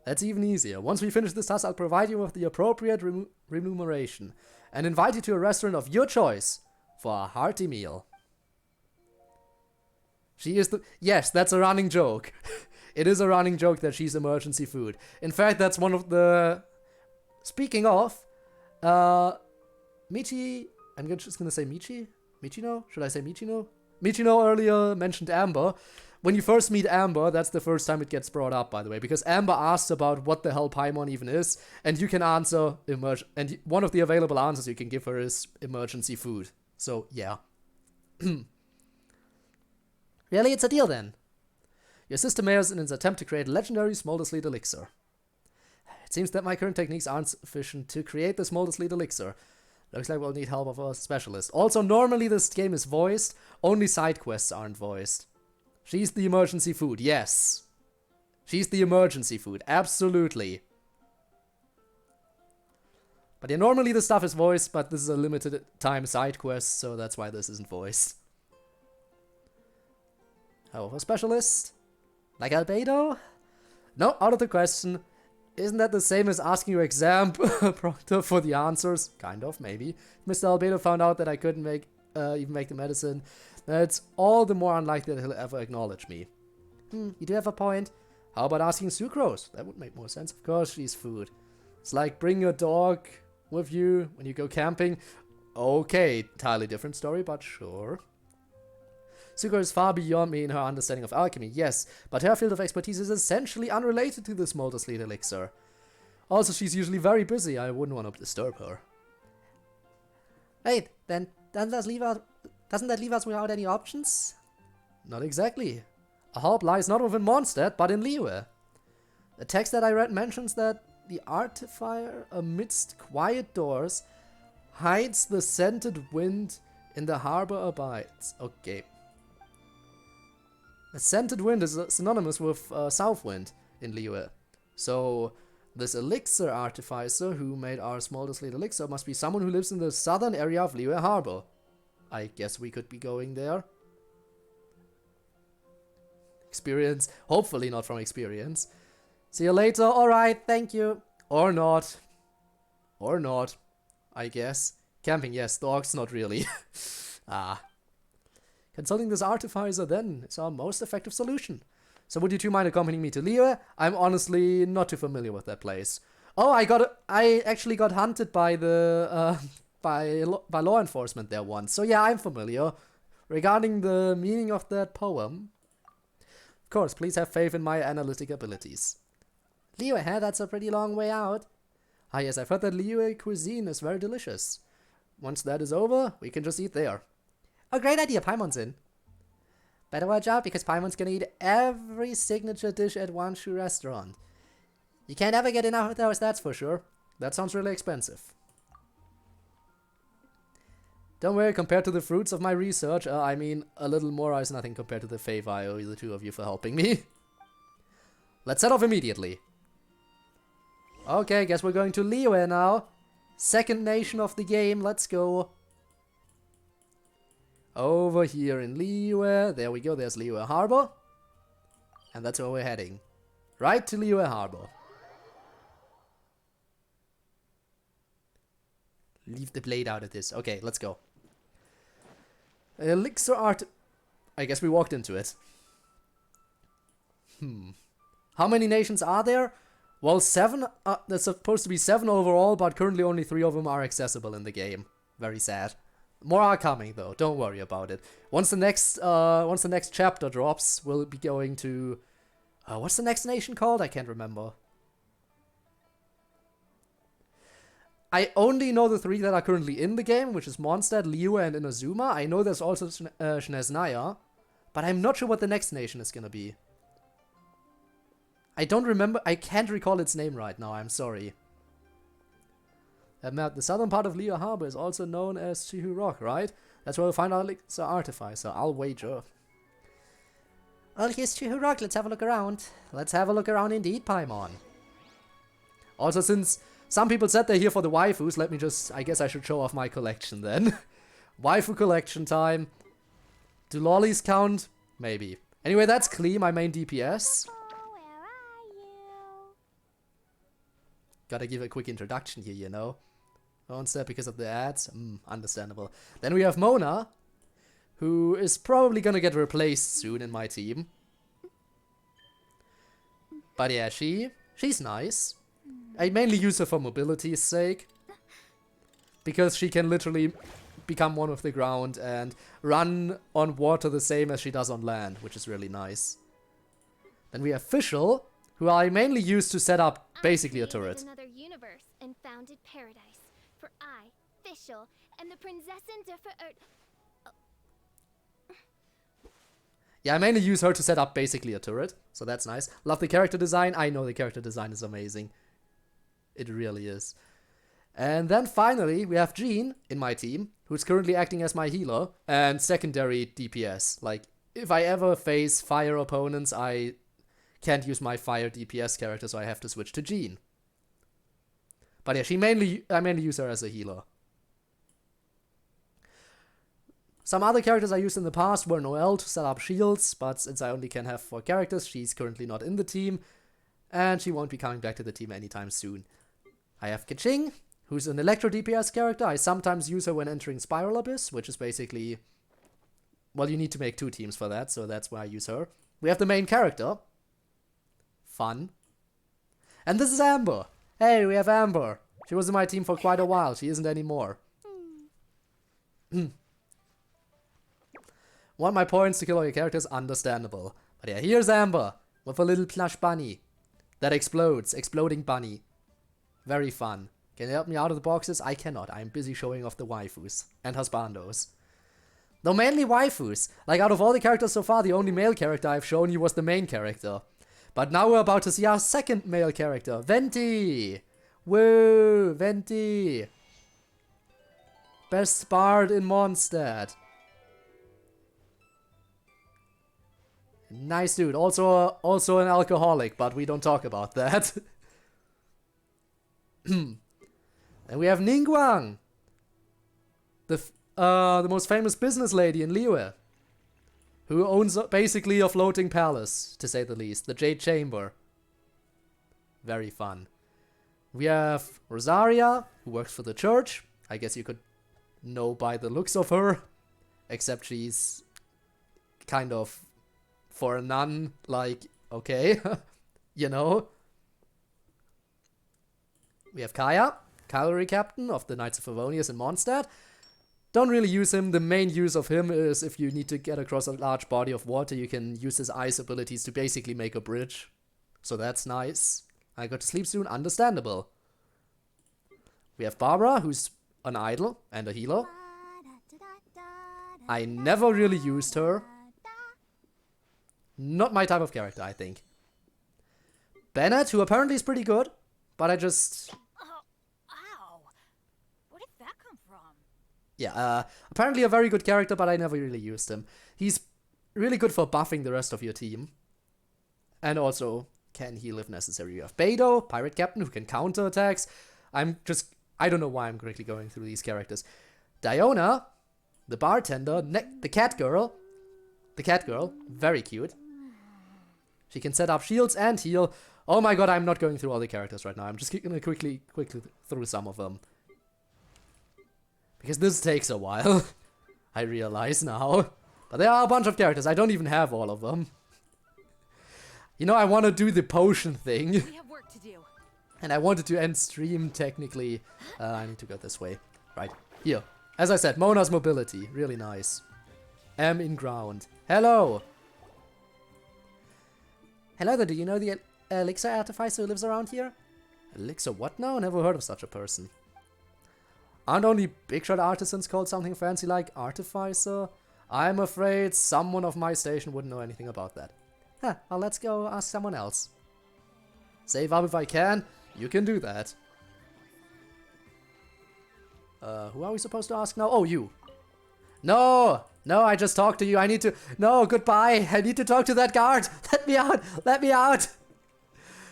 That's even easier. Once we finish this task, I'll provide you with the appropriate remuneration and invite you to a restaurant of your choice for a hearty meal. She is the... Yes, that's a running joke. It is a running joke that she's emergency food. In fact, that's one of the... Speaking of, Michi... I'm just gonna say Michi? Michino? Should I say Michino? Michino earlier mentioned Amber. When you first meet Amber, that's the first time it gets brought up, by the way, because Amber asks about what the hell Paimon even is, and you can answer and one of the available answers you can give her is emergency food. So, yeah. Really, it's a deal then. Your sister mares in its attempt to create a legendary Smolder Sleet elixir. It seems that my current techniques aren't sufficient to create the Smolder Sleet elixir. Looks like we'll need help of a specialist. Also, normally this game is voiced, only side quests aren't voiced. She's the emergency food, yes. She's the emergency food, absolutely. But yeah, normally the stuff is voiced, but this is a limited time side quest, so that's why this isn't voiced. However, specialist? Like Albedo? No, out of the question. Isn't that the same as asking your exam proctor for the answers? Kind of, maybe. Mr. Albedo found out that I couldn't even make the medicine. It's all the more unlikely that he'll ever acknowledge me. You do have a point. How about asking Sucrose? That would make more sense. Of course, she's food. It's like bring your dog with you when you go camping. Okay, entirely different story, but sure. Sucrose is far beyond me in her understanding of alchemy, yes, but her field of expertise is essentially unrelated to the Smolder Sleet elixir. Also, she's usually very busy. I wouldn't want to disturb her. Wait, then doesn't that leave us without any options? Not exactly. A help lies not within Mondstadt, but in Liyue. The text that I read mentions that the artificer amidst quiet doors hides the scented wind in the harbor abides. Okay. The scented wind is synonymous with south wind in Liyue. So this elixir artificer who made our Smolder Sleet elixir must be someone who lives in the southern area of Liyue Harbor. I guess we could be going there. Experience. Hopefully not from experience. See you later. Alright, thank you. Or not. Or not. I guess. Camping, yes. Dogs, not really. Consulting this artificer then is our most effective solution. So would you two mind accompanying me to Liyue? I'm honestly not too familiar with that place. Oh, I actually got hunted by the by law enforcement there once. So yeah, I'm familiar. Regarding the meaning of that poem, of course, please have faith in my analytic abilities. Liyue, huh? That's a pretty long way out. Ah yes, I've heard that Liyue cuisine is very delicious. Once that is over, we can just eat there. Oh, great idea, Paimon's in. Better watch out, because Paimon's gonna eat every signature dish at Wanshu restaurant. You can't ever get enough of those, that's for sure. That sounds really expensive. Don't worry, compared to the fruits of my research, I mean, a little more is nothing compared to the favor I owe the two of you for helping me. Let's set off immediately. Okay, guess we're going to Liyue now. Second nation of the game, let's go. Over here in Liyue, there we go, there's Liyue Harbor. And that's where we're heading. Right to Liyue Harbor. Leave the blade out of this. Okay, let's go. Elixir art... I guess we walked into it. How many nations are there? Well, 7... there's supposed to be 7 overall, but currently only 3 of them are accessible in the game. Very sad. More are coming, though. Don't worry about it. Once the next chapter drops, we'll be going to... what's the next nation called? I can't remember. I only know the 3 that are currently in the game, which is Mondstadt, Liyue, and Inazuma. I know there's also Snezhnaya, but I'm not sure what the next nation is gonna be. I don't remember, I can't recall its name right now, I'm sorry. The southern part of Liyue Harbor is also known as Chihu Rock, right? That's where we'll find our elixir artificer, I'll wager. Well, here's Chihu Rock, let's have a look around. Let's have a look around indeed, Paimon. Also, since some people said they're here for the waifus, let me just, I guess I should show off my collection then. Waifu collection time. Do lollies count? Maybe. Anyway, that's Klee, my main DPS. Gotta give a quick introduction here, you know. Monster because of the ads. Understandable. Then we have Mona, who is probably gonna get replaced soon in my team. But yeah, she's nice. I mainly use her for mobility's sake. Because she can literally become one with the ground and run on water the same as she does on land, which is really nice. Then we have Fischl, who I mainly use to set up basically a turret. Another universe and founded paradise. For I, Fischl, am the Prinzessin der Verirrt. Yeah, I mainly use her to set up basically a turret, so that's nice. Love the character design. I know the character design is amazing. It really is. And then finally, we have Jean in my team, who's currently acting as my healer and secondary DPS. Like, if I ever face fire opponents, I can't use my fire DPS character, so I have to switch to Jean. But yeah, I mainly use her as a healer. Some other characters I used in the past were Noelle to set up shields, but since I only can have 4 characters, she's currently not in the team, and she won't be coming back to the team anytime soon. I have Keqing, who's an Electro DPS character. I sometimes use her when entering Spiral Abyss, which is basically... Well, you need to make 2 teams for that, so that's why I use her. We have the main character. Fun. And this is Amber. Hey, we have Amber. She was in my team for quite a while. She isn't anymore. Want my points to kill all your characters? Understandable. But yeah, here's Amber with a little plush bunny that explodes. Exploding bunny. Very fun. Can you help me out of the boxes? I cannot. I'm busy showing off the waifus and husbandos. Though mainly waifus. Like, out of all the characters so far, the only male character I've shown you was the main character. But now we're about to see our second male character, Venti. Woo, Venti. Best bard in Mondstadt. Nice dude. Also an alcoholic, but we don't talk about that. And we have Ningguang, the most famous business lady in Liyue, who owns basically a floating palace, to say the least, the Jade Chamber. Very fun. We have Rosaria, who works for the church. I guess you could know by the looks of her, except she's kind of, for a nun, like, okay, you know. We have Kaya, cavalry captain of the Knights of Favonius in Mondstadt. Don't really use him. The main use of him is if you need to get across a large body of water, you can use his ice abilities to basically make a bridge. So that's nice. I got to sleep soon. Understandable. We have Barbara, who's an idol and a healer. I never really used her. Not my type of character, I think. Bennett, who apparently is pretty good, but I just... Ow! Where did that come from? Yeah, apparently a very good character, but I never really used him. He's really good for buffing the rest of your team. And also can heal if necessary. You have Beidou, pirate captain, who can counter attacks. I don't know why I'm quickly going through these characters. Diona, the bartender, the cat girl. The cat girl, very cute. She can set up shields and heal. Oh my god, I'm not going through all the characters right now. I'm just gonna quickly through some of them. Because this takes a while. I realize now. But there are a bunch of characters. I don't even have all of them. You know, I want to do the potion thing. We have work to do. And I wanted to end stream technically. I need to go this way. Right, here. As I said, Mona's mobility. Really nice. Am in ground. Hello! Hello there, do you know the elixir artificer who lives around here? Elixir what now? Never heard of such a person. Aren't only big shot artisans called something fancy like artificer? I'm afraid someone of my station wouldn't know anything about that. Huh, well, let's go ask someone else. Save up if I can. You can do that. Who are we supposed to ask now? Oh, you. No! No, I just talked to you. I need to... No, goodbye. I need to talk to that guard. Let me out. Let me out.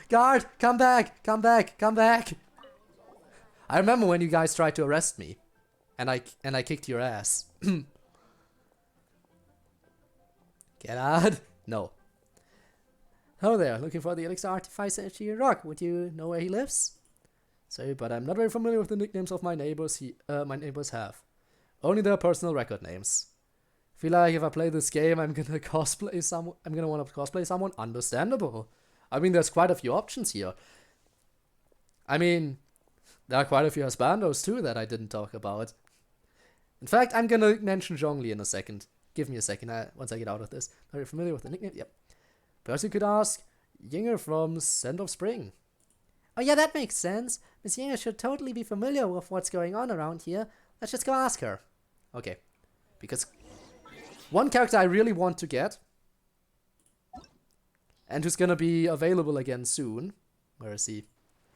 Guard, come back. Come back. Come back. I remember when you guys tried to arrest me. And I kicked your ass. Get out. No. Hello there. Looking for the elixir artificer at your rock. Would you know where he lives? Sorry, but I'm not very familiar with the nicknames of my neighbors. My neighbors have. Only their personal record names. Feel like if I play this game, I'm gonna cosplay someone. I'm gonna want to cosplay someone. Understandable. I mean, there's quite a few options here. I mean, there are quite a few husbandos too that I didn't talk about. In fact, I'm gonna mention Zhongli in a second. Give me a second once I get out of this. Are you familiar with the nickname? Yep. Perhaps you could ask Yinger from Scent of Spring. Oh yeah, that makes sense. Miss Yinger should totally be familiar with what's going on around here. Let's just go ask her. Okay. Because one character I really want to get, and who's gonna be available again soon. Where is he?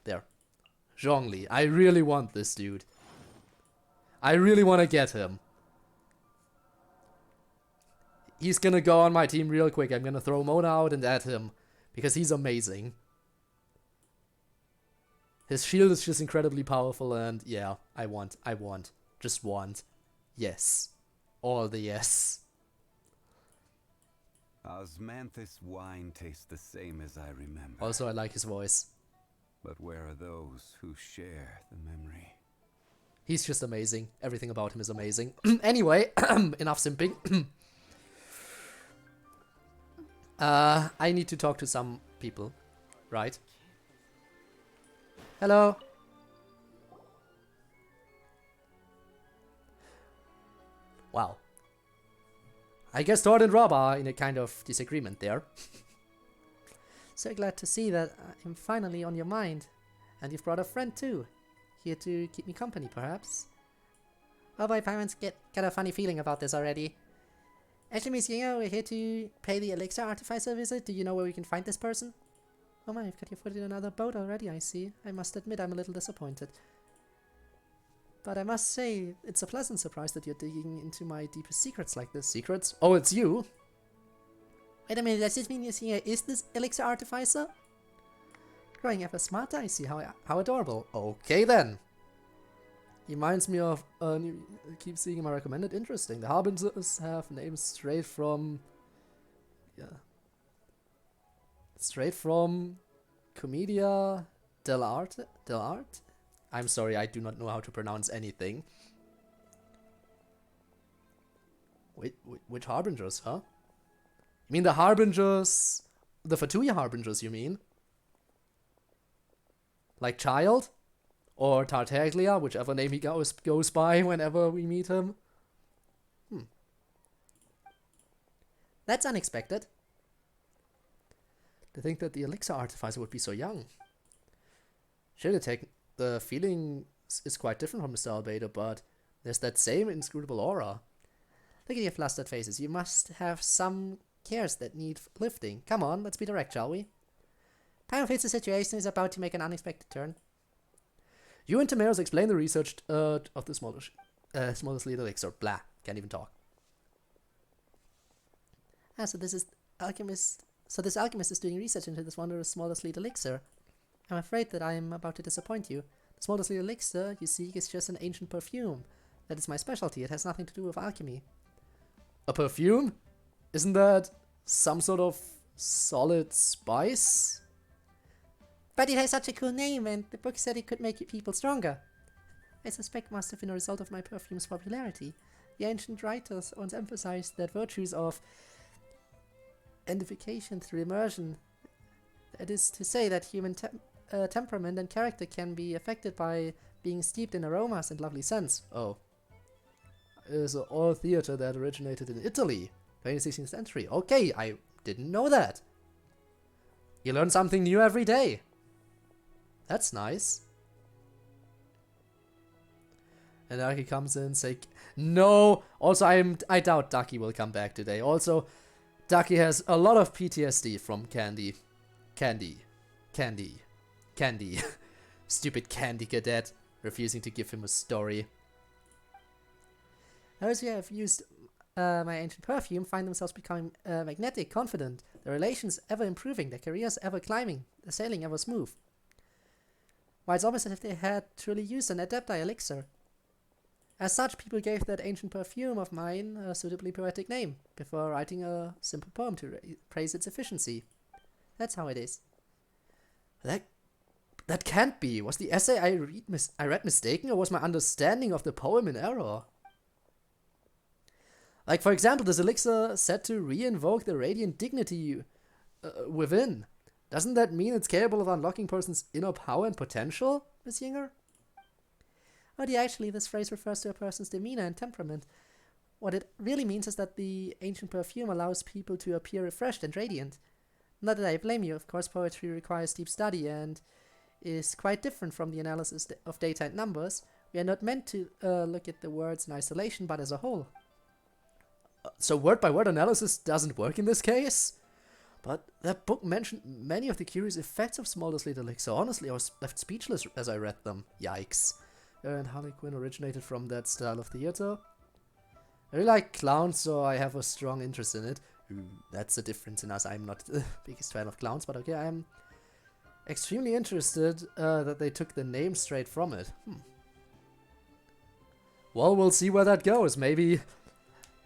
There. Zhongli. I really want this dude. I really want to get him. He's gonna go on my team real quick. I'm gonna throw Mona out and add him. Because he's amazing. His shield is just incredibly powerful and yeah, I want. Just want. Yes. All the yes. Osmanthus wine tastes the same as I remember. Also, I like his voice. But where are those who share the memory? He's just amazing. Everything about him is amazing. Anyway, enough simping. I need to talk to some people, right? Hello. Wow. I guess Tord and Rob are in a kind of disagreement there. So glad to see that I'm finally on your mind. And you've brought a friend too. Here to keep me company, perhaps? Oh boy, Pyrans got a funny feeling about this already. Actually, Miss Yinger, we're here to pay the elixir artificer visit. Do you know where we can find this person? Oh my, you've got your foot in another boat already, I see. I must admit I'm a little disappointed. But I must say, it's a pleasant surprise that you're digging into my deepest secrets like this. Secrets? Oh, it's you? Wait a minute, does this mean Miss Yinger is this elixir artificer? Growing ever smarter, I see. How adorable. Okay then. He reminds me of, keep seeing my recommended. Interesting. The Harbingers have names straight from, straight from Commedia dell'arte? I'm sorry, I do not know how to pronounce anything. Wait, which Harbingers, huh? You mean the Harbingers, the Fatuya Harbingers, you mean? Like Child? Or Tartaglia, whichever name he goes by whenever we meet him. That's unexpected. To think that the elixir artificer would be so young. The feeling is quite different from Mr. Albedo, but there's that same inscrutable aura. Look at your flustered faces. You must have some cares that need lifting. Come on, let's be direct, shall we? Pyro feels the situation is about to make an unexpected turn. You and Temeros explain the research of the smallest lead elixir. Blah. Can't even talk. Ah, so this alchemist is doing research into this wondrous smallest lead elixir. I'm afraid that I am about to disappoint you. The smallest lead elixir you seek is just an ancient perfume. That is my specialty. It has nothing to do with alchemy. A perfume? Isn't that some sort of solid spice? But it has such a cool name, and the book said it could make people stronger. I suspect it must have been a result of my perfume's popularity. The ancient writers once emphasized that virtues of edification through immersion. That is to say that human temperament and character can be affected by being steeped in aromas and lovely scents. Oh. It is an oil theater that originated in Italy, 16th century. Okay, I didn't know that. You learn something new every day. That's nice. And Ducky comes in, say, no. Also, I doubt Ducky will come back today. Also, Ducky has a lot of PTSD from Candy. Stupid Candy Cadet, refusing to give him a story. Those who have used my ancient perfume find themselves becoming magnetic, confident, their relations ever improving, their careers ever climbing, their sailing ever smooth. Why, it's almost as if they had truly used an adapter elixir. As such, people gave that ancient perfume of mine a suitably poetic name, before writing a simple poem to praise its efficiency. That's how it is. That can't be. Was the essay I read mistaken, or was my understanding of the poem in error? Like, for example, this elixir said to re-invoke the radiant dignity within. Doesn't that mean it's capable of unlocking person's inner power and potential, Miss Yinger? Oh dear, actually, this phrase refers to a person's demeanor and temperament. What it really means is that the ancient perfume allows people to appear refreshed and radiant. Not that I blame you, of course, poetry requires deep study and is quite different from the analysis of data and numbers. We are not meant to look at the words in isolation, but as a whole. So word-by-word analysis doesn't work in this case? But that book mentioned many of the curious effects of Smolder's Lead Elixir. Honestly, I was left speechless as I read them. Yikes. And Harley Quinn originated from that style of theater. I really like clowns, so I have a strong interest in it. Ooh, that's the difference in us. I'm not the biggest fan of clowns, but okay, I'm extremely interested that they took the name straight from it. Well, we'll see where that goes. Maybe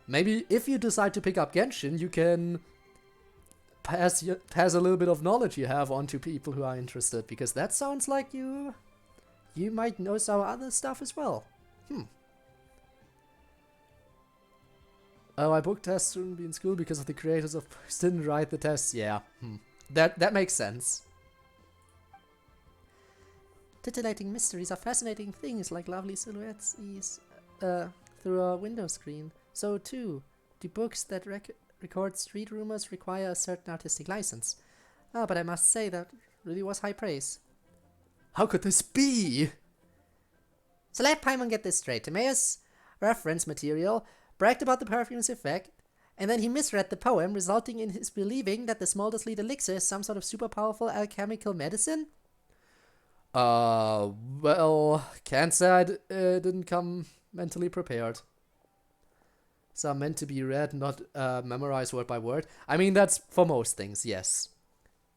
if you decide to pick up Genshin, you can pass a little bit of knowledge you have on to people who are interested, because that sounds like you might know some other stuff as well. Oh, my book test shouldn't be in school because of the creators of books didn't write the tests. Yeah, that makes sense. Titillating mysteries are fascinating things, like lovely silhouettes through a window screen. So too, do books that record street rumors require a certain artistic license. But I must say that really was high praise. How could this be? So let Paimon get this straight. Timaeus' reference material bragged about the perfume's effect, and then he misread the poem, resulting in his believing that the Smolder's Lead Elixir is some sort of super powerful alchemical medicine? Well, can't say I didn't come mentally prepared. So I'm meant to be read, not memorized word by word. I mean, that's for most things, yes.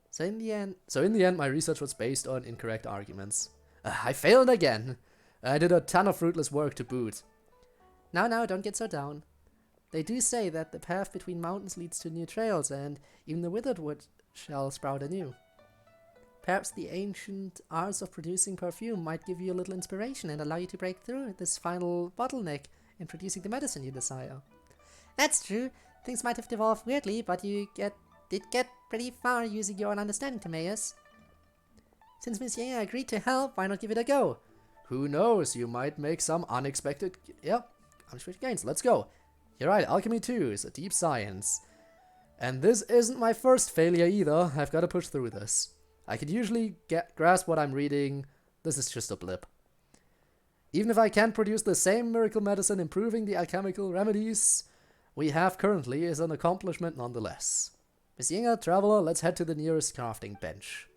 So in the end, my research was based on incorrect arguments. I failed again. I did a ton of fruitless work to boot. Now, don't get so down. They do say that the path between mountains leads to new trails, and even the withered wood shall sprout anew. Perhaps the ancient arts of producing perfume might give you a little inspiration and allow you to break through this final bottleneck in producing the medicine you desire. That's true. Things might have devolved weirdly, but you did get pretty far using your own understanding, Timaeus. Since Miss Yinger agreed to help, why not give it a go? Who knows, you might make some unexpected gains. Let's go. You're right, Alchemy 2 is a deep science. And this isn't my first failure either. I've got to push through this. I can usually grasp what I'm reading. This is just a blip. Even if I can't produce the same miracle medicine improving the alchemical remedies we have currently is an accomplishment nonetheless. Miss Yinger, Traveler, let's head to the nearest crafting bench.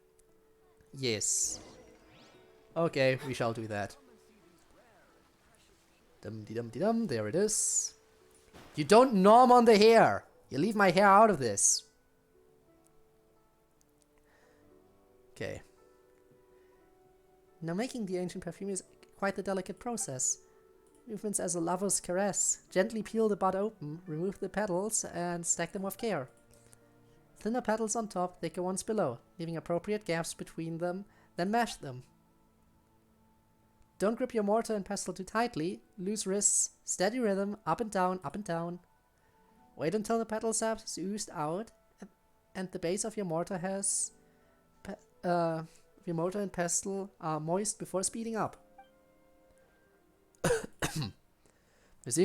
Yes. Okay, we shall do that. Dum-de-dum-de-dum, there it is. You don't norm on the hair! You leave my hair out of this. Okay. Now making the ancient perfume is quite a delicate process. Movements as a lover's caress. Gently peel the bud open, remove the petals, and stack them with care. Thinner petals on top, thicker ones below, leaving appropriate gaps between them, then mash them. Don't grip your mortar and pestle too tightly, loose wrists, steady rhythm, up and down, up and down. Wait until the petal sap is oozed out, and the base of your mortar has... your mortar and pestle are moist before speeding up.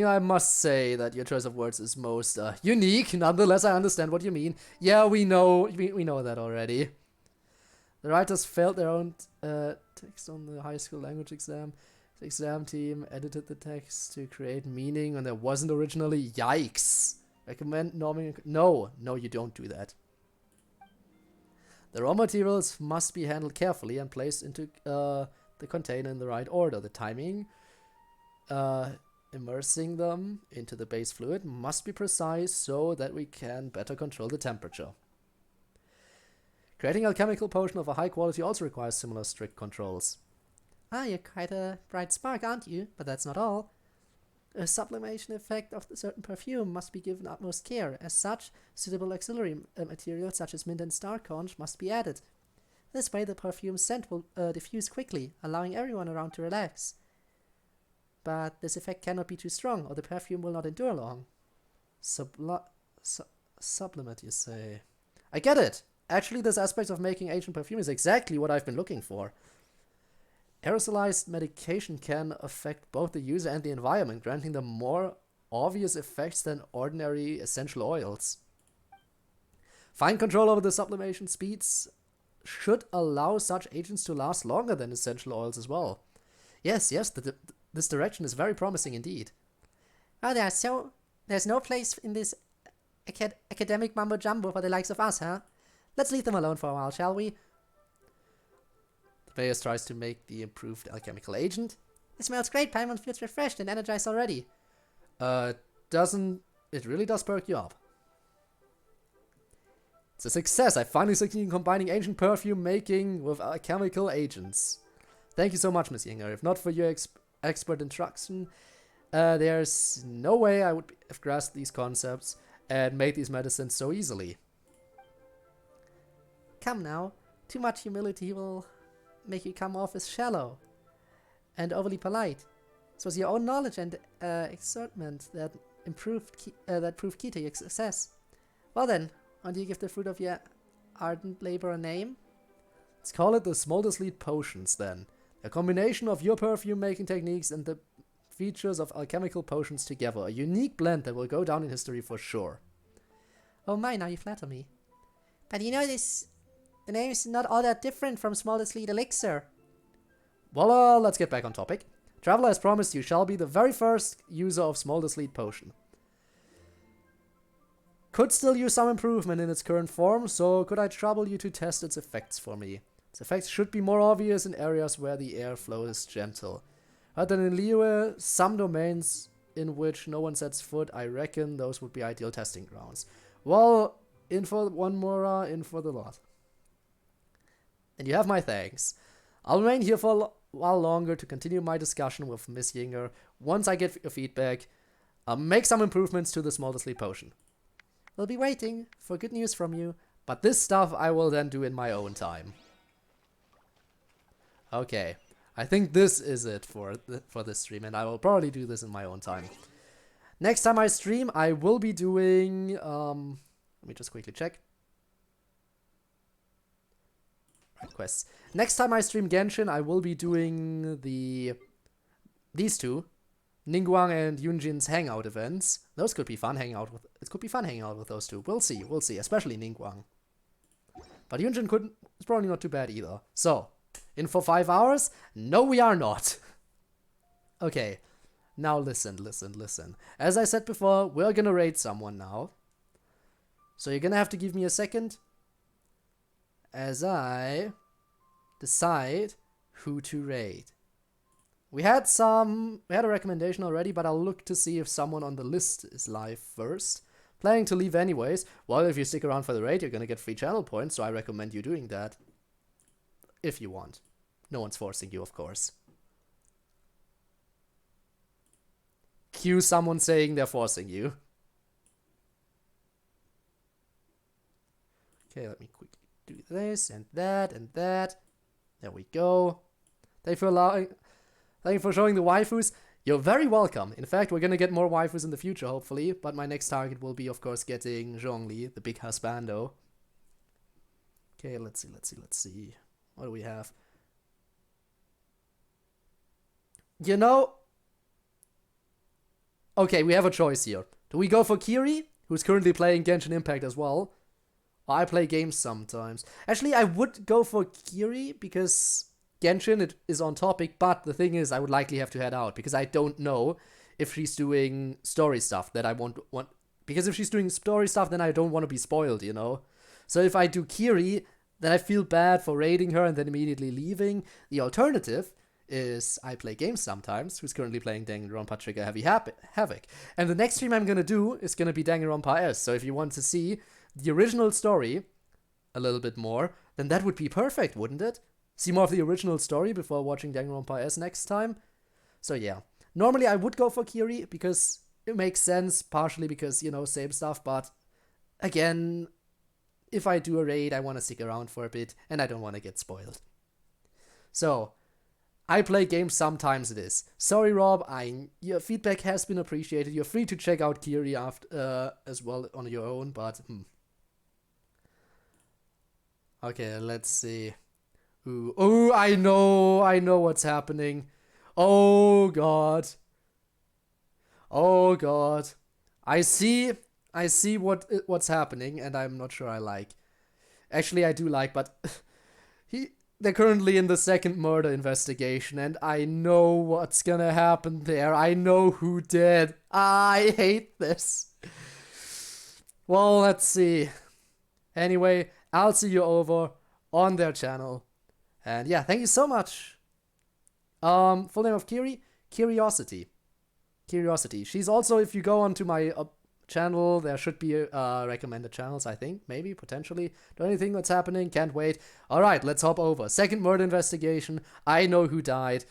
I must say that your choice of words is most unique. Nonetheless, I understand what you mean. Yeah, we know that already. The writers failed their own text on the high school language exam. The exam team edited the text to create meaning and there wasn't originally. Yikes. Recommend norming. No, you don't do that. The raw materials must be handled carefully and placed into the container in the right order. The timing, immersing them into the base fluid must be precise so that we can better control the temperature. Creating a chemical potion of a high quality also requires similar strict controls. Ah, you're quite a bright spark, aren't you? But that's not all. The sublimation effect of a certain perfume must be given utmost care. As such, suitable auxiliary materials such as mint and star conch must be added. This way the perfume's scent will diffuse quickly, allowing everyone around to relax. But this effect cannot be too strong, or the perfume will not endure long. Sublimate, you say? I get it! Actually, this aspect of making ancient perfume is exactly what I've been looking for. Aerosolized medication can affect both the user and the environment, granting them more obvious effects than ordinary essential oils. Fine control over the sublimation speeds should allow such agents to last longer than essential oils as well. Yes, this direction is very promising indeed. Oh, there's no place in this academic mumbo-jumbo for the likes of us, huh? Let's leave them alone for a while, shall we? The players tries to make the improved alchemical agent. It smells great, Paimon feels refreshed and energized already. It really does perk you up. It's a success. I finally succeeded in combining ancient perfume making with alchemical agents. Thank you so much, Miss Yinger. If not for your expert instruction, there's no way I would have grasped these concepts and made these medicines so easily. Come now, too much humility will make you come off as shallow and overly polite. It was your own knowledge and exertment that proved key to your success. Well then, why do you give the fruit of your ardent labor a name? Let's call it the Smolder's Lead Potions then. A combination of your perfume making techniques and the features of alchemical potions together. A unique blend that will go down in history for sure. Oh my, now you flatter me. But you know the name is not all that different from Smolder's Lead Elixir. Well, let's get back on topic. Traveler, as promised, you shall be the very first user of Smolder's Lead Potion. Could still use some improvement in its current form, so could I trouble you to test its effects for me? Its effects should be more obvious in areas where the airflow is gentle. Other than in Liyue, some domains in which no one sets foot, I reckon those would be ideal testing grounds. Well, in for one more, in for the lot. And you have my thanks. I'll remain here for a while longer to continue my discussion with Miss Yinger. Once I get your feedback, I'll make some improvements to the Smolder's Lead Potion. We'll be waiting for good news from you, but this stuff I will then do in my own time. Okay, I think this is it for this stream, and I will probably do this in my own time. Next time I stream, I will be doing, let me just quickly check. Quests. Next time I stream Genshin, I will be doing these two, Ningguang and Yunjin's hangout events. Those could be fun hanging out with. It could be fun hanging out with those two. We'll see, especially Ningguang. But Yunjin it's probably not too bad either. So, in for 5 hours? No, we are not. Okay, now listen. As I said before, we're gonna raid someone now. So you're gonna have to give me a second as I decide who to raid. We had a recommendation already, but I'll look to see if someone on the list is live first. Planning to leave anyways. Well, if you stick around for the raid, you're gonna get free channel points, so I recommend you doing that. If you want. No one's forcing you, of course. Cue someone saying they're forcing you. Okay, let me quickly do this and that and that. There we go. Thank you for showing the waifus. You're very welcome. In fact, we're gonna get more waifus in the future, hopefully. But my next target will be, of course, getting Zhongli, the big husbando. Okay, let's see. What do we have? You know... Okay, we have a choice here. Do we go for Kiri, who's currently playing Genshin Impact as well? I play games sometimes. Actually, I would go for Kiri because Genshin, it is on topic, but the thing is, I would likely have to head out, because I don't know if she's doing story stuff that I want. Because if she's doing story stuff, then I don't want to be spoiled, you know? So if I do Kiri, then I feel bad for raiding her and then immediately leaving. The alternative is I play games sometimes, who's currently playing Danganronpa Trigger Heavy Havoc. And the next stream I'm gonna do is gonna be Danganronpa S. So if you want to see the original story a little bit more, then that would be perfect, wouldn't it? See more of the original story before watching Danganronpa S next time. So yeah. Normally I would go for Kiri because it makes sense, partially because, you know, same stuff, but again, if I do a raid, I want to stick around for a bit, and I don't want to get spoiled. So, I play games sometimes it is. Sorry, Rob, your feedback has been appreciated. You're free to check out Kiri after, as well on your own, but Okay, let's see. Ooh, oh, I know what's happening. Oh god. Oh god. I see what's happening, and I'm not sure I like. Actually, I do like, but they're currently in the second murder investigation, and I know what's gonna happen there. I know who did. I hate this. Well, let's see. Anyway, I'll see you over on their channel. And yeah, thank you so much. Full name of Kiri? Curiosity. She's also, if you go onto my channel, there should be recommended channels, I think. Maybe, potentially. Don't really think what's happening. Can't wait. Alright, let's hop over. Second murder investigation. I know who died.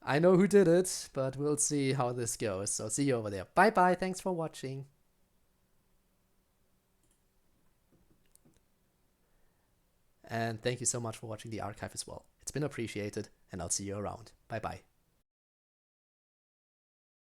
I know who did it, but we'll see how this goes. So see you over there. Bye-bye. Thanks for watching. And thank you so much for watching the archive as well. It's been appreciated, and I'll see you around. Bye-bye.